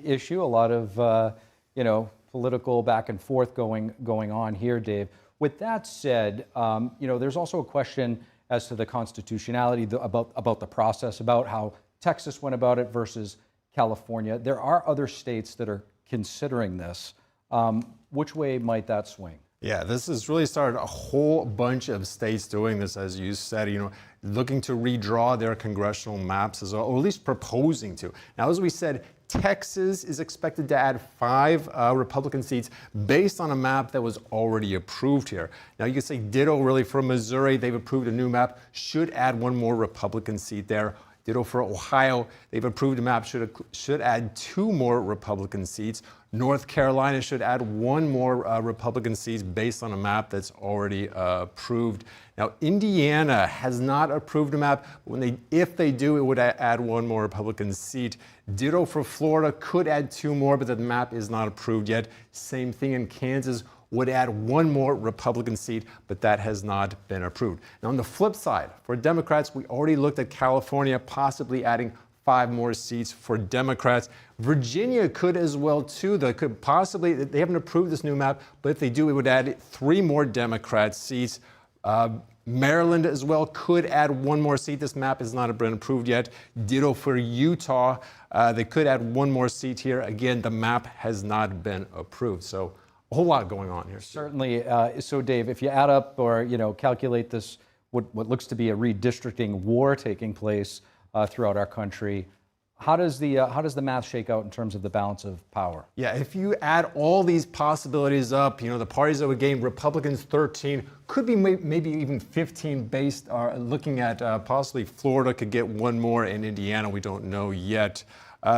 issue. A lot of, political back and forth going on here, Dave. With that said, there's also a question as to the constitutionality, about the process, about how Texas went about it versus California. There are other states that are considering this. Which way might that swing? Yeah, this has really started a whole bunch of states doing this, as you said, looking to redraw their congressional maps, or at least proposing to. Now, as we said, Texas is expected to add 5 Republican seats based on a map that was already approved here. Now, you can say ditto really for Missouri. They've approved a new map, should add 1 more Republican seat there. Ditto for Ohio. They've approved a map, should add 2 more Republican seats. North Carolina should add 1 more Republican seats based on a map that's already approved. Now, Indiana has not approved a map. If they do, it would add 1 more Republican seat. Ditto for Florida, could add 2 more, but the map is not approved yet. Same thing in Kansas, would add 1 more Republican seat, but that has not been approved. Now, on the flip side, for Democrats, we already looked at California possibly adding 5 more seats for Democrats. Virginia could as well, too. They haven't approved this new map, but if they do, it would add 3 more Democrat seats. Maryland as well could add 1 more seat. This map has not been approved yet. Ditto for Utah. They could add 1 more seat here. Again, the map has not been approved. So a whole lot going on here. Certainly. So, Dave, if you add up or calculate this, what looks to be a redistricting war taking place throughout our country, how does the math shake out in terms of the balance of power? Yeah, if you add all these possibilities up, the parties that would gain, Republicans 13, could be maybe even 15 based, looking at possibly Florida could get 1 more, and Indiana, we don't know yet.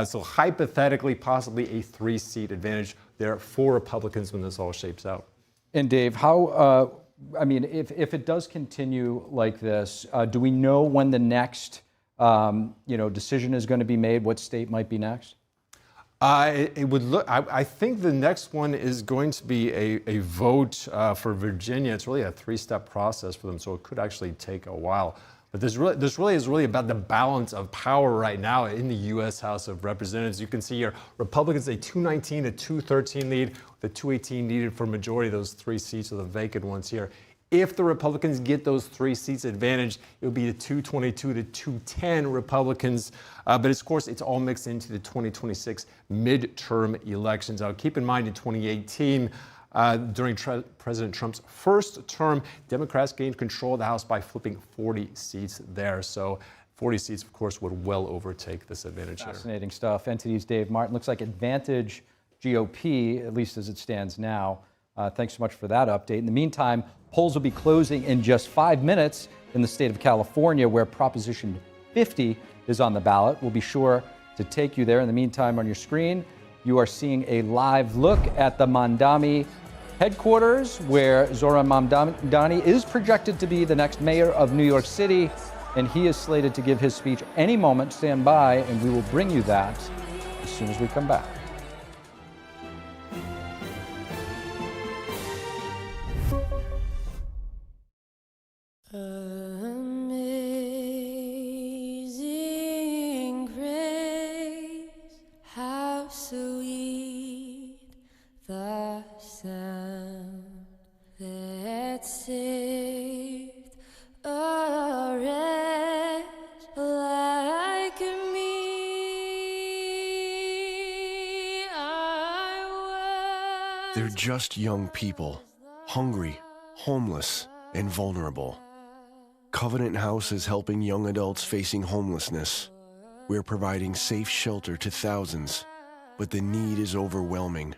So hypothetically, possibly a 3-seat advantage there for Republicans when this all shapes out. And Dave, if it does continue like this, do we know when the next decision is going to be made? What state might be next? It would look. I think the next one is going to be a vote for Virginia. It's really a 3-step process for them, so it could actually take a while. But this really is about the balance of power right now in the U.S. House of Representatives. You can see here, Republicans a 219 to 213 lead, the 218 needed for majority of those 3 seats, are the vacant ones here. If the Republicans get those 3 seats advantage, it would be the 222 to 210 Republicans. But of course, it's all mixed into the 2026 midterm elections. Now, keep in mind, in 2018, during President Trump's first term, Democrats gained control of the House by flipping 40 seats there. So 40 seats, of course, would well overtake this advantage here. Fascinating stuff. NTD's Dave Martin. Looks like advantage GOP, at least as it stands now. Thanks so much for that update. In the meantime, polls will be closing in just 5 minutes in the state of California, where Proposition 50 is on the ballot. We'll be sure to take you there. In the meantime, on your screen, you are seeing a live look at the Mamdani headquarters, where Zohran Mamdani is projected to be the next mayor of New York City, and he is slated to give his speech any moment. Stand by, and we will bring you that as soon as we come back. Amazing grace, how sweet the sound that saved a wretch like me. They're just young people, hungry, homeless, and vulnerable. Covenant House is helping young adults facing homelessness. We're providing safe shelter to thousands, but the need is overwhelming.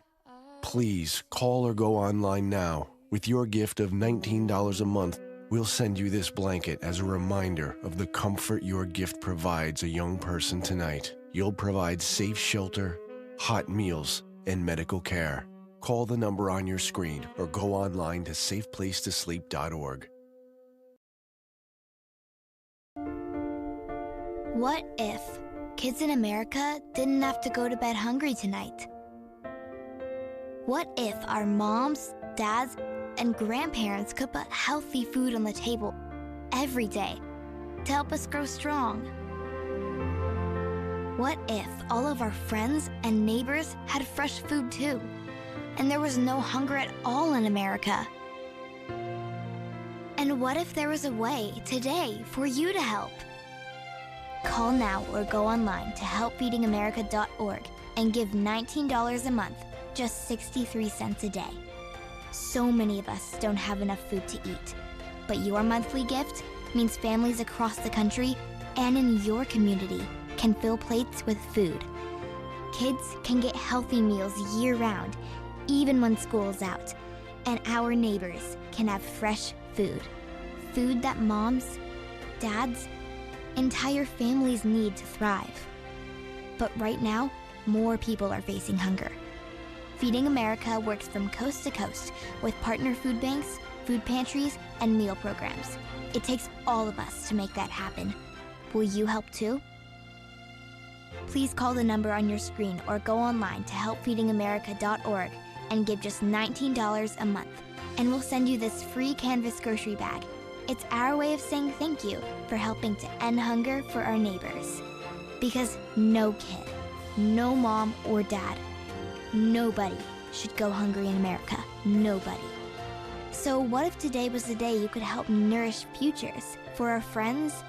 Please call or go online now. With your gift of $19 a month, we'll send you this blanket as a reminder of the comfort your gift provides a young person tonight. You'll provide safe shelter, hot meals, and medical care. Call the number on your screen or go online to safeplacetosleep.org. What if kids in America didn't have to go to bed hungry tonight? What if our moms, dads, and grandparents could put healthy food on the table every day to help us grow strong? What if all of our friends and neighbors had fresh food too, and there was no hunger at all in America? And what if there was a way today for you to help? Call now or go online to helpfeedingamerica.org and give $19 a month, just 63 cents a day. So many of us don't have enough food to eat, but your monthly gift means families across the country and in your community can fill plates with food. Kids can get healthy meals year-round, even when school's out, and our neighbors can have fresh food. Food that moms, dads, entire families need to thrive. But right now, more people are facing hunger. Feeding America works from coast to coast with partner food banks, food pantries, and meal programs. It takes all of us to make that happen. Will you help too? Please call the number on your screen or go online to helpfeedingamerica.org and give just $19 a month, and we'll send you this free canvas grocery bag. It's our way of saying thank you for helping to end hunger for our neighbors. Because no kid, no mom or dad, nobody should go hungry in America. Nobody. So what if today was the day you could help nourish futures for our friends,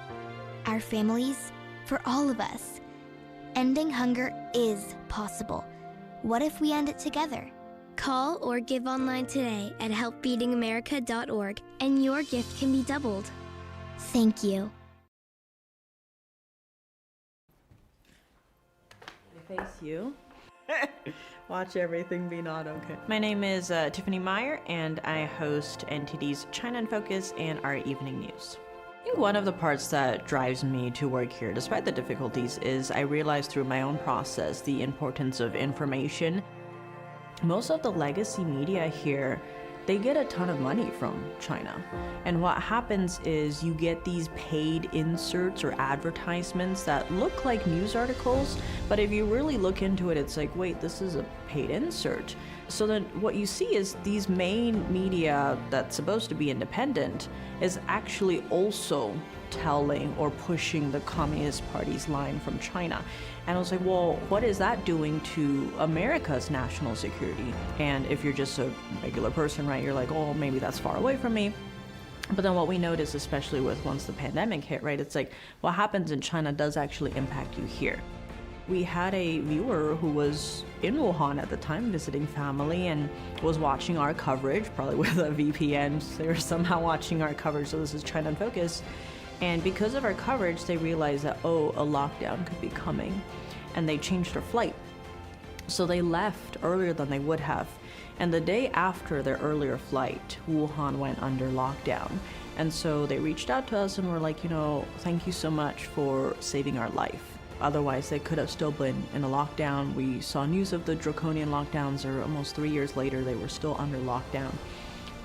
our families, for all of us? Ending hunger is possible. What if we end it together? Call or give online today at helpfeedingamerica.org and your gift can be doubled. Thank you. Face you. Watch everything be not okay. My name is Tiffany Meier, and I host NTD's China in Focus and our evening news. I think one of the parts that drives me to work here, despite the difficulties, is I realize through my own process the importance of information. Most of the legacy media here, they get a ton of money from China. And what happens is you get these paid inserts or advertisements that look like news articles, but if you really look into it, it's like, wait, this is a paid insert. So then what you see is these main media that's supposed to be independent is actually also telling or pushing the Communist Party's line from China. And I was like, well, what is that doing to America's national security? And if you're just a regular person, right, you're like, oh, maybe that's far away from me. But then what we noticed, especially with once the pandemic hit, right, it's like what happens in China does actually impact you here. We had a viewer who was in Wuhan at the time visiting family and was watching our coverage, probably with a VPN. They were somehow watching our coverage, so this is China in Focus. And because of our coverage, they realized that, oh, a lockdown could be coming, and they changed their flight. So they left earlier than they would have. And the day after their earlier flight, Wuhan went under lockdown. And so they reached out to us and were like, you know, thank you so much for saving our life. Otherwise, they could have still been in a lockdown. We saw news of the draconian lockdowns, or almost 3 years later, they were still under lockdown.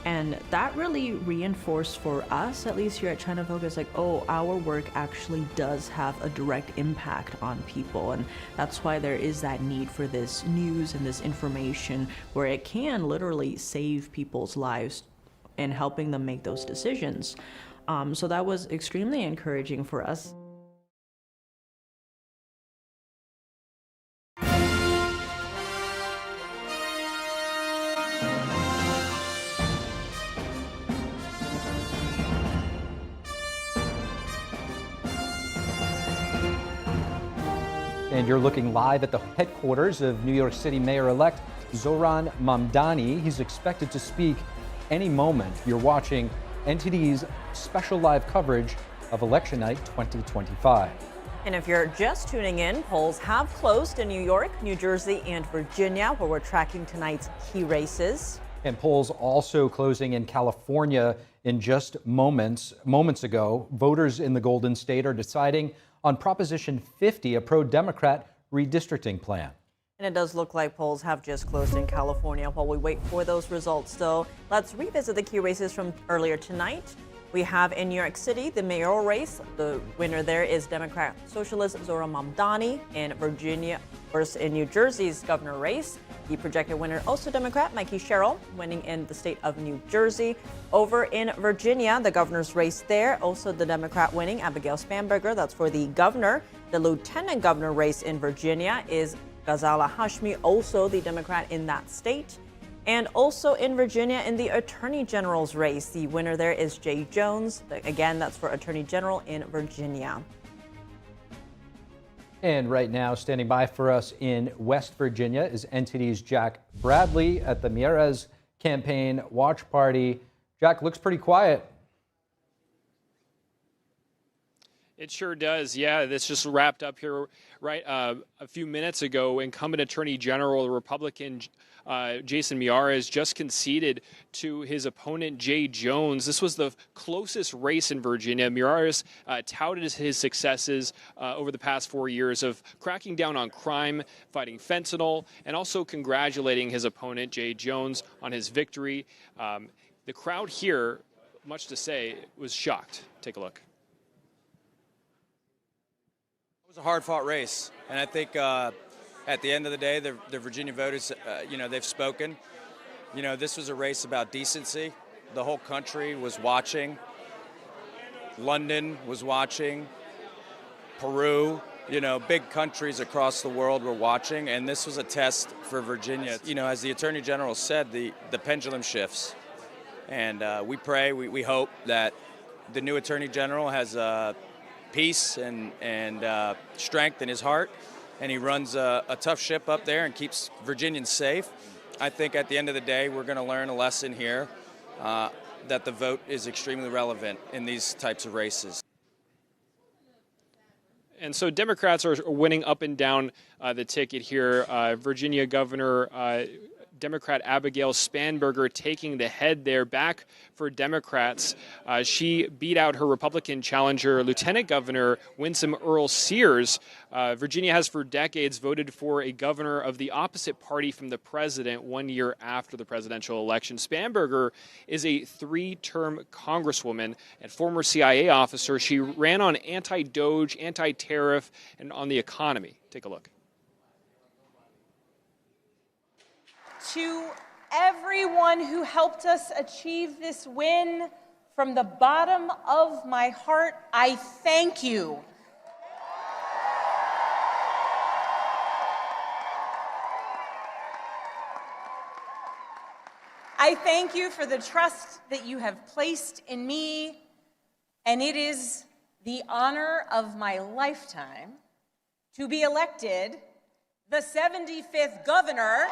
And that really reinforced for us, at least here at China Focus, like, oh, our work actually does have a direct impact on people. And that's why there is that need for this news and this information where it can literally save people's lives and helping them make those decisions. So that was extremely encouraging for us. And you're looking live at the headquarters of New York City Mayor-elect Zohran Mamdani. He's expected to speak any moment. You're watching NTD's special live coverage of Election Night 2025. And if you're just tuning in, polls have closed in New York, New Jersey, and Virginia, where we're tracking tonight's key races. And polls also closing in California in just moments ago. Voters in the Golden State are deciding on Proposition 50, a pro-Democrat redistricting plan. And it does look like polls have just closed in California. While we wait for those results, though, let's revisit the key races from earlier tonight. We have in New York City the mayoral race. The winner there is Democrat Socialist Zohran Mamdani. In Virginia, versus in New Jersey's governor race, the projected winner, also Democrat, Mikey Sherrill, winning in the state of New Jersey. Over in Virginia, the governor's race there, also the Democrat winning, Abigail Spanberger, that's for the governor. The lieutenant governor race in Virginia is Ghazala Hashmi, also the Democrat in that state. And also in Virginia, in the Attorney General's race, the winner there is Jay Jones. Again, that's for Attorney General in Virginia. And right now, standing by for us in West Virginia is NTD's Jack Bradley at the Meier campaign watch party. Jack, looks pretty quiet. It sure does. Yeah, this just wrapped up here right a few minutes ago. Incumbent Attorney General, the Republican Jason Meier, has just conceded to his opponent, Jay Jones. This was the closest race in Virginia. Meier has touted his successes over the past 4 years of cracking down on crime, fighting fentanyl, and also congratulating his opponent, Jay Jones, on his victory. The crowd here, much to say, was shocked. Take a look. It was a hard-fought race, and I think at the end of the day, the Virginia voters, they've spoken. This was a race about decency. The whole country was watching. London was watching. Peru, big countries across the world were watching, and this was a test for Virginia. As the Attorney General said, the pendulum shifts, and we pray, we hope that the new Attorney General has peace and strength in his heart, and he runs a tough ship up there and keeps Virginians safe. I think at the end of the day, we're going to learn a lesson here that the vote is extremely relevant in these types of races. And so Democrats are winning up and down the ticket here. Virginia Governor Democrat Abigail Spanberger taking the head there back for Democrats. She beat out her Republican challenger, Lieutenant Governor Winsome Earl Sears. Virginia has for decades voted for a governor of the opposite party from the president 1 year after the presidential election. Spanberger is a 3-term congresswoman and former CIA officer. She ran on anti-DOGE, anti-tariff, and on the economy. Take a look. To everyone who helped us achieve this win, From the bottom of my heart, I thank you. I thank you for the trust that you have placed in me, and it is the honor of my lifetime to be elected the 75th governor.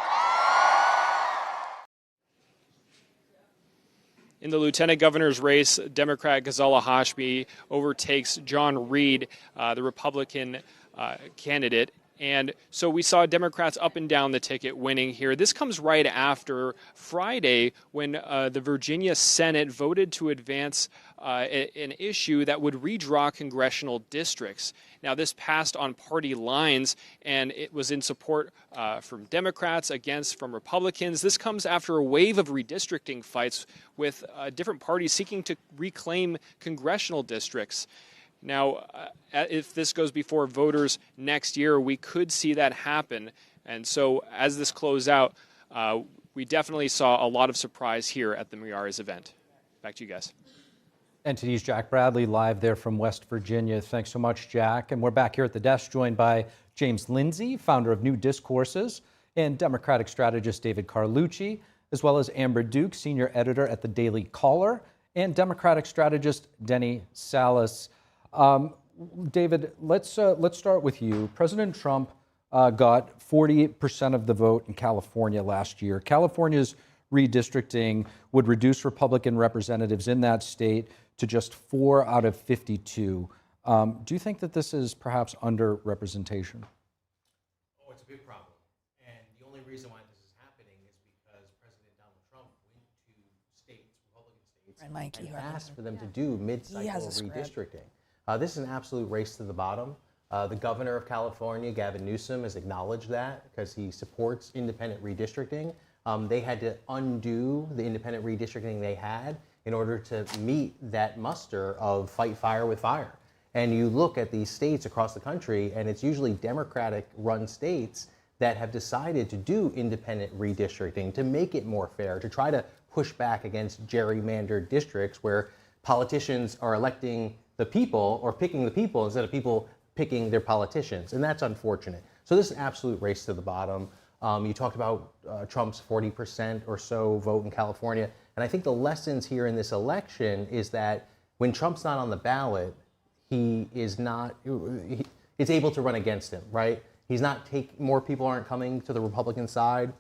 In the lieutenant governor's race, Democrat Ghazala Hashmi overtakes John Reed, the Republican candidate. And so we saw Democrats up and down the ticket winning here. This comes right after Friday when the Virginia Senate voted to advance an issue that would redraw congressional districts. Now, this passed on party lines, and it was in support from Democrats, from Republicans. This comes after a wave of redistricting fights with different parties seeking to reclaim congressional districts. Now, if this goes before voters next year, we could see that happen. And so as this closed out, we definitely saw a lot of surprise here at the Meier's event. Back to you guys. NTD's Jack Bradley live there from West Virginia. Thanks so much, Jack. And we're back here at the desk joined by James Lindsay, founder of New Discourses, and Democratic strategist David Carlucci, as well as Amber Duke, senior editor at the Daily Caller, and Democratic strategist Denny Salas. David, let's start with you. President Trump got 48% of the vote in California last year. California's redistricting would reduce Republican representatives in that state to just 4 out of 52. Do you think that this is perhaps underrepresentation? Oh, it's a big problem. And the only reason why this is happening is because President Donald Trump went to states, Republican states, and asked for them to do mid-cycle redistricting. This is an absolute race to the bottom. The governor of California, Gavin Newsom, has acknowledged that because he supports independent redistricting. They had to undo the independent redistricting they had in order to meet that muster of fight fire with fire. And you look at these states across the country, and it's usually Democratic-run states that have decided to do independent redistricting to make it more fair, to try to push back against gerrymandered districts where politicians are electing the people or picking the people instead of people picking their politicians. And that's unfortunate. So this is an absolute race to the bottom. You talked about Trump's 40% or so vote in California. And I think the lessons here in this election is that when Trump's not on the ballot, he is not, it's able to run against him, right? He's not more people aren't coming to the Republican side.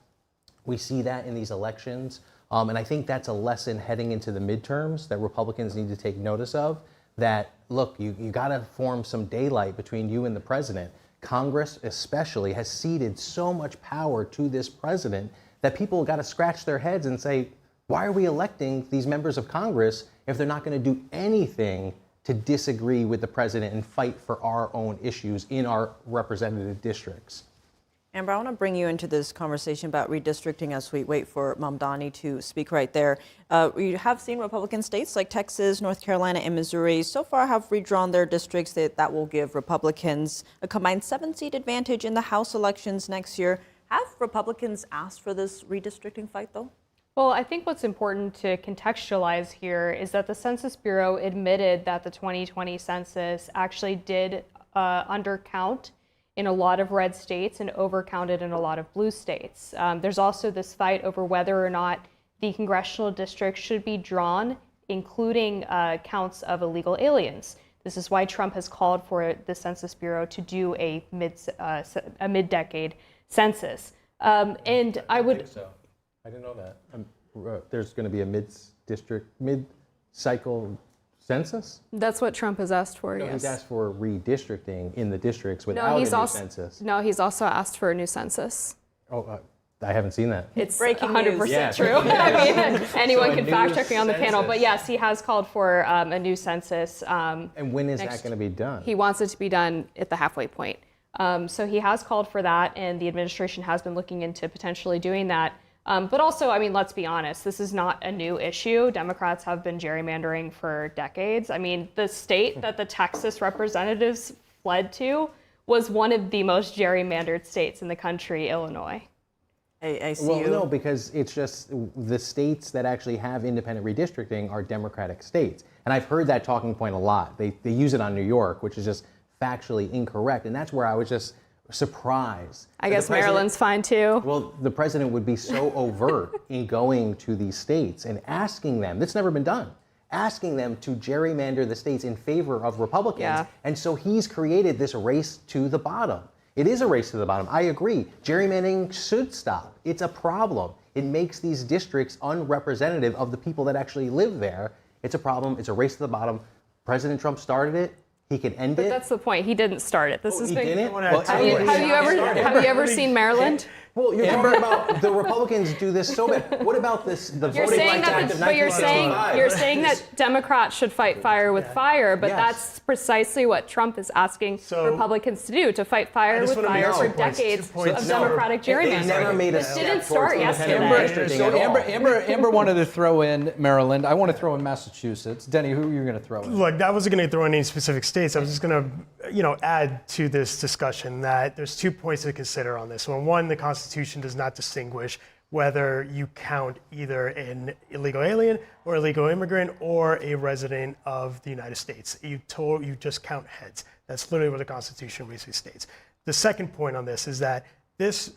We see that in these elections. And I think that's a lesson heading into the midterms that Republicans need to take notice of. That, look, you got to form some daylight between you and the president. Congress especially has ceded so much power to this president that people got to scratch their heads and say, why are we electing these members of Congress if they're not going to do anything to disagree with the president and fight for our own issues in our representative districts? Amber, I want to bring you into this conversation about redistricting as we wait for Mamdani to speak right there. We have seen Republican states like Texas, North Carolina, and Missouri so far have redrawn their districts that will give Republicans a combined 7-seat advantage in the House elections next year. Have Republicans asked for this redistricting fight, though? Well, I think what's important to contextualize here is that the Census Bureau admitted that the 2020 census actually did undercount in a lot of red states and overcounted in a lot of blue states. There's also this fight over whether or not the congressional districts should be drawn, including counts of illegal aliens. This is why Trump has called for the Census Bureau to do a mid-decade census. And I would... think so. I didn't know that. There's going to be a mid-cycle census? That's what Trump has asked for, yes. He's asked for redistricting in the districts without a new census. No, he's also asked for a new census. Oh, I haven't seen that. It's breaking 100% true. I mean, anyone can fact check me on the panel. But yes, he has called for a new census. And when is that going to be done? He wants it to be done at the halfway point. So he has called for that, and the administration has been looking into potentially doing that. But also, I mean, let's be honest, this is not a new issue. Democrats have been gerrymandering for decades. I mean, the state that the Texas representatives fled to was one of the most gerrymandered states in the country, Illinois. I see Well, you. no, because it's just the states that actually have independent redistricting are Democratic states. And I've heard that talking point a lot. They use it on New York, which is just factually incorrect. And that's where I was just surprised. I guess Maryland's fine too. Well, the president would be so overt in going to these states and asking them, that's never been done, asking them to gerrymander the states in favor of Republicans. Yeah. And so he's created this race to the bottom. It is a race to the bottom. I agree. Gerrymandering should stop. It's a problem. It makes these districts unrepresentative of the people that actually live there. It's a problem. It's a race to the bottom. President Trump started it. He can end But it. that's the point. He didn't start it. This has He been. didn't? Have you ever seen Maryland? Well, you're talking about the Republicans do this so bad. What about this? The You're Voting saying Rights that, Act of but you're saying 1965. that Democrats should fight fire with fire, but Yes. that's precisely what Trump is asking Republicans to do, to fight fire with fire for decades of Democratic gerrymandering. This didn't start yesterday. So Amber wanted to throw in Maryland. I want to throw in Massachusetts. Denny, who are you going to throw in? Look, I wasn't going to throw in any specific states. I was just going to, add to this discussion that there's 2 points to consider on this. One, the Constitution does not distinguish whether you count either an illegal alien or illegal immigrant or a resident of the United States. You just count heads. That's literally what the Constitution basically states. The second point on this is that this,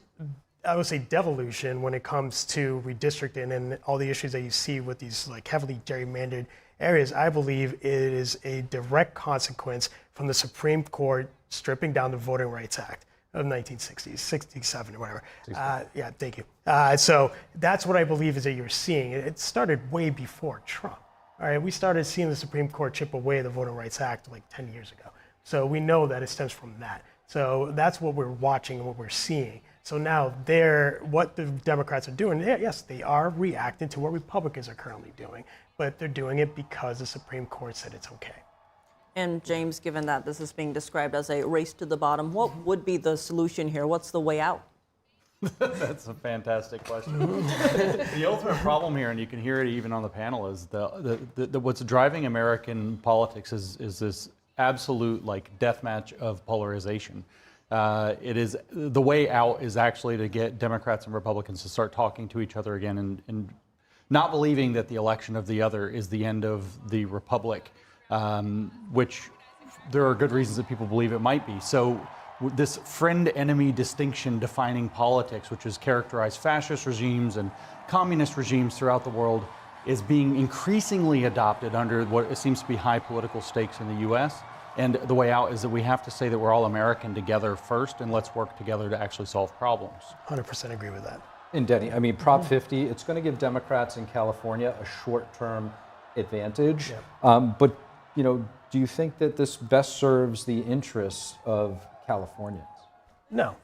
I would say, devolution when it comes to redistricting and all the issues that you see with these like heavily gerrymandered areas, I believe it is a direct consequence from the Supreme Court stripping down the Voting Rights Act of 1960s, 67 or whatever. Yeah, thank you. So that's what I believe is that you're seeing. It started way before Trump. All right, we started seeing the Supreme Court chip away the Voting Rights Act like 10 years ago. So we know that it stems from that. So that's what we're watching and what we're seeing. So now what the Democrats are doing, yes, they are reacting to what Republicans are currently doing, but they're doing it because the Supreme Court said it's okay. And James, given that this is being described as a race to the bottom, what would be the solution here? What's the way out? That's a fantastic question. The ultimate problem here, and you can hear it even on the panel, is what's driving American politics is this absolute death match of polarization. It is the way out is actually to get Democrats and Republicans to start talking to each other again and not believing that the election of the other is the end of the republic, which there are good reasons that people believe it might be. So this friend-enemy distinction defining politics, which has characterized fascist regimes and communist regimes throughout the world, is being increasingly adopted under what seems to be high political stakes in the U.S. And the way out is that we have to say that we're all American together first, and let's work together to actually solve problems. 100% agree with that. And Denny, I mean, Prop 50, it's going to give Democrats in California a short-term advantage. But, do you think that this best serves the interests of Californians? No,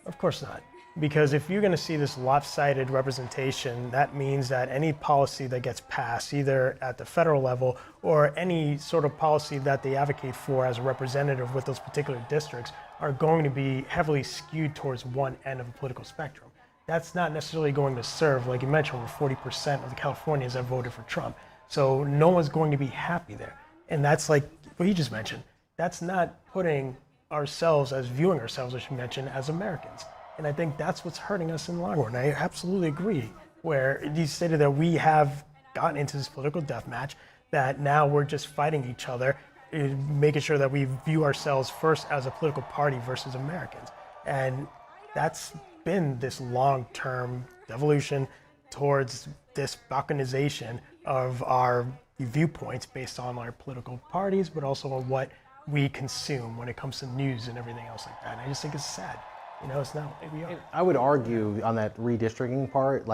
of course not. Because if you're going to see this lopsided representation, that means that any policy that gets passed, either at the federal level or any sort of policy that they advocate for as a representative with those particular districts, are going to be heavily skewed towards one end of the political spectrum. That's not necessarily going to serve, like you mentioned, over 40% of the Californians that voted for Trump. So no one's going to be happy there. And that's like what you just mentioned. That's not putting viewing ourselves, as you mentioned, as Americans. And I think that's what's hurting us in the long run. I absolutely agree, where you stated that we have gotten into this political death match, that now we're just fighting each other, making sure that we view ourselves first as a political party versus Americans. And that's been this long-term evolution towards this balkanization of our viewpoints based on our political parties, but also on what we consume when it comes to news and everything else like that. And I just think it's sad. It's not what we are. I would argue on that redistricting part,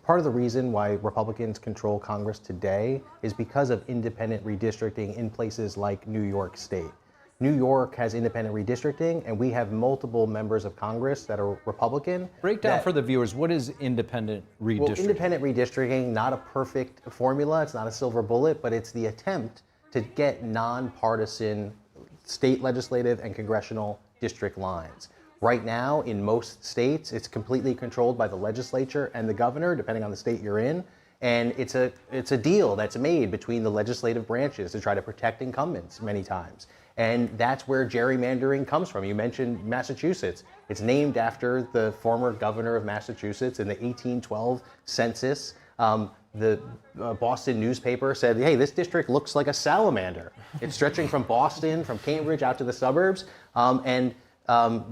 part of the reason why Republicans control Congress today is because of independent redistricting in places like New York State. New York has independent redistricting, and we have multiple members of Congress that are Republican. Break down for the viewers, what is independent redistricting? Well, independent redistricting, not a perfect formula, it's not a silver bullet, but it's the attempt to get nonpartisan state legislative and congressional district lines. Right now, in most states, it's completely controlled by the legislature and the governor, depending on the state you're in. And it's a deal that's made between the legislative branches to try to protect incumbents many times. And that's where gerrymandering comes from. You mentioned Massachusetts. It's named after the former governor of Massachusetts in the 1812 census. The Boston newspaper said, hey, this district looks like a salamander. It's stretching from Boston, from Cambridge out to the suburbs.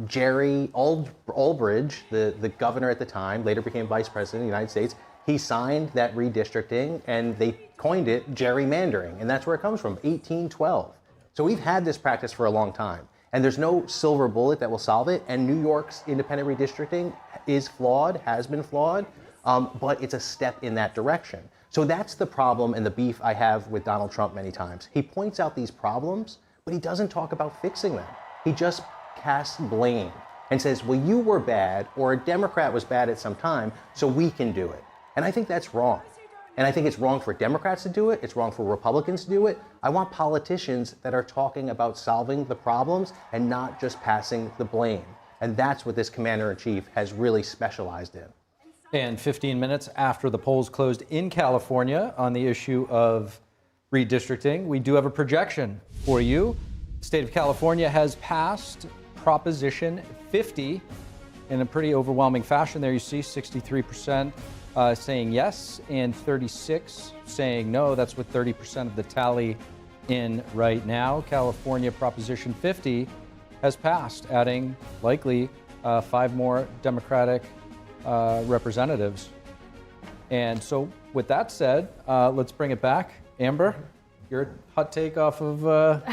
Jerry Albridge, the governor at the time, later became vice president of the United States, he signed that redistricting and they coined it gerrymandering. And that's where it comes from, 1812. So we've had this practice for a long time. And there's no silver bullet that will solve it. And New York's independent redistricting is flawed, has been flawed. But it's a step in that direction. So that's the problem and the beef I have with Donald Trump many times. He points out these problems, but he doesn't talk about fixing them. He just casts blame and says, well, you were bad, or a Democrat was bad at some time, so we can do it. And I think that's wrong. And I think it's wrong for Democrats to do it. It's wrong for Republicans to do it. I want politicians that are talking about solving the problems and not just passing the blame. And that's what this commander-in-chief has really specialized in. And 15 minutes after the polls closed in California on the issue of redistricting, we do have a projection for you. The state of California has passed Proposition 50 in a pretty overwhelming fashion. There you see 63% saying yes and 36 saying no. That's with 30% of the tally in right now. California Proposition 50 has passed, adding likely 5 more Democratic representatives. And so with that said, let's bring it back. Amber, your hot take off of...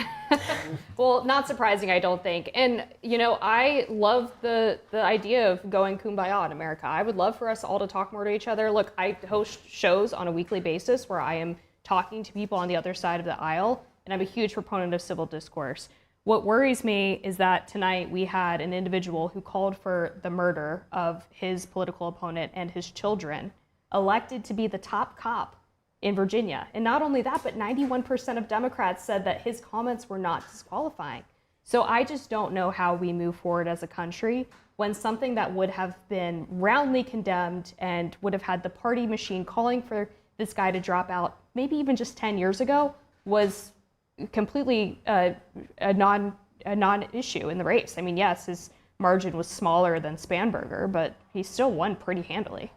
Well, not surprising, I don't think. And, you know, I love the idea of going kumbaya in America. I would love for us all to talk more to each other. Look, I host shows on a weekly basis where I am talking to people on the other side of the aisle, and I'm a huge proponent of civil discourse. What worries me is that tonight we had an individual who called for the murder of his political opponent and his children elected to be the top cop in Virginia. And not only that, but 91% of Democrats said that his comments were not disqualifying. So I just don't know how we move forward as a country when something that would have been roundly condemned and would have had the party machine calling for this guy to drop out, maybe even just 10 years ago, was completely a non-issue in the race. I mean, yes, his margin was smaller than Spanberger, but he still won pretty handily.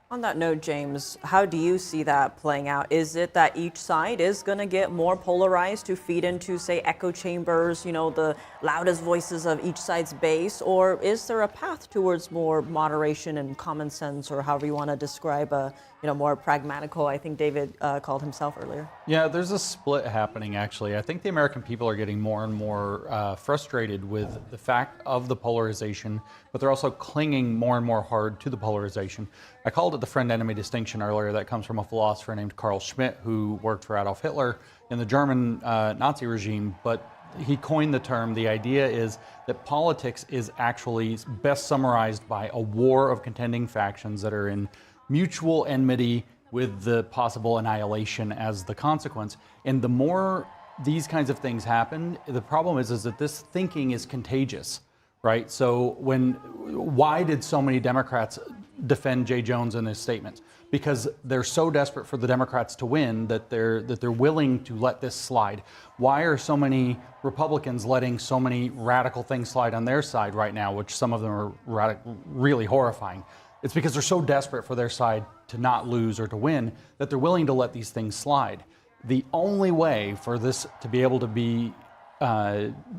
On that note, James, how do you see that playing out? Is it that each side is going to get more polarized to feed into, say, echo chambers, you know, the loudest voices of each side's base? Or is there a path towards more moderation and common sense, or however you want to describe a, you know, more pragmatical, I think David called himself earlier? Yeah, there's a split happening, actually. I think the American people are getting more and more frustrated with the fact of the polarization, but they're also clinging more and more hard to the polarization. I called it the friend-enemy distinction earlier. That comes from a philosopher named Carl Schmitt, who worked for Adolf Hitler in the German Nazi regime, but he coined the term. The idea is that politics is actually best summarized by a war of contending factions that are in mutual enmity with the possible annihilation as the consequence. And the more these kinds of things happen, the problem is that this thinking is contagious, right? So why did so many Democrats defend Jay Jones in his statements? Because they're so desperate for the Democrats to win that they're willing to let this slide. Why are so many Republicans letting so many radical things slide on their side right now, which some of them are really horrifying? It's because they're so desperate for their side to not lose or to win that they're willing to let these things slide. The only way for this to be able to be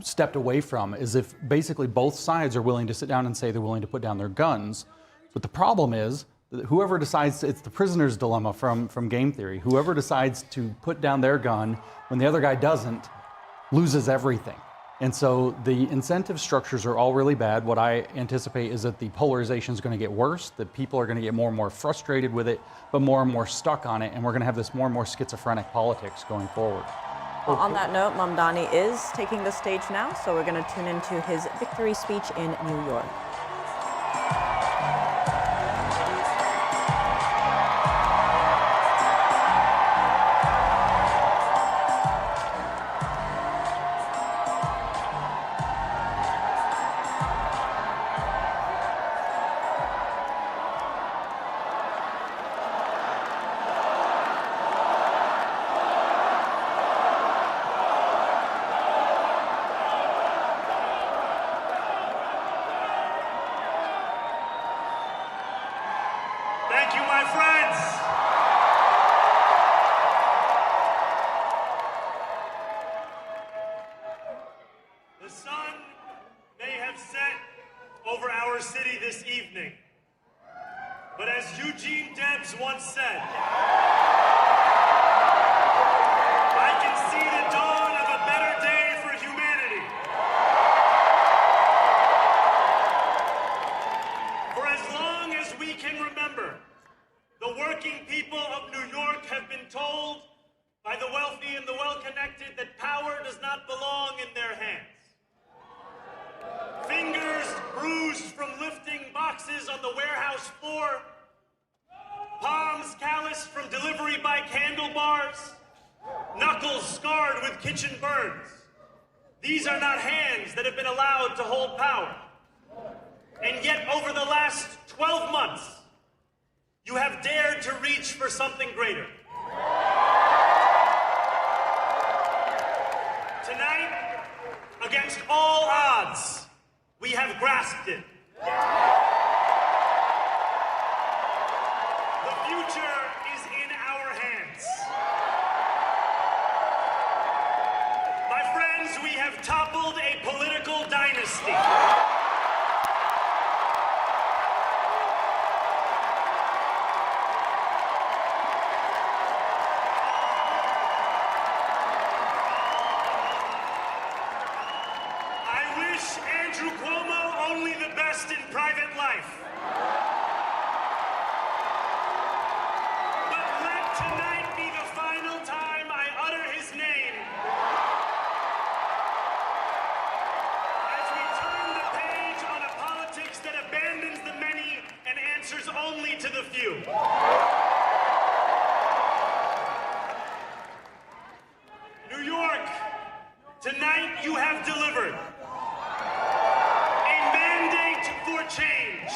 stepped away from is if basically both sides are willing to sit down and say they're willing to put down their guns. But the problem is that whoever decides, it's the prisoner's dilemma from game theory, whoever decides to put down their gun when the other guy doesn't loses everything. And so the incentive structures are all really bad. What I anticipate is that the polarization is going to get worse, that people are going to get more and more frustrated with it, but more and more stuck on it, and we're going to have this more and more schizophrenic politics going forward. Well, on that note, Mamdani is taking the stage now, so we're going to tune into his victory speech in New York. have set over our city this evening. But as Eugene Debs once said, I can see the dawn of a better day for humanity. For as long as we can remember, the working people of New York have been told by the wealthy and the well-connected that power does not belong in their hands. Fingers bruised from lifting boxes on the warehouse floor, palms calloused from delivery bike handlebars, knuckles scarred with kitchen burns. These are not hands that have been allowed to hold power. And yet, over the last 12 months, you have dared to reach for something greater. Tonight, against all odds, we have grasped it. The future is in our hands. My friends, we have toppled a political dynasty. In private life. But let tonight be the final time I utter his name. As we turn the page on a politics that abandons the many and answers only to the few. New York, tonight you have delivered. For change.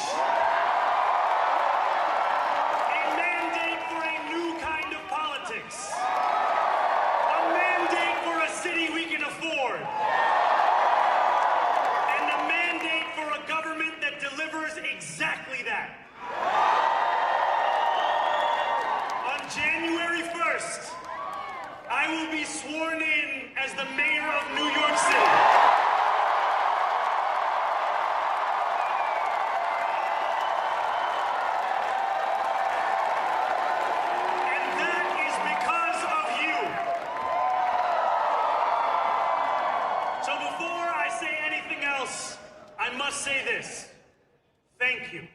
A mandate for a new kind of politics. A mandate for a city we can afford. And a mandate for a government that delivers exactly that. On January 1st, I will be sworn in as the mayor of New York City. I must say this. Thank you.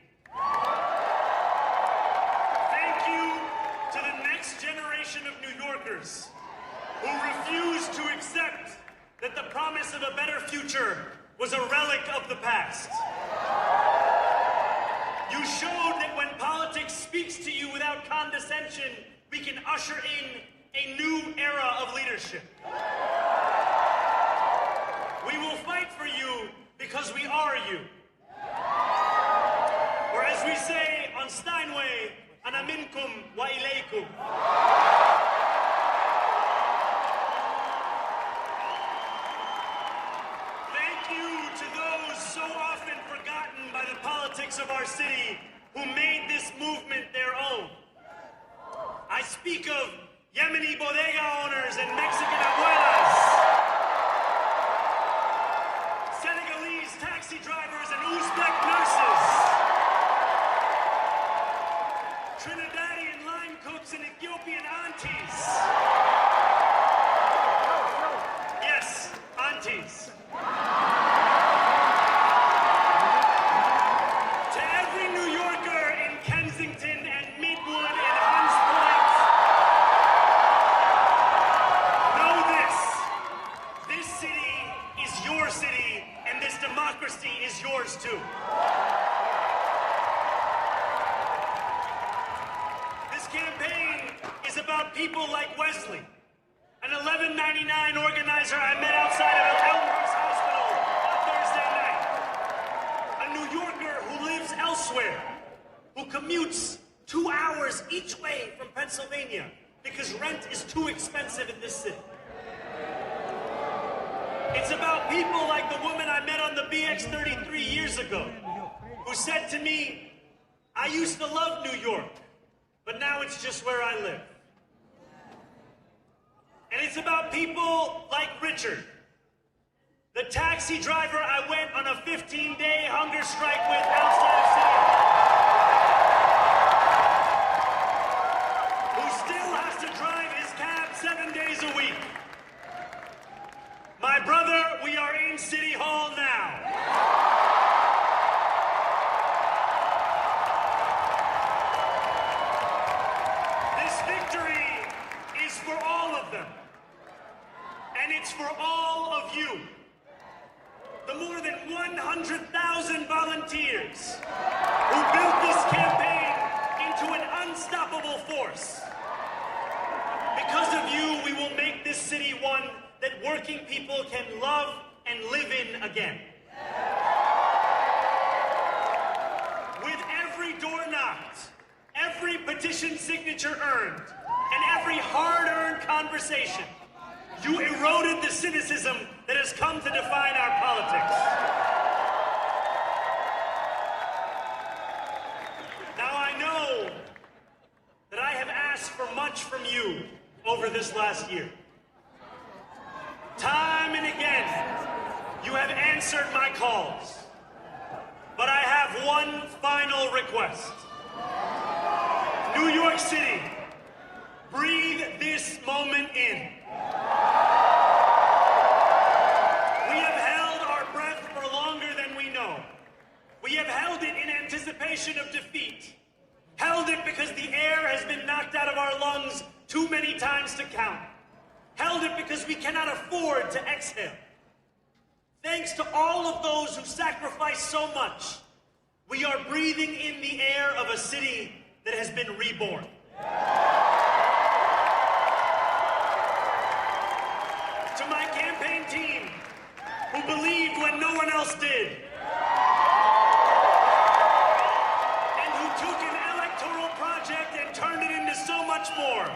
Thank you to the next generation of New Yorkers who refuse to accept that the promise of a better future was a relic of the past. You showed that when politics speaks to you without condescension, we can usher in a new era of leadership. We will fight for you because we are you. Or as we say on Steinway, ana minkum wa ilaykum. Thank you to those so often forgotten by the politics of our city who made this movement their own. I speak of Yemeni bodega owners and Mexican abuelas, Senegalese taxi drivers and Uzbek nurses, Trinidadian line cooks and Ethiopian aunties. Yes, aunties. To every New Yorker in Kensington and Meadwood and Hunts Point, know this. This city is your city, and this democracy is yours too. This campaign is about people like Wesley, an 1199 organizer I met outside of Elmhurst Hospital on Thursday night. A New Yorker who lives elsewhere, who commutes 2 hours each way from Pennsylvania because rent is too expensive in this city. It's about people like the woman I met on the BX 33 years ago, who said to me, I used to love New York, but now it's just where I live. And it's about people like Richard, The taxi driver I went on a 15-day hunger strike with outside of City Hall, who still has to drive his cab 7 days a week. My brother, we are in City Hall now. This victory is for all of them, and it's for all of you. The more than 100,000 volunteers who built this campaign into an unstoppable force. Because of you, we will make this city one that working people can love and live in again. With every door knocked, every petition signature earned, and every hard-earned conversation, you eroded the cynicism that has come to define our politics. Now I know that I have asked for much from you over this last year. Time and again, you have answered my calls. But I have one final request. New York City, breathe this moment in. We have held our breath for longer than we know. We have held it in anticipation of defeat. Held it because the air has been knocked out of our lungs too many times to count. Held it because we cannot afford to exhale. Thanks to all of those who sacrificed so much, we are breathing in the air of a city that has been reborn. To my campaign team, who believed when no one else did, and who took an electoral project and turned it into so much more,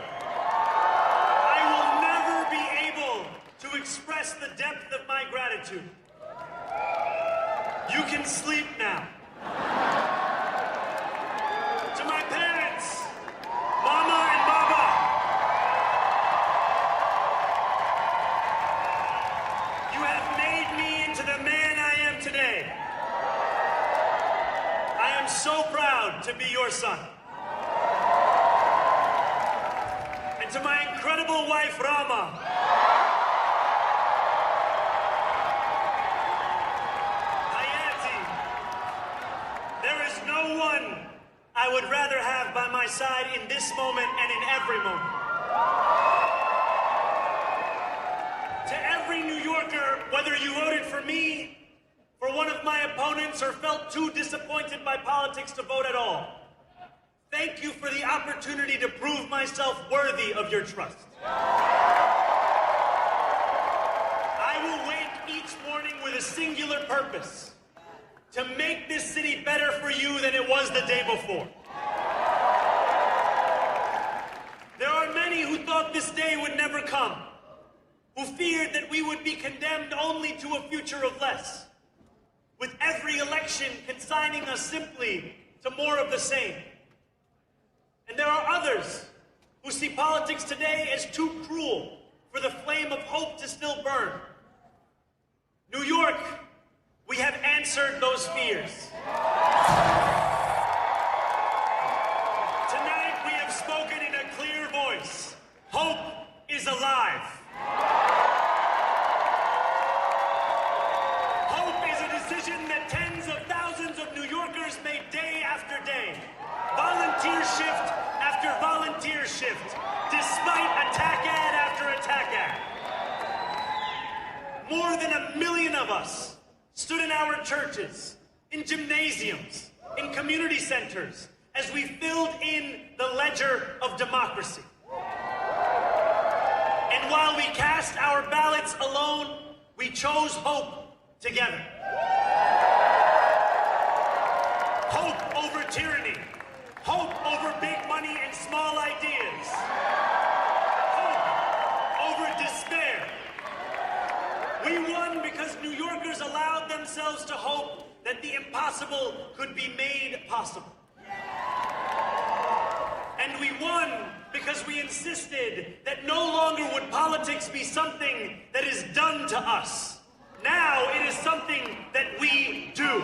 I will never be able to express the depth of my gratitude. You can sleep now. To my parents, Mama and Baba, you have made me into the man I am today. I am so proud to be your son. And to my incredible wife, Rama, Hayati, there is no one I would rather have by my side in this moment and in every moment. To every New Yorker, whether you voted for me, for one of my opponents, or felt too disappointed by politics to vote at all, thank you for the opportunity to prove myself worthy of your trust. I will wake each morning with a singular purpose: to make this city better for you than it was the day before. There are many who thought this day would never come, who feared that we would be condemned only to a future of less, with every election consigning us simply to more of the same. And there are others who see politics today as too cruel for the flame of hope to still burn. New York, we have answered those fears. Tonight we have spoken in a clear voice. Hope is alive. Hope is a decision that tens of thousands of New Yorkers made day after day. Volunteer shift after volunteer shift, despite attack ad after attack ad. More than 1 million of us stood in our churches, in gymnasiums, in community centers, as we filled in the ledger of democracy. And while we cast our ballots alone, we chose hope together. Hope over tyranny. Hope over big money and small ideas. Hope over despair. We won because New Yorkers allowed themselves to hope that the impossible could be made possible. And we won because we insisted that no longer would politics be something that is done to us. Now it is something that we do.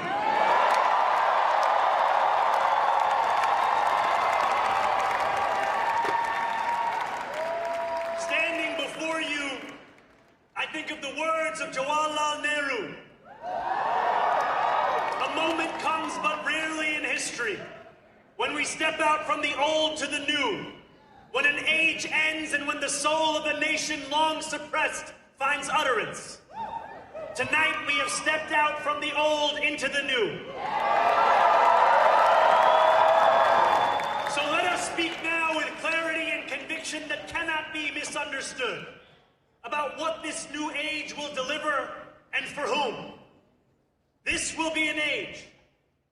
Standing before you, I think of the words of Jawaharlal Nehru. A moment comes but rarely in history when we step out from the old to the new, when an age ends and when the soul of a nation long suppressed finds utterance. Tonight we have stepped out from the old into the new. So let us speak now with clarity and conviction that cannot be misunderstood about what this new age will deliver and for whom. This will be an age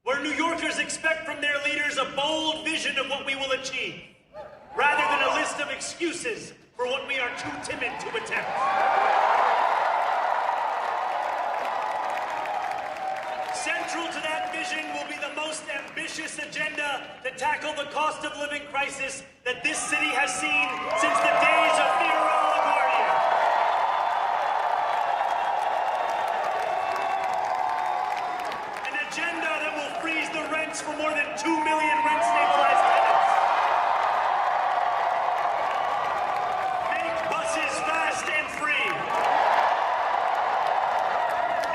where New Yorkers expect from their leaders a bold vision of what we will achieve, rather than a list of excuses for what we are too timid to attempt. Central to that vision will be the most ambitious agenda to tackle the cost of living crisis that this city has seen since the days of Theodore LaGuardia. An agenda that will freeze the rents for more than 2 million rent-stabilized tenants. Make buses fast and free.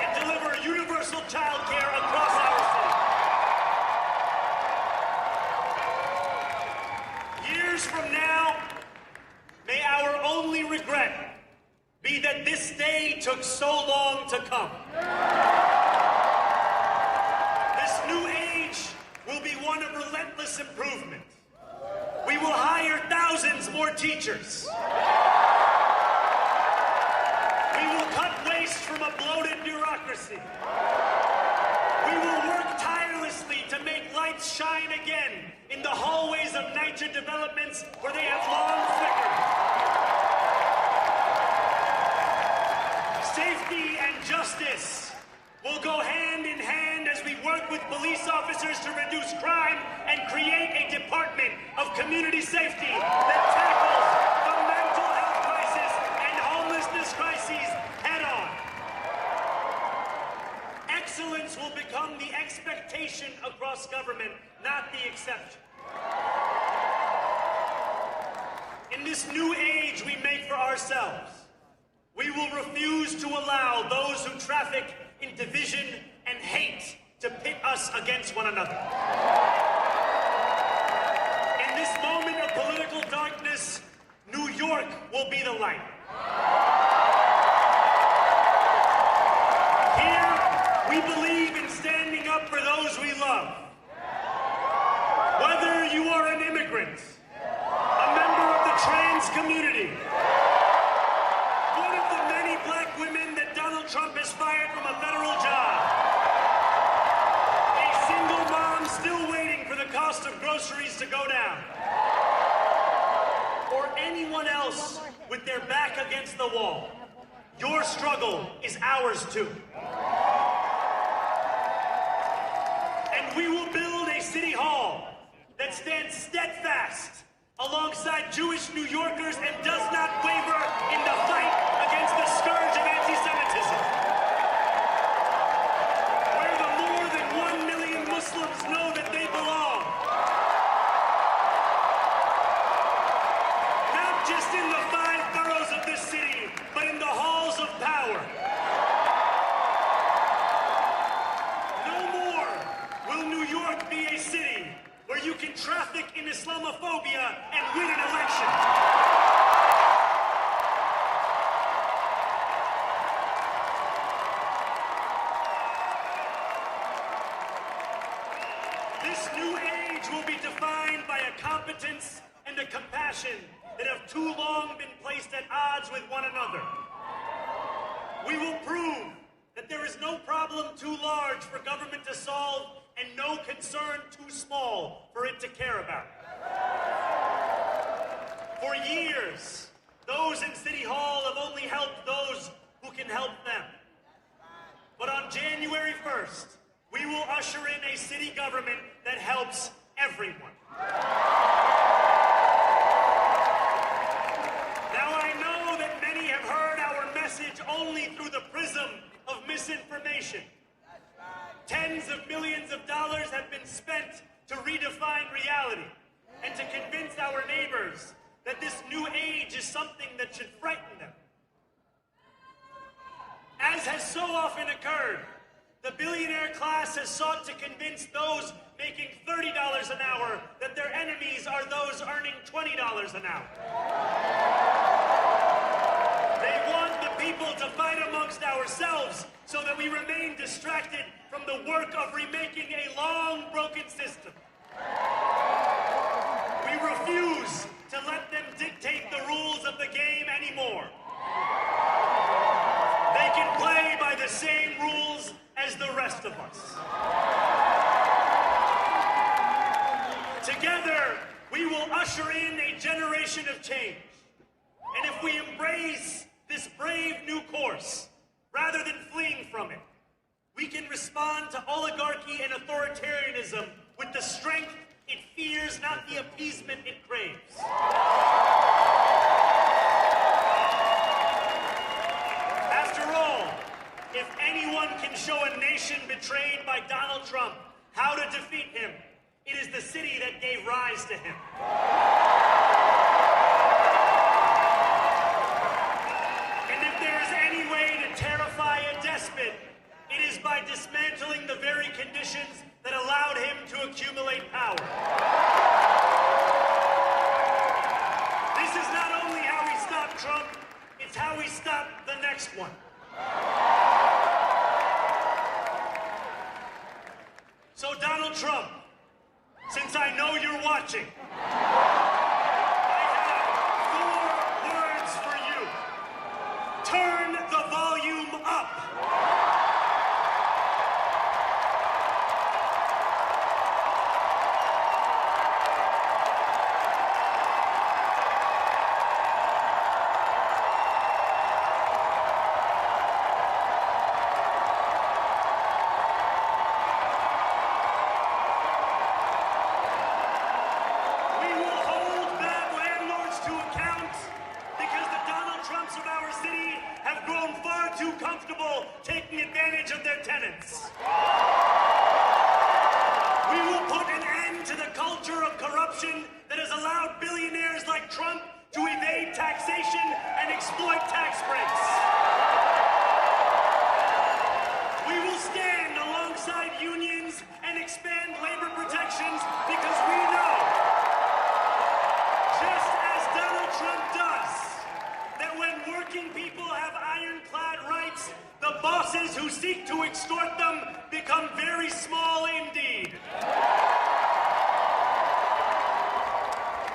And deliver universal child care across our city. Years from now, may our only regret be that this day took so long to come. This new age will be one of relentless improvement. We will hire thousands more teachers. We will cut waste from a bloated bureaucracy. We will work tirelessly to make lights shine again in the hallways of NYCHA developments where they have long flickered. Safety and justice will go hand in hand as we work with police officers to reduce crime and create a department of community safety that tackles the mental health crisis and homelessness crises head on. Excellence will become the expectation across government, not the exception. In this new age we make for ourselves, we will refuse to allow those who traffic in division and hate to pit us against one another. In this moment of political darkness, New York will be the light. Here, we believe in standing up for those we love. Whether you are an immigrant, a member of the trans community, one of the many black women that Donald Trump has fired from a federal job, a single mom still waiting for the cost of groceries to go down, or anyone else with their back against the wall, your struggle is ours too. And we will build a city hall that stands steadfast alongside Jewish New Yorkers and does not waver in the fight against the scourge of anti-Semitism. Where the more than 1 million Muslims know that they belong. Not just in the 5 boroughs of this city, but in the halls of power. No more will New York be a city where you can traffic in Islamophobia and win an election. This new age will be defined by a competence and a compassion that have too long been placed at odds with one another. We will prove that there is no problem too large for government to solve and no concern too small for it to care about. For years, those in City Hall have only helped those who can help them. But on January 1st, we will usher in a city government that helps everyone. Now I know that many have heard our message only through the prism of misinformation. Tens of millions of dollars have been spent to redefine reality and to convince our neighbors that this new age is something that should frighten them. As has so often occurred, the billionaire class has sought to convince those making $30 an hour that their enemies are those earning $20 an hour. They want the people to fight amongst ourselves so that we remain distracted from the work of remaking a long broken system. We refuse to let them dictate the rules of the game anymore. They can play by the same rules as the rest of us. Together, we will usher in a generation of change. And if we embrace this brave new course, rather than fleeing from it, we can respond to oligarchy and authoritarianism with the strength it fears, not the appeasement it craves. After all, if anyone can show a nation betrayed by Donald Trump how to defeat him, it is the city that gave rise to him. And if there is any way to terrify a despot, it is by dismantling the very conditions that allowed him to accumulate power. This is not only how we stop Trump, it's how we stop the next one. So Donald Trump, since I know you're watching, I have 4 words for you. Turn the volume up. Taking advantage of their tenants. We will put an end to the culture of corruption that has allowed billionaires like Trump to evade taxation and exploit tax breaks. We will stand alongside unions and expand labor protections because we know, just as Donald Trump does, that when working people have ironclad rights, the bosses who seek to extort them become very small indeed.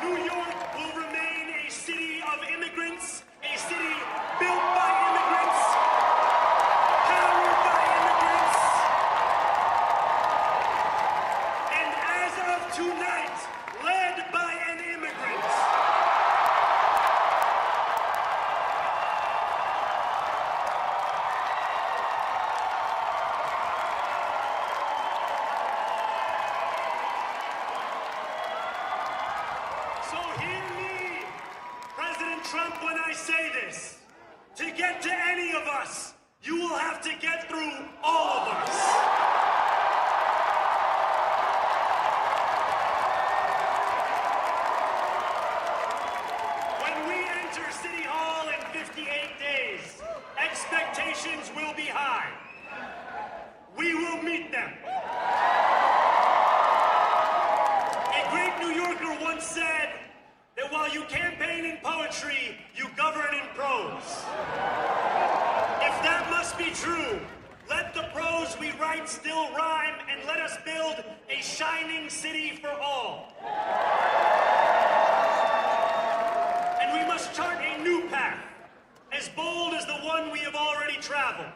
New York will remain a city of immigrants, a city built by immigrants, powered by immigrants, and as of tonight, led by an immigrant. Trump, when I say this, to get to any of us, you will have to get through all of us. When we enter City Hall in 58 days, expectations will be high. We will meet them. A great New Yorker once said that while you campaign in poetry, you govern in prose. If that must be true, let the prose we write still rhyme and let us build a shining city for all. And we must chart a new path, as bold as the one we have already traveled.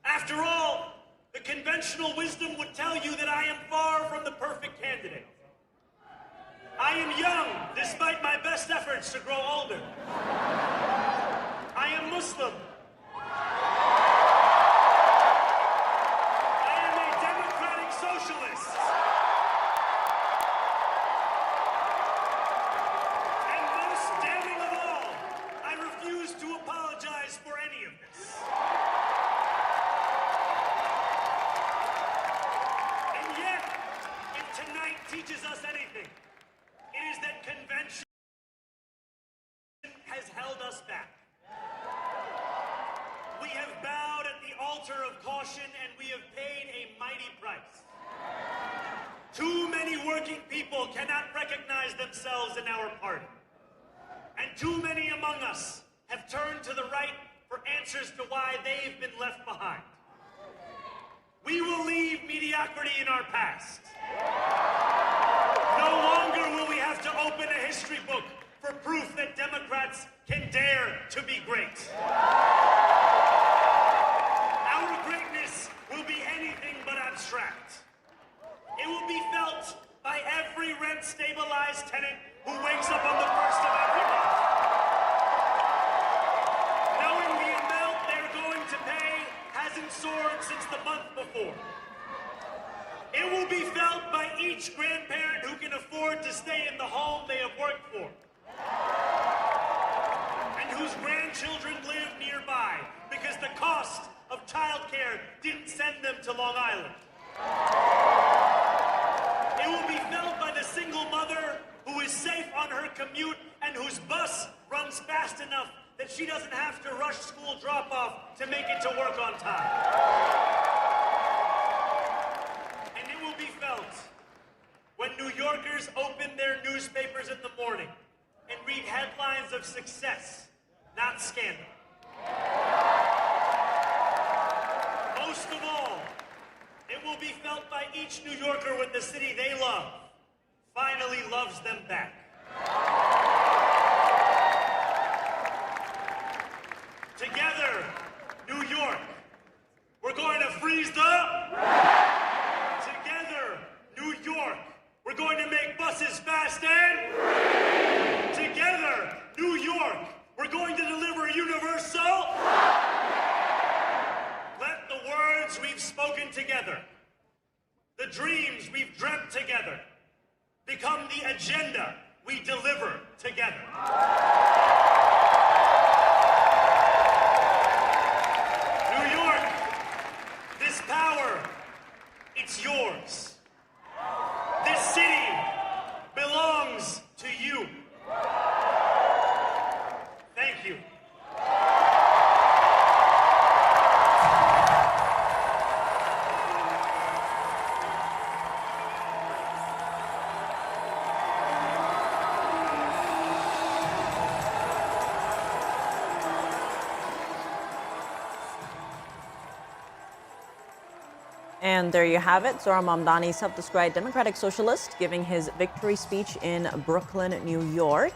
After all, the conventional wisdom would tell you that I am far from the perfect candidate. I am young, despite my best efforts to grow older. I am Muslim. I am a democratic socialist. And most damning of all, I refuse to apologize for any of this. us back. We have bowed at the altar of caution, and we have paid a mighty price. Too many working people cannot recognize themselves in our party. And too many among us have turned to the right for answers to why they've been left behind. We will leave mediocrity in our past. No longer will we have to open a history book for proof that Democrats can dare to be great. Our greatness will be anything but abstract. It will be felt by every rent-stabilized tenant who wakes up on the first of every month, knowing the amount they're going to pay hasn't soared since the month before. It will be felt by each grandparent who can afford to stay in the home they have worked for, and whose grandchildren live nearby because the cost of childcare didn't send them to Long Island. It will be felt by the single mother who is safe on her commute and whose bus runs fast enough that she doesn't have to rush school drop-off to make it to work on time. And it will be felt when New Yorkers open their newspapers in the morning and read headlines of success, not scandal. Most of all, it will be felt by each New Yorker when the city they love finally loves them back. Together, New York, we're going to freeze Together, New York, we're going to make buses fast and together, New York, we're going to deliver universal. Let the words we've spoken together, the dreams we've dreamt together, become the agenda we deliver together. New York, this power, it's yours. This city belongs to you. Thank you. And there you have it, Zohran Mamdani, self-described Democratic Socialist, giving his victory speech in Brooklyn, New York.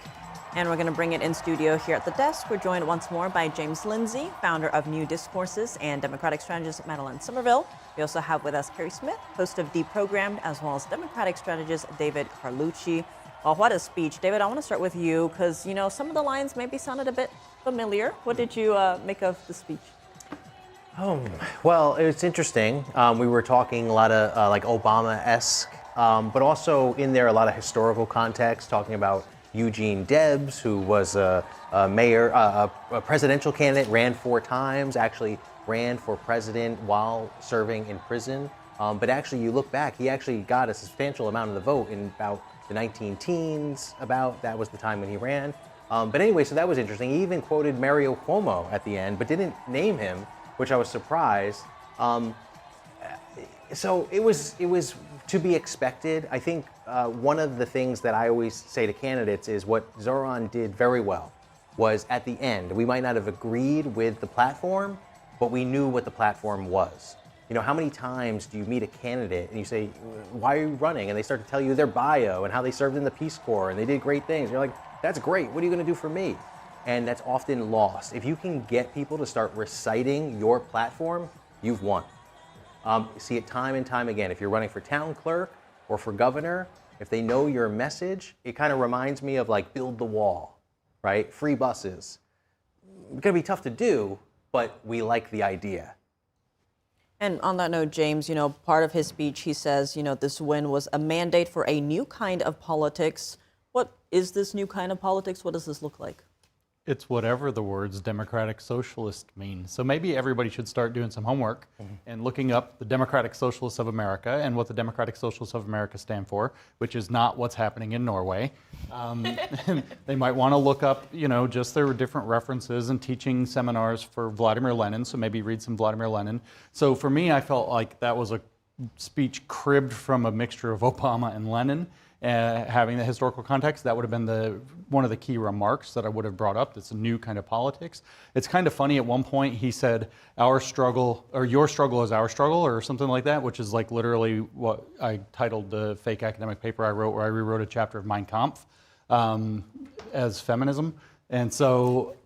And we're going to bring it in studio here at the desk. We're joined once more by James Lindsay, founder of New Discourses and Democratic strategist Madeline Somerville. We also have with us Kerry Smith, host of NTD Programs, as well as Democratic strategist David Carlucci. Well, what a speech. David, I want to start with you because, you know, some of the lines maybe sounded a bit familiar. What did you make of the speech? Oh, well, it's interesting. We were talking a lot of like Obama-esque, but also in there a lot of historical context, talking about Eugene Debs, who was a mayor, a presidential candidate, ran 4 times, actually ran for president while serving in prison. But actually, you look back, he actually got a substantial amount of the vote in about the 19-teens, that was the time when he ran. But anyway, so that was interesting. He even quoted Mario Cuomo at the end, but didn't name him, which I was surprised. So it was to be expected. I think one of the things that I always say to candidates is what Zohran did very well was at the end, we might not have agreed with the platform, but we knew what the platform was. You know, how many times do you meet a candidate and you say, why are you running? And they start to tell you their bio and how they served in the Peace Corps and they did great things. You're like, that's great. What are you going to do for me? And that's often lost. If you can get people to start reciting your platform, you've won. See it time and time again. If you're running for town clerk or for governor, if they know your message, it kind of reminds me of like build the wall, right? Free buses. It's going to be tough to do, but we like the idea. And on that note, James, you know, part of his speech, he says, you know, this win was a mandate for a new kind of politics. What is this new kind of politics? What does this look like? It's whatever the words democratic socialist mean. So maybe everybody should start doing some homework and looking up the Democratic Socialists of America and what the Democratic Socialists of America stand for, which is not what's happening in Norway. They might want to look up, just their different references and teaching seminars for Vladimir Lenin, so maybe read some Vladimir Lenin. So for me, I felt like that was a speech cribbed from a mixture of Obama and Lenin. Having the historical context, that would have been one of the key remarks that I would have brought up. It's a new kind of politics. It's kind of funny, at one point he said, our struggle, or your struggle is our struggle, or something like that, which is like literally what I titled the fake academic paper I wrote, where I rewrote a chapter of Mein Kampf as feminism. And so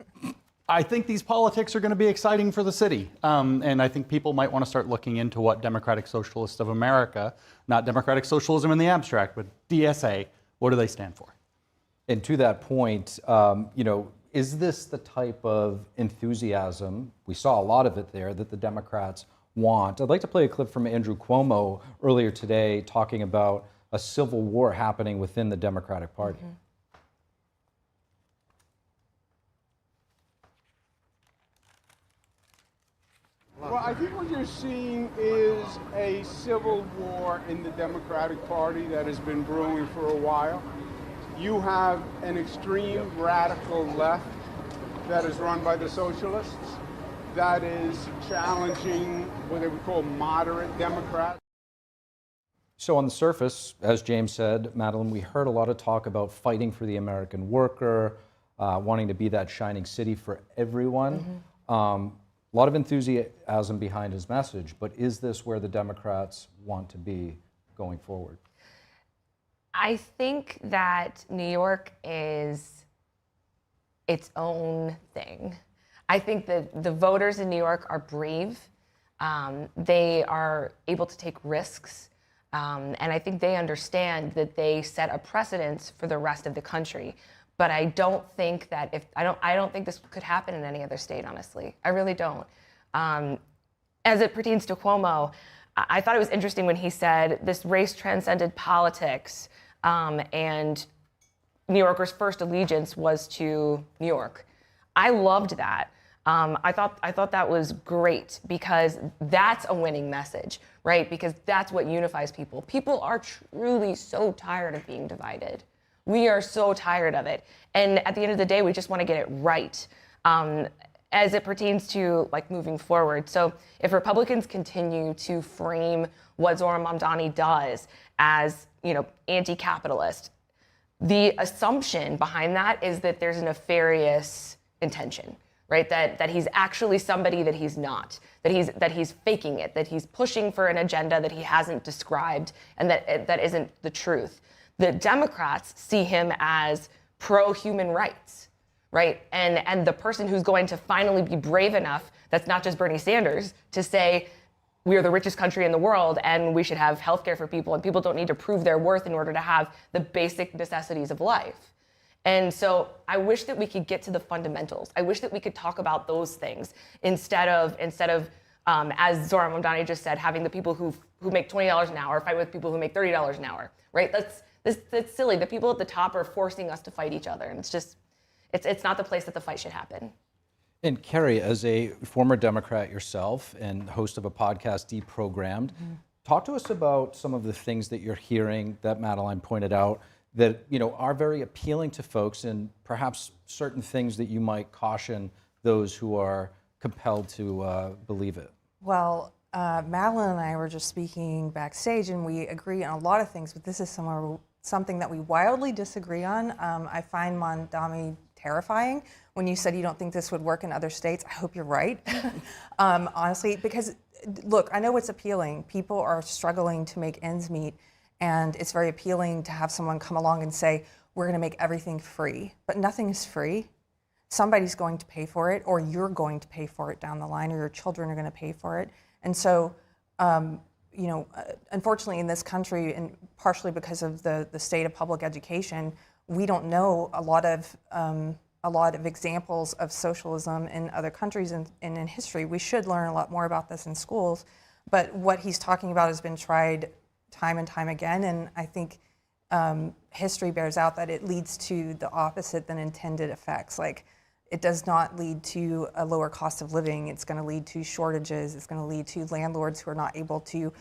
I think these politics are going to be exciting for the city. And I think people might want to start looking into what Democratic Socialists of America, not democratic socialism in the abstract, but DSA, what do they stand for? And to that point, is this the type of enthusiasm, we saw a lot of it there, that the Democrats want? I'd like to play a clip from Andrew Cuomo earlier today talking about a civil war happening within the Democratic Party. Mm-hmm. Well, I think what you're seeing is a civil war in the Democratic Party that has been brewing for a while. You have an extreme radical left that is run by the socialists that is challenging what they would call moderate Democrats. So on the surface, as James said, Madeline, we heard a lot of talk about fighting for the American worker, wanting to be that shining city for everyone. A lot of enthusiasm behind his message, but is this where the Democrats want to be going forward? I think that New York is its own thing. I think that the voters in New York are brave. They are able to take risks. And I think they understand that they set a precedence for the rest of the country. But I don't think that I don't think this could happen in any other state, honestly. I really don't. As it pertains to Cuomo, I thought it was interesting when he said this race transcended politics, and New Yorkers' first allegiance was to New York. I loved that. I thought that was great, because that's a winning message, right? Because that's what unifies people. People are truly so tired of being divided. We are so tired of it. And at the end of the day, we just want to get it right as it pertains to moving forward. So if Republicans continue to frame what Zohran Mamdani does as, anti-capitalist, the assumption behind that is that there's a nefarious intention, right? That he's actually somebody that he's not, that he's faking it, that he's pushing for an agenda that he hasn't described, and that isn't the truth. The Democrats see him as pro-human rights, right? And the person who's going to finally be brave enough, that's not just Bernie Sanders, to say, we are the richest country in the world and we should have healthcare for people, and people don't need to prove their worth in order to have the basic necessities of life. And so I wish that we could get to the fundamentals. I wish that we could talk about those things instead of as Zohran Mamdani just said, having the people who make $20 an hour fight with people who make $30 an hour, right? That's silly. The people at the top are forcing us to fight each other, and it's not the place that the fight should happen. And Carrie, as a former Democrat yourself and host of a podcast, Deprogrammed, talk to us about some of the things that you're hearing that Madeline pointed out that are very appealing to folks, and perhaps certain things that you might caution those who are compelled to believe it. Well, Madeline and I were just speaking backstage, and we agree on a lot of things, but this is something that we wildly disagree on. I find Mamdani terrifying. When you said you don't think this would work in other states, I hope you're right, honestly, because look, I know it's appealing. People are struggling to make ends meet, and it's very appealing to have someone come along and say, we're going to make everything free, but nothing is free. Somebody's going to pay for it, or you're going to pay for it down the line, or your children are going to pay for it. And so, unfortunately in this country, and partially because of the state of public education, we don't know a lot of examples of socialism in other countries and in history. We should learn a lot more about this in schools, but what he's talking about has been tried time and time again, and I think history bears out that it leads to the opposite than intended effects. it does not lead to a lower cost of living. It's going to lead to shortages. It's going to lead to landlords who are not able to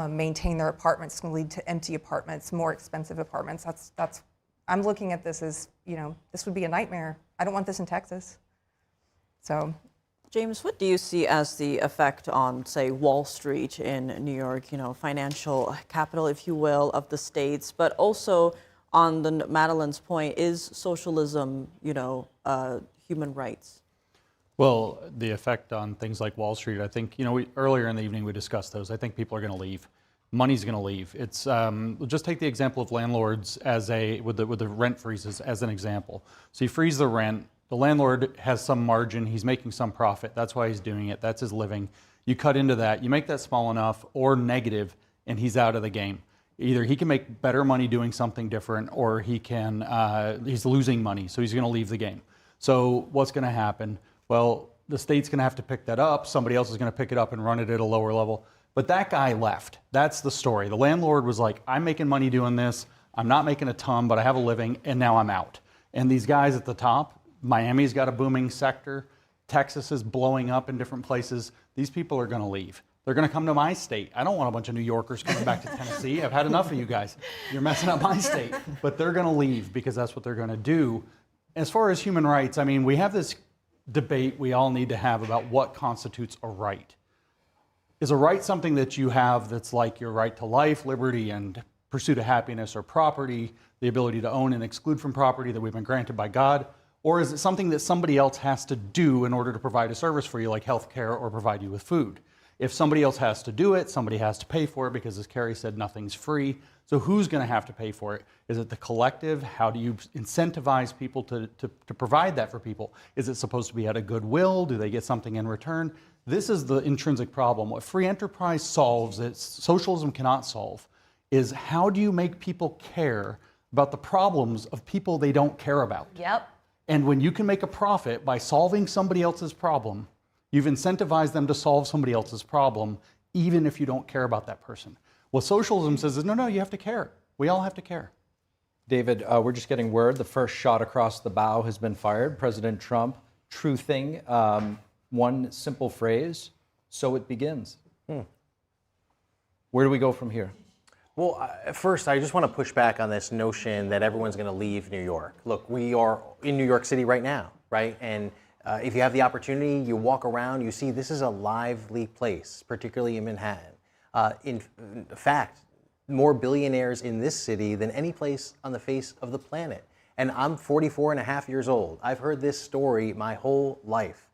maintain their apartments. It's going to lead to empty apartments, more expensive apartments. That's. I'm looking at this as, this would be a nightmare. I don't want this in Texas. So. James, what do you see as the effect on, say, Wall Street in New York, financial capital, if you will, of the states, but also on Madeline's point, is socialism, human rights? Well, the effect on things like Wall Street, I think, earlier in the evening we discussed those. I think people are going to leave. Money's going to leave. It's just take the example of landlords with the rent freezes as an example. So you freeze the rent. The landlord has some margin, he's making some profit, that's why he's doing it, that's his living. You cut into that, you make that small enough or negative, and he's out of the game. Either he can make better money doing something different, or he's losing money, so he's gonna leave the game. So what's gonna happen? Well, the state's gonna have to pick that up, somebody else is gonna pick it up and run it at a lower level. But that guy left, that's the story. The landlord was like, I'm making money doing this, I'm not making a ton, but I have a living, and now I'm out. And these guys at the top, Miami's got a booming sector. Texas is blowing up in different places. These people are going to leave. They're going to come to my state. I don't want a bunch of New Yorkers coming back to Tennessee. I've had enough of you guys. You're messing up my state. But they're going to leave because that's what they're going to do. As far as human rights, we have this debate we all need to have about what constitutes a right. Is a right something that you have that's like your right to life, liberty, and pursuit of happiness or property, the ability to own and exclude from property that we've been granted by God? Or is it something that somebody else has to do in order to provide a service for you, like health care or provide you with food? If somebody else has to do it, somebody has to pay for it, because as Carrie said, nothing's free. So who's going to have to pay for it? Is it the collective? How do you incentivize people to provide that for people? Is it supposed to be out of goodwill? Do they get something in return? This is the intrinsic problem. What free enterprise solves, that socialism cannot solve, is how do you make people care about the problems of people they don't care about? Yep. And when you can make a profit by solving somebody else's problem, you've incentivized them to solve somebody else's problem, even if you don't care about that person. What socialism says is, no, you have to care. We all have to care. David, we're just getting word the first shot across the bow has been fired. President Trump truthing one simple phrase, so it begins. Where do we go from here? Well, first, I just want to push back on this notion that everyone's going to leave New York. Look, we are in New York City right now, right? And if you have the opportunity, you walk around, you see this is a lively place, particularly in Manhattan. In fact, more billionaires in this city than any place on the face of the planet. And I'm 44 and a half years old. I've heard this story my whole life.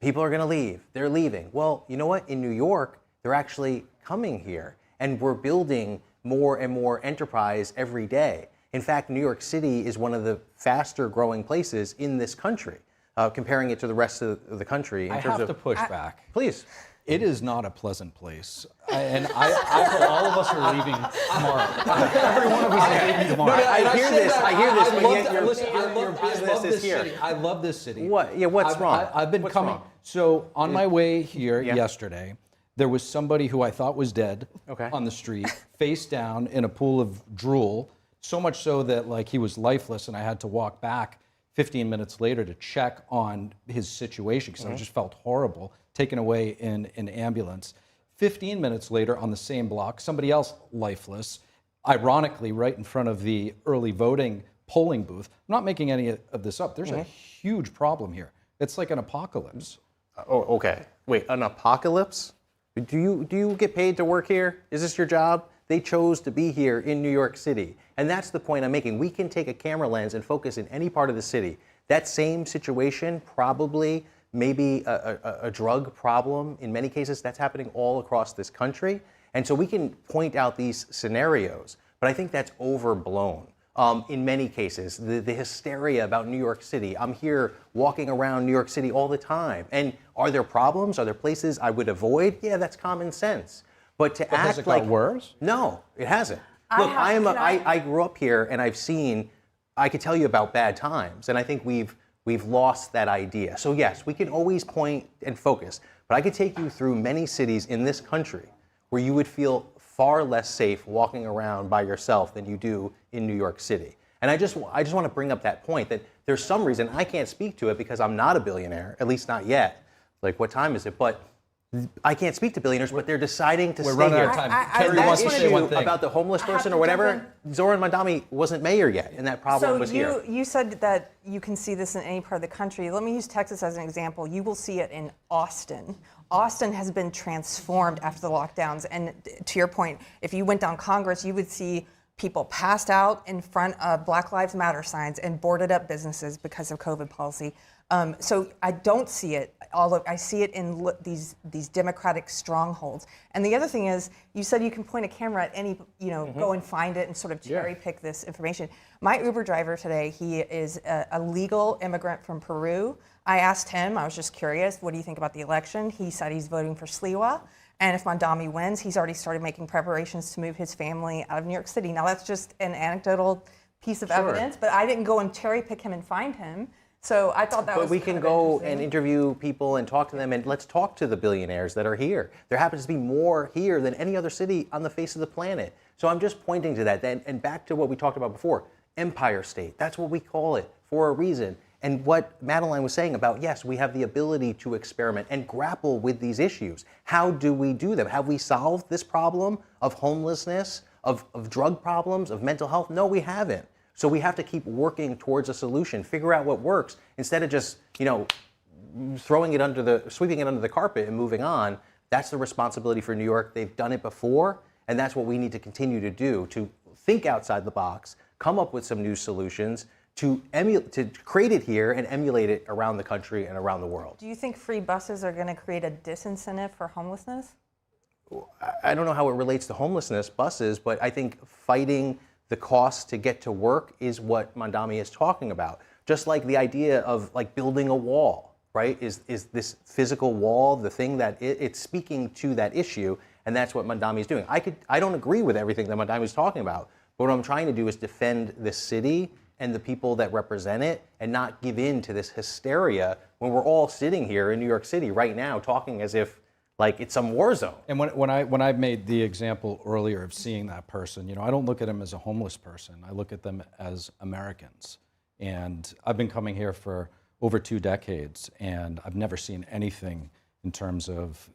People are going to leave. They're leaving. Well, you know what? In New York, they're actually coming here. And we're building more and more enterprise every day. In fact, New York City is one of the faster growing places in this country, comparing it to the rest of the country. I have to push back. Please. It is not a pleasant place. All of us are leaving tomorrow. Every one of us is leaving tomorrow. I hear this, but yet your business is here. City. I love this city. What? Yeah, what's wrong? I've been coming. Wrong? So on my way here yesterday, there was somebody who I thought was dead on the street, face down in a pool of drool, so much so that he was lifeless, and I had to walk back 15 minutes later to check on his situation because I just felt horrible, taken away in an ambulance. 15 minutes later on the same block, somebody else lifeless, ironically right in front of the early voting polling booth. I'm not making any of this up. There's a huge problem here. It's like an apocalypse. Oh, okay. Wait, an apocalypse? Do you get paid to work here? Is this your job? They chose to be here in New York City. And that's the point I'm making. We can take a camera lens and focus in any part of the city. That same situation, probably maybe a drug problem, in many cases, that's happening all across this country. And so we can point out these scenarios, but I think that's overblown. In many cases, the hysteria about New York City. I'm here walking around New York City all the time. And are there problems? Are there places I would avoid? Yeah, that's common sense. But to act has it got worse? No, it hasn't. Look, I grew up here and I've seen, I could tell you about bad times. And I think we've lost that idea. So yes, we can always point and focus. But I could take you through many cities in this country where you would feel far less safe walking around by yourself than you do in New York City. And I just want to bring up that point that there's some reason, I can't speak to it because I'm not a billionaire, at least not yet. Like, what time is it? But I can't speak to billionaires, but they're deciding to stay here. We're running out of time. Kerry wants to say one thing. About the homeless person or whatever, Zoran Mandami wasn't mayor yet, and that problem was here. So you said that you can see this in any part of the country. Let me use Texas as an example. You will see it in Austin. Austin has been transformed after the lockdowns. And to your point, if you went down Congress, you would see people passed out in front of Black Lives Matter signs and boarded up businesses because of COVID policy. So I don't see it. I see it in these Democratic strongholds. And the other thing is, you said you can point a camera at any, go and find it and sort of cherry pick this information. My Uber driver today, he is a legal immigrant from Peru. I asked him, I was just curious, what do you think about the election? He said he's voting for Sliwa. And if Mandami wins, he's already started making preparations to move his family out of New York City. Now, that's just an anecdotal piece of evidence, but I didn't go and cherry pick him and find him. So I thought that was. But we can go and interview people and talk to them, and let's talk to the billionaires that are here. There happens to be more here than any other city on the face of the planet. So I'm just pointing to that. And back to what we talked about before, Empire State. That's what we call it for a reason. And what Madeline was saying about, yes, we have the ability to experiment and grapple with these issues. How do we do them? Have we solved this problem of homelessness, of drug problems, of mental health? No, we haven't. So we have to keep working towards a solution, figure out what works, instead of just, sweeping it under the carpet and moving on. That's the responsibility for New York. They've done it before, and that's what we need to continue to do, to think outside the box, come up with some new solutions, to create it here and emulate it around the country and around the world. Do you think free buses are going to create a disincentive for homelessness? I don't know how it relates to homelessness, buses, but I think fighting the cost to get to work is what Mandami is talking about. Just like the idea of building a wall, right? Is this physical wall the thing that it's speaking to that issue, and that's what Mandami is doing. I don't agree with everything that Mandami is talking about, but what I'm trying to do is defend the city and the people that represent it, and not give in to this hysteria when we're all sitting here in New York City right now talking as if it's some war zone. And when I made the example earlier of seeing that person, I don't look at them as a homeless person. I look at them as Americans. And I've been coming here for over 2 decades, and I've never seen anything in terms of,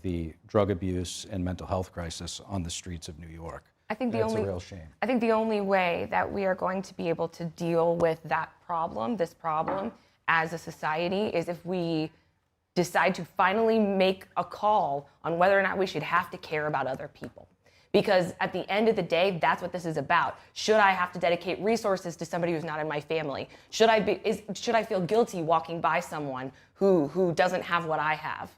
the drug abuse and mental health crisis on the streets of New York. I think That's a real shame. I think the only way that we are going to be able to deal with this problem as a society, is if we decide to finally make a call on whether or not we should have to care about other people. Because at the end of the day, that's what this is about. Should I have to dedicate resources to somebody who's not in my family? Should I feel guilty walking by someone who doesn't have what I have?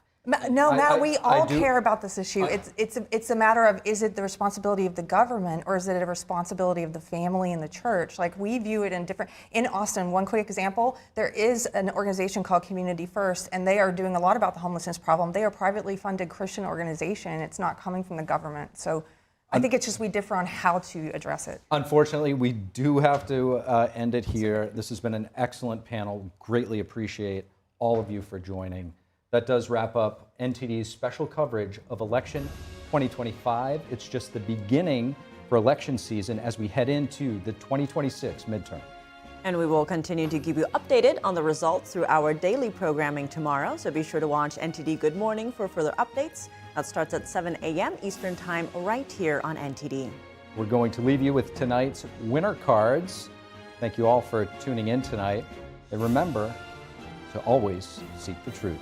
No, Matt, we all care about this issue. It's a matter of, is it the responsibility of the government, or is it a responsibility of the family and the church? We view it in Austin, one quick example, there is an organization called Community First, and they are doing a lot about the homelessness problem. They are a privately funded Christian organization, and it's not coming from the government. So I think it's just we differ on how to address it. Unfortunately, we do have to end it here. This has been an excellent panel. Greatly appreciate all of you for joining. That does wrap up NTD's special coverage of election 2025. It's just the beginning for election season as we head into the 2026 midterm. And we will continue to keep you updated on the results through our daily programming tomorrow. So be sure to watch NTD Good Morning for further updates. That starts at 7 a.m. Eastern Time right here on NTD. We're going to leave you with tonight's winner cards. Thank you all for tuning in tonight. And remember to always seek the truth.